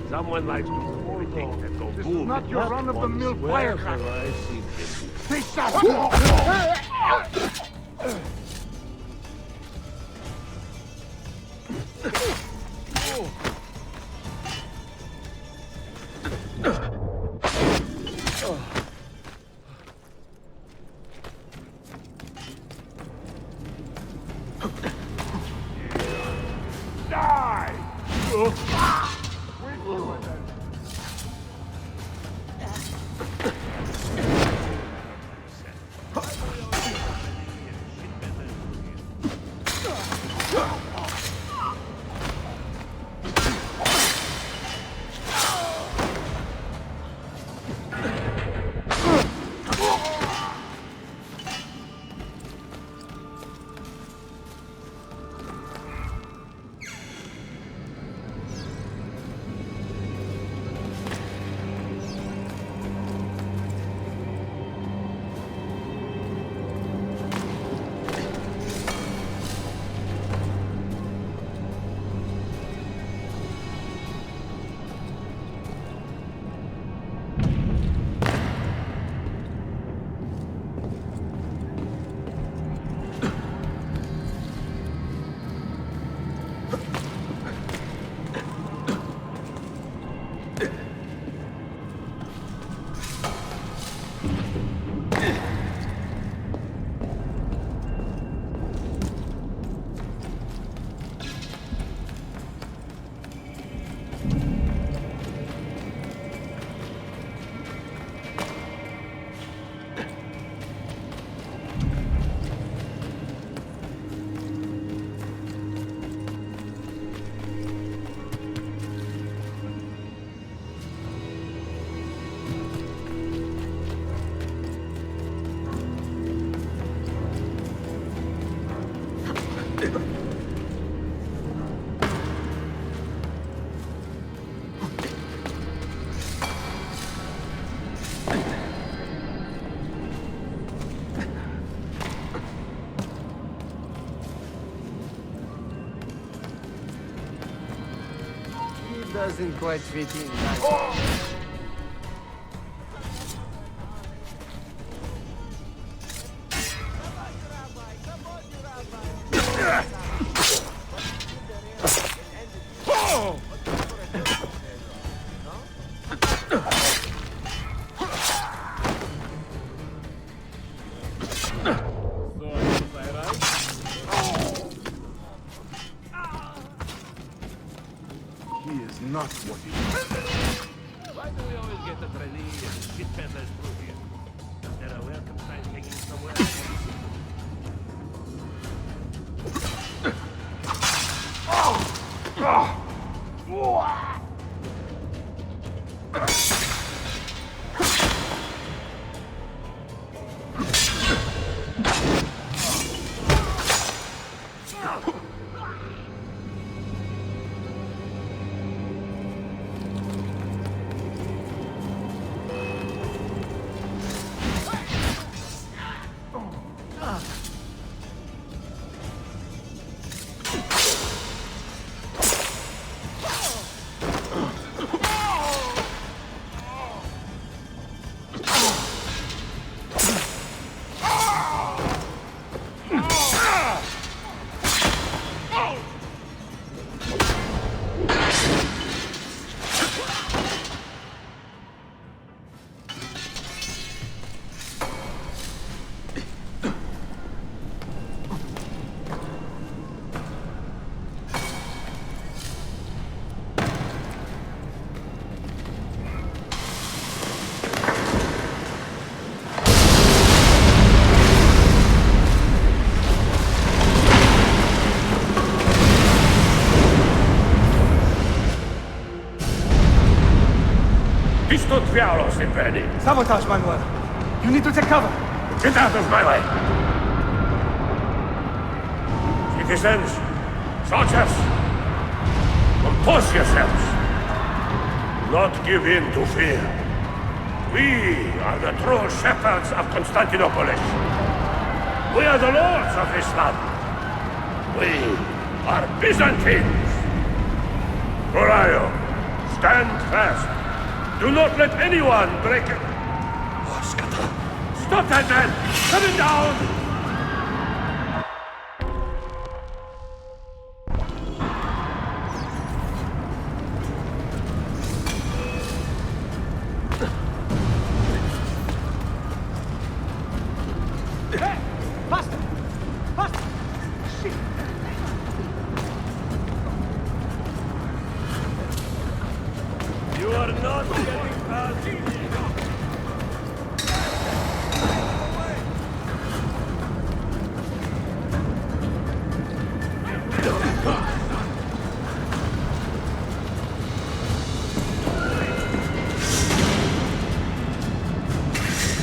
Someone likes to avoid things that go boom. Not your run-of-the-mill firecracker. Take that! Doesn't quite fit in. He is not what he Why do we always get the trainee and shit peddlers through here? Is there a welcome sign hanging somewhere? Sabotage, Manuel. You need to take cover. Get out of my way! Citizens, soldiers, compose yourselves. Not give in to fear. We are the true shepherds of Constantinople. We are the lords of this land. We are Byzantines. Corayo, stand fast. Do not let anyone break it. Stop that man! Cut him down! You are not getting past me.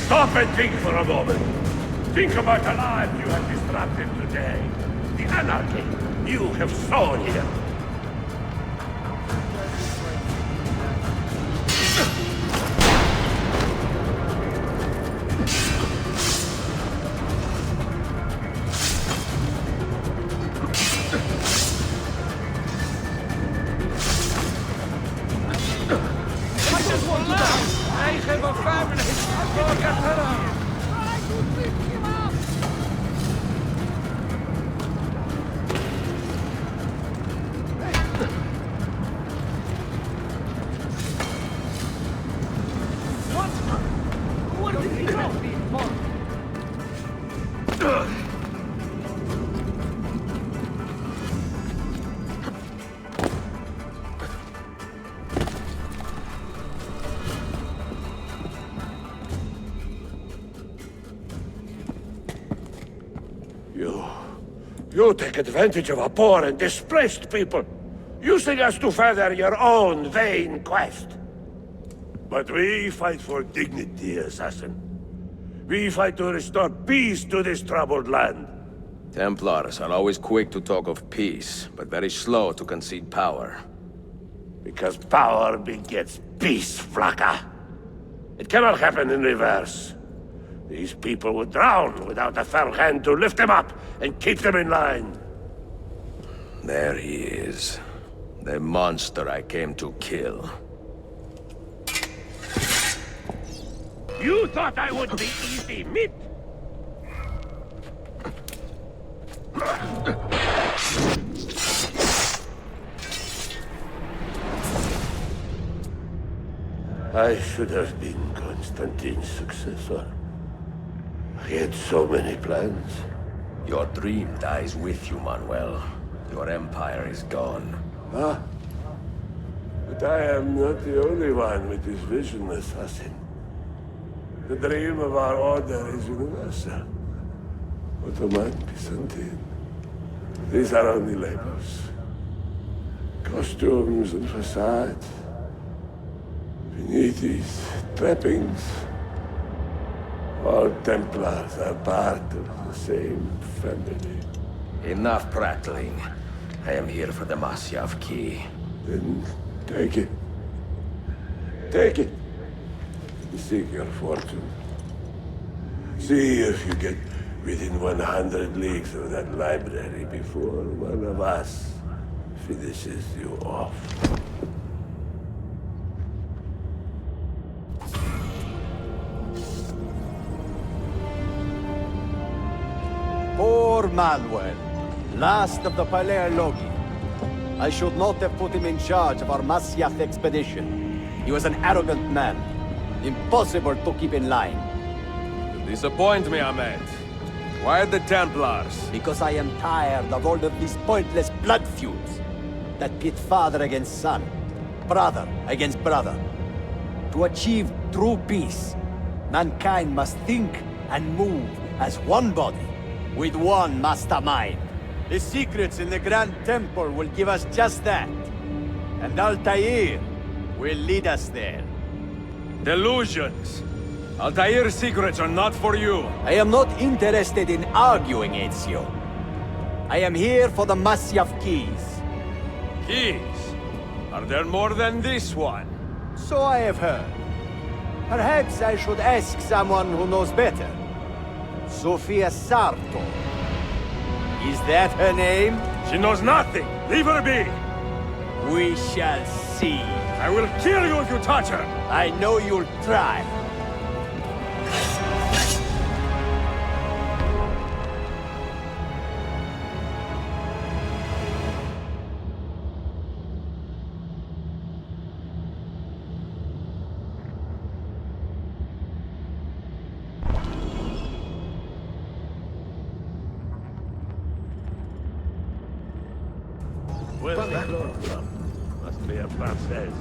Stop and think for a moment. Think about the lives you have disrupted today. The anarchy you have sown here. You take advantage of a poor and displaced people, using us to further your own vain quest. But we fight for dignity, assassin. We fight to restore peace to this troubled land. Templars are always quick to talk of peace, but very slow to concede power. Because power begets peace, Flaka. It cannot happen in reverse. These people would drown without a firm hand to lift them up and keep them in line. There he is. The monster I came to kill. You thought I would be easy meat? I should have been Constantine's successor. He had so many plans. Your dream dies with you, Manuel. Your empire is gone. Ah. But I am not the only one with this vision, assassin. The dream of our order is universal. Ottoman, Byzantine. These are only labels. Costumes and facades. Beneath these trappings, all Templars are part of the same family. Enough prattling. I am here for the Masyav key. Then take it. Take it. Seek your fortune. See if you get within 100 leagues of that library before one of us finishes you off. Poor Manuel, last of the Paleologi. I should not have put him in charge of our Masyaf expedition. He was an arrogant man. Impossible to keep in line. You disappoint me, Ahmed. Why the Templars? Because I am tired of all of these pointless blood feuds that pit father against son, brother against brother. To achieve true peace, mankind must think and move as one body, with one mastermind. The secrets in the Grand Temple will give us just that. And Altair will lead us there. Delusions! Altair's secrets are not for you. I am not interested in arguing, Ezio. I am here for the Masyaf keys. Keys? Are there more than this one? So I have heard. Perhaps I should ask someone who knows better. Sofia Sarto. Is that her name? She knows nothing! Leave her be! We shall see. I will kill you if you touch her! I know you'll try. Where's that from? Must be a Frances.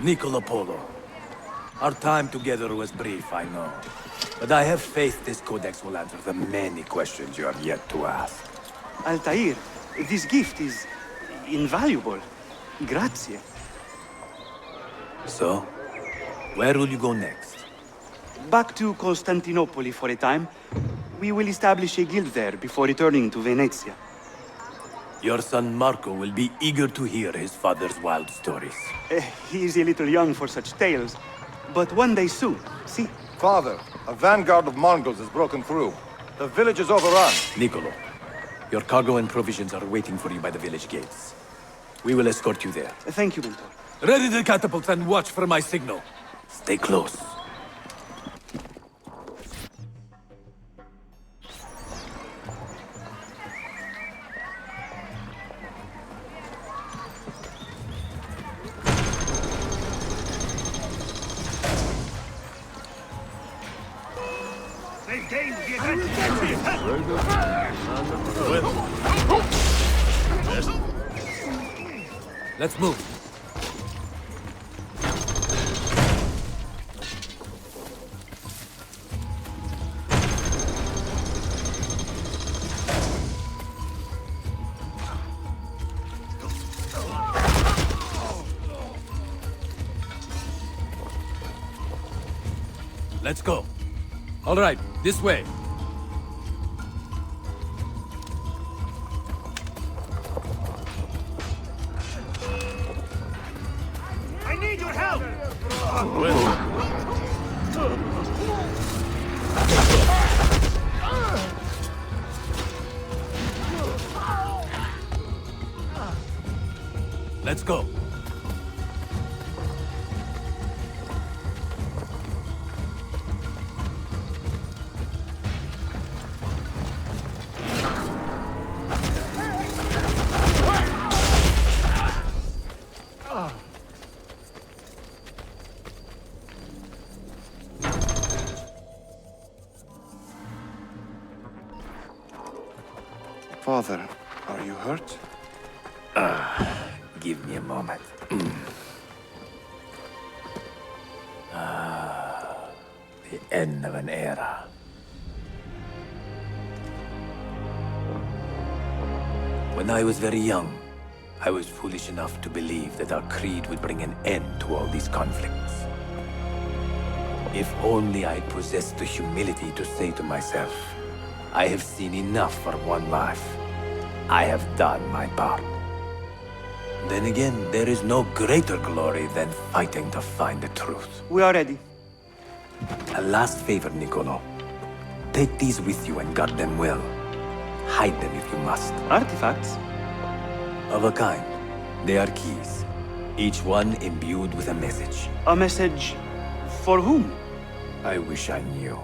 Niccolo Polo. Our time together was brief, I know. But I have faith this codex will answer the many questions you have yet to ask. Altair, this gift is invaluable. Grazie. So, where will you go next? Back to Constantinople for a time. We will establish a guild there before returning to Venezia. Your son Marco will be eager to hear his father's wild stories. He is a little young for such tales, but one day soon, see? Father, a vanguard of Mongols has broken through. The village is overrun. Niccolo, your cargo and provisions are waiting for you by the village gates. We will escort you there. Thank you, Mentor. Ready the catapults and watch for my signal. Stay close. They've gained the advantage. Let's move. Let's go. All right, this way. I need your help! Let's go. Father, are you hurt? Give me a moment. The end of an era. When I was very young, I was foolish enough to believe that our creed would bring an end to all these conflicts. If only I possessed the humility to say to myself, I have seen enough for one life. I have done my part. Then again, there is no greater glory than fighting to find the truth. We are ready. A last favor, Niccolo. Take these with you and guard them well. Hide them if you must. Artifacts? Of a kind. They are keys. Each one imbued with a message. A message for whom? I wish I knew.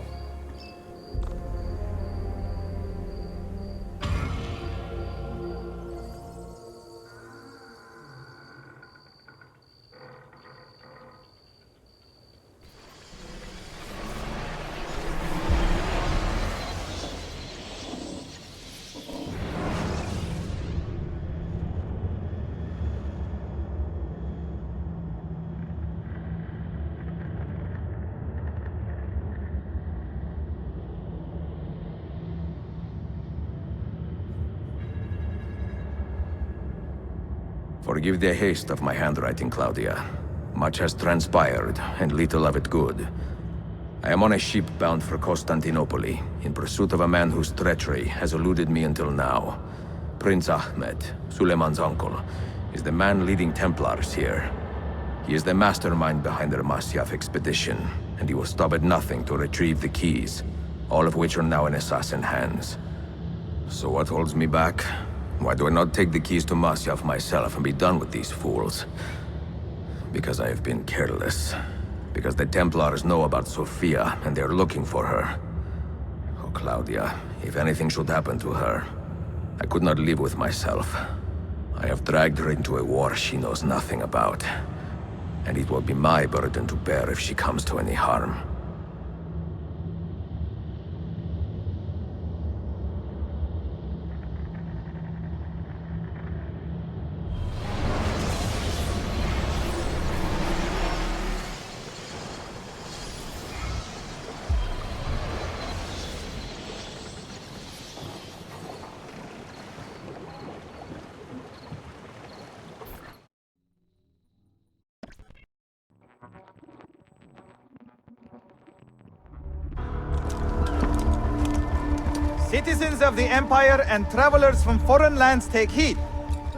Forgive the haste of my handwriting, Claudia. Much has transpired, and little of it good. I am on a ship bound for Constantinople, in pursuit of a man whose treachery has eluded me until now. Prince Ahmed, Suleiman's uncle, is the man leading Templars here. He is the mastermind behind the Masyaf expedition, and he will stop at nothing to retrieve the keys, all of which are now in assassin hands. So what holds me back? Why do I not take the keys to Masyaf myself and be done with these fools? Because I have been careless. Because the Templars know about Sophia, and they're looking for her. Oh, Claudia, if anything should happen to her, I could not live with myself. I have dragged her into a war she knows nothing about. And it will be my burden to bear if she comes to any harm. Citizens of the Empire and travelers from foreign lands take heed.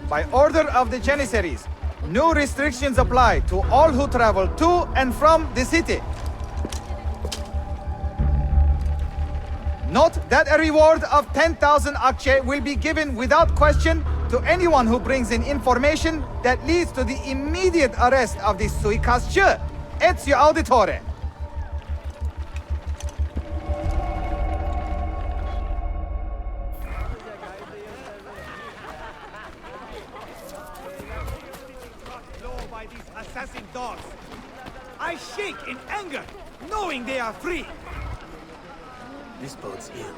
By order of the Janissaries, new restrictions apply to all who travel to and from the city. Note that a reward of 10,000 akçe will be given without question to anyone who brings in information that leads to the immediate arrest of the suikastçı, Ezio Auditore. By these assassin dogs. I shake in anger, knowing they are free. This bodes ill.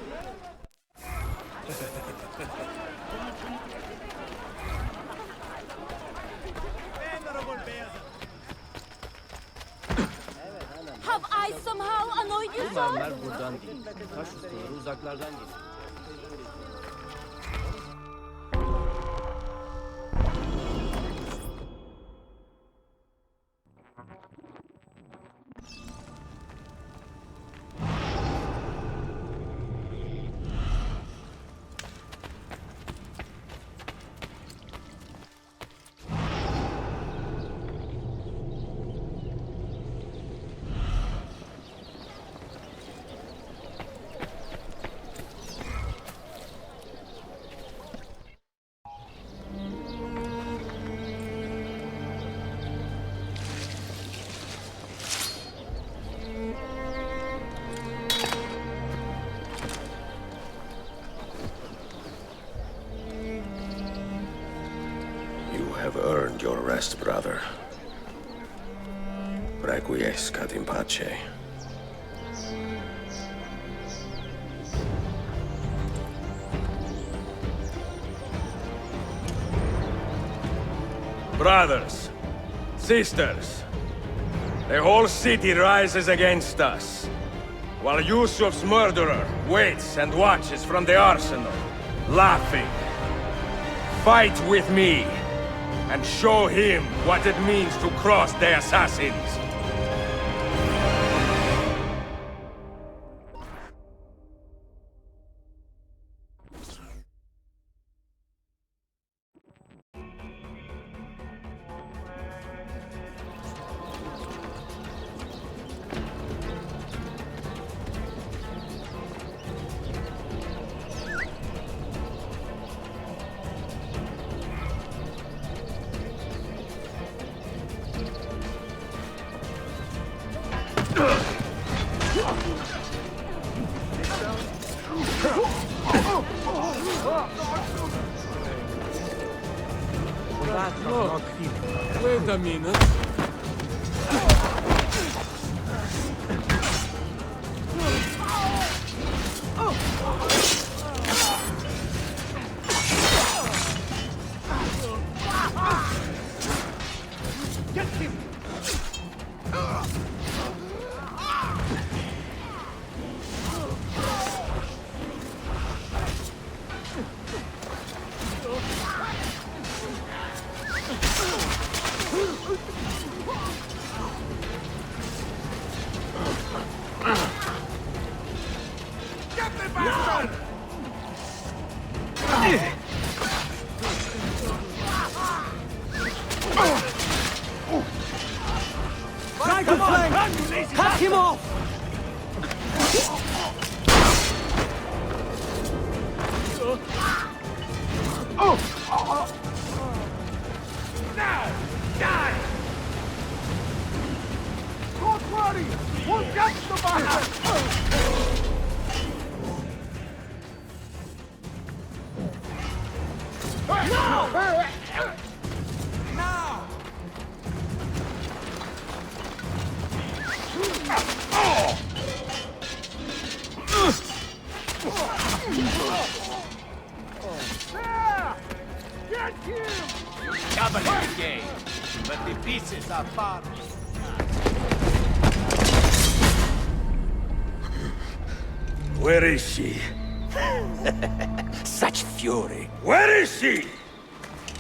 Have I somehow annoyed you so? buradan değil. Taş ustaları uzaklardan geliyor. Have earned your rest, brother. Requiescat in pace. Brothers, sisters, the whole city rises against us, while Yusuf's murderer waits and watches from the arsenal, laughing. Fight with me, and show him what it means to cross the assassins. Look, wait a minute. Get him! Right to flank! Cut him off! Now! Die! Don't worry! We'll get the battle! No! Now! There! Get him! You covered the game, but the pieces are far. Where is she? Such fury. Where is she?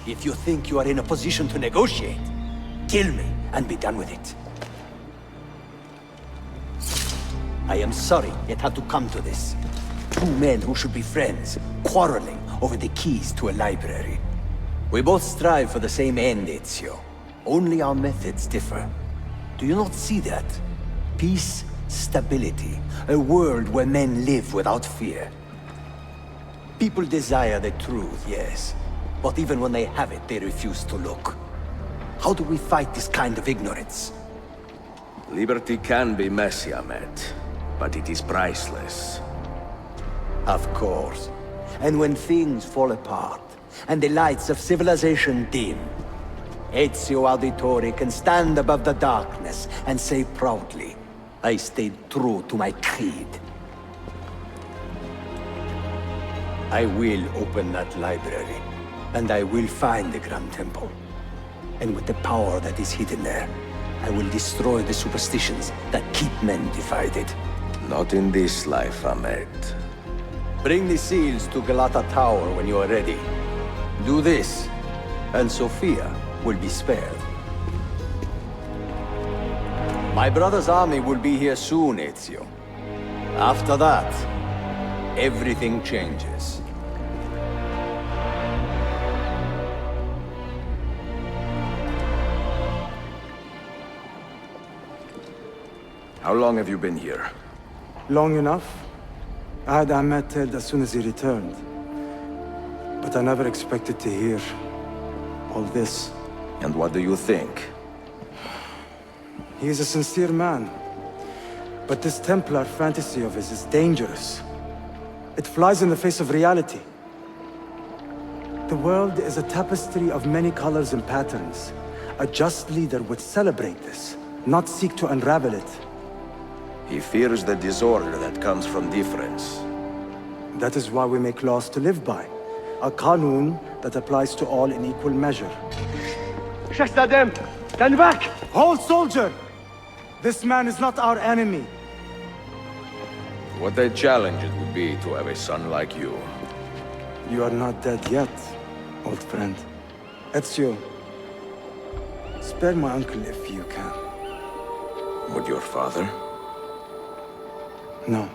If you think you are in a position to negotiate, kill me and be done with it. I am sorry it had to come to this. Two men who should be friends, quarreling over the keys to a library. We both strive for the same end, Ezio. Only our methods differ. Do you not see that? Peace, stability, a world where men live without fear. People desire the truth, yes. But even when they have it, they refuse to look. How do we fight this kind of ignorance? Liberty can be messy, Ahmed, but it is priceless. Of course. And when things fall apart, and the lights of civilization dim, Ezio Auditore can stand above the darkness and say proudly, I stayed true to my creed. I will open that library, and I will find the Grand Temple. And with the power that is hidden there, I will destroy the superstitions that keep men divided. Not in this life, Ahmed. Bring the seals to Galata Tower when you are ready. Do this, and Sophia will be spared. My brother's army will be here soon, Ezio. After that, everything changes. How long have you been here? Long enough. I had Ahmed killed as soon as he returned. But I never expected to hear all this. And what do you think? He is a sincere man. But this Templar fantasy of his is dangerous. It flies in the face of reality. The world is a tapestry of many colors and patterns. A just leader would celebrate this, not seek to unravel it. He fears the disorder that comes from difference. That is why we make laws to live by. A qanun that applies to all in equal measure. Shahzadem, stand back! Hold, soldier! This man is not our enemy. What a challenge it would be to have a son like you. You are not dead yet, old friend. Ezio, spare my uncle if you can. Would your father? No.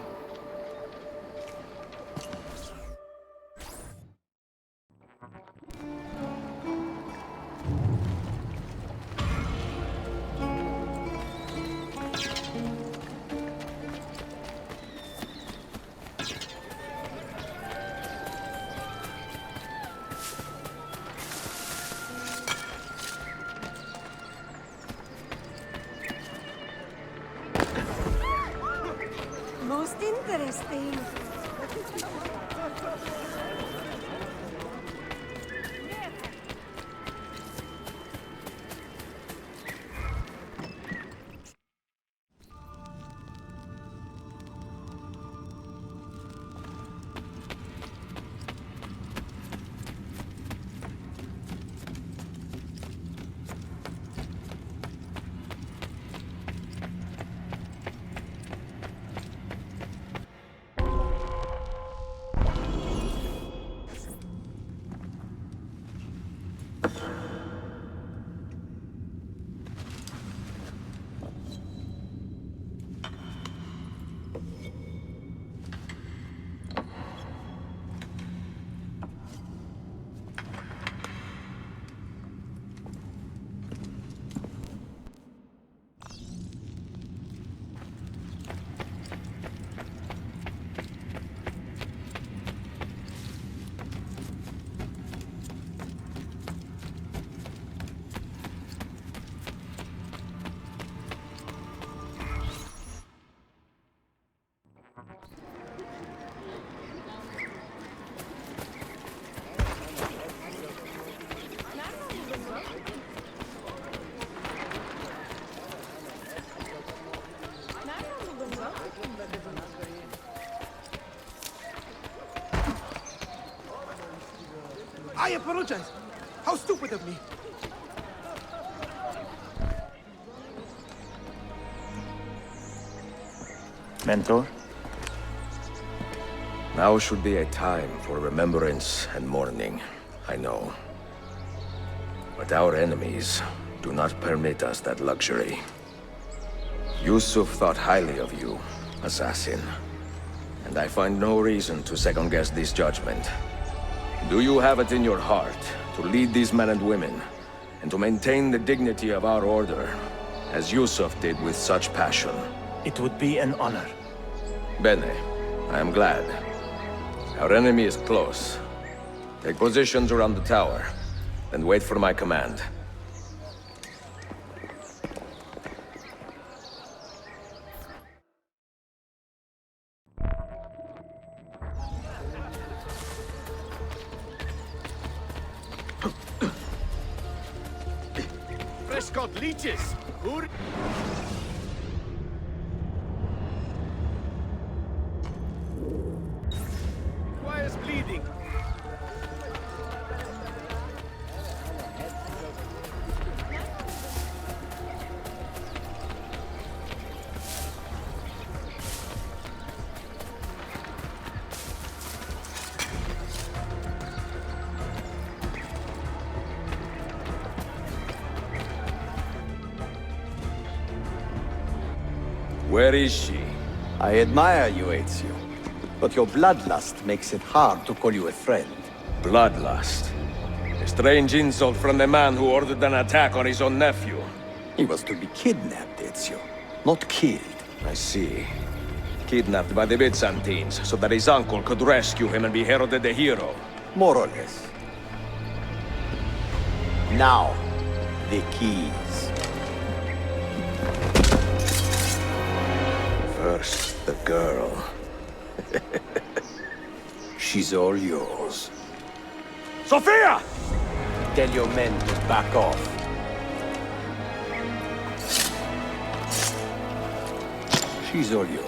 Most interesting. I apologize. How stupid of me. Mentor? Now should be a time for remembrance and mourning, I know. But our enemies do not permit us that luxury. Yusuf thought highly of you, assassin. and I find no reason to second-guess this judgment. Do you have it in your heart to lead these men and women, and to maintain the dignity of our order, as Yusuf did with such passion? It would be an honor. Bene, I am glad. Our enemy is close. Take positions around the tower, and wait for my command. Fresh got leeches! Why is bleeding? Where is she? I admire you, Ezio. But your bloodlust makes it hard to call you a friend. Bloodlust? A strange insult from the man who ordered an attack on his own nephew. He was to be kidnapped, Ezio, not killed. I see. Kidnapped by the Byzantines, so that his uncle could rescue him and be heralded a hero. More or less. Now, the keys. First, the girl. She's all yours. Sophia! Tell your men to back off. She's all yours.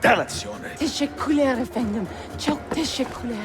Dannazione! Teşekkürler efendim. Çok teşekkürler.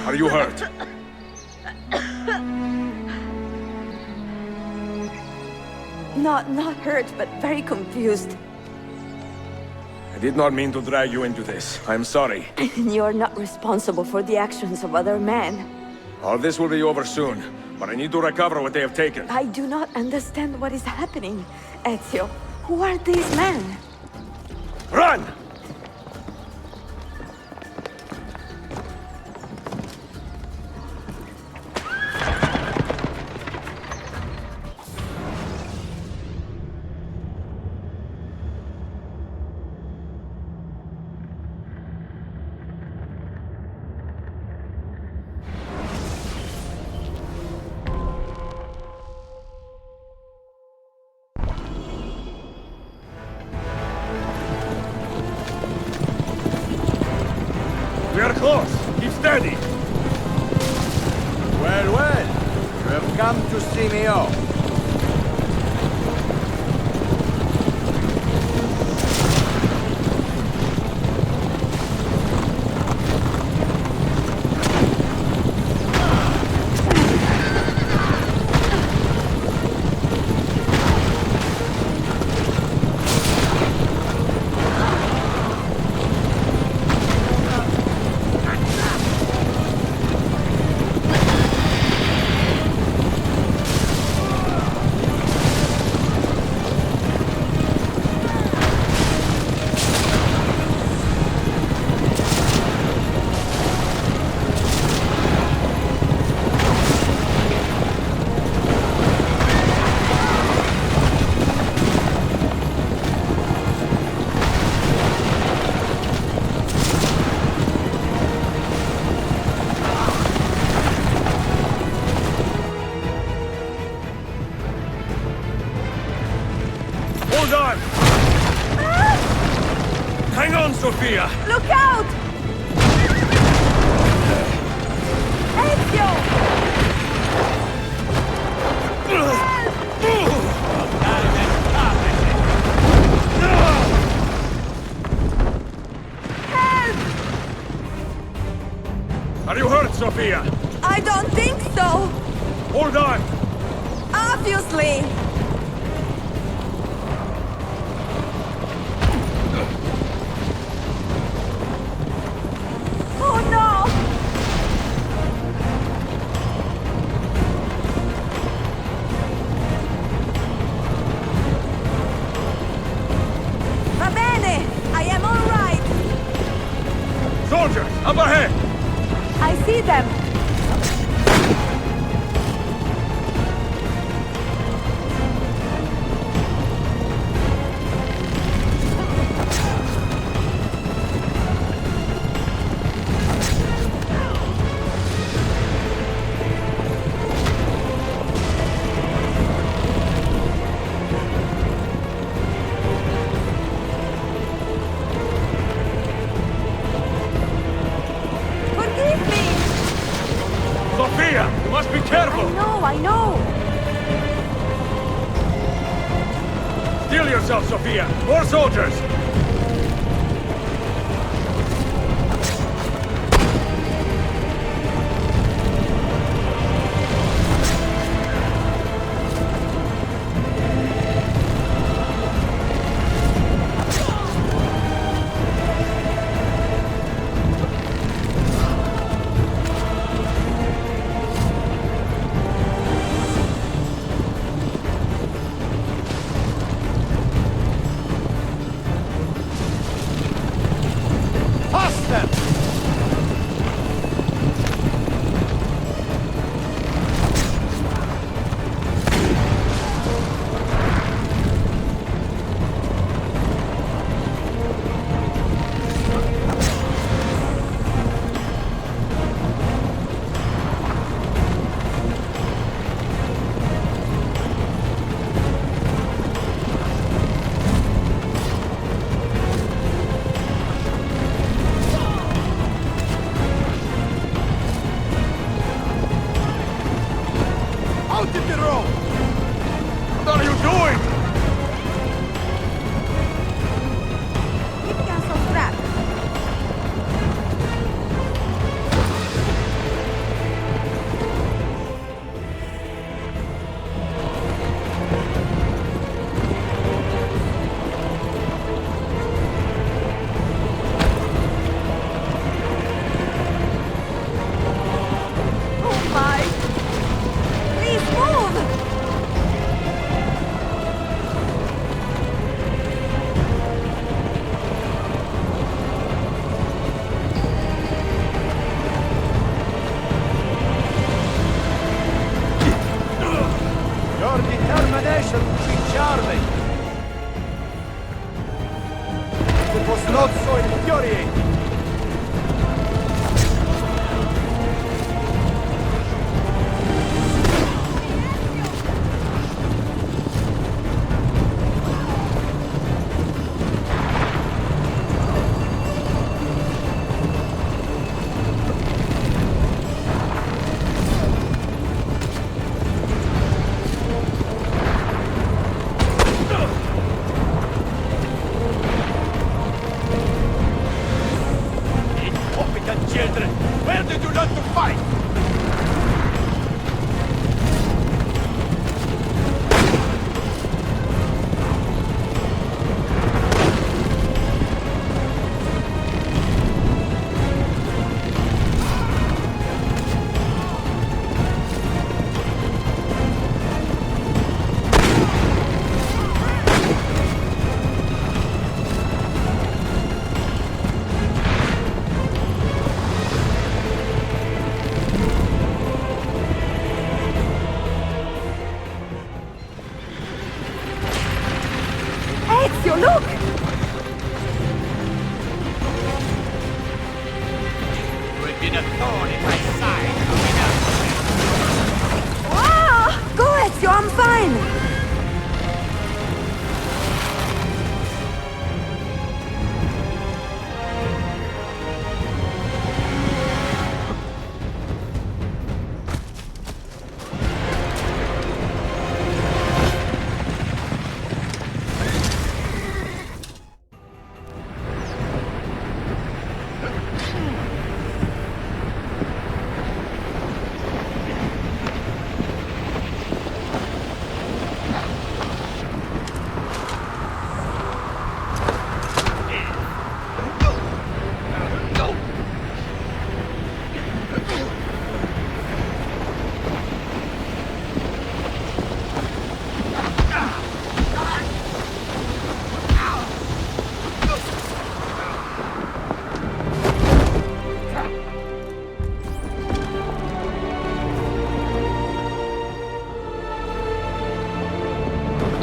Are you hurt? Not hurt, but very confused. I did not mean to drag you into this. I'm sorry. You're not responsible for the actions of other men. All this will be over soon, but I need to recover what they have taken. I do not understand what is happening, Ezio. Who are these men? Run! come to see me off. Hold on! Hang on, Sophia! Look out! Ezio! Help! Are you hurt, Sophia? I don't think so! Hold on! Obviously! Oh no! Va bene! I am all right! Soldiers, up ahead! I see them! Sophia, you must be careful! I know! Steel yourself, Sophia! More soldiers! What are you doing? Keep gas on track. Oh my! Please move! Your determination would be charming. It was not so infuriating.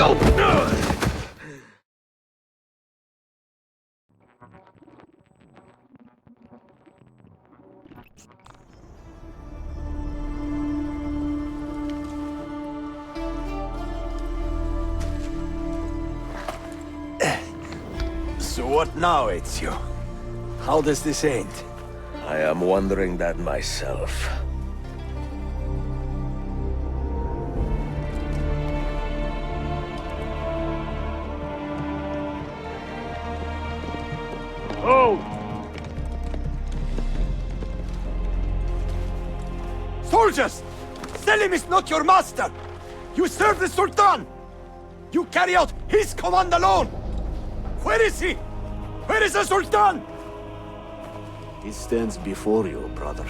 So what now, Ezio? How does this end? I am wondering that myself. Oh! Soldiers! Selim is not your master! You serve the Sultan! You carry out his command alone! Where is he? Where is the Sultan? He stands before you, brother.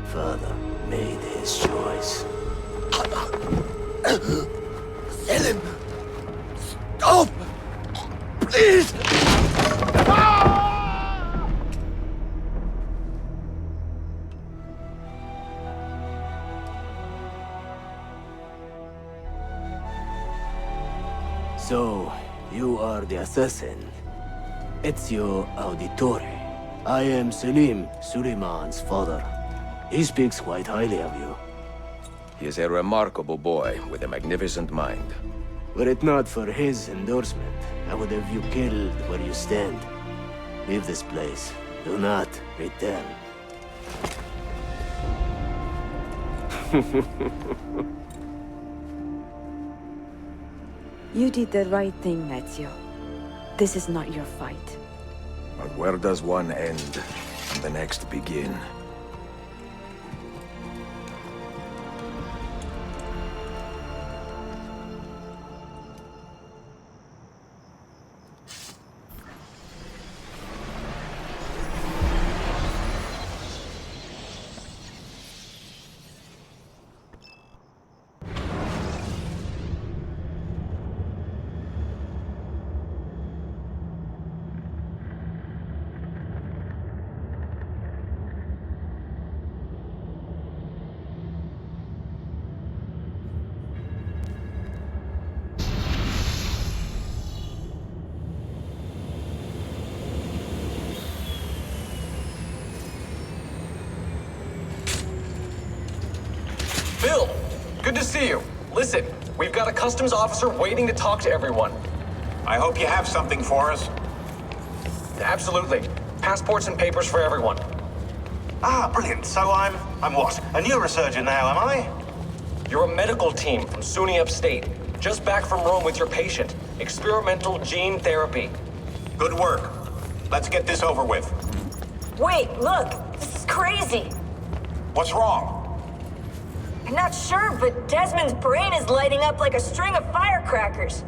Father made his choice. Selim! Stop! Please! So, you are the assassin. Ezio Auditore. I am Selim, Suleiman's father. He speaks quite highly of you. He is a remarkable boy with a magnificent mind. Were it not for his endorsement, I would have you killed where you stand. Leave this place. Do not return. You did the right thing, Ezio. This is not your fight. But where does one end and the next begin? Bill, good to see you. Listen, we've got a customs officer waiting to talk to everyone. I hope you have something for us. Absolutely. Passports and papers for everyone. Ah, brilliant. So I'm what? A neurosurgeon now, am I? You're a medical team from SUNY Upstate. Just back from Rome with your patient. Experimental gene therapy. Good work. Let's get this over with. Wait, look! This is crazy! What's wrong? I'm not sure, but Desmond's brain is lighting up like a string of firecrackers.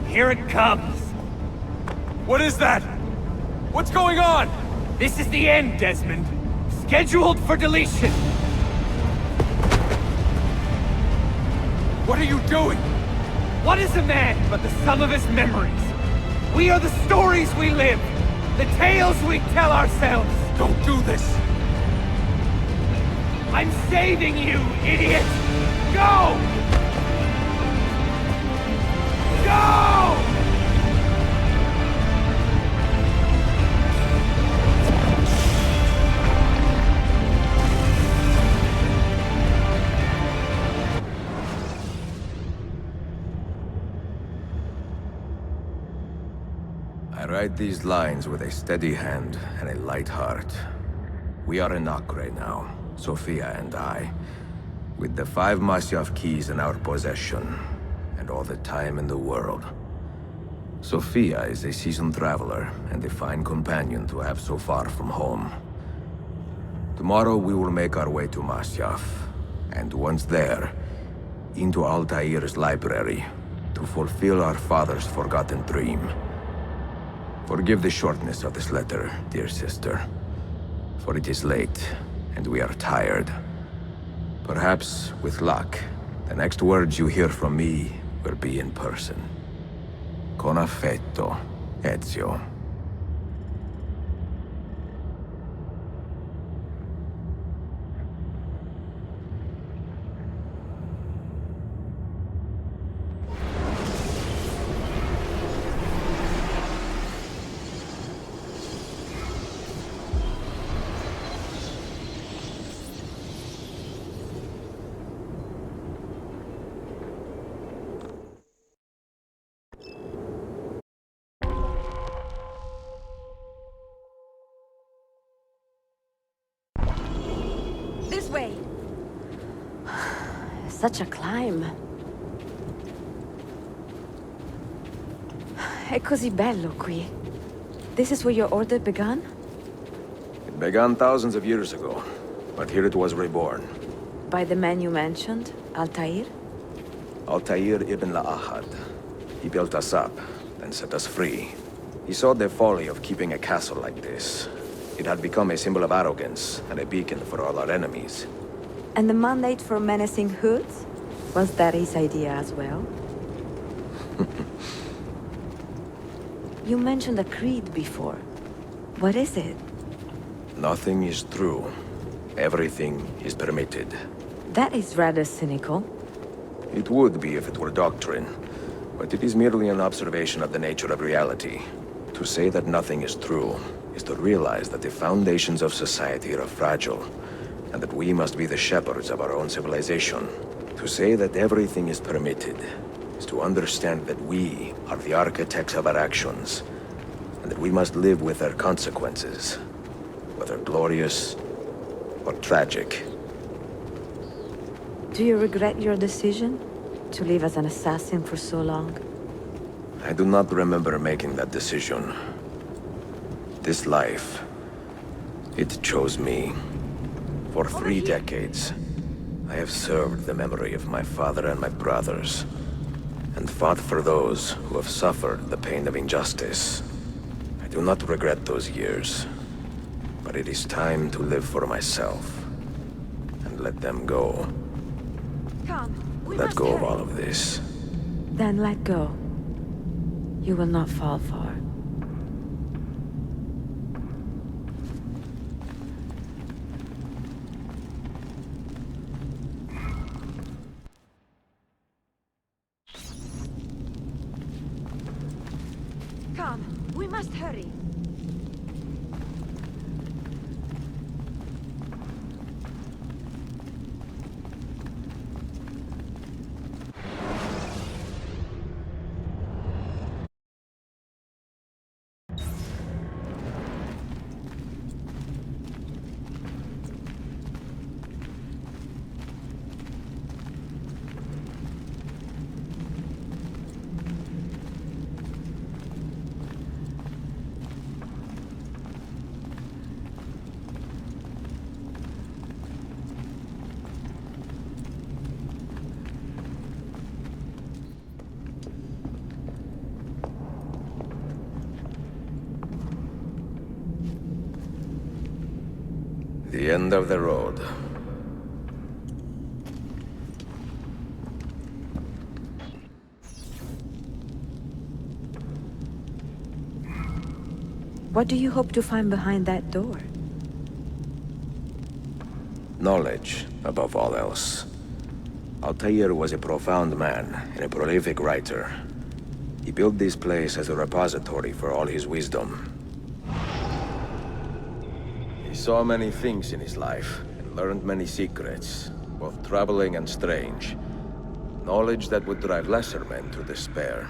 Here it comes! What is that? What's going on? This is the end, Desmond. Scheduled for deletion. What are you doing? What is a man but the sum of his memories? We are the stories we live, the tales we tell ourselves. Don't do this. I'm saving you, idiot! Go! Go! I write these lines with a steady hand and a light heart. We are in Acre now, Sophia and I, with the 5 Masyaf keys in our possession, and all the time in the world. Sophia is a seasoned traveler, and a fine companion to have so far from home. Tomorrow we will make our way to Masyaf, and once there, into Altair's library, to fulfill our father's forgotten dream. Forgive the shortness of this letter, dear sister, for it is late, and we are tired. Perhaps, with luck, the next words you hear from me will be in person. Con affetto, Ezio. This way! Such a climb. È così bello qui. This is where your order began? It began thousands of years ago, but here it was reborn. By the man you mentioned, Altair? Altair ibn La'ahad. He built us up, then set us free. He saw the folly of keeping a castle like this. It had become a symbol of arrogance and a beacon for all our enemies. And the mandate for menacing hoods? Was that his idea as well? You mentioned a creed before. What is it? Nothing is true. Everything is permitted. That is rather cynical. It would be if it were doctrine, but it is merely an observation of the nature of reality. To say that nothing is true is to realize that the foundations of society are fragile, and that we must be the shepherds of our own civilization. To say that everything is permitted is to understand that we are the architects of our actions, and that we must live with their consequences, whether glorious or tragic. Do you regret your decision to live as an assassin for so long? I do not remember making that decision. This life, it chose me. For 3 decades, I have served the memory of my father and my brothers, and fought for those who have suffered the pain of injustice. I do not regret those years, but it is time to live for myself, and let them go. Come, Let go of all of this. Then let go. You will not fall far. Come, we must hurry. The end of the road. What do you hope to find behind that door? Knowledge, above all else. Altair was a profound man and a prolific writer. He built this place as a repository for all his wisdom. He saw many things in his life, and learned many secrets, both troubling and strange. Knowledge that would drive lesser men to despair.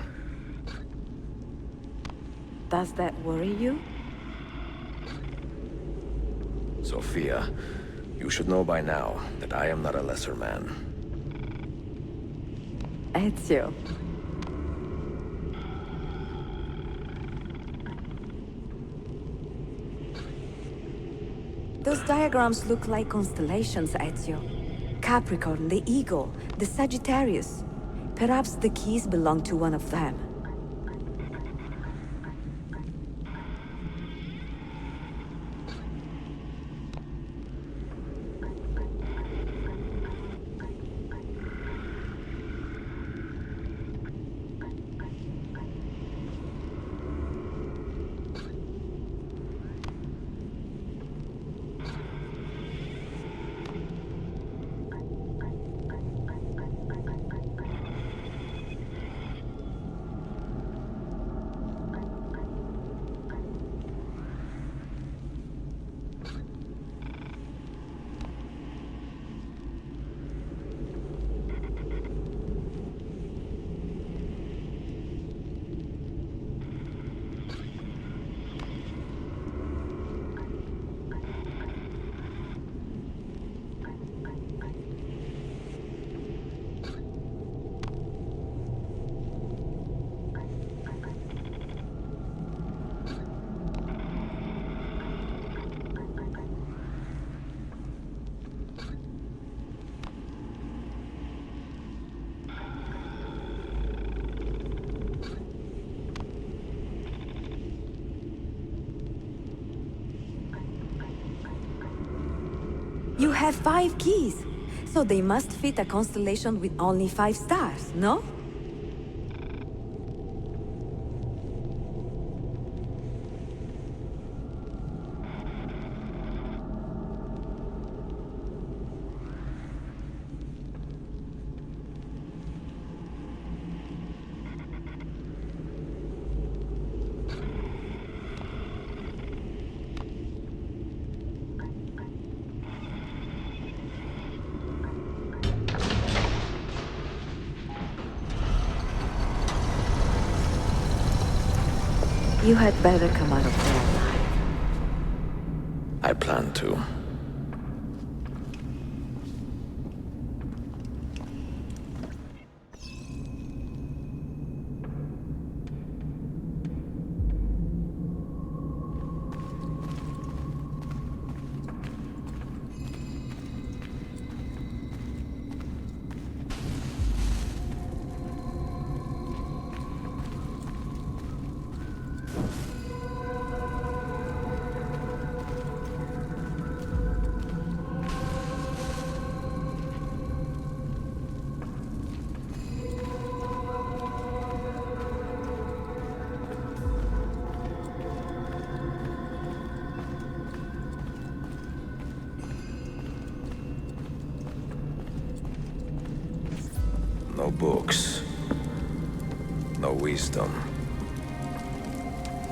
Does that worry you? Sophia, you should know by now that I am not a lesser man. Ezio. Those diagrams look like constellations, Ezio. Capricorn, the Eagle, the Sagittarius. Perhaps the keys belong to one of them. You have 5 keys, so they must fit a constellation with only 5 stars, no? You had better come out of there alive. I plan to. No books. No wisdom.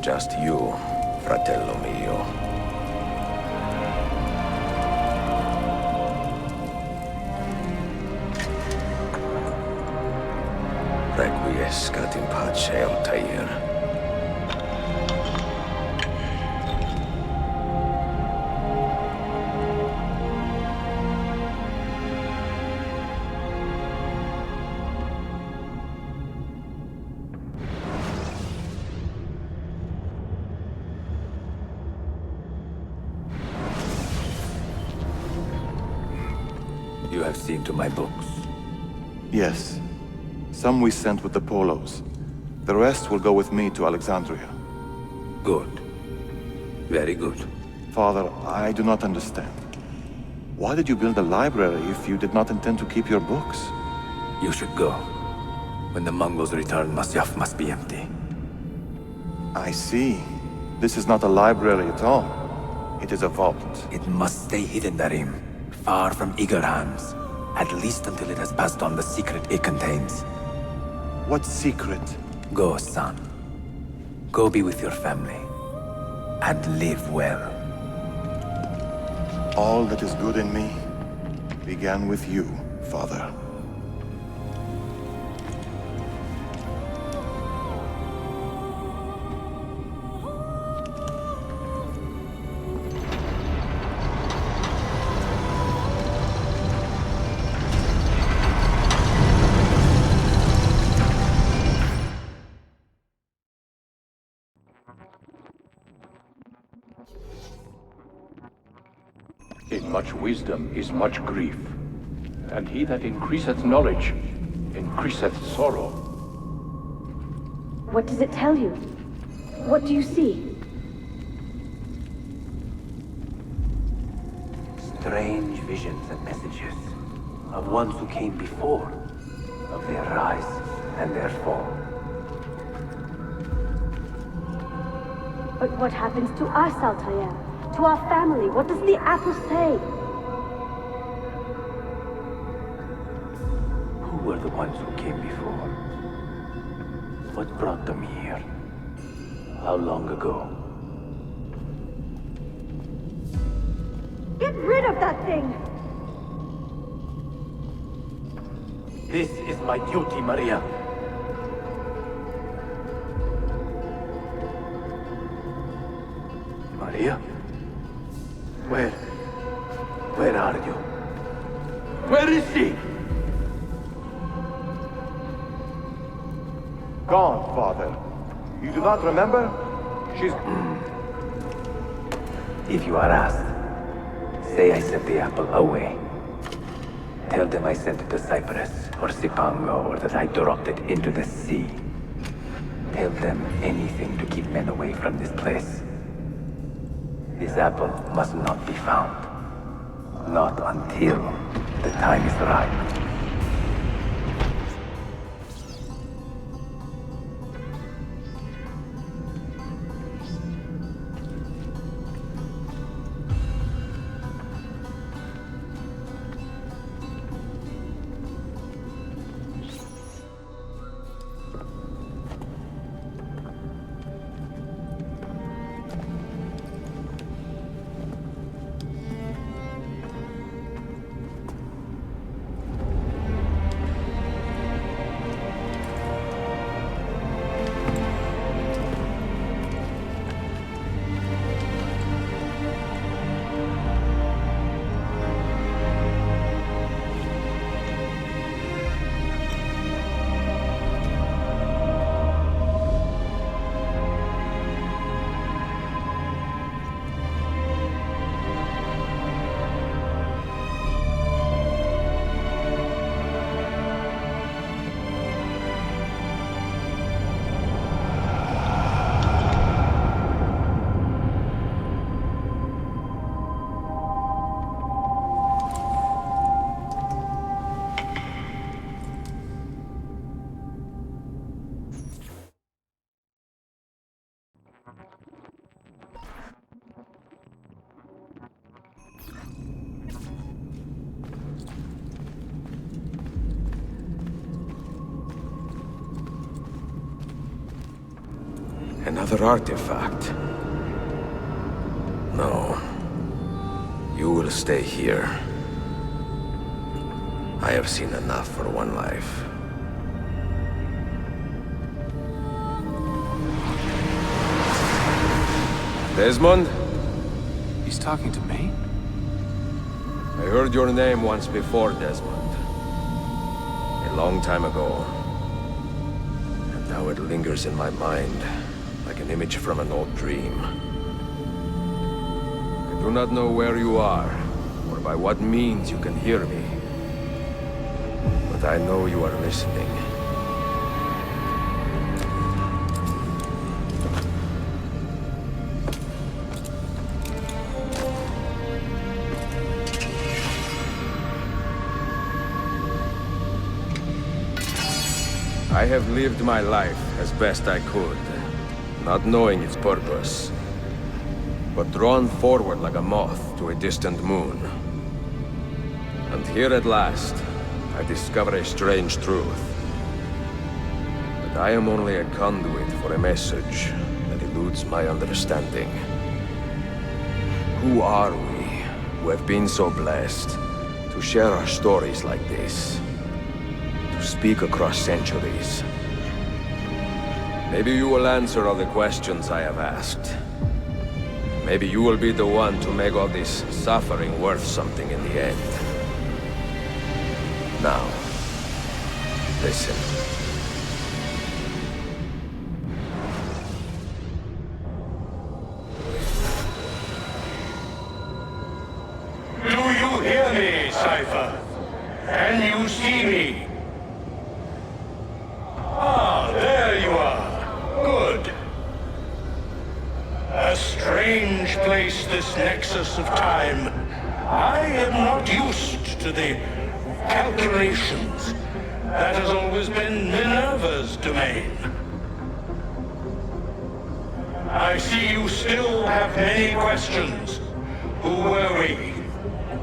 Just you, fratello mio. Requiescat in pace, Altair. You have seen to my books. Yes. Some we sent with the Polos. The rest will go with me to Alexandria. Good. Very good. Father, I do not understand. Why did you build a library if you did not intend to keep your books? You should go. When the Mongols return, Masyaf must be empty. I see. This is not a library at all. It is a vault. It must stay hidden, Darim. Far from eager hands. At least until it has passed on the secret it contains. What secret? Go, son. Go be with your family. And live well. All that is good in me began with you, Father. In much wisdom is much grief, and he that increaseth knowledge increaseth sorrow. What does it tell you? What do you see? Strange visions and messages of ones who came before, of their rise and their fall. But what happens to us, Altair? To our family? What does the apple say? Who were the ones who came before? What brought them here? How long ago? Get rid of that thing! This is my duty, Maria. Maria? Where are you? Where is she? Gone, Father. You do not remember? She's... If you are asked, say I sent the apple away. Tell them I sent it to Cyprus, or Cipango, or that I dropped it into the sea. Tell them anything to keep men away from this place. This apple must not be found. Not until the time is right. Another artifact. No. You will stay here. I have seen enough for one life. Desmond? He's talking to me? I heard your name once before, Desmond. A long time ago. And now it lingers in my mind, like an image from an old dream. I do not know where you are, or by what means you can hear me. But I know you are listening. I have lived my life as best I could, not knowing its purpose, but drawn forward like a moth to a distant moon. And here at last, I discover a strange truth. That I am only a conduit for a message that eludes my understanding. Who are we, who have been so blessed to share our stories like this? Speak across centuries. Maybe you will answer all the questions I have asked. Maybe you will be the one to make all this suffering worth something in the end. Now, listen. Do you hear me, Cypher? Can you see me? Ah, there you are. Good. A strange place, this nexus of time. I am not used to the calculations. That has always been Minerva's domain. I see you still have many questions. Who were we?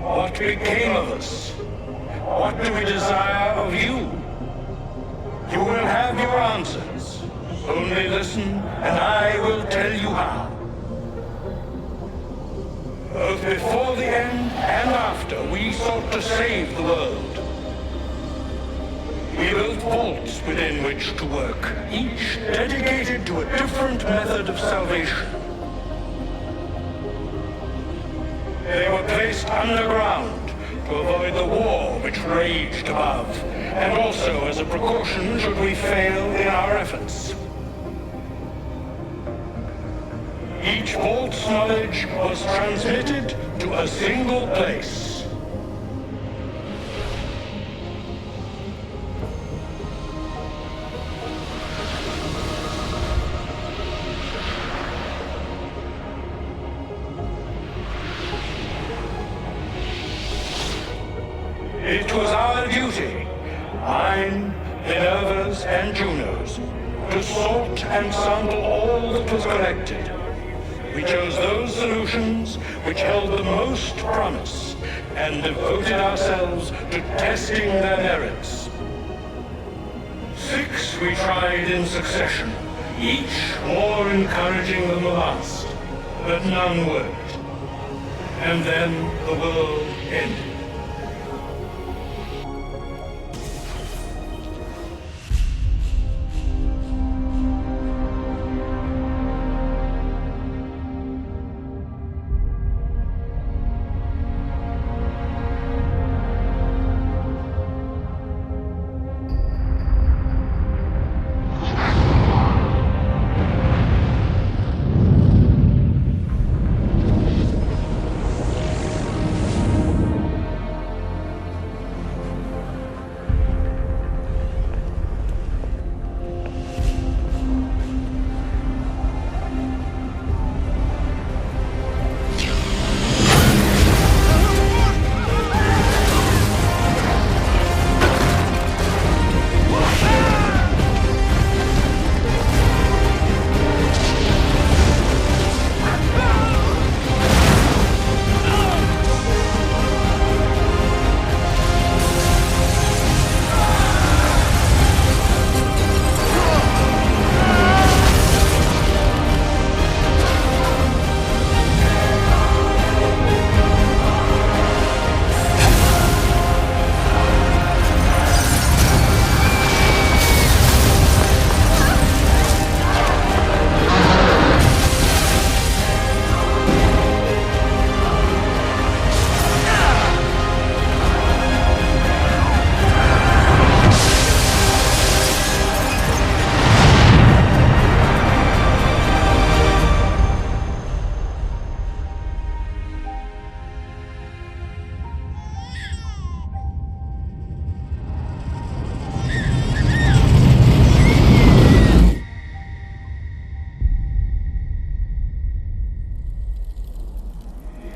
What became of us? What do we desire of you? You will have your answers. Only listen, and I will tell you how. Both before the end and after, we sought to save the world. We built vaults within which to work, each dedicated to a different method of salvation. They were placed underground to avoid the war which raged above, and also as a precaution should we fail in our efforts. Each vault's knowledge was transmitted to a single place. It was our duty, mine, Minerva's, and Juno's, to sort and sample all that was collected. We chose those solutions which held the most promise, and devoted ourselves to testing their merits. 6 we tried in succession, each more encouraging than the last, but none worked. And then the world ended.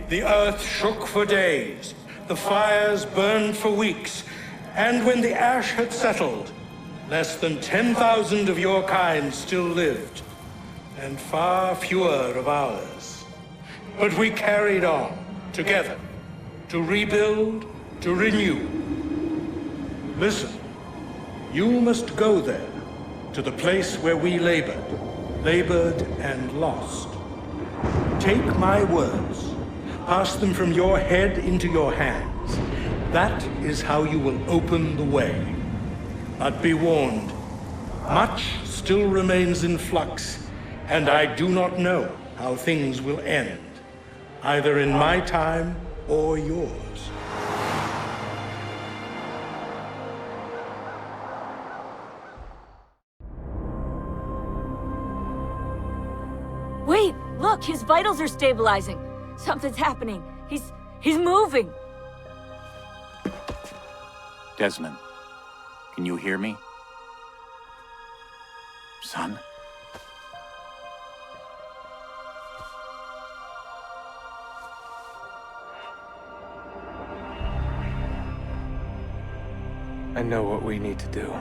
The earth shook for days, the fires burned for weeks, and when the ash had settled, less than 10,000 of your kind still lived, and far fewer of ours. But we carried on, together, to rebuild, to renew. Listen, you must go there, to the place where we labored and lost. Take my words. Pass them from your head into your hands. That is how you will open the way. But be warned, much still remains in flux, and I do not know how things will end, either in my time or yours. Wait, look, his vitals are stabilizing. Something's happening. He's moving. Desmond, can you hear me? Son? I know what we need to do.